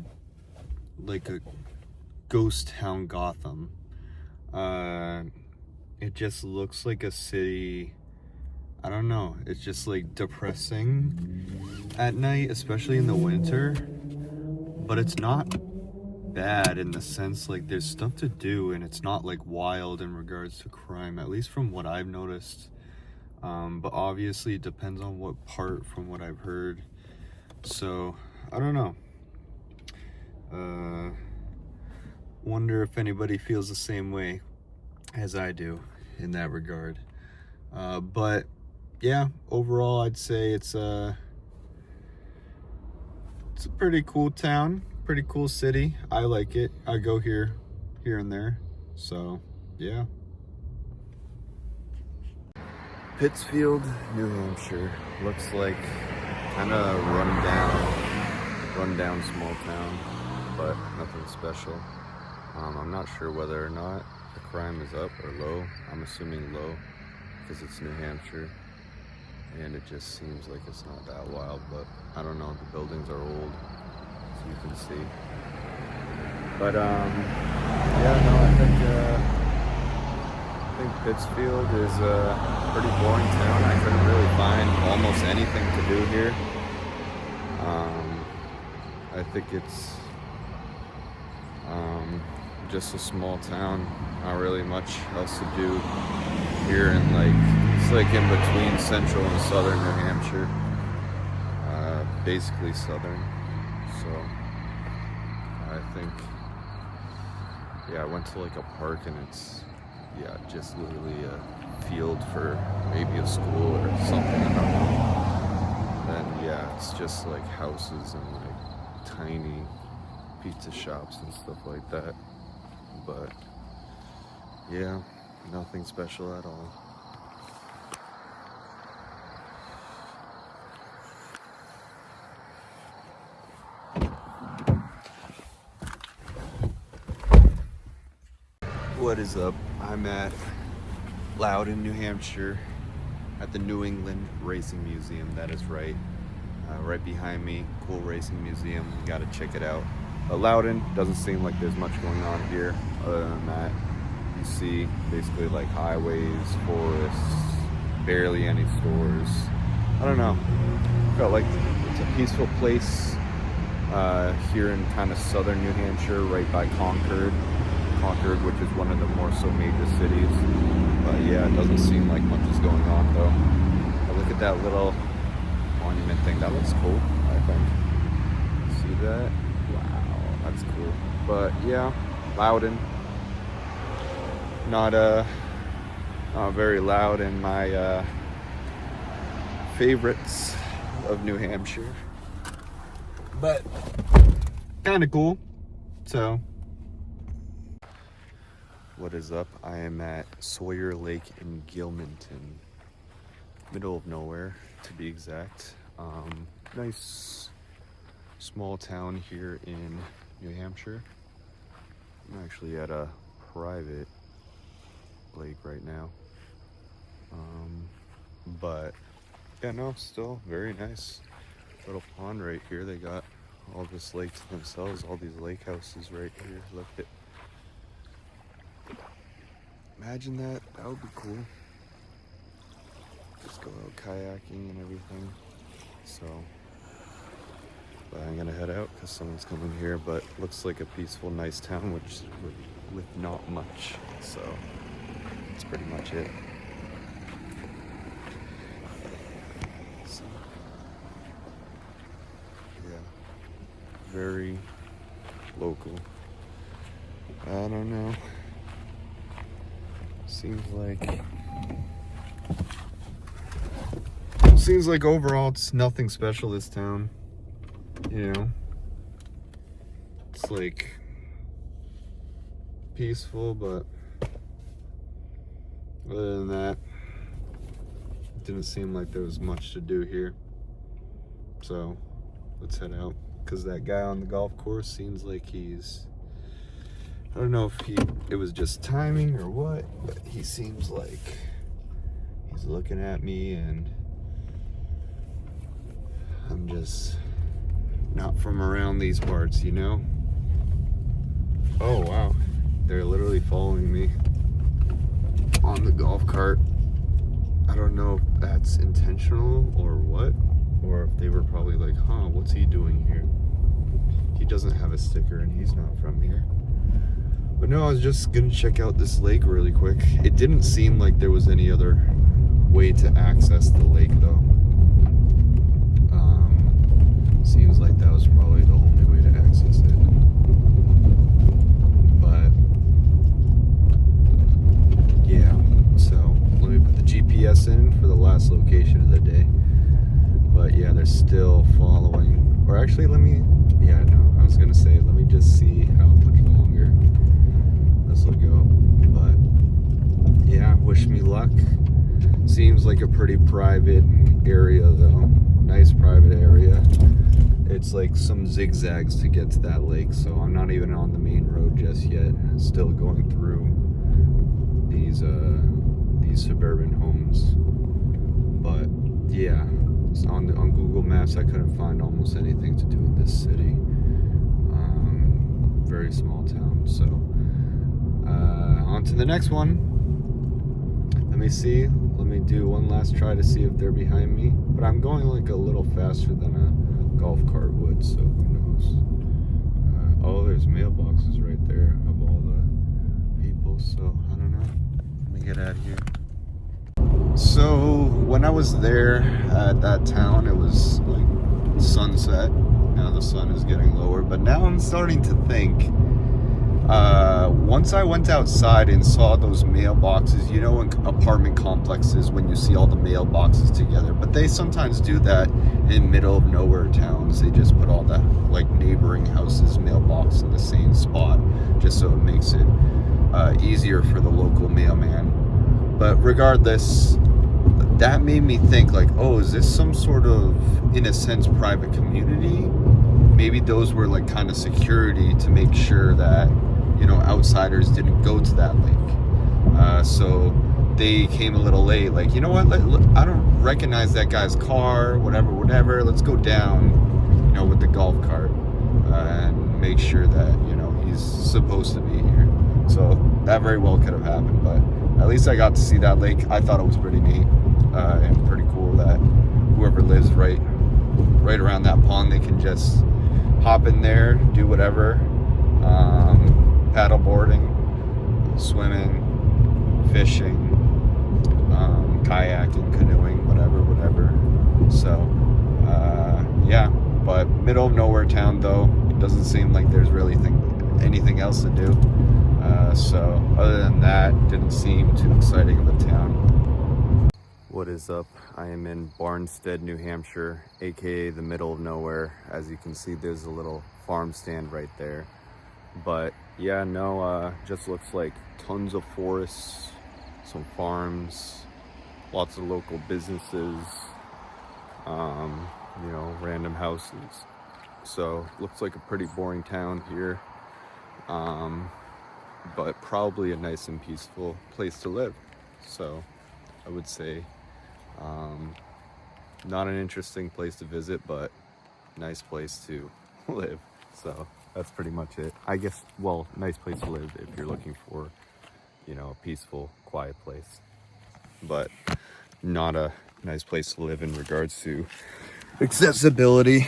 ghost town Gotham. It just looks like a city. I don't know, it's just like depressing at night, especially in the winter, but it's not bad in the sense like there's stuff to do and it's not like wild in regards to crime, at least from what I've noticed. But obviously it depends on what part, from what I've heard. So I don't know. Wonder if anybody feels the same way as I do in that regard. But yeah, overall I'd say it's a pretty cool town, pretty cool city. I like it. I go here and there. So yeah. Pittsfield, New Hampshire. Looks like kind of run down small town, but nothing special. I'm not sure whether or not the crime is up or low. I'm assuming low because it's New Hampshire and it just seems like it's not that wild, but I don't know. The buildings are old, so you can see. But yeah, no, I think Pittsfield is a pretty boring town. I couldn't really find almost anything to do here. I think it's just a small town, not really much else to do here, and it's like in between central and southern New Hampshire, basically southern. So I think, yeah, I went to like a park and it's just literally a field for maybe a school or something, I don't know. Then yeah, it's just like houses and like tiny pizza shops and stuff like that. But yeah, nothing special at all. What is up? I'm at Loudon, New Hampshire, at the New England Racing Museum. That is right. Right behind me, cool racing museum. You gotta check it out. Loudon doesn't seem like there's much going on here. Other than that, you see basically like highways, forests, barely any stores. I don't know. Felt like it's a peaceful place here in kind of southern New Hampshire, right by Concord, which is one of the more so major cities. But yeah, it doesn't seem like much is going on though. But look at that little monument thing. That looks cool, I think. See that? Wow, that's cool. But yeah, Loudon. Not very loud in my favorites of New Hampshire, but kind of cool. So what is up? I am at Sawyer Lake in Gilmanton, middle of nowhere to be exact. Nice small town here in New Hampshire. I'm actually at a private lake right now, but yeah, no, still very nice little pond right here. They got all this lake to themselves, all these lake houses right here. Look at, imagine that. That would be cool. Just go out kayaking and everything. So, but I'm gonna head out because someone's coming here. But looks like a peaceful, nice town, which with not much. So that's pretty much it. So, yeah, very local. I don't know. Seems like overall it's nothing special, this town. You know, it's like peaceful, but other than that, it didn't seem like there was much to do here. So let's head out, because that guy on the golf course seems like he's, I don't know if it was just timing or what, but he seems like he's looking at me, and I'm just not from around these parts, you know? Oh wow, they're literally following me on the golf cart. I don't know if that's intentional or what, or if they were probably like, huh, what's he doing here? He doesn't have a sticker and he's not from here. But no, I was just gonna check out this lake really quick. It didn't seem like there was any other way to access the lake though. Seems like that was probably the only way to access it. But yeah, so let me put the GPS in for the last location of the day. But yeah, they're still following. Or actually, I was gonna say, let me just see how much longer this will go. But yeah, wish me luck. Seems like a pretty private area though. Nice private area. It's like some zigzags to get to that lake, so I'm not even on the main road just yet. Still going through these suburban homes. But yeah, on Google Maps I couldn't find almost anything to do in this city. Very small town. So on to the next one. Let me see. Let me do one last try to see if they're behind me. But I'm going like a little faster than a golf cart would, so who knows. Oh, there's mailboxes right there of all the people, so I don't know. Let me get out of here. So when I was there at that town, it was like sunset. Now the sun is getting lower, but now I'm starting to think, once I went outside and saw those mailboxes, you know, in apartment complexes when you see all the mailboxes together, but they sometimes do that in middle of nowhere towns. They just put all the like neighboring houses mailbox in the same spot just so it makes it easier for the local mailman. But regardless, that made me think like, oh, is this some sort of, in a sense, private community? Maybe those were like kind of security to make sure that, you know, outsiders didn't go to that lake. So they came a little late, like, you know what, I don't recognize that guy's car, whatever, let's go down, you know, with the golf cart and make sure that, you know, he's supposed to be here. So that very well could have happened, but at least I got to see that lake. I thought it was pretty neat and pretty cool that whoever lives right around that pond, they can just hop in there, do whatever, paddle boarding, swimming, fishing, kayaking, canoeing, whatever. So yeah, but middle of nowhere town though. Doesn't seem like there's really anything else to do. So other than that, didn't seem too exciting of a town. What is up? I am in Barnstead, New Hampshire, aka the middle of nowhere. As you can see, there's a little farm stand right there. But yeah, no, just looks like tons of forests, some farms, lots of local businesses, you know, random houses. So looks like a pretty boring town here, but probably a nice and peaceful place to live. So I would say not an interesting place to visit, but nice place to live. So that's pretty much it. I guess, well, nice place to live if you're looking for, you know, a peaceful, quiet place. But not a nice place to live in regards to accessibility,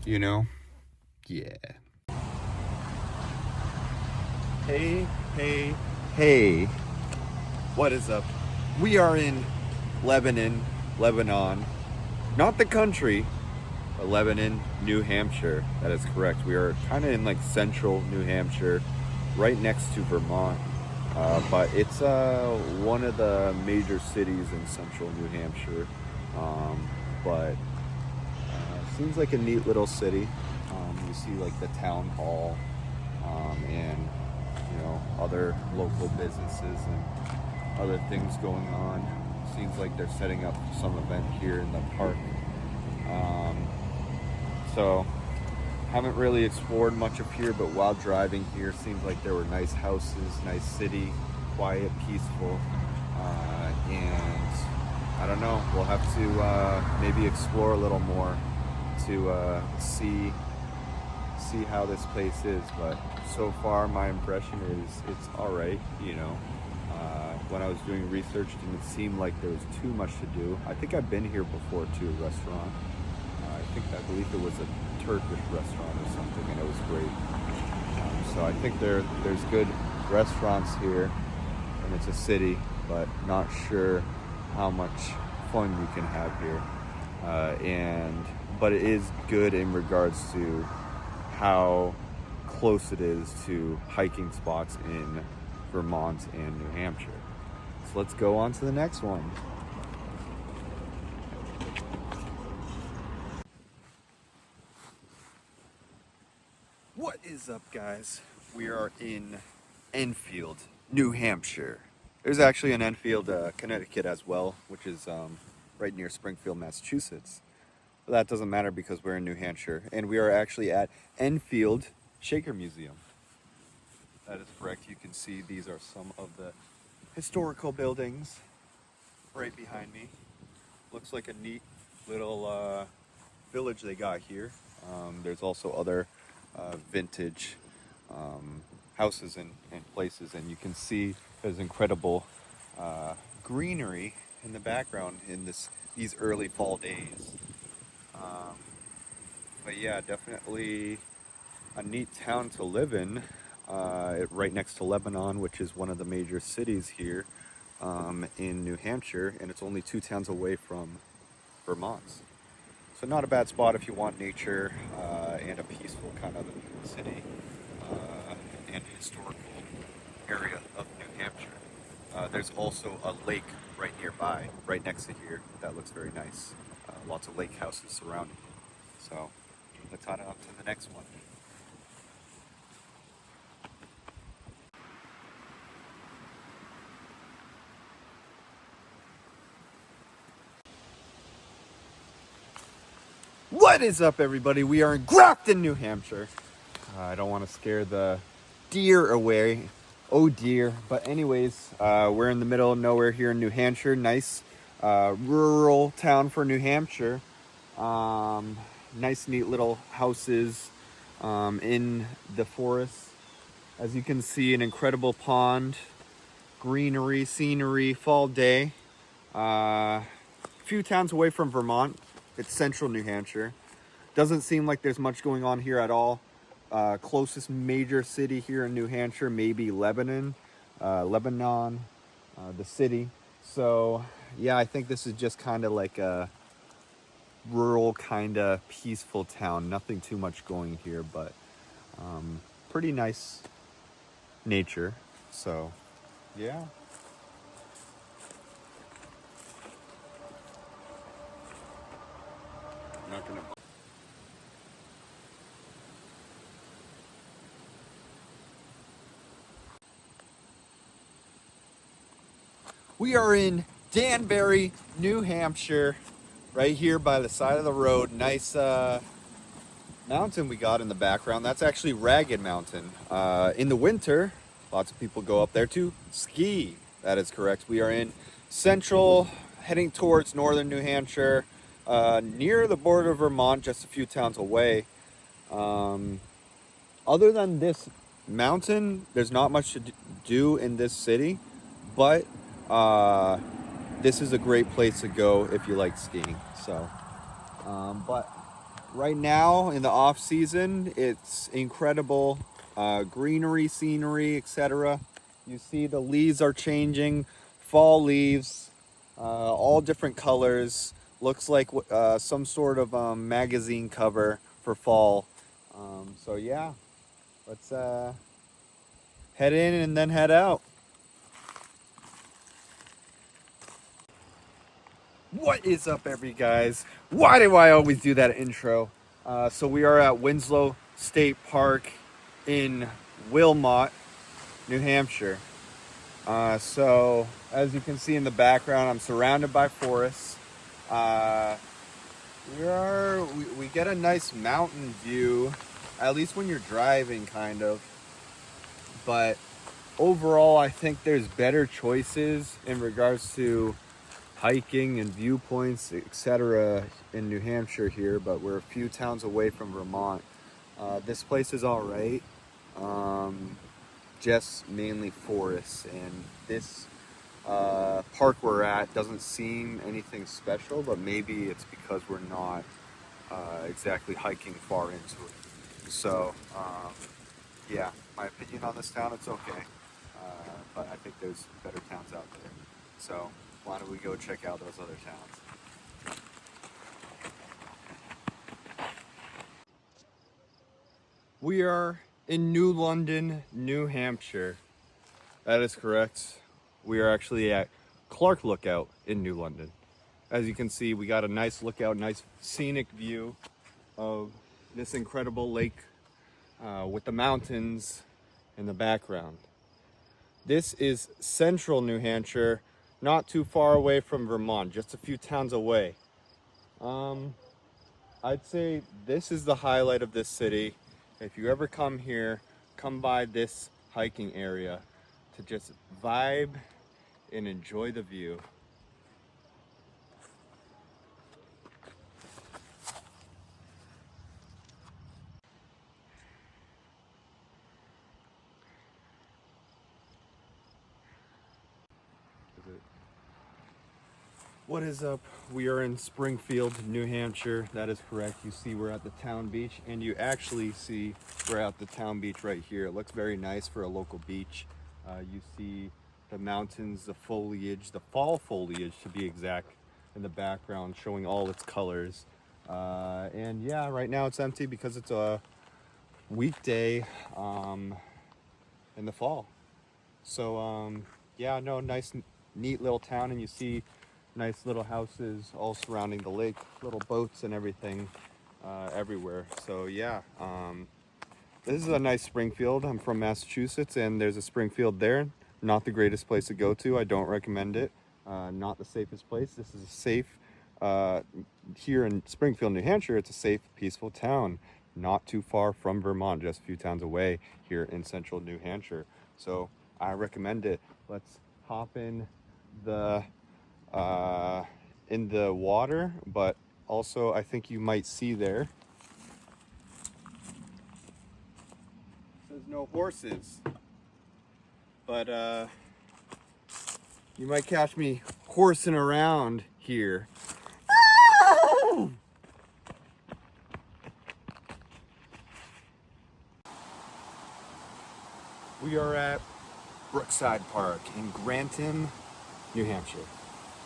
you know? Yeah. Hey, hey, hey. What is up? We are in Lebanon, not the country, but Lebanon, New Hampshire. That is correct. We are kind of in like central New Hampshire, right next to Vermont. But it's one of the major cities in central New Hampshire. But seems like a neat little city. You see like the town hall and, you know, other local businesses and other things going on. Seems like they're setting up some event here in the park. So haven't really explored much of here, but while driving here, seems like there were nice houses, nice city, quiet, peaceful, and I don't know, we'll have to maybe explore a little more to see how this place is. But so far my impression is it's all right, you know. When I was doing research, it didn't seem like there was too much to do. I think I've been here before to a restaurant. I believe it was a Turkish restaurant or something, and it was great. So I think there's good restaurants here, and it's a city, but not sure how much fun you can have here. But it is good in regards to how close it is to hiking spots in Vermont and New Hampshire. So let's go on to the next one. What is up, guys? We are in Enfield, New Hampshire. There's actually an Enfield, Connecticut as well, which is right near Springfield, Massachusetts. But that doesn't matter because we're in New Hampshire, and we are actually at Enfield Shaker Museum. That is correct. You can see these are some of the historical buildings right behind me. Looks like a neat little village they got here. There's also other vintage houses and places, and you can see there's incredible greenery in the background in these early fall days. But yeah, definitely a neat town to live in. Right next to Lebanon, which is one of the major cities here in New Hampshire, and it's only 2 towns away from Vermont. So not a bad spot if you want nature and a peaceful kind of city and historical area of New Hampshire. There's also a lake right nearby, right next to here, that looks very nice. Lots of lake houses surrounding it. So let's head on to the next one. What is up, everybody? We are in Grafton, New Hampshire. I don't want to scare the deer away. Oh dear. But anyways, we're in the middle of nowhere here in New Hampshire. Nice rural town for New Hampshire. Nice, neat little houses in the forest. As you can see, an incredible pond, greenery, scenery, fall day. A few towns away from Vermont. It's central New Hampshire. Doesn't seem like there's much going on here at all. Closest major city here in New Hampshire, maybe Lebanon, the city. So yeah, I think this is just kind of like a rural, kind of peaceful town. Nothing too much going here, but pretty nice nature. So yeah. not gonna. We are in Danbury, New Hampshire, right here by the side of the road. Nice mountain we got in the background. That's actually Ragged Mountain. In the winter, lots of people go up there to ski. That is correct. We are in central, heading towards northern New Hampshire, near the border of Vermont, just a few towns away. Other than this mountain, there's not much to do in this city, but this is a great place to go if you like skiing. So, but right now in the off season, it's incredible greenery, scenery, etc. You see the leaves are changing, fall leaves, all different colors. Looks like some sort of magazine cover for fall. So yeah, let's head in and then head out. What is up, every guys? Why do I always do that intro? So we are at Winslow State Park in Wilmot, New Hampshire. So as you can see in the background, I'm surrounded by forests. We get a nice mountain view, at least when you're driving, kind of. But overall, I think there's better choices in regards to hiking and viewpoints, etc. in New Hampshire here, but we're a few towns away from Vermont. This place is all right, just mainly forests, and this park we're at doesn't seem anything special, but maybe it's because we're not exactly hiking far into it. So yeah, my opinion on this town, it's okay, but I think there's better towns out there. So why don't we go check out those other towns? We are in New London, New Hampshire. That is correct. We are actually at Clark Lookout in New London. As you can see, we got a nice lookout, nice scenic view of this incredible lake with the mountains in the background. This is central New Hampshire, not too far away from Vermont, just a few towns away. I'd say this is the highlight of this city. If you ever come here, come by this hiking area to just vibe and enjoy the view. What is up? We are in Springfield, New Hampshire. That is correct. You see we're at the town beach, and you actually see we're at the town beach right here. It looks very nice for a local beach. You see the mountains, the foliage, the fall foliage to be exact, in the background, showing all its colors. And yeah, right now it's empty because it's a weekday in the fall. So yeah, no, nice, neat little town, and you see nice little houses all surrounding the lake, little boats and everything everywhere. So yeah, this is a nice Springfield. I'm from Massachusetts, and there's a Springfield there. Not the greatest place to go to. I don't recommend it. Not the safest place. This is a safe, here in Springfield, New Hampshire, it's a safe, peaceful town. Not too far from Vermont, just a few towns away here in central New Hampshire. So I recommend it. Let's hop in the water, but also I think you might see there says no horses, but you might catch me horsing around here. We are at Brookside Park in Granite, New Hampshire.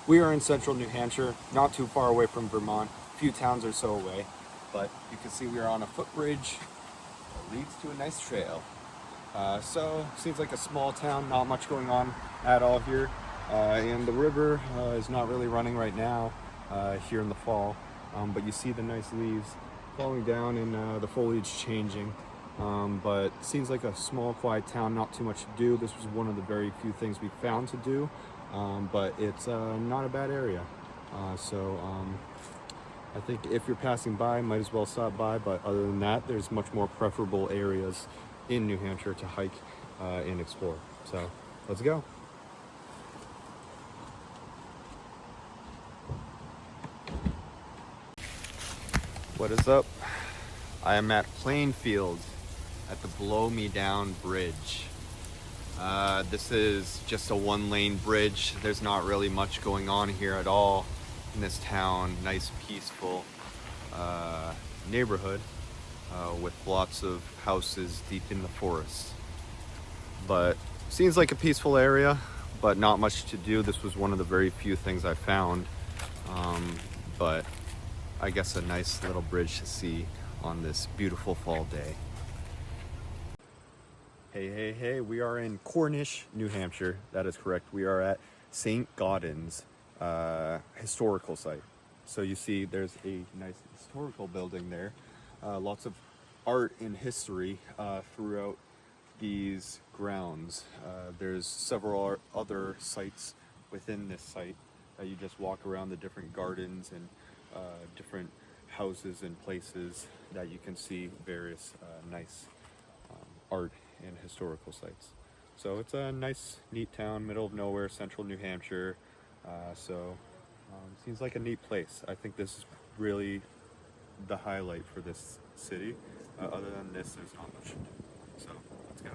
We are in central New Hampshire, not too far away from Vermont, a few towns or so away, but you can see we are on a footbridge that leads to a nice trail. So, seems like a small town, not much going on at all here. And the river is not really running right now here in the fall. but you see the nice leaves falling down and the foliage changing. But seems like a small, quiet town, not too much to do. This was one of the very few things we found to do, but it's not a bad area. So I think if you're passing by, might as well stop by. But other than that, there's much more preferable areas in New Hampshire to hike and explore. So let's go. What is up? I am at Plainfield at the Blow Me Down Bridge. This is just a one-lane bridge. There's not really much going on here at all in this town. Nice, peaceful neighborhood with lots of houses deep in the forest. But seems like a peaceful area, but not much to do. This was one of the very few things I found. But I guess a nice little bridge to see on this beautiful fall day. Hey, we are in Cornish, New Hampshire. That is correct. We are at St. Gaudens historical site. So you see there's a nice historical building there. Lots of art and history throughout these grounds. There's several other sites within this site. You just walk around the different gardens and different houses and places that you can see various nice art and historical sites. So it's a nice, neat town, middle of nowhere, central New Hampshire. Seems like a neat place. I think this is really the highlight for this city. Other than this, there's not much to do. So let's go.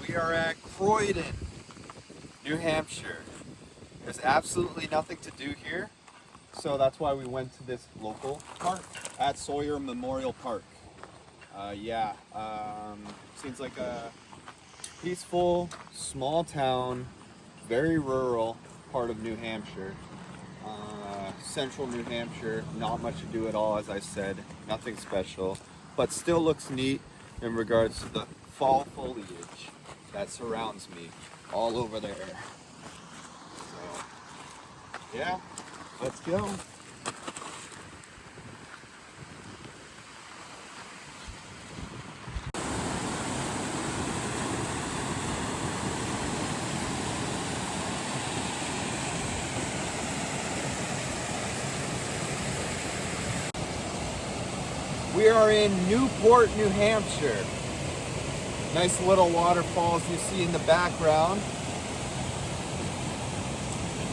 We are at Croydon, New Hampshire. There's absolutely nothing to do here, so that's why we went to this local park at Sawyer Memorial Park. Seems like a peaceful, small town, very rural part of New Hampshire. Central New Hampshire, not much to do at all, as I said, nothing special, but still looks neat in regards to the fall foliage that surrounds me all over there. So, yeah, let's go. We are in Newport, New Hampshire. Nice little waterfalls you see in the background.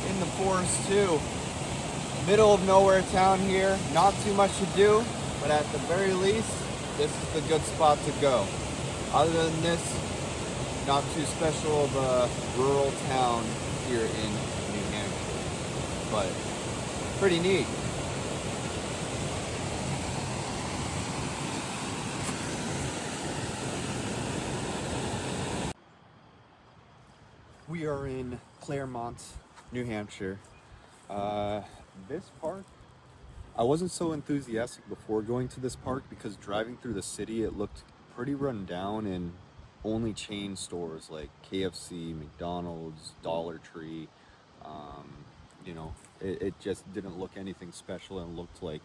In the forest too. Middle of nowhere town here. Not too much to do, but at the very least, this is the good spot to go. Other than this, not too special of a rural town here in New Hampshire, but pretty neat. We are in Claremont, New Hampshire. This park, I wasn't so enthusiastic before going to this park because driving through the city, it looked pretty run down and only chain stores like KFC, McDonald's, Dollar Tree. It just didn't look anything special and looked like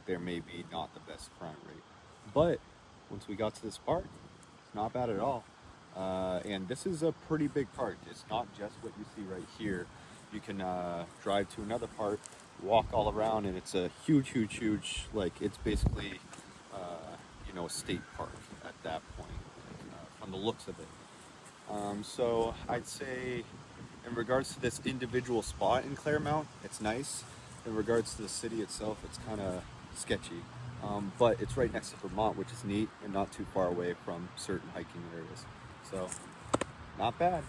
there may be not the best crime rate. But once we got to this park, it's not bad at all. And this is a pretty big park. It's not just what you see right here. You can drive to another part, walk all around, and it's a huge, like it's basically, a state park at that point, from the looks of it. So I'd say in regards to this individual spot in Claremont, it's nice. In regards to the city itself, it's kind of sketchy. But it's right next to Vermont, which is neat, and not too far away from certain hiking areas. So, not bad.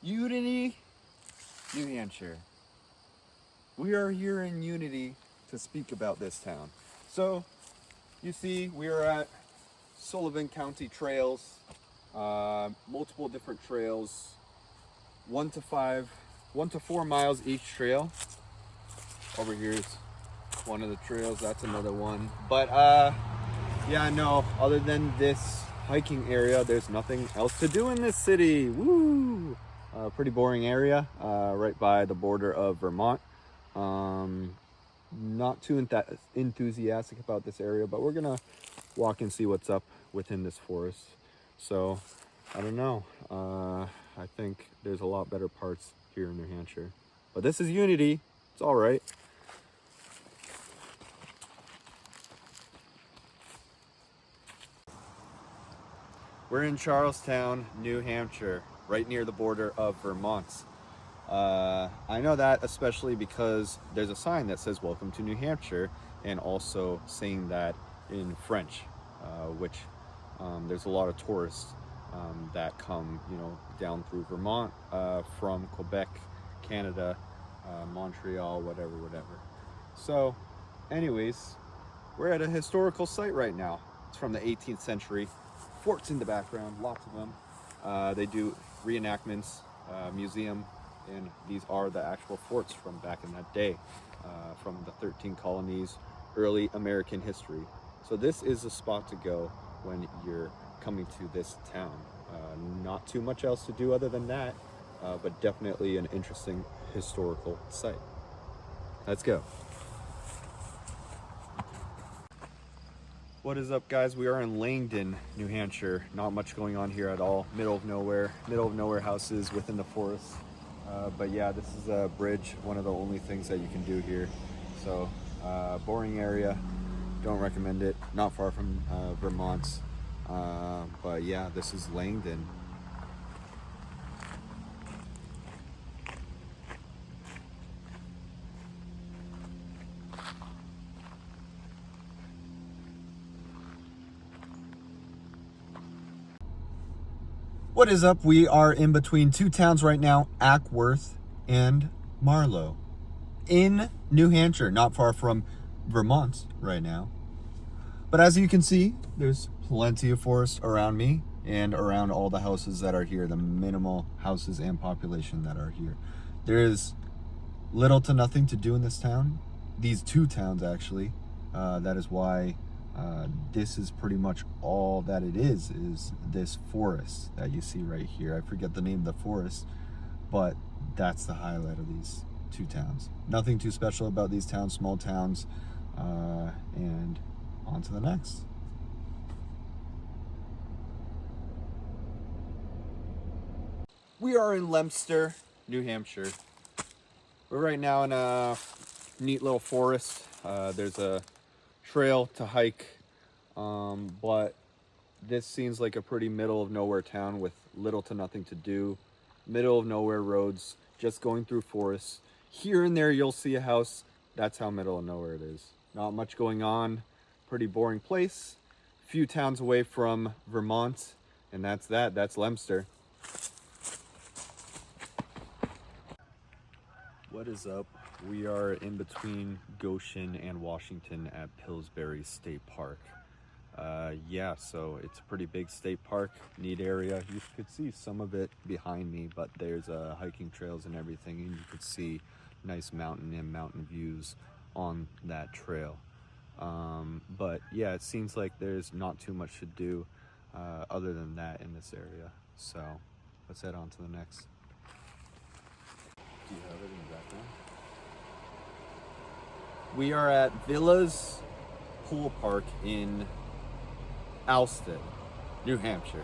Unity, New Hampshire. We are here in Unity to speak about this town. So, you see, we are at Sullivan County Trails, multiple different trails, 1 to 5 1 to 4 miles each trail. Over here is one of the trails, that's another one. But yeah, no, other than this hiking area, there's nothing else to do in this city. Woo! Pretty boring area, right by the border of Vermont. Not too enthusiastic about this area, but we're gonna walk and see what's up within this forest. So I don't know, I think there's a lot better parts here in New Hampshire, but this is Unity. It's all right. We're in Charlestown, New Hampshire, right near the border of Vermont. I know that especially because there's a sign that says "Welcome to New Hampshire," and also saying that in French, which there's a lot of tourists that come, you know, down through Vermont from Quebec, Canada, Montreal, whatever. So, anyways, we're at a historical site right now. It's from the 18th century. Forts in the background, lots of them. They do reenactments, museum, and these are the actual forts from back in that day, from the 13 colonies, early American history. So this is a spot to go when you're coming to this town. Not too much else to do other than that, but definitely an interesting historical site. Let's go. What is up, guys? We are in Langdon, New Hampshire. Not much going on here at all. Middle of nowhere houses within the forest. But yeah, this is a bridge, one of the only things that you can do here. So boring area, don't recommend it. Not far from Vermont. But yeah, this is Langdon. What is up? We are in between two towns right now, Ackworth and Marlow, in New Hampshire, not far from Vermont right now. But as you can see, there's plenty of forest around me and around all the houses that are here, the minimal houses and population that are here. There is little to nothing to do in this town, these two towns actually. That is why this is pretty much all that it is this forest that you see right here. I forget the name of the forest, but that's the highlight of these two towns. Nothing too special about these towns, small towns, and on to the next. We are in Leominster, New Hampshire. We're right now in a neat little forest. There's a trail to hike, but this seems like a pretty middle of nowhere town with little to nothing to do. Middle of nowhere roads, just going through forests. Here and there you'll see a house. That's how middle of nowhere it is. Not much going on, pretty boring place. Few towns away from Vermont, and that's Leominster. What is up? We are in between Goshen and Washington at Pillsbury State Park. Yeah, so it's a pretty big state park, neat area. You could see some of it behind me, but there's hiking trails and everything, and you could see nice mountain and mountain views on that trail. But yeah, it seems like there's not too much to do other than that in this area. So let's head on to the next. Do you have it in the background? We are at Villas Pool Park in Alston, New Hampshire.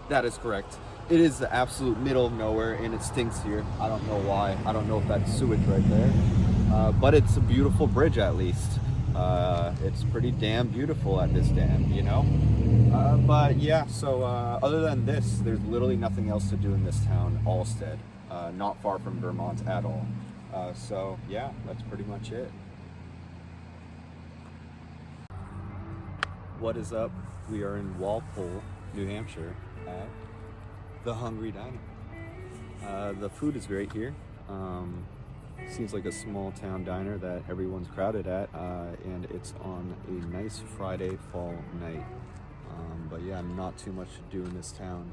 That is correct. It is the absolute middle of nowhere, and it stinks here. I don't know why. I don't know if that's sewage right there. But it's a beautiful bridge, at least. It's pretty damn beautiful at this dam, you know? But yeah, so other than this, there's literally nothing else to do in this town, Alstead. Not far from Vermont at all. So yeah, that's pretty much it. What is up? We are in Walpole, New Hampshire at the Hungry Diner. The food is great here. Seems like a small town diner that everyone's crowded at, and it's on a nice Friday fall night. But yeah, not too much to do in this town,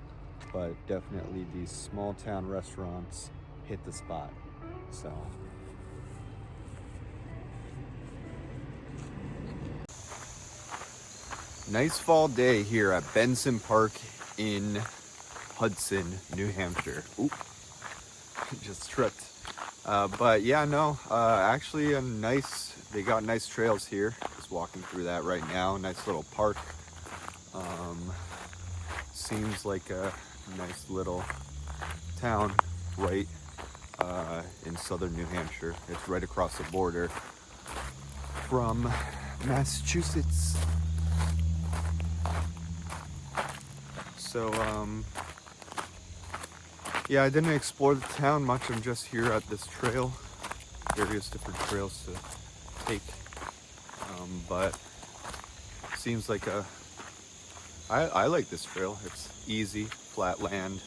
but definitely these small town restaurants hit the spot. So nice fall day here at Benson Park in Hudson, New Hampshire. Oop, just tripped. But yeah, no, actually they got nice trails here. Just walking through that right now. Nice little park. Seems like a nice little town right in southern New Hampshire. It's right across the border from Massachusetts. So yeah, I didn't explore the town much. I'm just here at this trail, various different trails to take, but seems like I like this trail. It's easy, flat land,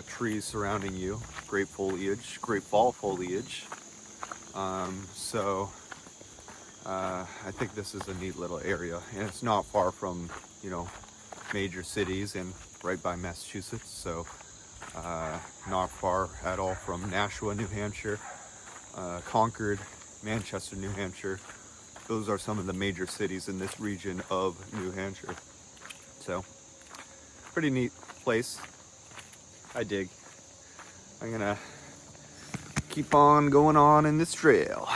trees surrounding you, great foliage, great fall foliage. So I think this is a neat little area, and it's not far from, you know, major cities and right by Massachusetts. So not far at all from Nashua, New Hampshire, Concord, Manchester, New Hampshire. Those are some of the major cities in this region of New Hampshire. So pretty neat place. I dig. I'm gonna keep on going on in this trail.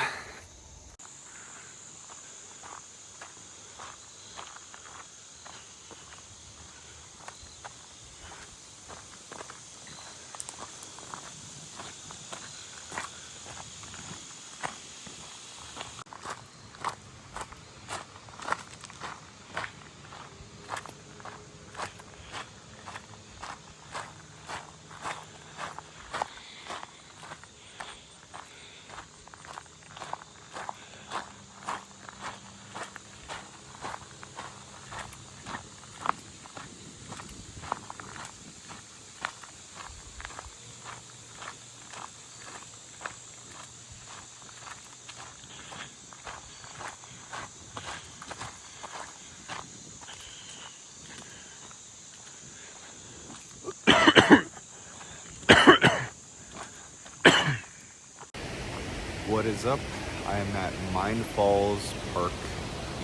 What is up? I am at Mine Falls Park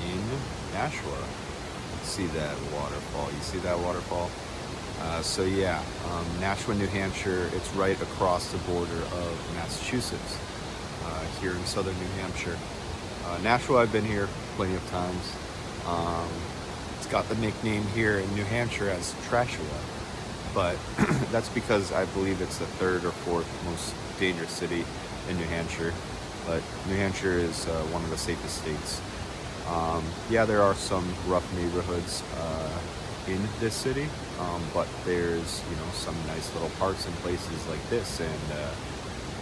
in Nashua. See that waterfall? You see that waterfall? So yeah, Nashua, New Hampshire. It's right across the border of Massachusetts, here in southern New Hampshire. Nashua, I've been here plenty of times. It's got the nickname here in New Hampshire as Trashua, but that's because I believe it's the third or fourth most dangerous city in New Hampshire. But New Hampshire is one of the safest states. Yeah, there are some rough neighborhoods in this city, but there's, you know, some nice little parks and places like this, and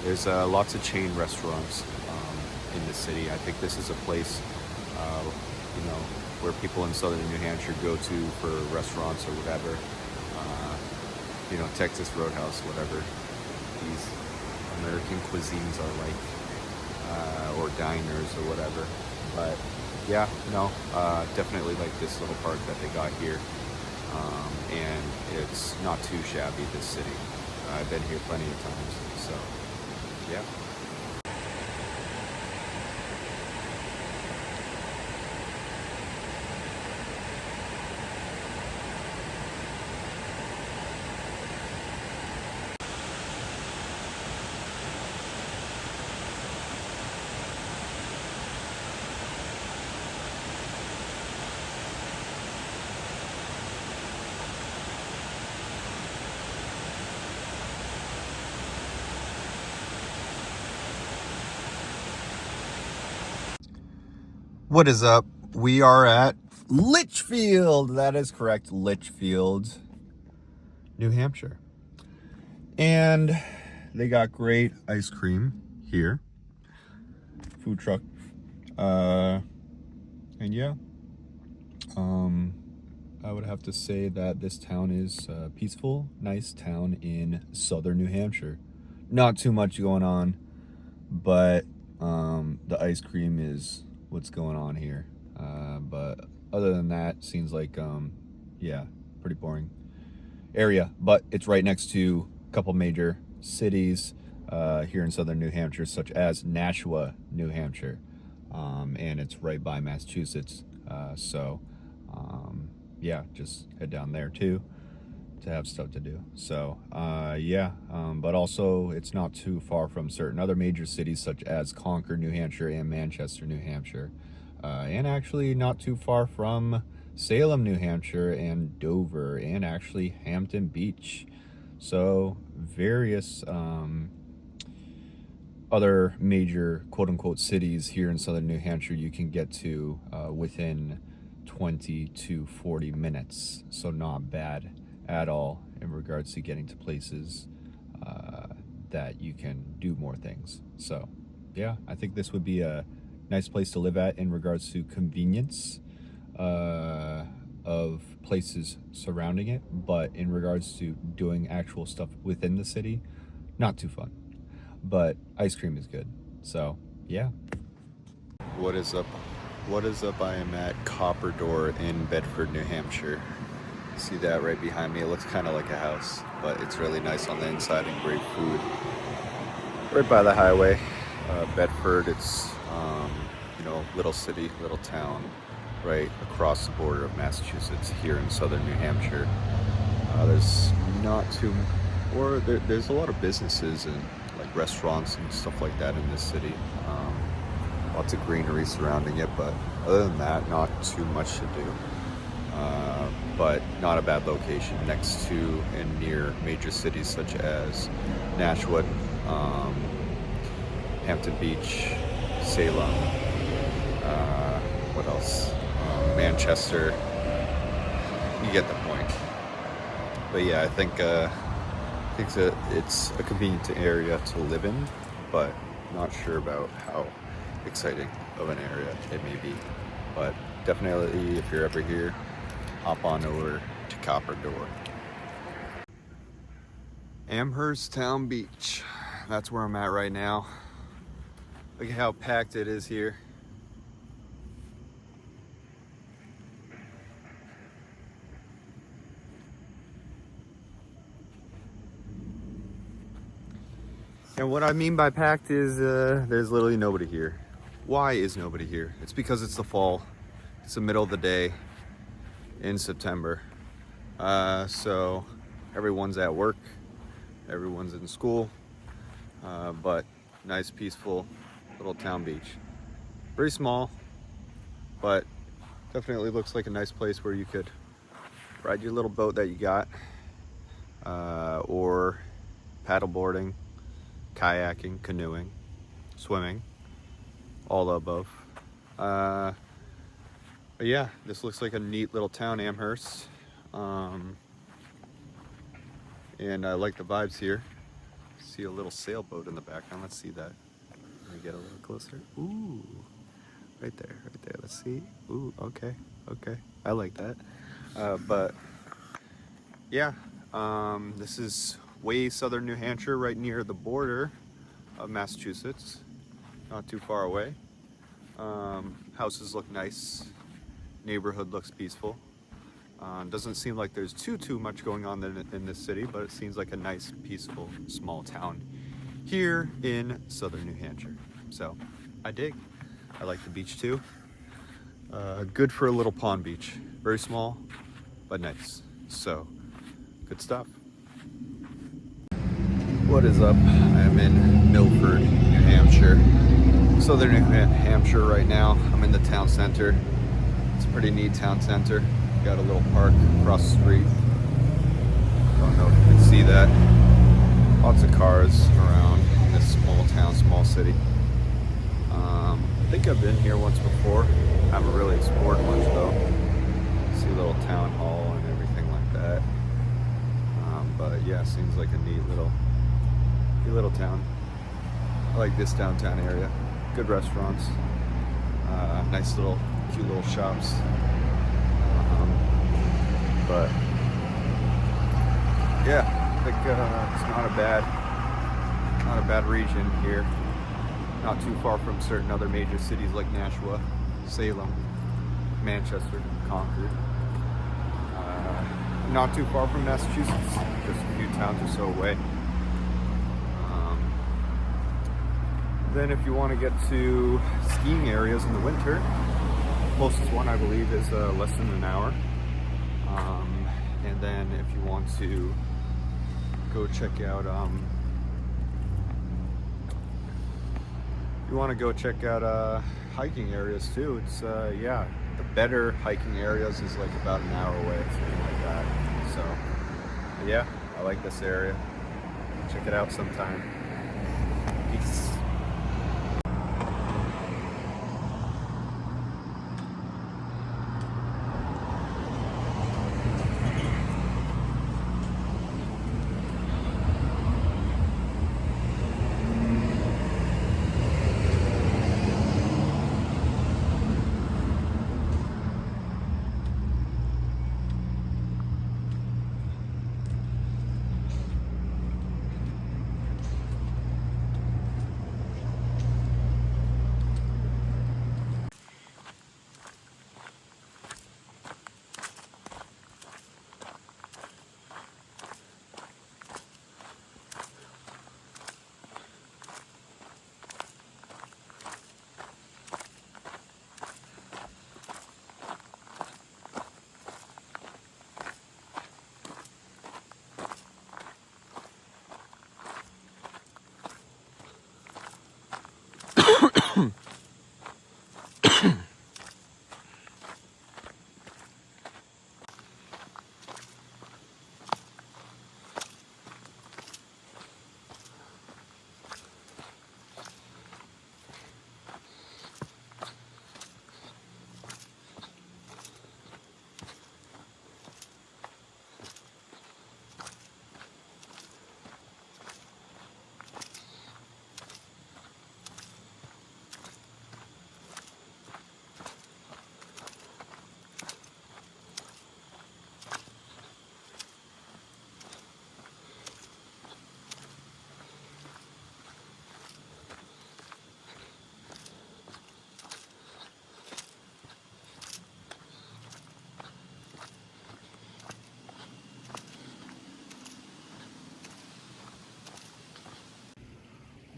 there's lots of chain restaurants in the city. I think this is a place, you know, where people in southern New Hampshire go to for restaurants or whatever. You know, Texas Roadhouse, whatever these American cuisines are like. Or diners or whatever. But yeah, no, definitely like this little park that they got here, and it's not too shabby, this city. I've been here plenty of times, so yeah. What is up? We are at Litchfield. That is correct, Litchfield, New Hampshire. And they got great ice cream here. Food truck. And yeah. I would have to say that this town is a peaceful, nice town in southern New Hampshire. Not too much going on, but the ice cream is what's going on here. But other than that, seems like yeah, pretty boring area. But it's right next to a couple major cities here in southern New Hampshire, such as Nashua, New Hampshire, and it's right by Massachusetts. Yeah, just head down there too to have stuff to do. So but also it's not too far from certain other major cities such as Concord, New Hampshire, and Manchester, New Hampshire, and actually not too far from Salem, New Hampshire, and Dover, and actually Hampton Beach. So various other major quote-unquote cities here in southern New Hampshire you can get to within 20 to 40 minutes. So not bad at all in regards to getting to places that you can do more things. So yeah, I think this would be a nice place to live at in regards to convenience of places surrounding it, but in regards to doing actual stuff within the city, not too fun. But ice cream is good. So yeah. What is up? What is up? I am at Copper Door in Bedford, New Hampshire. See that right behind me? It looks kind of like a house, but it's really nice on the inside and great food. Right by the highway. Bedford, it's little city, little town, right across the border of Massachusetts here in southern New Hampshire. There's there's a lot of businesses and like restaurants and stuff like that in this city. Lots of greenery surrounding it, but other than that, not too much to do. But not a bad location next to and near major cities such as Nashua, Hampton Beach, Salem, what else? Manchester. You get the point. But yeah, I think it's a convenient area to live in, but not sure about how exciting of an area it may be. But definitely, if you're ever here, hop on over to Copper Door. Amherst Town Beach. That's where I'm at right now. Look at how packed it is here. And what I mean by packed is there's literally nobody here. Why is nobody here? It's because it's the fall. It's the middle of the day in September. So everyone's at work, everyone's in school, but nice, peaceful little town beach. Very small, but definitely looks like a nice place where you could ride your little boat that you got, or paddleboarding, kayaking, canoeing, swimming, all the above. But yeah, this looks like a neat little town, Amherst. And I like the vibes here. See a little sailboat in the background. Let's see that. Let me get a little closer. Ooh, right there, right there. Let's see. Ooh, okay, okay. I like that. But yeah, this is way southern New Hampshire, right near the border of Massachusetts. Not too far away. Houses look nice. Neighborhood looks peaceful. Doesn't seem like there's too much going on in this city, but it seems like a nice, peaceful, small town here in southern New Hampshire. So I dig. I like the beach too. Good for a little pond beach. Very small, but nice. So good stuff. What is up? I'm in Milford, New Hampshire. Southern New Hampshire right now. I'm in the town center. It's a pretty neat town center. Got a little park across the street. Don't know if you can see that. Lots of cars around in this small town, small city. I think I've been here once before. Haven't really explored much though. See a little town hall and everything like that. But yeah, seems like a neat little town. I like this downtown area. Good restaurants. Nice little, cute little shops. But yeah, I think it's not a bad region here. Not too far from certain other major cities like Nashua, Salem, Manchester, Concord. Not too far from Massachusetts, just a few towns or so away. Then if you want to get to skiing areas in the winter, closest one I believe is less than an hour. And then if you want to go check out hiking areas too, it's yeah, the better hiking areas is like about an hour away, something like that. So yeah, I like this area. Check it out sometime. Peace.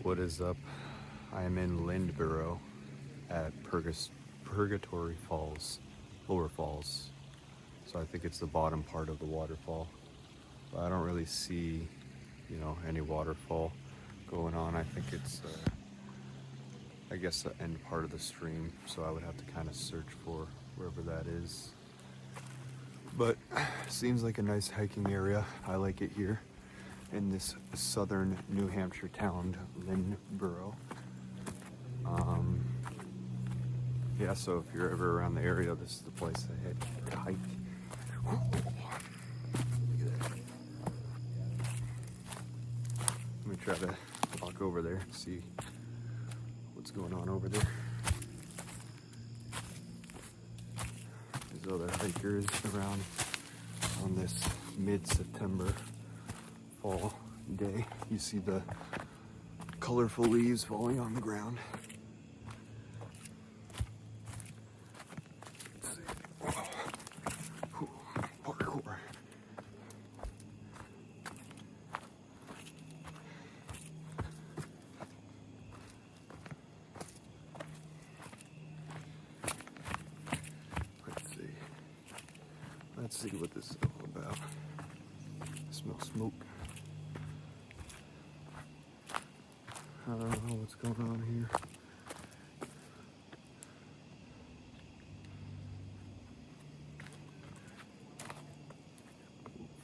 What is up? I am in Lindborough at Purgatory Falls, Lower Falls. So I think it's the bottom part of the waterfall. But I don't really see, you know, any waterfall going on. I think it's, I guess, the end part of the stream. So I would have to kind of search for wherever that is. But seems like a nice hiking area. I like it here in this southern New Hampshire town, Lindborough. Yeah, so if you're ever around the area, this is the place to hike. Look at that. Let me try to walk over there and see what's going on over there. There's other hikers around on this mid-September fall day. You see the colorful leaves falling on the ground. Let's see. Whoa. Parkour. Let's see what this is all about. I smell smoke. I don't know what's going on here.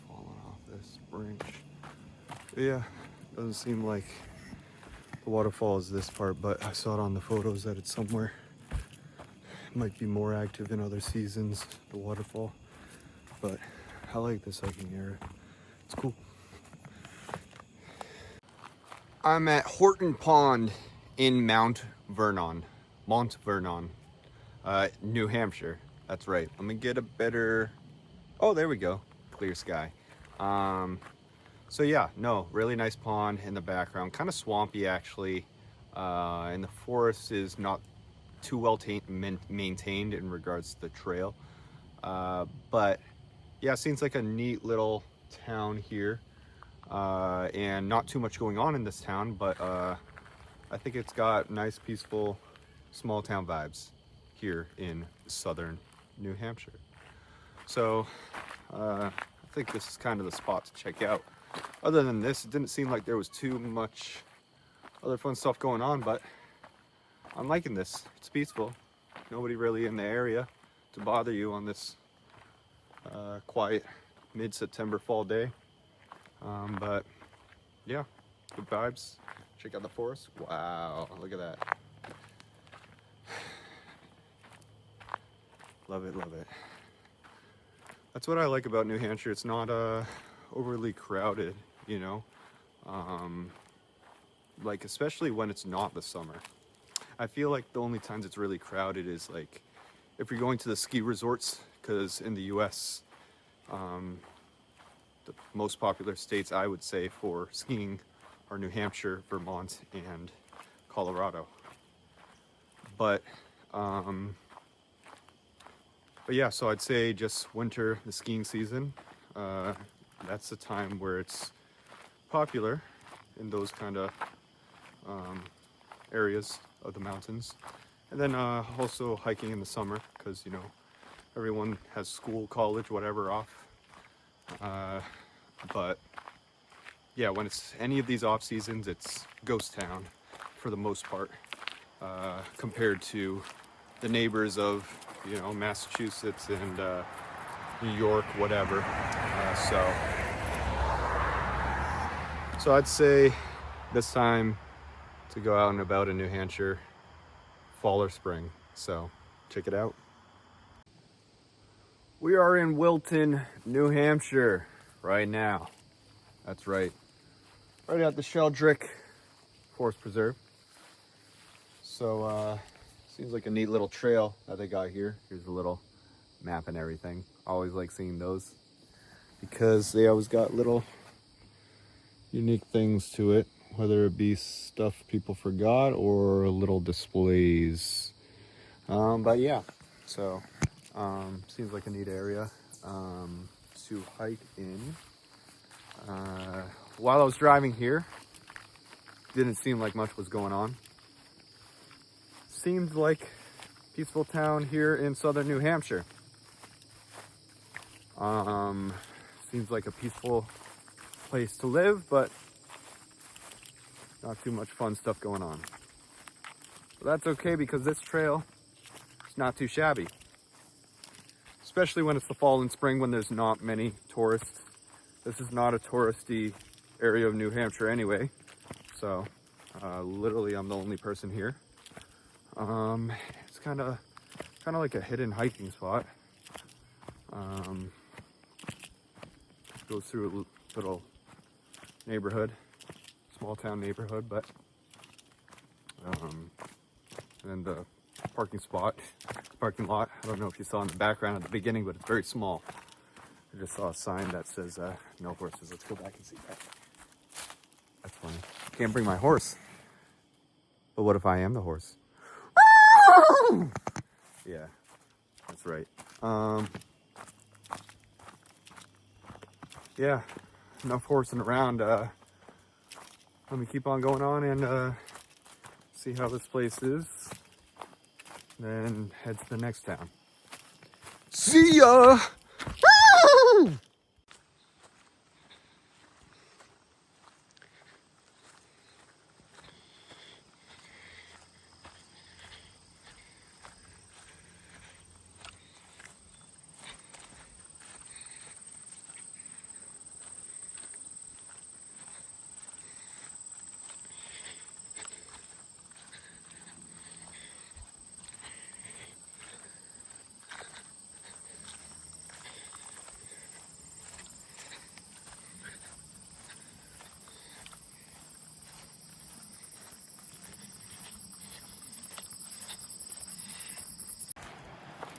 Falling off this branch. But yeah, doesn't seem like the waterfall is this part, but I saw it on the photos that it's somewhere. It might be more active in other seasons, the waterfall. But I like this hiking area. It's cool. I'm at Horton Pond in Mount Vernon, New Hampshire. That's right. Let me get a better, oh, there we go. Clear sky. So yeah, no, really nice pond in the background. Kind of swampy actually. And the forest is not too well maintained in regards to the trail. But yeah, seems like a neat little town here. And not too much going on in this town, but I think it's got nice, peaceful, small town vibes here in southern New Hampshire. So I think this is kind of the spot to check out. Other than this, it didn't seem like there was too much other fun stuff going on, but I'm liking this. It's peaceful. Nobody really in the area to bother you on this quiet mid-September fall day. But yeah, good vibes. Check out the forest. Wow, look at that. Love it, love it. That's what I like about New Hampshire. It's not overly crowded, you know. Like especially when it's not the summer. I feel like the only times it's really crowded is like if you're going to the ski resorts, because in the US, the most popular states I would say for skiing are New Hampshire, Vermont, and Colorado. But yeah, so I'd say just winter, the skiing season, that's the time where it's popular in those kind of areas of the mountains. And then also hiking in the summer, because you know everyone has school, college, whatever off. But yeah, when it's any of these off seasons, it's ghost town for the most part, compared to the neighbors of, you know, Massachusetts and New York, whatever. So I'd say this time to go out and about in New Hampshire, fall or spring. So check it out. We are in Wilton, New Hampshire right now. That's right. Right at the Sheldrick Forest Preserve. So seems like a neat little trail that they got here. Here's a little map and everything. Always like seeing those because they always got little unique things to it, whether it be stuff people forgot or little displays. But yeah, so seems like a neat area to hike in. While I was driving here, didn't seem like much was going on. Seemed like peaceful town here in southern New Hampshire. Seems like a peaceful place to live, but not too much fun stuff going on. But that's okay because this trail is not too shabby. Especially when it's the fall and spring when there's not many tourists. This is not a touristy area of New Hampshire anyway. So literally I'm the only person here. It's kind of like a hidden hiking spot. Goes through a little neighborhood, small town neighborhood, but and then the parking lot, I don't know if you saw in the background at the beginning, but it's very small. I just saw a sign that says no horses. Let's go back and see that. That's funny. Can't bring my horse. But what if I am the horse? Yeah, that's right. Yeah, enough horsing around. Let me keep on going on and see how this place is. Then head to the next town. See ya!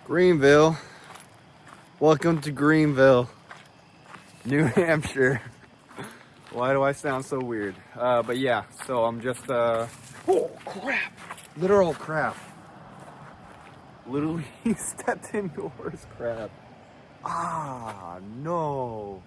Greenville. Welcome to Greenville, New Hampshire. Why do I sound so weird? But yeah, so I'm just, oh crap, literal crap. Literally stepped indoors, crap. Ah, no.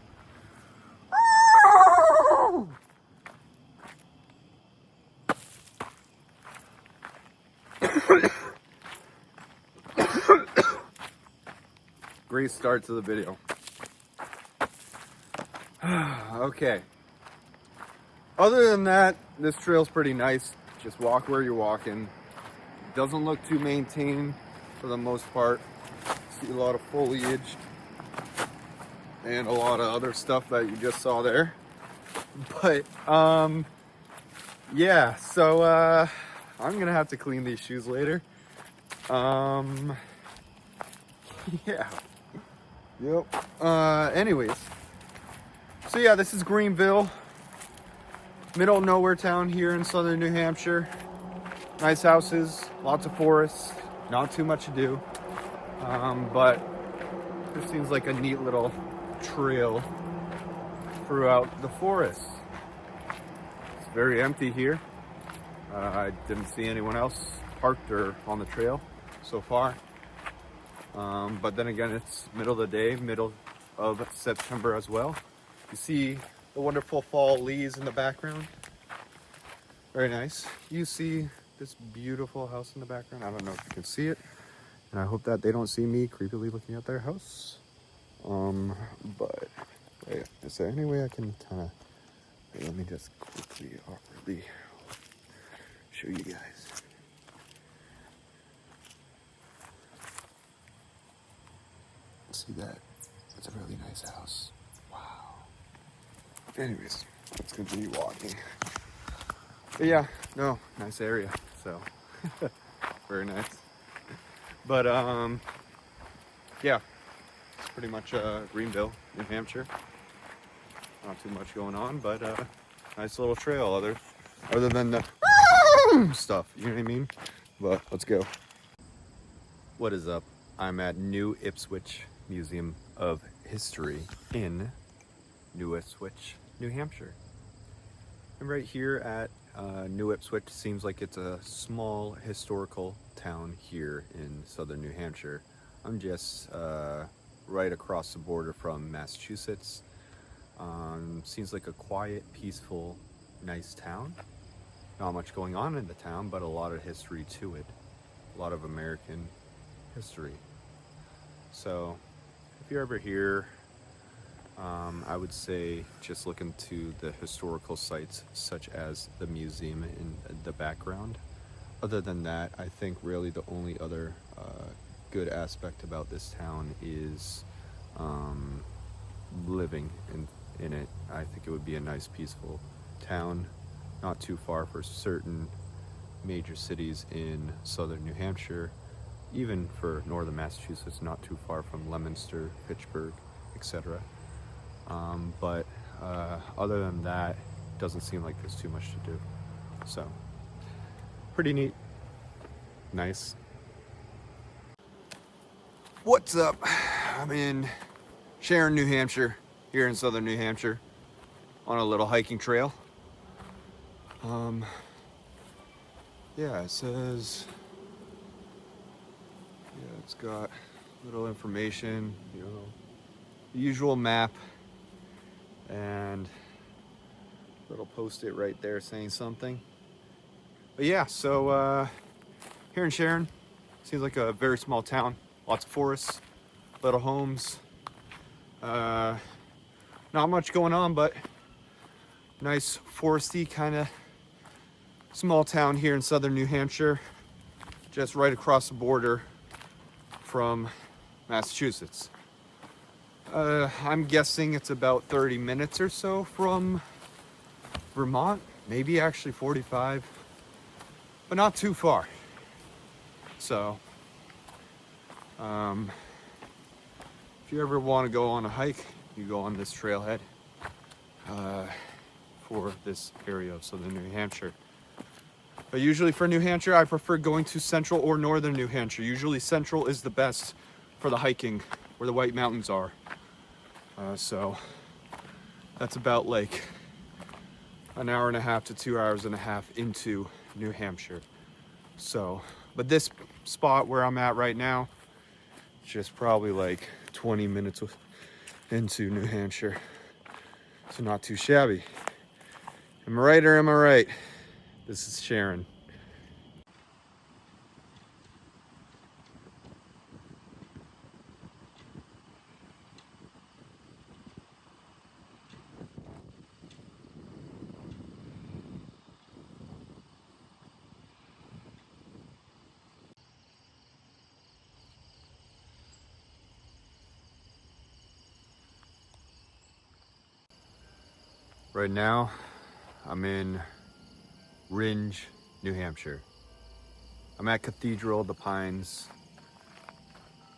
great start to the video. Okay. Other than that, this trail's pretty nice. Just walk where you're walking. Doesn't look too maintained for the most part. See a lot of foliage and a lot of other stuff that you just saw there. But yeah, so I'm gonna have to clean these shoes later. Yeah. Yep. Anyways. So yeah, this is Greenville. Middle of nowhere town here in southern New Hampshire. Nice houses, lots of forests, not too much to do. But there seems like a neat little trail throughout the forest. It's very empty here. I didn't see anyone else parked or on the trail so far. But then again, it's middle of the day, middle of September as well. You see the wonderful fall leaves in the background. Very nice. You see this beautiful house in the background. I don't know if you can see it. And I hope that they don't see me creepily looking at their house. But wait, is there any way I can kind of, let me just quickly, awkwardly show you guys. See that? It's a really nice house. Wow. Anyways, let's continue walking. But yeah, no, nice area. So very nice. But yeah, it's pretty much Greenville, New Hampshire. Not too much going on, but nice little trail other than the stuff, you know what I mean? But let's go. What is up? I'm at New Ipswich Museum of History in New Ipswich, New Hampshire. I'm right here at New Ipswich. Seems like it's a small historical town here in southern New Hampshire. I'm just right across the border from Massachusetts. Seems like a quiet, peaceful, nice town. Not much going on in the town, but a lot of history to it. A lot of American history. So if you're ever here, I would say just look into the historical sites such as the museum in the background. Other than that, I think really the only other good aspect about this town is living in it. I think it would be a nice peaceful town, not too far for certain major cities in southern New Hampshire, even for northern Massachusetts, not too far from Leominster, Fitchburg, etc. But other than that, doesn't seem like there's too much to do. So, pretty neat. Nice. What's up? I'm in Sharon, New Hampshire, here in southern New Hampshire, on a little hiking trail. Yeah, it says, yeah, it's got little information, you know, the usual map, and little post-it right there saying something. But yeah, so here in Sharon, seems like a very small town. Lots of forests, little homes. Not much going on, but nice foresty kind of small town here in southern New Hampshire, just right across the border from Massachusetts. I'm guessing it's about 30 minutes or so from Vermont, maybe actually 45, but not too far. So, if you ever want to go on a hike, you go on this trailhead for this area of southern New Hampshire. But usually for New Hampshire, I prefer going to central or northern New Hampshire. Usually central is the best for the hiking, where the White Mountains are. So that's about like an hour and a half to 2 hours and a half into New Hampshire. So, but this spot where I'm at right now, just probably like 20 minutes into New Hampshire. So not too shabby. Am I right or am I right? This is Sharon. Right now, I'm in Ringe, New Hampshire. I'm at Cathedral of the Pines.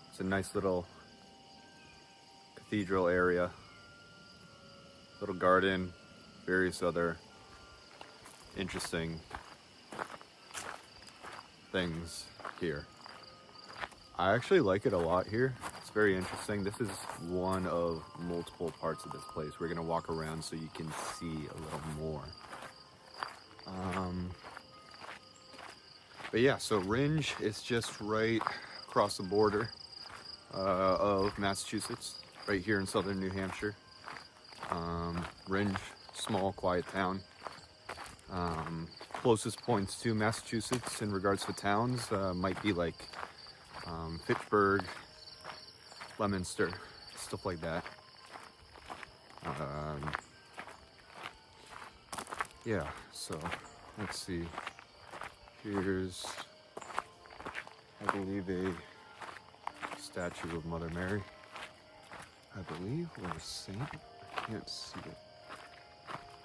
It's a nice little cathedral area. Little garden, various other interesting things here. I actually like it a lot here. It's very interesting. This is one of multiple parts of this place. We're gonna walk around so you can see a little more. But yeah, so Ringe is just right across the border of Massachusetts, right here in southern New Hampshire. Ringe, small, quiet town. Closest points to Massachusetts in regards to towns might be like Fitchburg, Leominster, stuff like that. Yeah, so let's see. Here's, I believe, a statue of Mother Mary. I believe, or a saint. I can't see it.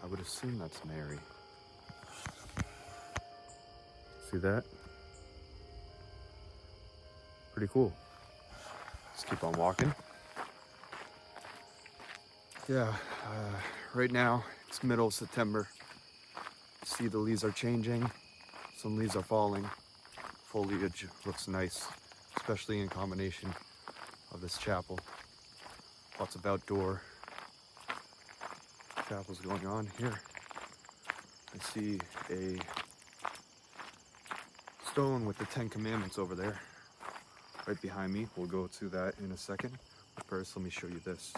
I would assume that's Mary. See that? Pretty cool. Let's keep on walking. Yeah, right now it's middle of September. See, the leaves are changing. Some leaves are falling. Foliage looks nice, especially in combination of this chapel. Lots of outdoor chapels going on here. I see a stone with the 10 Commandments over there, right behind me. We'll go to that in a second. But first, let me show you this.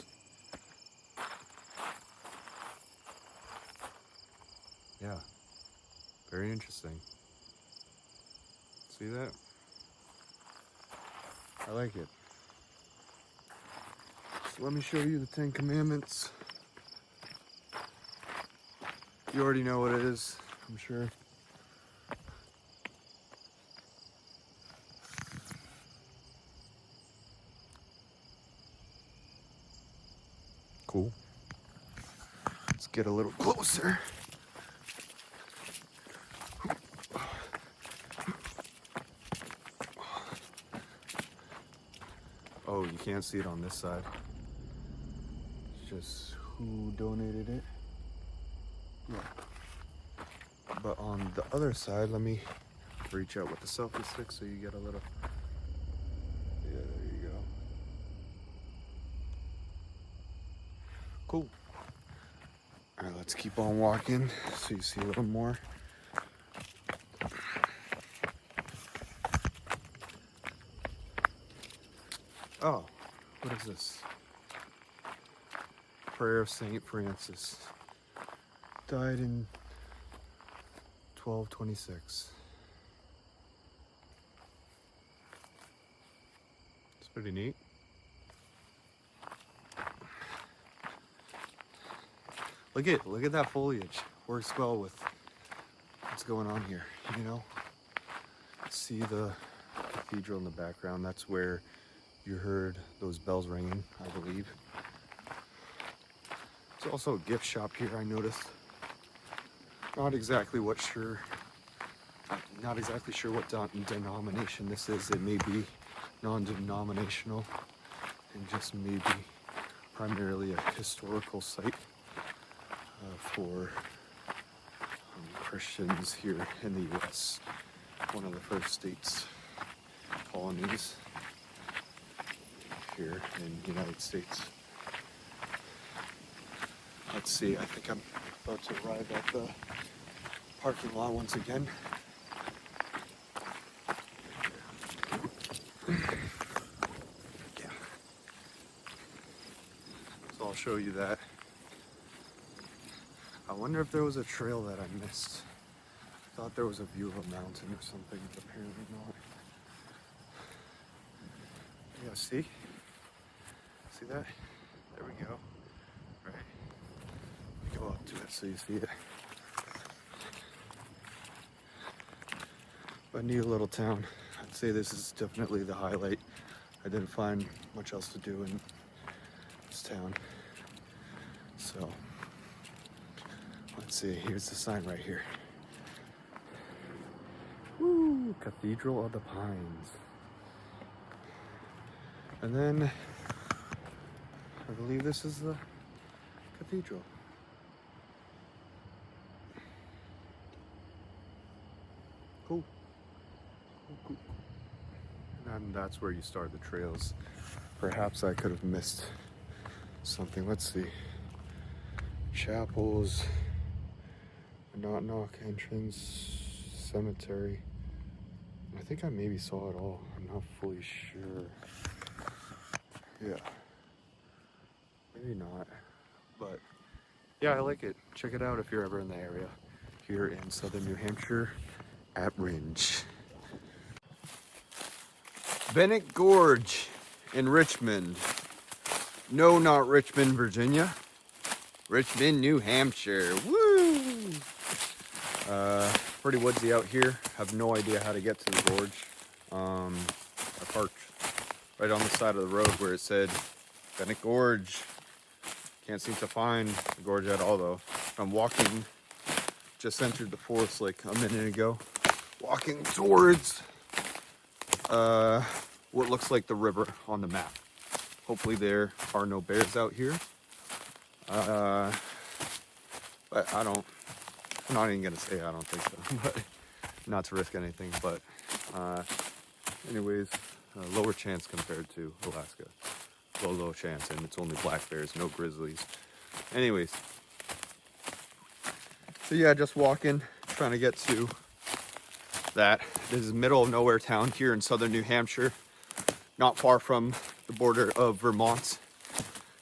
Yeah, very interesting. See that? I like it. So let me show you the 10 Commandments. You already know what it is, I'm sure. Cool. Let's get a little closer. Oh, you can't see it on this side. It's just who donated it. Yeah. But on the other side, let me reach out with the selfie stick so you get a little. Yeah, there you go. Cool. All right, let's keep on walking so you see a little more. Oh, what is this? Prayer of Saint Francis. Died in 1226. It's pretty neat. Look at that foliage. Works well with what's going on here, you know? See the cathedral in the background. That's where you heard those bells ringing, I believe. There's also a gift shop here, I noticed. Not exactly sure what denomination this is. It may be non-denominational and just maybe primarily a historical site for Christians here in the U.S. One of the first states, colonies here in the United States. Let's see, I think I'm about to arrive at the parking lot once again. Yeah. So I'll show you that. I wonder if there was a trail that I missed. I thought there was a view of a mountain or something, but apparently not. Yeah, see? See that? There we go. Right. Go up to it so you see it. But neat little town. I'd say this is definitely the highlight. I didn't find much else to do in this town. So, Let's see, here's the sign right here. Woo! Cathedral of the Pines. And then I believe this is the cathedral. Cool. Cool. And that's where you start the trails. Perhaps I could have missed something. Let's see. Chapels, Not Knock entrance, cemetery. I think I maybe saw it all. I'm not fully sure. Yeah. Maybe not. But yeah, I like it. Check it out if you're ever in the area here in southern New Hampshire at Ringe. Bennett Gorge in Richmond. No, not Richmond, Virginia. Richmond, New Hampshire. Woo! Pretty woodsy out here. Have no idea how to get to the gorge. I parked right on the side of the road where it said Bennett Gorge. Can't seem to find the gorge at all though. I'm walking, just entered the forest like a minute ago. Walking towards what looks like the river on the map. Hopefully there are no bears out here. But I'm not even gonna say I don't think so, but not to risk anything. But anyways, lower chance compared to Alaska. Low chance, and it's only black bears, no grizzlies. Anyways, so yeah, just walking, trying to get to that. This is middle of nowhere town here in southern New Hampshire, not far from the border of Vermont,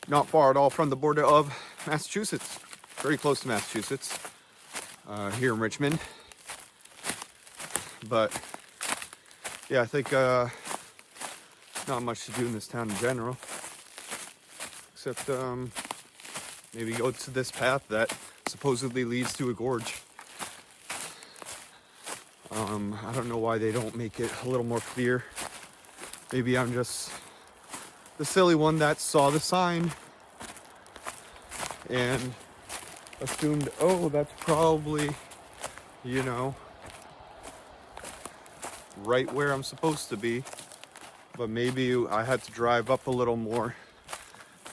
not far at all from the border of Massachusetts, very close to Massachusetts, here in Richmond. But yeah, I think not much to do in this town in general, except maybe go to this path that supposedly leads to a gorge. I don't know why they don't make it a little more clear. Maybe I'm just the silly one that saw the sign and assumed, oh, that's probably, you know, right where I'm supposed to be. But maybe I had to drive up a little more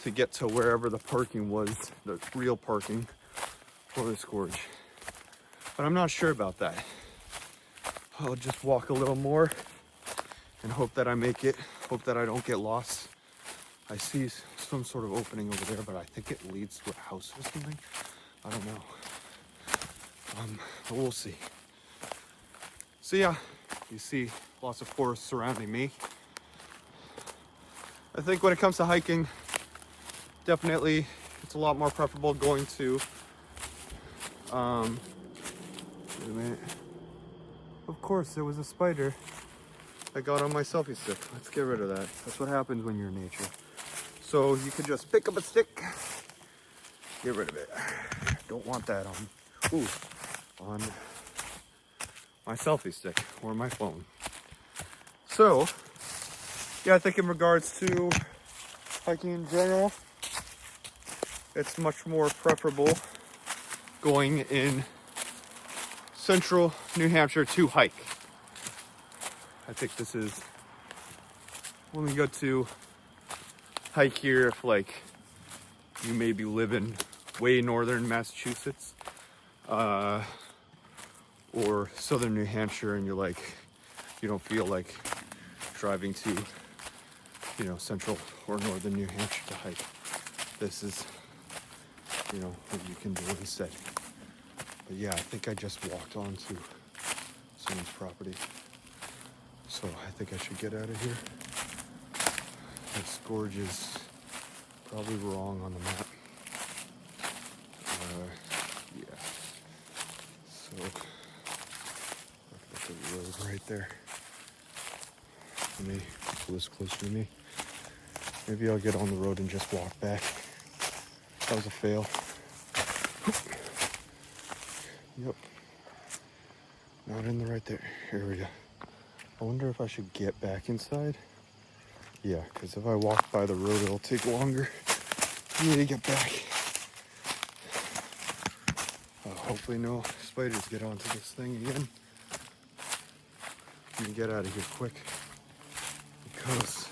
to get to wherever the parking was, the real parking for this gorge. But I'm not sure about that. I'll just walk a little more and hope that I make it, hope that I don't get lost. I see some sort of opening over there, but I think it leads to a house or something. I don't know. But we'll see. So yeah, you see lots of forest surrounding me. I think when it comes to hiking, definitely it's a lot more preferable going to, wait a minute. Of course, there was a spider that got on my selfie stick. Let's get rid of that. That's what happens when you're in nature. So you could just pick up a stick, get rid of it. Don't want that on my selfie stick or my phone. So, yeah, I think in regards to hiking in general, it's much more preferable going in central New Hampshire to hike. I think this is when we go to hike here, if like you maybe live in way northern Massachusetts or southern New Hampshire and you're like, you don't feel like driving to, you know, central or northern New Hampshire to hike. This is, you know, what you can do instead. But yeah, I think I just walked onto someone's property. So I think I should get out of here. This gorge is probably wrong on the map. Yeah. So, look at the road right there. For me, so this close to me. Maybe I'll get on the road and just walk back. That was a fail. Yep. Not in the right there area. I wonder if I should get back inside. Yeah, because if I walk by the road, it'll take longer for me to get back. Oh, Hopefully no spiders get onto this thing again. Let me get out of here quick because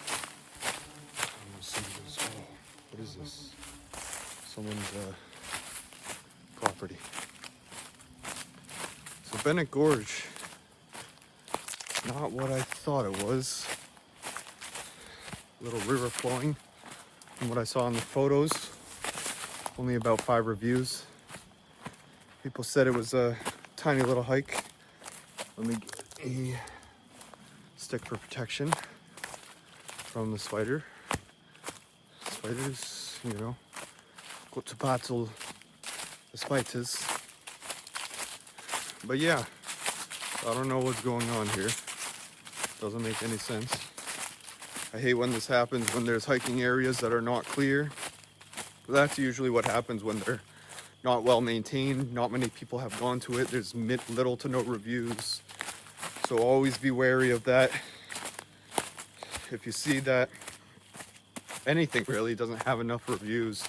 I'm gonna see this. Oh, what is this? Someone's property. So Bennett Gorge, not what I thought it was. Little river flowing. From what I saw in the photos, only about 5 reviews. People said it was a tiny little hike. Let me get a stick for protection from the spider. Spiders, you know, got to battle the spiders. But yeah, I don't know what's going on here. Doesn't make any sense. I hate when this happens, when there's hiking areas that are not clear. That's usually what happens when they're not well maintained. Not many people have gone to it. There's little to no reviews. So always be wary of that. If you see that anything really doesn't have enough reviews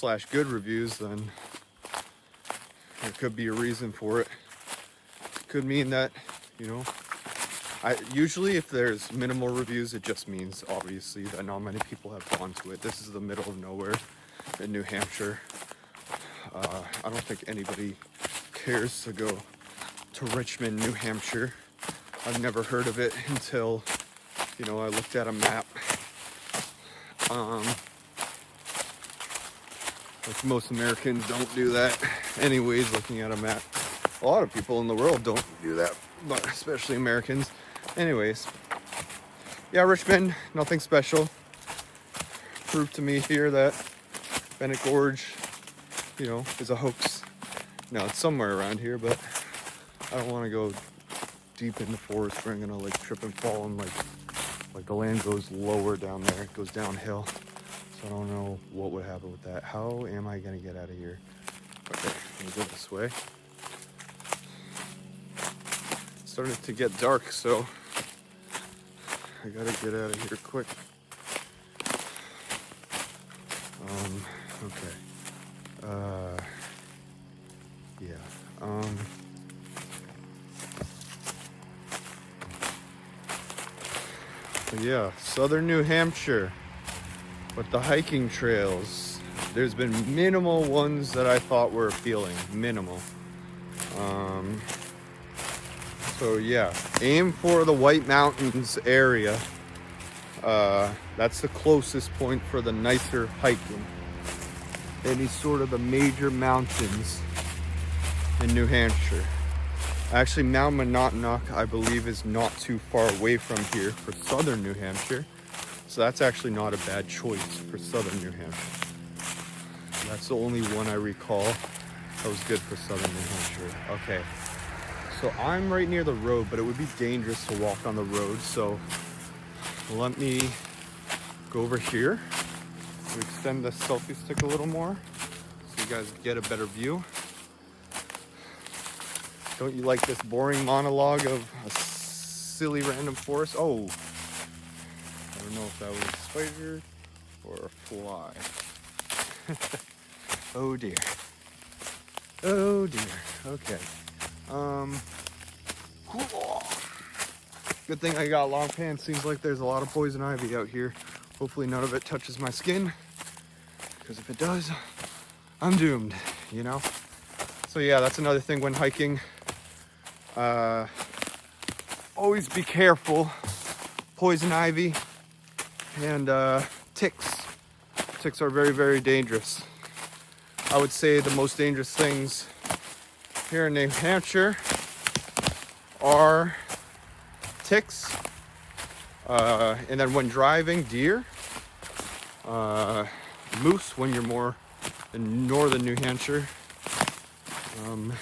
/ good reviews, then there could be a reason for it. Could mean that, you know, usually if there's minimal reviews, it just means obviously that not many people have gone to it. This is the middle of nowhere in New Hampshire. I don't think anybody cares to go to Richmond, New Hampshire. I've never heard of it until, you know, I looked at a map. Like most Americans don't do that anyways, looking at a map. A lot of people in the world don't do that, but especially Americans. Anyways, yeah, Richmond, nothing special. Proved to me here that Bennett Gorge, you know, is a hoax. No, it's somewhere around here, but I don't want to go deep in the forest where I'm gonna like trip and fall, and like the land goes lower down there. It goes downhill. So I don't know what would happen with that. How am I gonna get out of here? Okay, I'm gonna go this way. It's starting to get dark, so I gotta get out of here quick. Okay. Yeah. But yeah, southern New Hampshire with the hiking trails. There's been minimal ones that I thought were appealing. Minimal. So yeah, aim for the White Mountains area. That's the closest point for the nicer hiking. Any sort of the major mountains in New Hampshire. Actually, Mount Monadnock, I believe, is not too far away from here for southern New Hampshire. So that's actually not a bad choice for southern New Hampshire. That's the only one I recall that was good for southern New Hampshire. Okay, so I'm right near the road, but it would be dangerous to walk on the road. So let me go over here. We extend the selfie stick a little more so you guys get a better view. Don't you like this boring monologue of a silly random forest? Oh, I don't know if that was a spider or a fly. Oh dear. Oh dear. Okay. Good thing I got long pants. Seems like there's a lot of poison ivy out here. Hopefully none of it touches my skin, because if it does, I'm doomed, you know? So yeah, that's another thing when hiking. Always be careful. Poison ivy and ticks. Ticks are very, very dangerous. I would say the most dangerous things here in New Hampshire are ticks, and then when driving, deer, moose when you're more in northern New Hampshire, and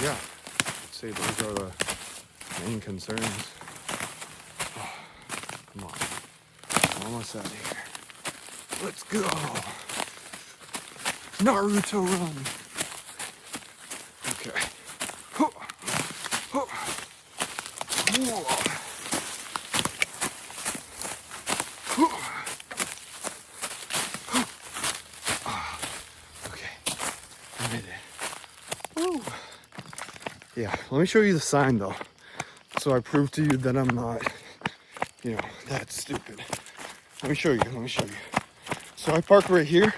yeah, I'd say those are the main concerns. Oh, come on, I'm almost out of here. Let's go, Naruto run. Okay. Okay, I did it. Yeah, let me show you the sign though. So I prove to you that I'm not, that stupid. Let me show you. So I park right here,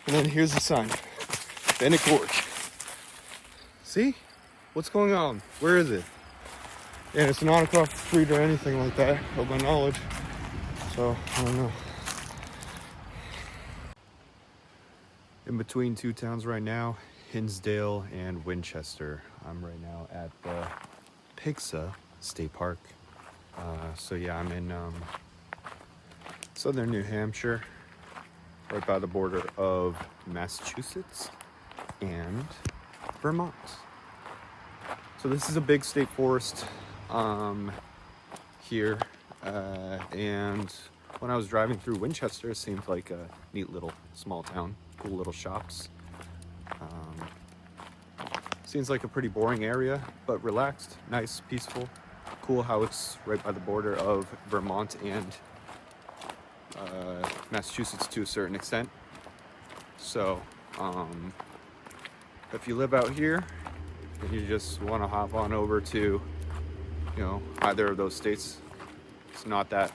and then here's the sign. Bennett Gorge. See? What's going on? Where is it? And it's not across the street or anything like that, of my knowledge. So, I don't know. In between two towns right now, Hinsdale and Winchester. I'm right now at the Pigsa State Park. So yeah, I'm in southern New Hampshire, right by the border of Massachusetts and Vermont. So this is a big state forest here, and when I was driving through Winchester, it seemed like a neat little small town, cool little shops. Seems like a pretty boring area, but relaxed, nice, peaceful. Cool how it's right by the border of Vermont and Massachusetts to a certain extent. So if you live out here and you just want to hop on over to either of those states, it's not that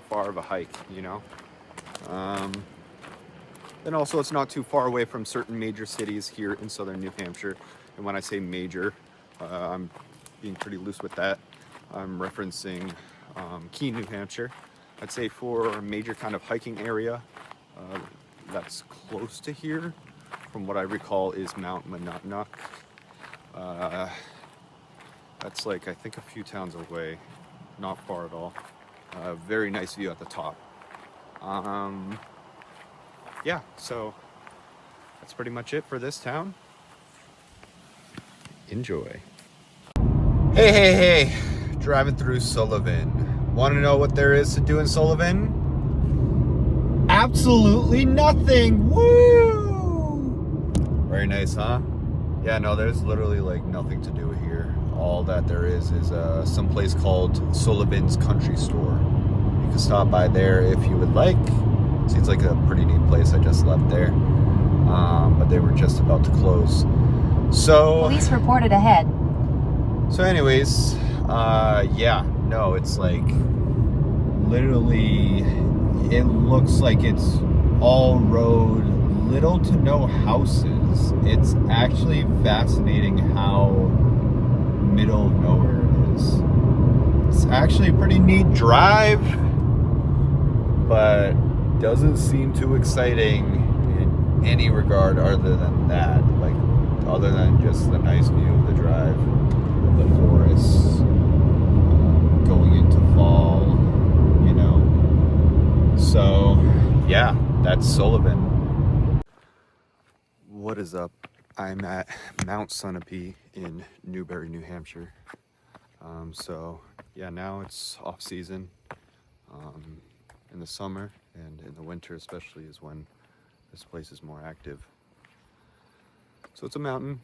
far of a hike, and also it's not too far away from certain major cities here in southern New Hampshire. And when I say major, I'm being pretty loose with that. I'm referencing Keene, New Hampshire. I'd say for a major kind of hiking area that's close to here, from what I recall, is Mount Monadnock. That's like, I think, a few towns away, not far at all. Very nice view at the top. Yeah, so that's pretty much it for this town. Enjoy. Hey, driving through Sullivan. Want to know what there is to do in Sullivan? Absolutely nothing. Woo! Very nice, huh? Yeah, no, there's literally like nothing to do here. All that there is some place called Sullivan's Country Store. You can stop by there if you would like. Seems like a pretty neat place. I just left there, but they were just about to close. So Police reported ahead. So anyways, yeah, no, it's like literally, it looks like it's all road, little to no houses. It's actually fascinating how middle of nowhere it is. It's actually a pretty neat drive, but doesn't seem too exciting in any regard other than that. Like, other than just the nice view of the drive, of the forests, going into fall, So, yeah, that's Sullivan. What is up? I'm at Mount Sunapee in Newbury, New Hampshire. So, yeah, now it's off season. In the summer and in the winter especially is when this place is more active. So it's a mountain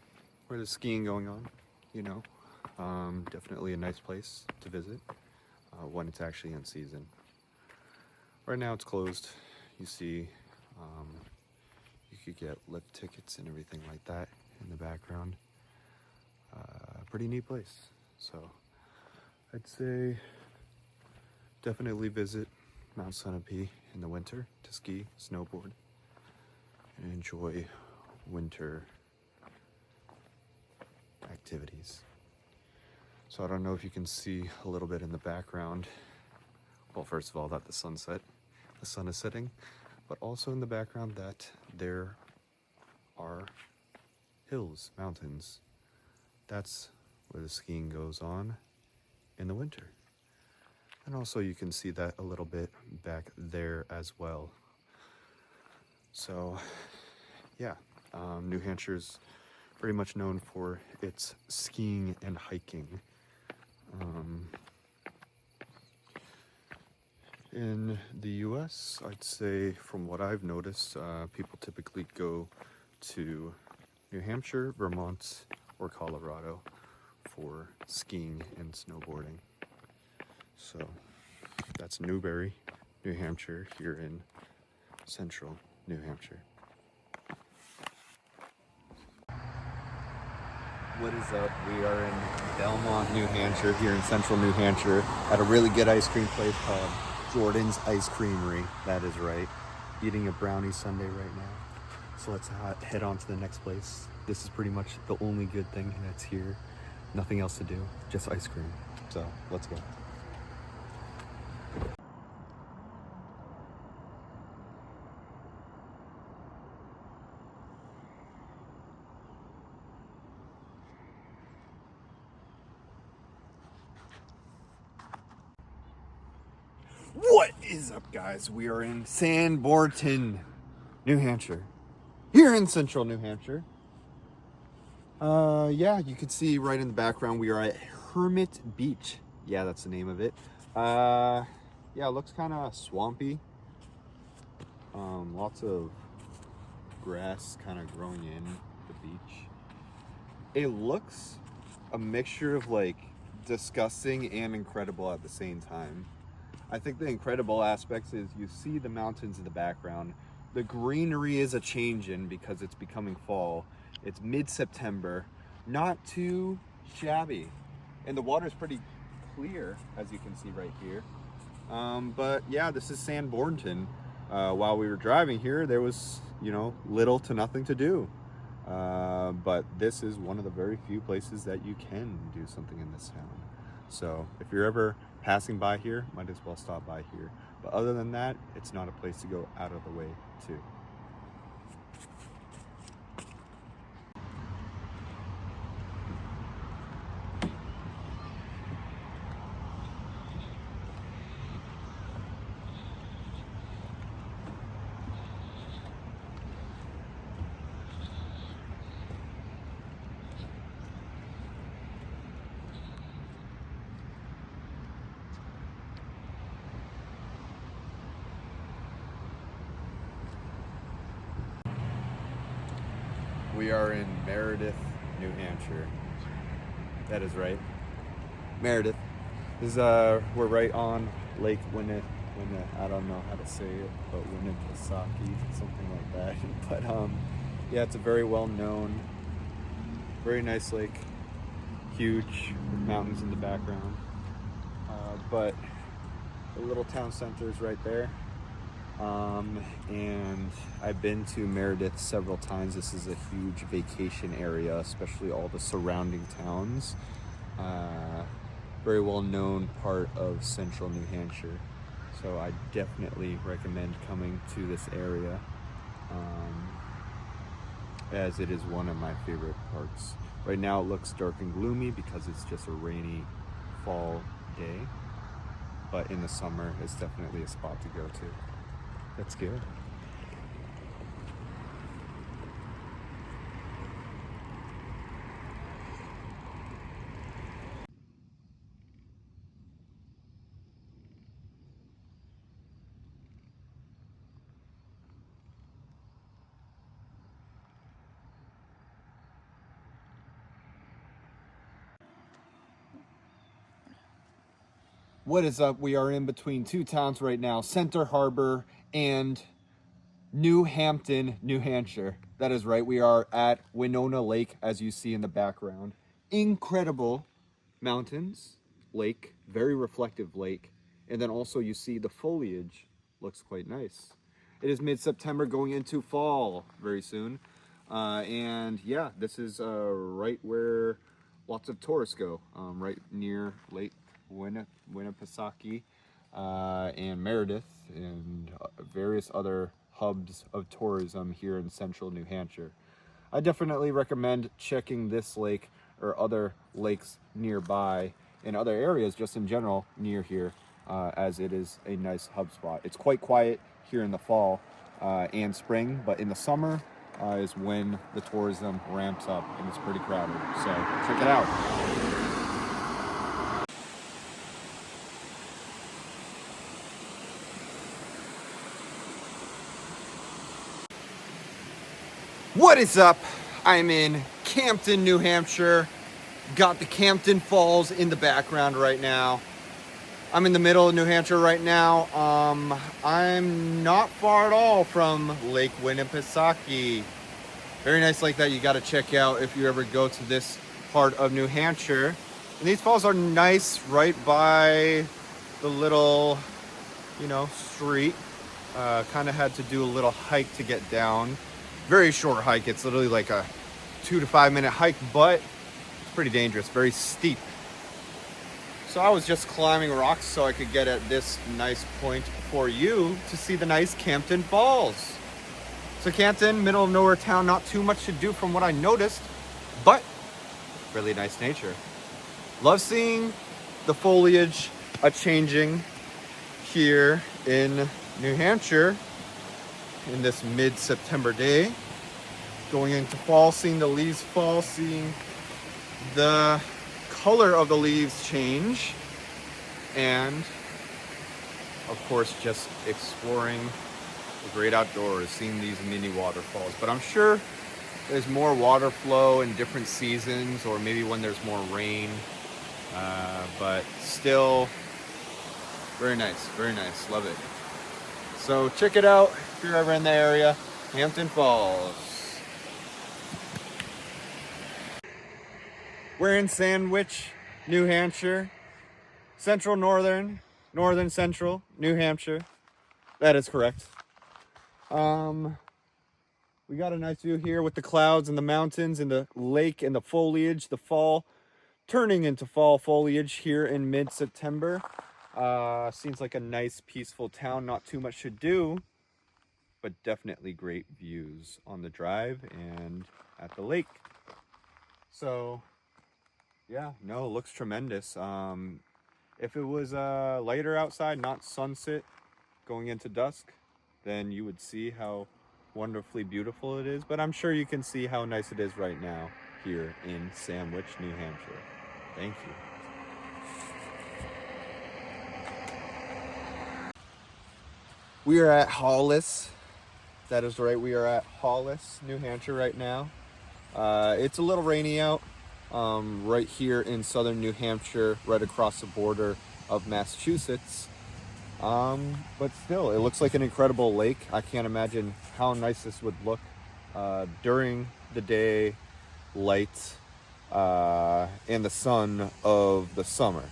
where there's skiing going on, definitely a nice place to visit when it's actually in season. Right now it's closed. You see, you could get lift tickets and everything like that in the background. Pretty neat place. So I'd say definitely visit Mount Sunapee in the winter to ski, snowboard, and enjoy winter activities. So I don't know if you can see a little bit in the background. Well, first of all, that the sun is setting, but also in the background that there are hills, mountains. That's where the skiing goes on in the winter. And also you can see that a little bit back there as well. So yeah, New Hampshire's pretty much known for its skiing and hiking. In the US, I'd say from what I've noticed, people typically go to New Hampshire, Vermont, or Colorado for skiing and snowboarding. So that's Newbury, New Hampshire, here in central New Hampshire. What is up? We are in Belmont, New Hampshire, here in central New Hampshire, at a really good ice cream place called Jordan's Ice Creamery. That is right. Eating a brownie sundae right now. So let's head on to the next place. This is pretty much the only good thing that's here. Nothing else to do, just ice cream. So let's go. What is up, guys? We are in Sanbornton, New Hampshire, here in central New Hampshire. Yeah, you can see right in the background we are at Hermit Beach. Yeah, that's the name of it. Yeah, it looks kind of swampy. Lots of grass kind of growing in the beach. It looks a mixture of like disgusting and incredible at the same time. I think the incredible aspects is you see the mountains in the background. The greenery is a change-in because it's becoming fall. It's mid-September, not too shabby. And the water's pretty clear, as you can see right here. But yeah, this is Sanbornton. While we were driving here, there was, little to nothing to do. But this is one of the very few places that you can do something in this town. So if you're ever passing by here, might as well stop by here. But other than that, it's not a place to go out of the way to. We are in Meredith, New Hampshire. That is right. Meredith. This is, we're right on Lake I don't know how to say it, but Winnipesaukee, something like that. But yeah, it's a very well-known, very nice lake. Huge mountains in the background. But the little town center is right there. And I've been to Meredith several times. This is a huge vacation area, especially all the surrounding towns. Very well known part of central New Hampshire. So I definitely recommend coming to this area, as it is one of my favorite parts. Right now it looks dark and gloomy because it's just a rainy fall day, but in the summer it's definitely a spot to go to. That's good. What is up? We are in between two towns right now, Center Harbor and New Hampton, New Hampshire. That is right. We are at Winona Lake, as you see in the background. Incredible mountains, lake, very reflective lake. And then also you see the foliage looks quite nice. It is mid-September going into fall very soon. And yeah, this is right where lots of tourists go, right near Lake Winnipesaukee and Meredith and various other hubs of tourism here in central New Hampshire. I definitely recommend checking this lake or other lakes nearby in other areas just in general near here, as it is a nice hub spot. It's quite quiet here in the fall and spring, but in the summer is when the tourism ramps up and it's pretty crowded. So check it out. What is up? I'm in Campton, New Hampshire. Got the Campton Falls in the background right now. I'm in the middle of New Hampshire right now. I'm not far at all from Lake Winnipesaukee. Very nice lake that you got to check out if you ever go to this part of New Hampshire. And these falls are nice right by the little, you know, street. Kind of had to do a little hike to get down. Very short hike. It's literally like a 2 to 5 minute hike, but it's pretty dangerous, very steep. So I was just climbing rocks so I could get at this nice point for you to see the nice Campton Falls. So Campton, middle of nowhere town, not too much to do from what I noticed, but really nice nature. Love seeing the foliage changing here in New Hampshire in this mid-September day. Going into fall, seeing the leaves fall, seeing the color of the leaves change, and of course just exploring the great outdoors, seeing these mini waterfalls. But I'm sure there's more water flow in different seasons, or maybe when there's more rain, but still very nice, love it. So check it out if you're ever in the area, Hampton Falls. We're in Sandwich, New Hampshire, central northern central New Hampshire. That is correct. We got a nice view here with the clouds and the mountains and the lake and the foliage, the fall turning into fall foliage here in mid-September. Seems like a nice peaceful town, not too much to do, but definitely great views on the drive and at the lake. So yeah, no, it looks tremendous. If it was lighter outside, not sunset going into dusk, then you would see how wonderfully beautiful it is. But I'm sure you can see how nice it is right now here in Sandwich, New Hampshire. Thank you. We are at Hollis. That is right, we are at Hollis, New Hampshire right now. It's a little rainy out. Right here in southern New Hampshire, right across the border of Massachusetts. But still, it looks like an incredible lake. I can't imagine how nice this would look during the day light and the sun of the summer.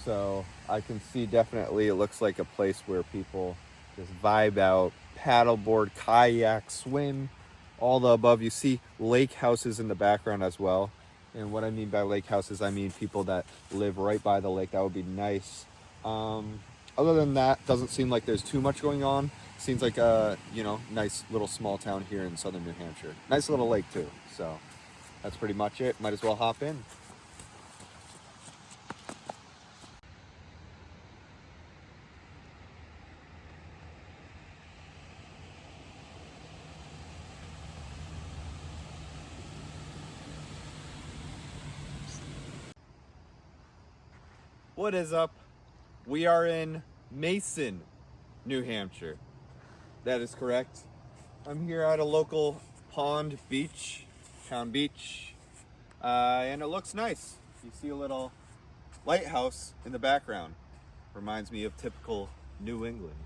So I can see definitely it looks like a place where people just vibe out, paddleboard, kayak, swim, all the above. You see lake houses in the background as well. And what I mean by lake houses, I mean people that live right by the lake. That would be nice. Other than that, doesn't seem like there's too much going on. Seems like a, you know, nice little small town here in southern New Hampshire. Nice little lake too. So that's pretty much it. Might as well hop in. What is up? We are in Mason, New Hampshire. That is correct. I'm here at a local pond beach, town beach, and it looks nice. You see a little lighthouse in the background. Reminds me of typical New England.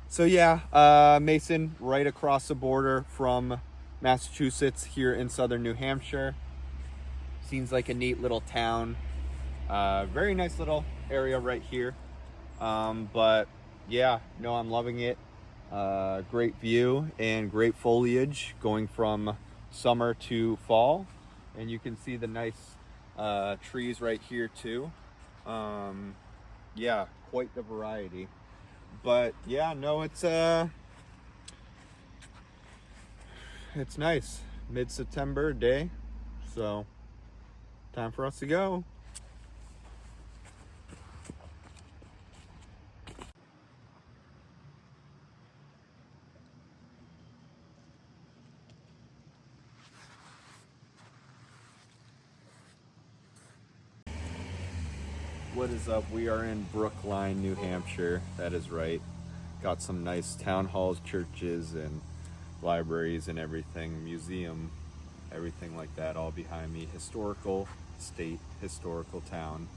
So yeah, Mason, right across the border from Massachusetts here in southern New Hampshire. Seems like a neat little town. Very nice little area right here. But yeah, no, I'm loving it. Great view and great foliage going from summer to fall. And you can see the nice trees right here too. Yeah, quite the variety. But yeah, no, it's nice. Mid-September day. So time for us to go. What is up? We are in Brookline, New Hampshire. That is right. Got some nice town halls, churches, and libraries and everything. Museum, everything like that all behind me. Historical state, historical town.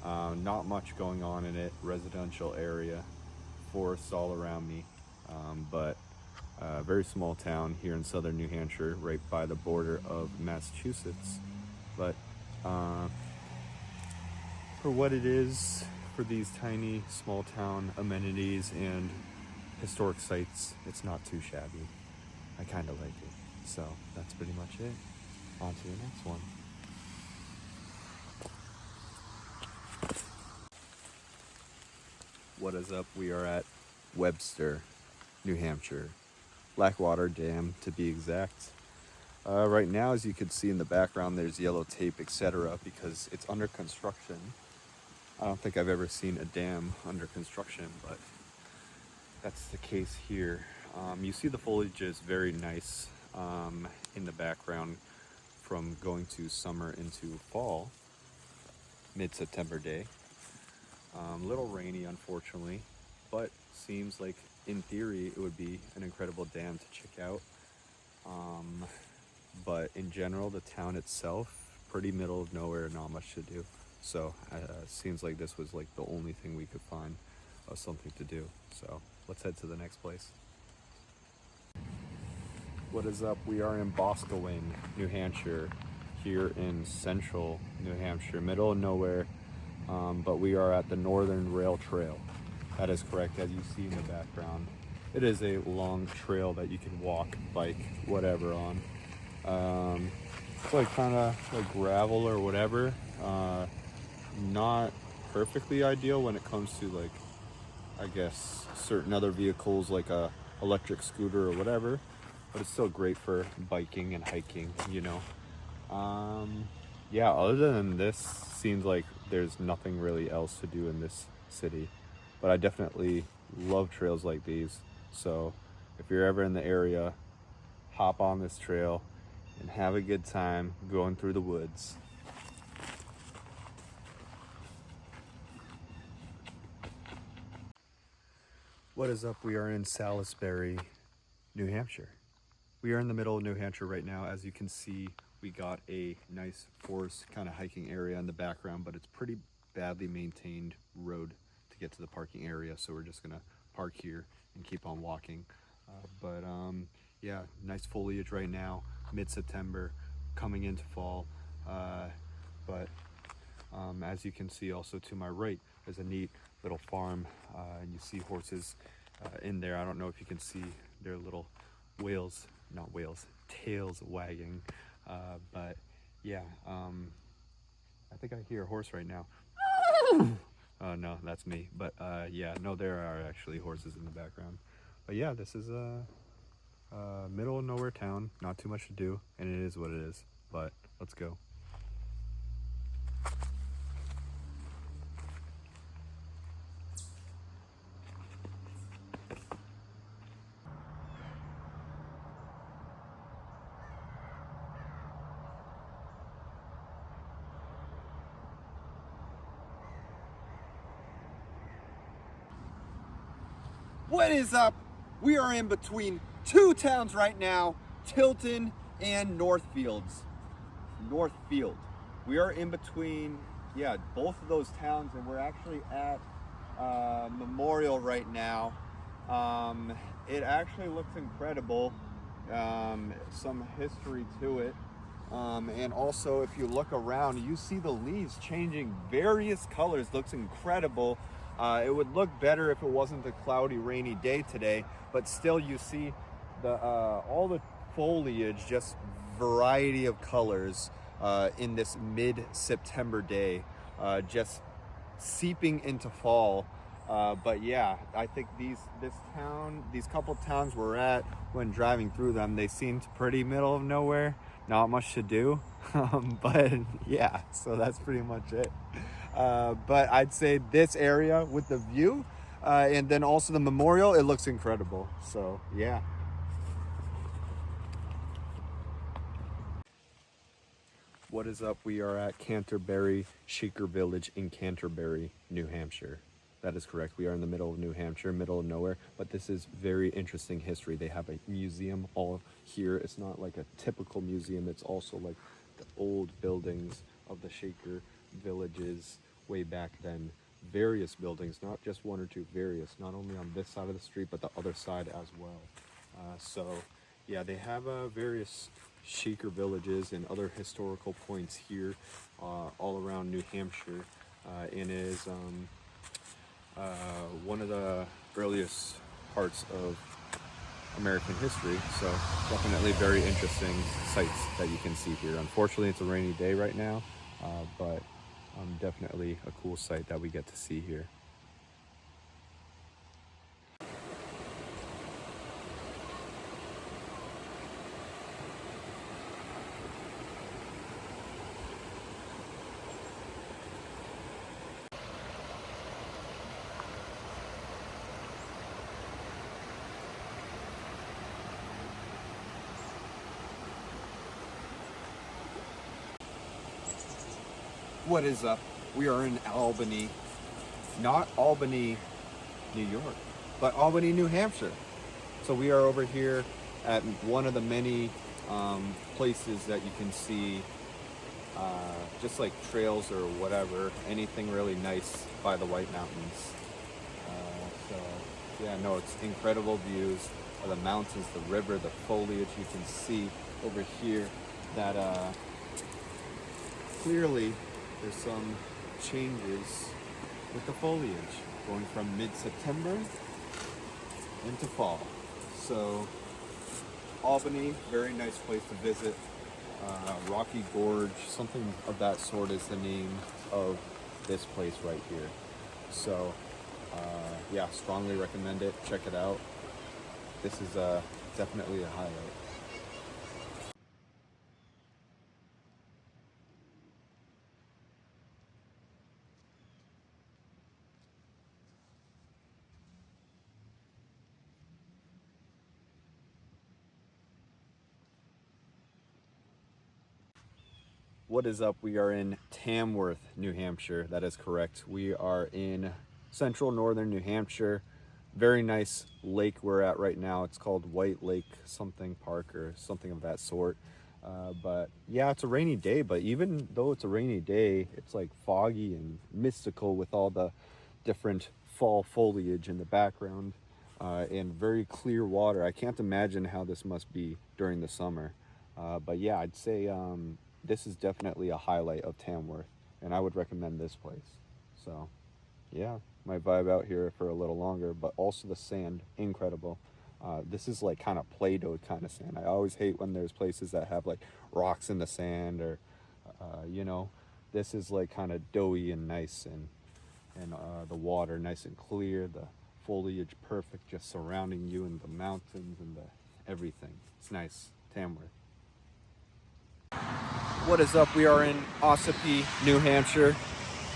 Not much going on in it. Residential area. Forests all around me. But very small town here in southern New Hampshire, right by the border of Massachusetts. but for what it is, for these tiny small town amenities and historic sites, it's not too shabby. I kind of like it. So that's pretty much it. On to the next one. What is up? We are at Webster, New Hampshire. Blackwater Dam to be exact. Right now, as you can see in the background, there's yellow tape, etc. because it's under construction. I don't think I've ever seen a dam under construction, but that's the case here. You see the foliage is very nice in the background from going to summer into fall, mid-September day. Little rainy, unfortunately, but seems like in theory it would be an incredible dam to check out. But in general, the town itself, pretty middle of nowhere, not much to do. So seems like this was like the only thing we could find of something to do. So let's head to the next place. What is up? We are in Boscawen, New Hampshire, here in central New Hampshire, middle of nowhere. But we are at the Northern Rail Trail. That is correct, as you see in the background. It is a long trail that you can walk, bike, whatever on. It's like kind of like gravel or whatever. Not perfectly ideal when it comes to like, I guess, certain other vehicles like a electric scooter or whatever, but it's still great for biking and hiking, you know. Yeah, other than this, seems like there's nothing really else to do in this city, but I definitely love trails like these. So if you're ever in the area, hop on this trail and have a good time going through the woods. What is up? We are in Salisbury, New Hampshire. We are in the middle of New Hampshire right now. As you can see, we got a nice forest kind of hiking area in the background, but it's pretty badly maintained road to get to the parking area. So we're just gonna park here and keep on walking. Yeah, nice foliage right now, mid-September, coming into fall. As you can see also to my right, there's a neat little farm, and you see horses in there. I don't know if you can see their little tails wagging, but yeah, I think I hear a horse right now. Oh no, that's me, but yeah, no, there are actually horses in the background. But yeah, this is a middle of nowhere town, not too much to do, and it is what it is, but let's go. What is up? We are in between two towns right now, Tilton and Northfield. We are in between, yeah, both of those towns, and we're actually at Memorial right now. It actually looks incredible. Some history to it. And also, if you look around, you see the leaves changing various colors. Looks incredible. It would look better if it wasn't a cloudy, rainy day today, but still you see the all the foliage, just variety of colors in this mid-September day, just seeping into fall. But yeah, I think these couple towns we're at, when driving through them, they seemed pretty middle of nowhere, not much to do. But yeah, so that's pretty much it. But I'd say this area with the view, and then also the memorial, it looks incredible. So yeah. What is up? We are at Canterbury Shaker Village in Canterbury, New Hampshire. That is correct. We are in the middle of New Hampshire, middle of nowhere, but this is very interesting history. They have a museum all here. It's not like a typical museum. It's also like the old buildings of the Shaker villages way back then. Various buildings, not just one or two, various, not only on this side of the street, but the other side as well. So yeah, they have various Shaker villages and other historical points here all around New Hampshire, and is one of the earliest parts of American history. So definitely very interesting sights that you can see here. Unfortunately, it's a rainy day right now, but definitely a cool sight that we get to see here. What is up? We are in Albany, not Albany, New York, but Albany, New Hampshire. So we are over here at one of the many places that you can see just like trails or whatever, anything really nice by the White Mountains. So yeah, no, it's incredible views of the mountains, the river, the foliage. You can see over here that clearly there's some changes with the foliage going from mid-September into fall. So Albany, very nice place to visit. Rocky Gorge, something of that sort is the name of this place right here. So yeah, strongly recommend it. Check it out. This is definitely a highlight. What is up? We are in Tamworth, New Hampshire. That is correct. We are in central northern New Hampshire. Very nice lake we're at right now. It's called White Lake something park or something of that sort. But yeah, it's a rainy day, but even though it's a rainy day, it's like foggy and mystical with all the different fall foliage in the background and very clear water. I can't imagine how this must be during the summer. But yeah, I'd say this is definitely a highlight of Tamworth, and I would recommend this place. So yeah, might vibe out here for a little longer, but also the sand, incredible. This is like kind of Play-Doh kind of sand. I always hate when there's places that have like rocks in the sand or, you know, this is like kind of doughy and nice, and the water nice and clear, the foliage perfect, just surrounding you, and the mountains and the everything. It's nice. Tamworth. What is up? We are in Ossipee, New Hampshire,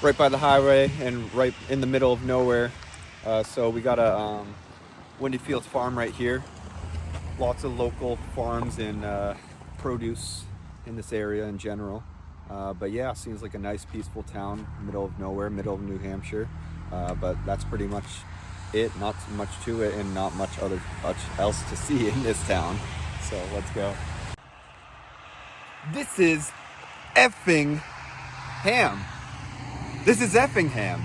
right by the highway and right in the middle of nowhere. So we got a Windy Fields farm right here. Lots of local farms and produce in this area in general. But yeah, seems like a nice peaceful town, middle of nowhere, middle of New Hampshire. But that's pretty much it. Not much to it, and not much else to see in this town. So let's go. This is Effingham. This is Effingham.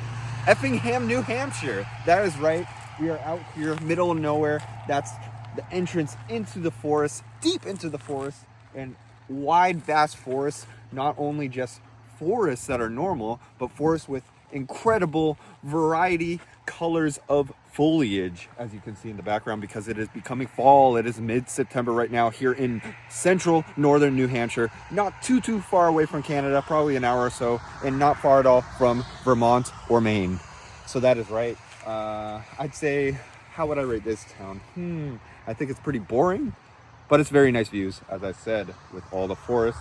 Effingham, New Hampshire. That is right. We are out here, middle of nowhere. That's the entrance into the forest, deep into the forest, and wide, vast forests. Not only just forests that are normal, but forests with incredible variety, colors of foliage, as you can see in the background, because it is becoming fall. It is mid-September right now here in central northern New Hampshire, not too far away from Canada, probably an hour or so, and not far at all from Vermont or Maine. So that is right. I'd say, how would I rate this town? I think it's pretty boring, but it's very nice views, as I said, with all the forest,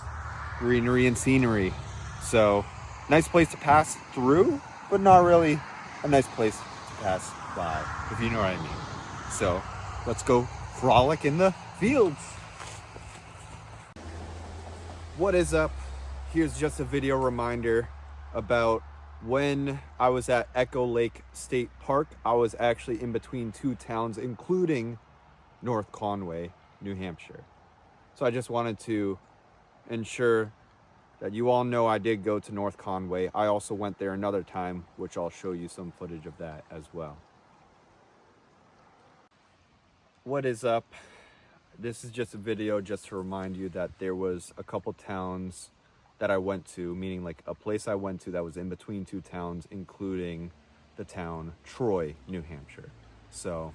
greenery, and scenery. So nice place to pass through, but not really a nice place to pass by, if you know what I mean. So let's go frolic in the fields. What is up? Here's just a video reminder about when I was at Echo Lake State Park. I was actually in between two towns, including North Conway, New Hampshire. So I just wanted to ensure that you all know I did go to North Conway. I also went there another time, which I'll show you some footage of that as well. What is up? this is just a video just to remind you that there was a couple towns that I went to, meaning like a place I went to that was in between two towns, including the town Troy, New Hampshire. So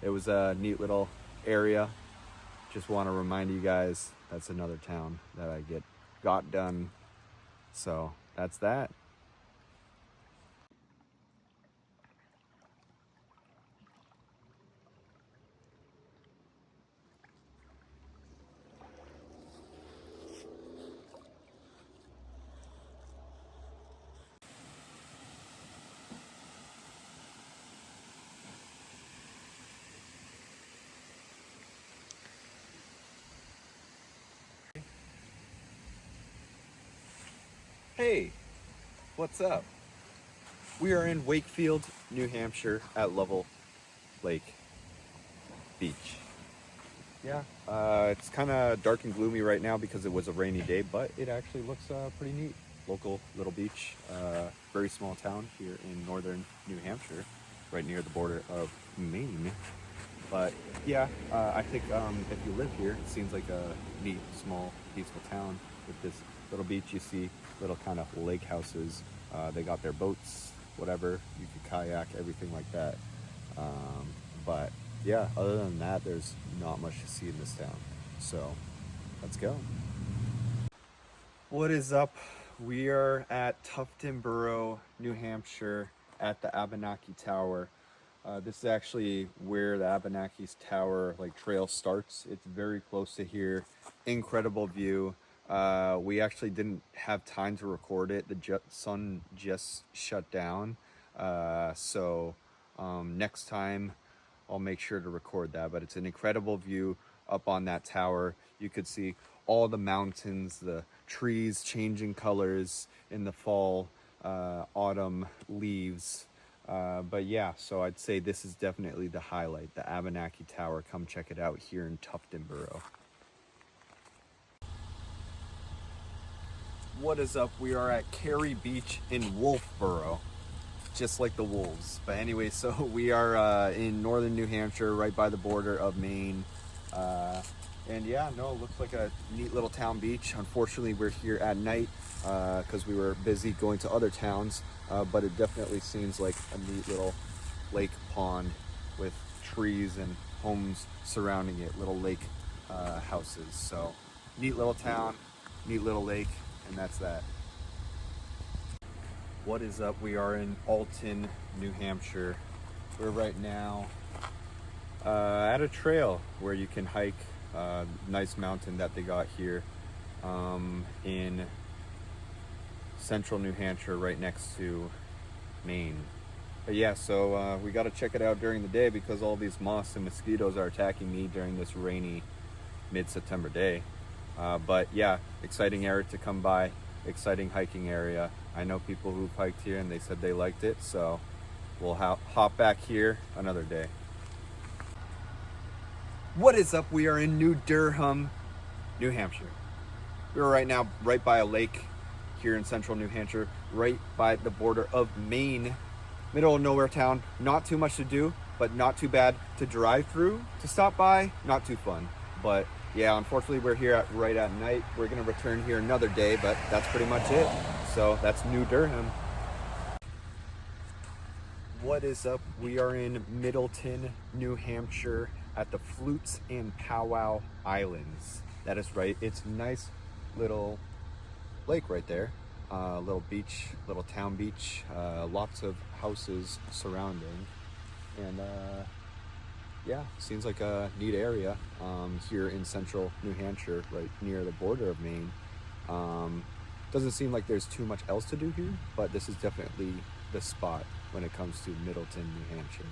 it was a neat little area. Just want to remind you guys, that's another town that I got done. So that's that. Hey, what's up? We are in Wakefield, New Hampshire at Level Lake Beach. Yeah, it's kind of dark and gloomy right now because it was a rainy day, but it actually looks pretty neat. Local little beach, very small town here in northern New Hampshire, right near the border of Maine. But yeah, I think if you live here, it seems like a neat, small, peaceful town with this little beach. You see little kind of lake houses. They got their boats, whatever. You could kayak, everything like that. But yeah, other than that, there's not much to see in this town. So let's go. What is up? We are at Tuftonboro, New Hampshire at the Abenaki Tower. This is actually where the Abenaki's Tower trail starts. It's very close to here. Incredible view. We actually didn't have time to record it. The sun just shut down. So next time I'll make sure to record that. But it's an incredible view up on that tower. You could see all the mountains, the trees changing colors in the fall, autumn leaves. But yeah, so I'd say this is definitely the highlight, the Abenaki Tower. Come check it out here in Tuftonboro. What is up? We are at Cary Beach in Wolfboro, just like the wolves. But anyway, so we are in northern New Hampshire, right by the border of Maine. And yeah, no, it looks like a neat little town beach. Unfortunately, we're here at night because we were busy going to other towns. But it definitely seems like a neat little lake pond with trees and homes surrounding it, little lake houses. So neat little town, neat little lake, and that's that. What is up? We are in Alton, New Hampshire. We're right now at a trail where you can hike a nice mountain that they got here in central New Hampshire, right next to Maine. But yeah, so we got to check it out during the day because all these moths and mosquitoes are attacking me during this rainy mid-September day. But yeah, exciting area to come by, exciting hiking area. I know people who've hiked here and they said they liked it, so we'll hop back here another day. What is up? We are in New Durham, New Hampshire. We're right now right by a lake here in central New Hampshire, right by the border of Maine. Middle of nowhere town, not too much to do, but not too bad to drive through, to stop by, not too fun. But yeah, unfortunately we're here right at night. We're gonna return here another day, but that's pretty much it. So that's New Durham. What is up? We are in Middleton, New Hampshire at the Flutes and Powwow Islands. That is right, it's a nice little lake right there. Little beach, little town beach, lots of houses surrounding, and yeah, seems like a neat area here in central New Hampshire, right near the border of Maine. Doesn't seem like there's too much else to do here, but this is definitely the spot when it comes to Middleton, New Hampshire.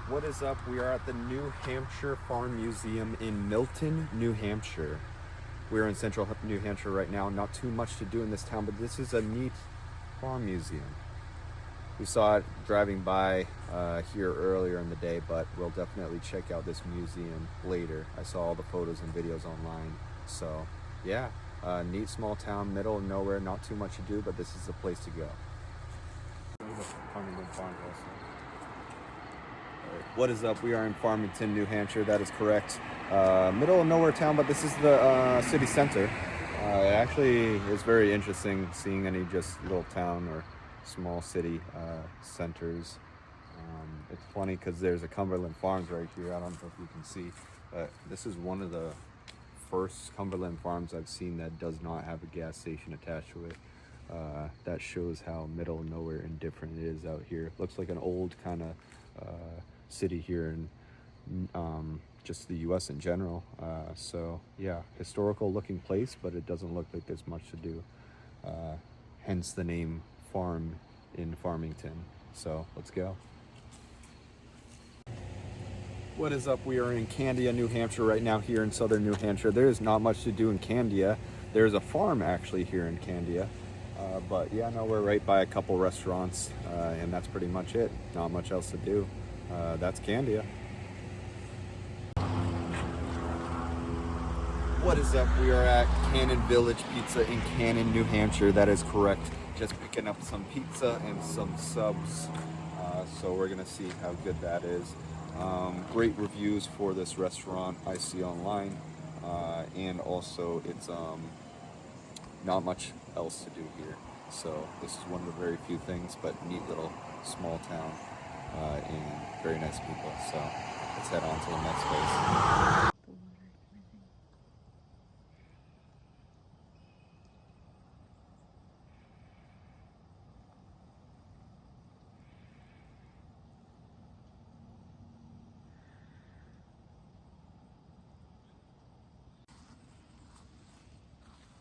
What is up? We are at the New Hampshire Farm Museum in Milton, New Hampshire. We're in central New Hampshire right now. Not too much to do in this town, but this is a neat farm museum. We saw it driving by here earlier in the day, but we'll definitely check out this museum later. I saw all the photos and videos online. So yeah, neat small town, middle of nowhere, not too much to do, but this is the place to go. What is up? We are in Farmington, New Hampshire. That is correct. Middle of nowhere town, but this is the city center. It actually is very interesting seeing any just little town or small city centers. It's funny because there's a Cumberland Farms right here. I don't know if you can see, but this is one of the first Cumberland Farms I've seen that does not have a gas station attached to it. That shows how middle of nowhere and different it is out here. Looks like an old kind of city here in just the US in general. So yeah, historical looking place, but it doesn't look like there's much to do. Hence the name Farm in Farmington. So let's go. What is up? We are in Candia, New Hampshire right now here in southern New Hampshire. There is not much to do in Candia. There's a farm actually here in Candia. But yeah, no, we're right by a couple restaurants and that's pretty much it. Not much else to do. That's Candia. What is up? We are at Cannon Village Pizza in Cannon, New Hampshire. That is correct. Just picking up some pizza and some subs. So we're gonna see how good that is. Great reviews for this restaurant I see online, and also it's not much else to do here. So this is one of the very few things, but neat little small town and very nice people. So let's head on to the next place.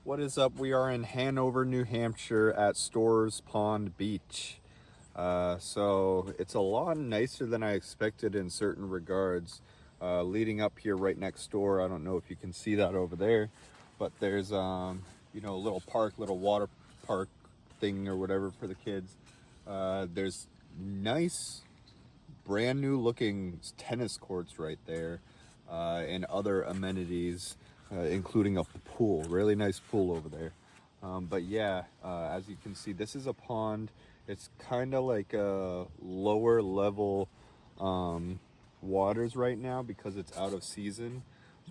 What is up? We are in Hanover, New Hampshire at Storrs Pond Beach. So it's a lot nicer than I expected in certain regards. Leading up here right next door, I don't know if you can see that over there, but there's you know, a little park, little water park thing or whatever for the kids. There's nice brand new looking tennis courts right there, and other amenities, including a pool, really nice pool over there. But yeah, as you can see, this is a pond. It's kind of like a lower level waters right now because it's out of season,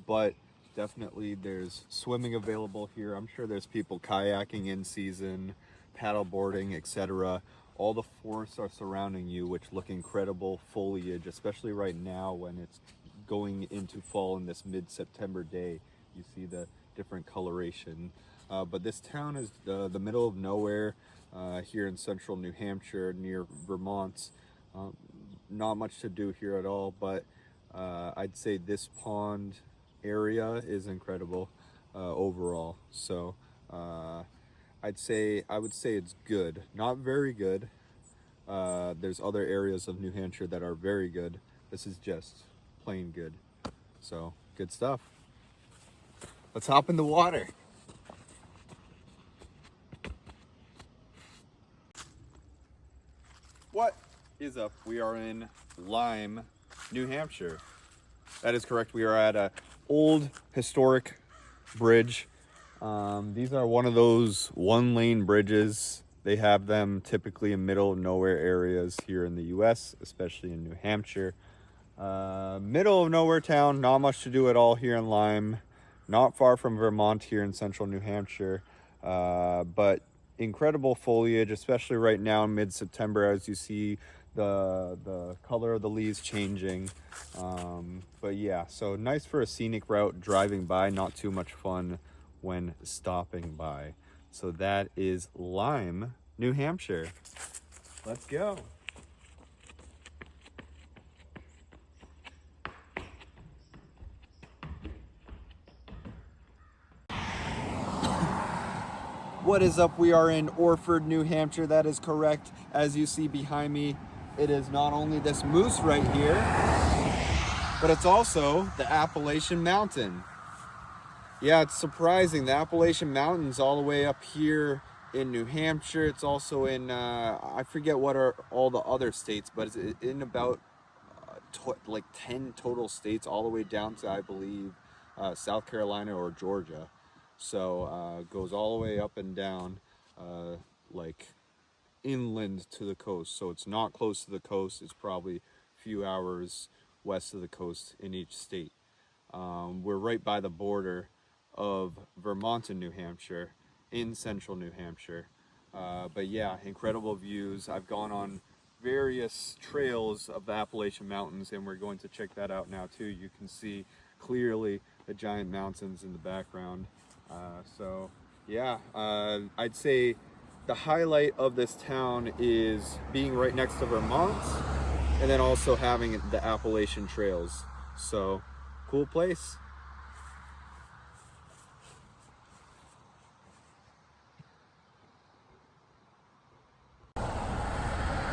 but definitely there's swimming available here. I'm sure there's people kayaking in season, paddle boarding, etc. All the forests are surrounding you, which look incredible. Foliage, especially right now when it's going into fall in this mid-September day. You see the different coloration. But this town is the middle of nowhere here in central New Hampshire near Vermont. Not much to do here at all, but I'd say this pond area is incredible overall. So I would say it's good, not very good. There's other areas of New Hampshire that are very good. This is just plain good. So good stuff. Let's hop in the water. What is up? We are in Lyme, New Hampshire. That is correct. We are at an old historic bridge. These are one of those one-lane bridges. They have them typically in middle of nowhere areas here in the US, especially in New Hampshire. Middle of nowhere town, not much to do at all here in Lyme. Not far from Vermont here in central New Hampshire, but incredible foliage, especially right now in mid-September as you see the color of the leaves changing. But yeah, so nice for a scenic route driving by, not too much fun when stopping by. So that is Lyme, New Hampshire. Let's go. What is up? We are in Orford, New Hampshire. That is correct. As you see behind me, it is not only this moose right here, but it's also the Appalachian Mountain. Yeah, it's surprising. The Appalachian Mountain's all the way up here in New Hampshire. It's also in, I forget what are all the other states, but it's in about like 10 total states, all the way down to, I believe, South Carolina or Georgia. So goes all the way up and down, like inland to the coast. So it's not close to the coast. It's probably a few hours west of the coast in each state. We're right by the border of Vermont and New Hampshire, in central New Hampshire. But yeah, incredible views. I've gone on various trails of the Appalachian Mountains, and we're going to check that out now too. You can see clearly the giant mountains in the background. So yeah, I'd say the highlight of this town is being right next to Vermont, and then also having the Appalachian trails. So cool place.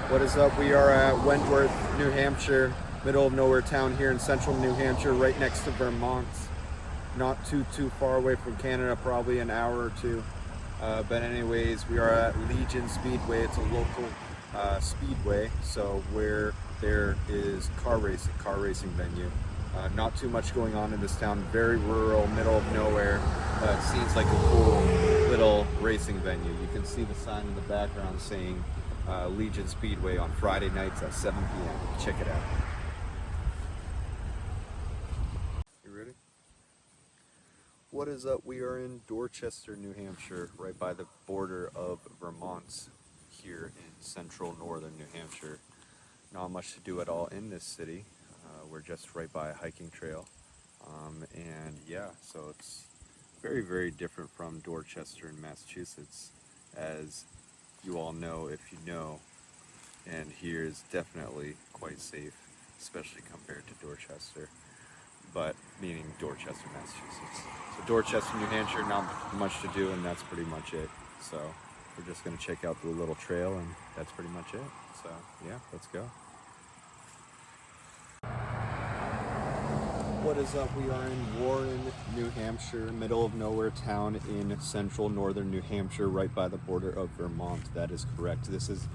What is up? We are at Wentworth, New Hampshire, middle of nowhere town here in central New Hampshire, right next to Vermont. Not too far away from Canada, probably an hour or two. But anyways, we are at Legion Speedway. It's a local speedway, so where there is car racing venue. Not too much going on in this town, very rural, middle of nowhere, but seems like a cool little racing venue. You can see the sign in the background saying Legion Speedway on Friday nights at 7 p.m. Check it out. You ready? What is up? We are in Dorchester, New Hampshire, right by the border of Vermont, here in central northern New Hampshire. Not much to do at all in this city. We're just right by a hiking trail. And yeah, so it's very, very different from Dorchester in Massachusetts, as you all know if you know. And here is definitely quite safe, especially compared to Dorchester, but meaning Dorchester, Massachusetts. So Dorchester, New Hampshire, not much to do, and that's pretty much it. So we're just gonna check out the little trail, and that's pretty much it. So yeah, let's go. What is up? We are in Warren, New Hampshire, middle of nowhere town in central northern New Hampshire, right by the border of Vermont. That is correct. This is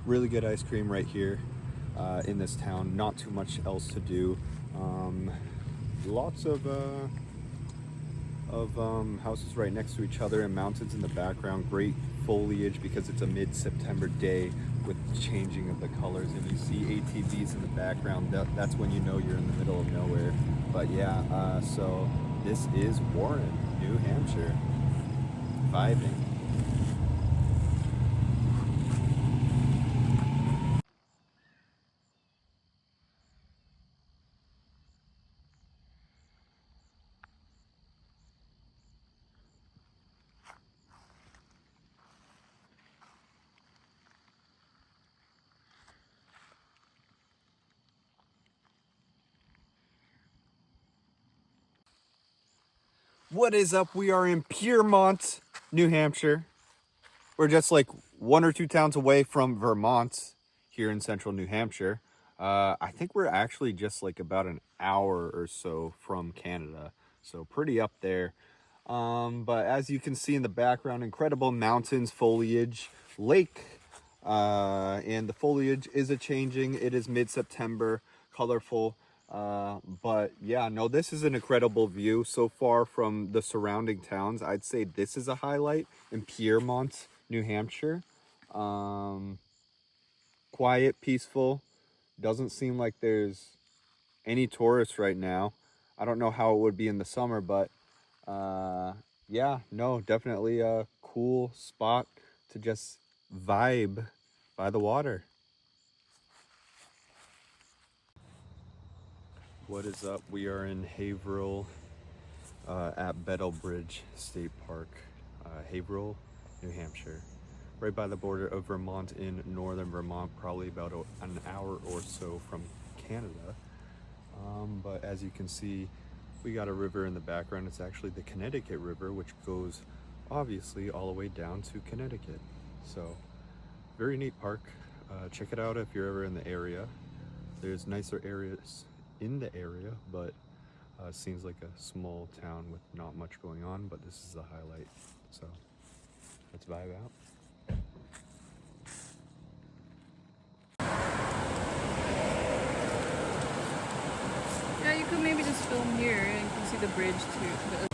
really good ice cream right here in this town. Not too much else to do. Lots of houses right next to each other and mountains in the background. Great foliage because it's a mid-September day with changing of the colors, and you see ATVs in the background. That's when you know you're in the middle of nowhere. But yeah, so this is Warren, New Hampshire. Vibing. What is up? We are in Piermont, New Hampshire. We're just like 1 or 2 towns away from Vermont here in central New Hampshire. I think we're actually just like about an hour or so from Canada, so pretty up there. But as you can see in the background, incredible mountains, foliage, lake, and the foliage is changing. It is mid-September, colorful. But yeah, no, this is an incredible view so far from the surrounding towns. I'd say this is a highlight in Piermont, New Hampshire. Quiet, peaceful. Doesn't seem like there's any tourists right now. I don't know how it would be in the summer, but yeah, no, definitely a cool spot to just vibe by the water. What is up? We are in Haverhill at Bettlebridge State Park, Haverhill, New Hampshire, right by the border of Vermont in northern Vermont, probably about an hour or so from Canada. But as you can see, we got a river in the background. It's actually the Connecticut River, which goes obviously all the way down to Connecticut. So very neat park. Check it out if you're ever in the area. There's nicer areas in the area, but seems like a small town with not much going on, but this is the highlight. So let's vibe out. Yeah, you could maybe just film here and you can see the bridge too.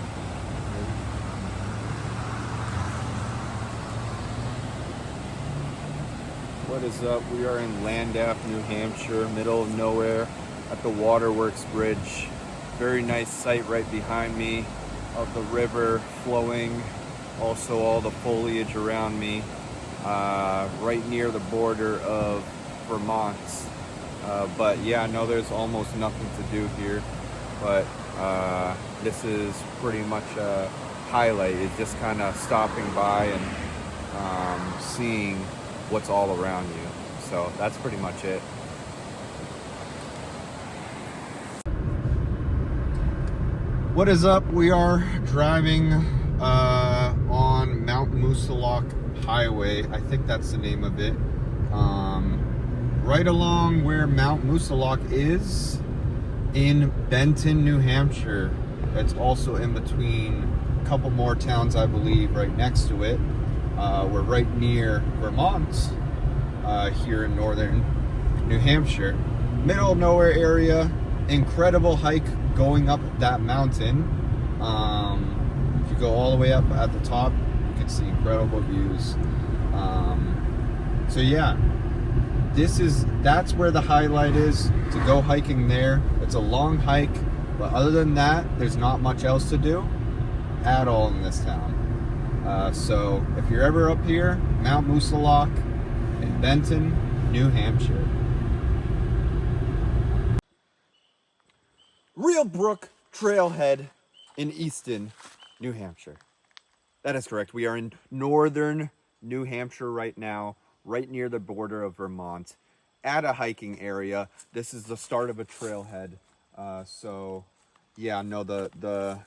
What is up? We are in Landaff, New Hampshire, middle of nowhere at the Waterworks Bridge. Very nice sight right behind me of the river flowing, also all the foliage around me, right near the border of Vermont. But yeah, no, there's almost nothing to do here, but this is pretty much a highlight. It's just kind of stopping by and seeing what's all around you. So that's pretty much it. What is up? We are driving on Mount Moosilauke Highway. I think that's the name of it. Right along where Mount Moosilauke is in Benton, New Hampshire. It's also in between a couple more towns, I believe, right next to it. We're right near Vermont, here in northern New Hampshire. Middle of nowhere area, incredible hike going up that mountain. If you go all the way up at the top, you can see incredible views. So yeah, that's where the highlight is, to go hiking there. It's a long hike, but other than that, there's not much else to do at all in this town. So if you're ever up here, Mount Moosilauke in Benton, New Hampshire. Real Brook Trailhead in Easton, New Hampshire. That is correct. We are in northern New Hampshire right now, right near the border of Vermont, at a hiking area. This is the start of a trailhead. So yeah, no, the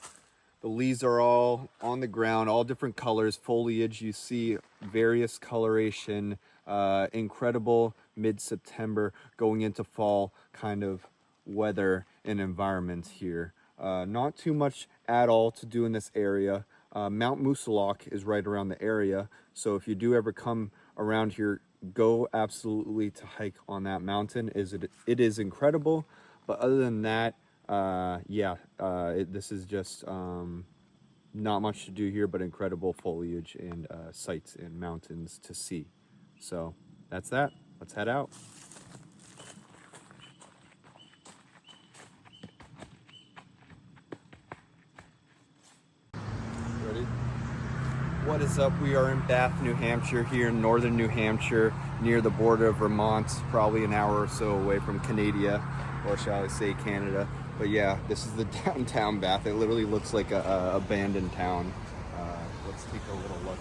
leaves are all on the ground, all different colors, foliage. You see various coloration, incredible mid-September going into fall kind of weather and environment here. Not too much at all to do in this area. Mount Moosilauke is right around the area, so if you do ever come around here, go absolutely to hike on that mountain. It is incredible, but other than that, this is just not much to do here, but incredible foliage and sights and mountains to see. So that's that. Let's head out. Ready? What is up? We are in Bath, New Hampshire, here in northern New Hampshire, near the border of Vermont, probably an hour or so away from Canada, or shall I say Canada. But yeah, this is the downtown Bath. It literally looks like a abandoned town. Let's take a little look.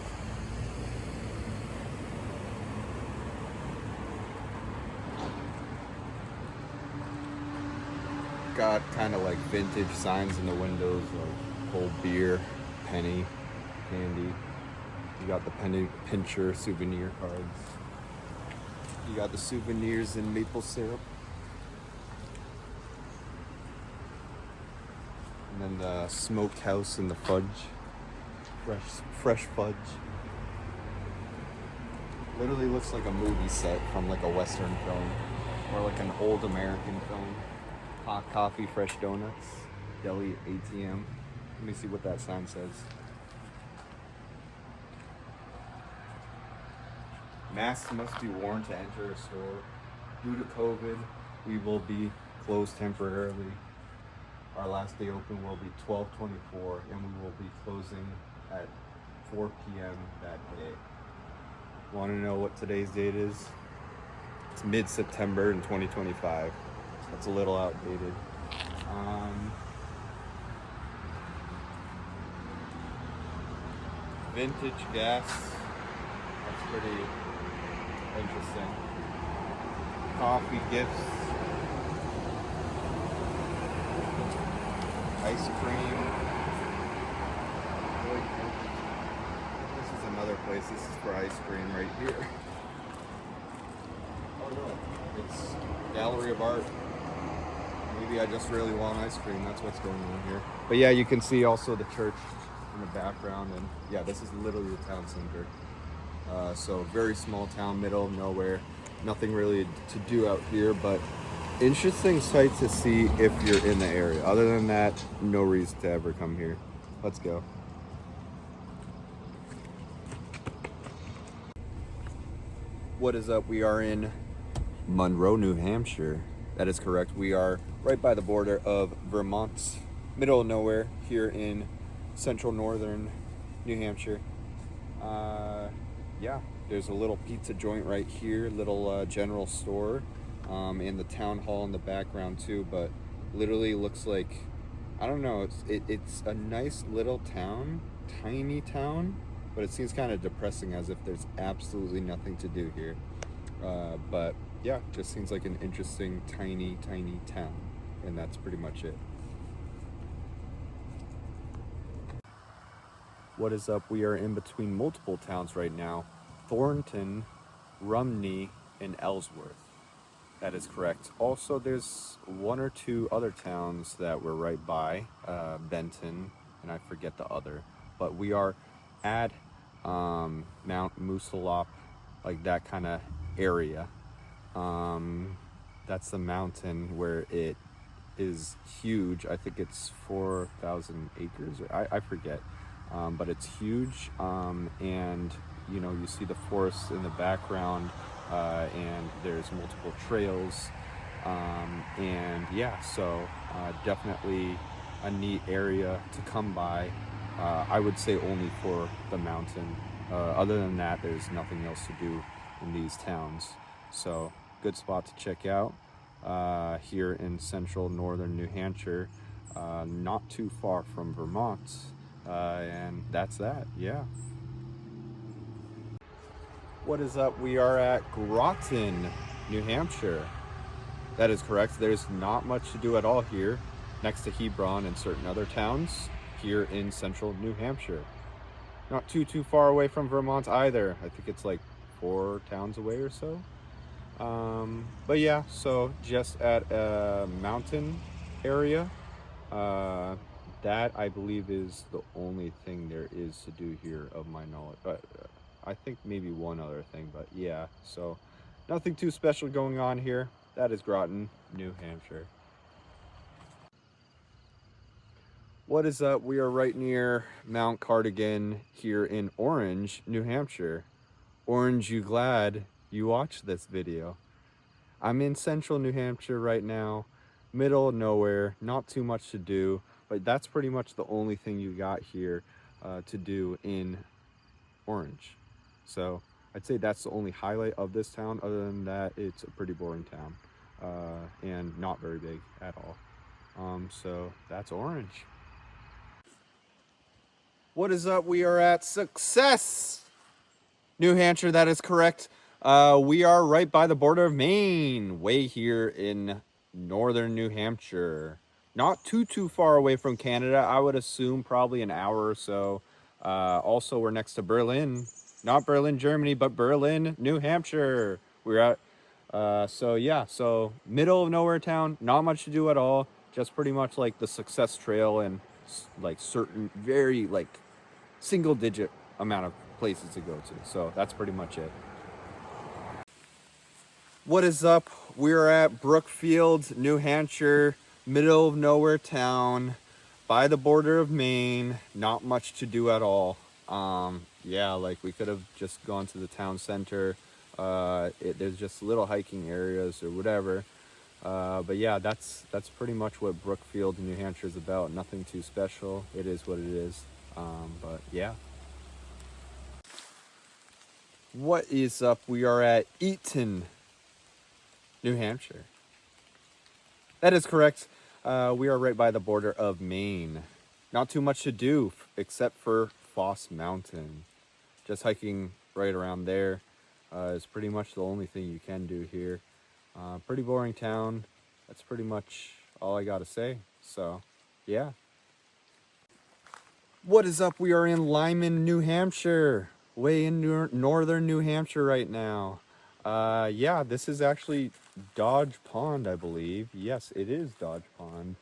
Got kind of like vintage signs in the windows, like cold beer, penny, candy. You got the penny pincher souvenir cards. You got the souvenirs in maple syrup. And then the smokehouse and the fudge. Fresh fudge. Literally looks like a movie set from like a Western film. Or like an old American film. Hot coffee, fresh donuts. Deli ATM. Let me see what that sign says. Masks must be worn to enter a store. Due to COVID, we will be closed temporarily. Our last day open will be 12/24, and we will be closing at 4 p.m. that day. Want to know what today's date is? It's mid-September in 2025. That's a little outdated. Vintage gas. That's pretty interesting. Coffee gifts. Ice cream. This is another place. This is for ice cream right here. Oh no, it's Gallery of Art. Maybe I just really want ice cream. That's what's going on here. But yeah, you can see also the church in the background, and yeah, this is literally the town center. So very small town, middle of nowhere. Nothing really to do out here, but interesting sight to see if you're in the area. Other than that, no reason to ever come here. Let's go. What is up? We are in Monroe, New Hampshire. That is correct. We are right by the border of Vermont, middle of nowhere, here in central northern New Hampshire. Yeah, there's a little pizza joint right here, little general store, and the town hall in the background too. But literally looks like, I don't know. It's a nice little town, tiny town, but it seems kind of depressing, as if there's absolutely nothing to do here. But yeah, just seems like an interesting tiny town, and that's pretty much it. What is up? We are in between multiple towns right now: Thornton, Rumney, and Ellsworth. That is correct. Also, there's one or two other towns that we're right by, Benton, and I forget the other. But we are at Mount Moosalop, like that kind of area. That's the mountain where it is huge. I think it's 4,000 acres, or I forget. But it's huge, and you know, you see the forest in the background, and there's multiple trails, and yeah, so definitely a neat area to come by. I would say only for the mountain. Other than that, there's nothing else to do in these towns. So good spot to check out here in central northern New Hampshire, not too far from Vermont. And that's that, yeah. What is up? We are at Groton, New Hampshire. That is correct. There's not much to do at all here, next to Hebron and certain other towns here in central New Hampshire. Not too far away from Vermont either. I think it's like 4 towns away or so. But yeah, so just at a mountain area. That, I believe, is the only thing there is to do here of my knowledge. But I think maybe one other thing, but yeah. So nothing too special going on here. That is Groton, New Hampshire. What is up? We are right near Mount Cardigan here in Orange, New Hampshire. Orange, you glad you watched this video? I'm in central New Hampshire right now, middle of nowhere, not too much to do. But that's pretty much the only thing you got here to do in Orange. So I'd say that's the only highlight of this town. Other than that, it's a pretty boring town and not very big at all. So that's Orange. What is up? We are at Success, New Hampshire. That is correct. We are right by the border of Maine, way here in northern New Hampshire. Not too far away from Canada. I would assume probably an hour or so. Also, we're next to Berlin. Not Berlin, Germany, but Berlin, New Hampshire. We're at, so yeah, so middle of nowhere town. Not much to do at all. Just pretty much like the Success Trail and like certain very like single digit amount of places to go to. So that's pretty much it. What is up? We're at Brookfield, New Hampshire. Middle of nowhere town by the border of Maine. Not much to do at all. Yeah, like we could have just gone to the town center. There's just little hiking areas or whatever. But yeah, that's pretty much what Brookfield, New Hampshire is about. Nothing too special. It is what it is. But yeah. What is up? We are at Eaton, New Hampshire. That is correct. We are right by the border of Maine. Not too much to do except for Foss Mountain. Just hiking right around there is pretty much the only thing you can do here. Pretty boring town. That's pretty much all I gotta say. So, yeah. What is up? We are in Lyman, New Hampshire. Way in northern New Hampshire right now. Yeah, this is actually Dodge Pond, I believe. Yes, it is Dodge Pond.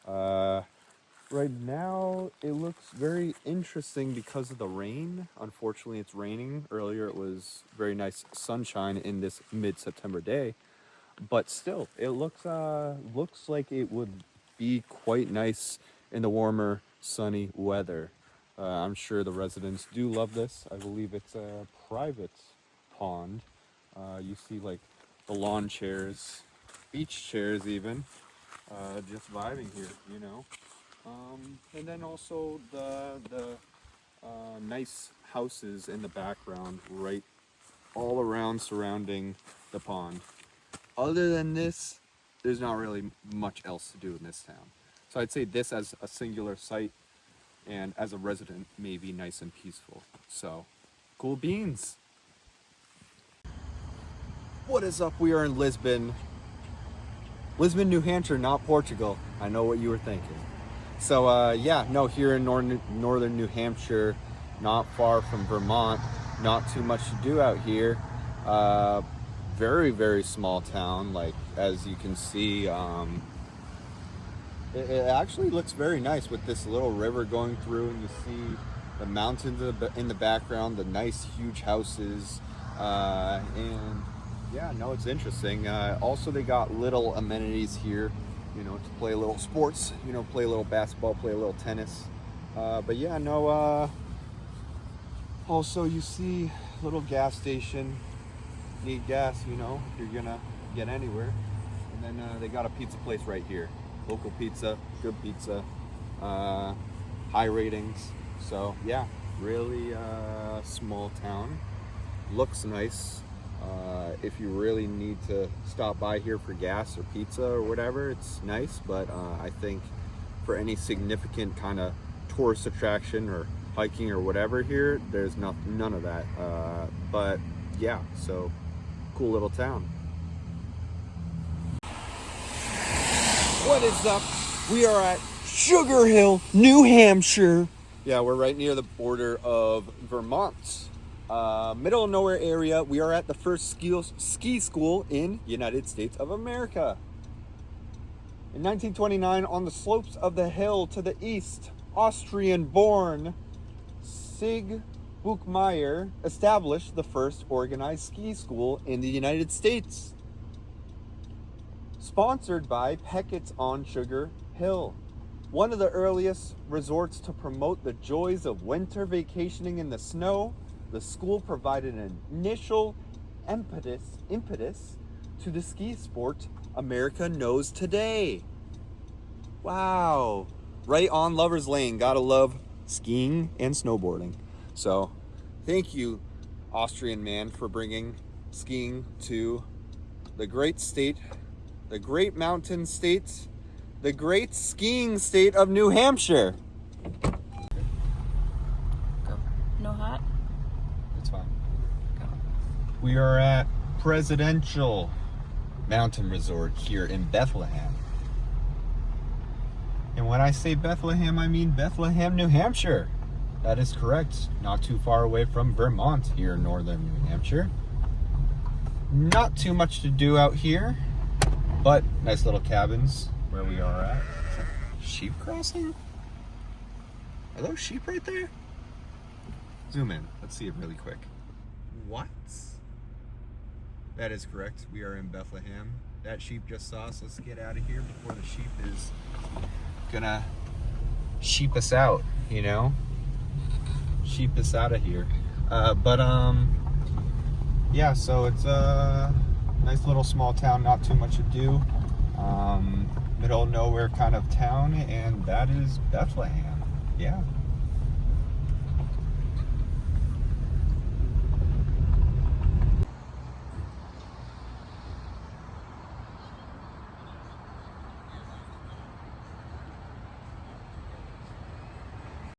Right now, it looks very interesting because of the rain. Unfortunately, it's raining. Earlier, it was very nice sunshine in this mid-September day. But still, it looks like it would be quite nice in the warmer, sunny weather. I'm sure the residents do love this. I believe it's a private pond. You see like the lawn chairs, beach chairs even, just vibing here, you know. And then also the nice houses in the background right all around surrounding the pond. Other than this, there's not really much else to do in this town. So I'd say this as a singular site and as a resident may be nice and peaceful. So, cool beans. What is up? We are in Lisbon. Lisbon, New Hampshire, not Portugal. I know what you were thinking. So yeah, no, here in northern New Hampshire, not far from Vermont, not too much to do out here. Very, very small town, like as you can see. It actually looks very nice with this little river going through, and you see the mountains in the background, the nice huge houses, and yeah, no, it's interesting. Also, they got little amenities here, you know, to play a little sports, you know, play a little basketball, play a little tennis. But yeah, no, also you see little gas station, need gas, you know, if you're gonna get anywhere. And then they got a pizza place right here. Local pizza, good pizza, high ratings. So yeah, really small town. Looks nice. If you really need to stop by here for gas or pizza or whatever, it's nice. But I think for any significant kind of tourist attraction or hiking or whatever here, there's none of that. But yeah, so cool little town. What is up? We are at Sugar Hill, New Hampshire. Yeah, we're right near the border of Vermont. Middle of nowhere area. We are at the first ski school in United States of America. In 1929, on the slopes of the hill to the east, Austrian-born Sig Buchmeyer established the first organized ski school in the United States. Sponsored by Peckett's on Sugar Hill, one of the earliest resorts to promote the joys of winter vacationing in the snow. The school provided an initial impetus to the ski sport America knows today. Wow. Right on Lover's Lane. Gotta love skiing and snowboarding. So, thank you, Austrian man, for bringing skiing to the great state, the great mountain state, the great skiing state of New Hampshire. Go. No hot? It's fine. Go. We are at Presidential Mountain Resort here in Bethlehem. And when I say Bethlehem, I mean Bethlehem, New Hampshire. That is correct. Not too far away from Vermont here in northern New Hampshire. Not too much to do out here, but nice little cabins where we are at. Is that sheep crossing? Are those sheep right there? Zoom in. Let's see it really quick. What? That is correct. We are in Bethlehem. That sheep just saw us. Let's get out of here before the sheep is gonna sheep us out, you know? Sheep us out of here. Yeah, so it's a nice little small town, not too much to do. Middle of nowhere kind of town, and that is Bethlehem. Yeah.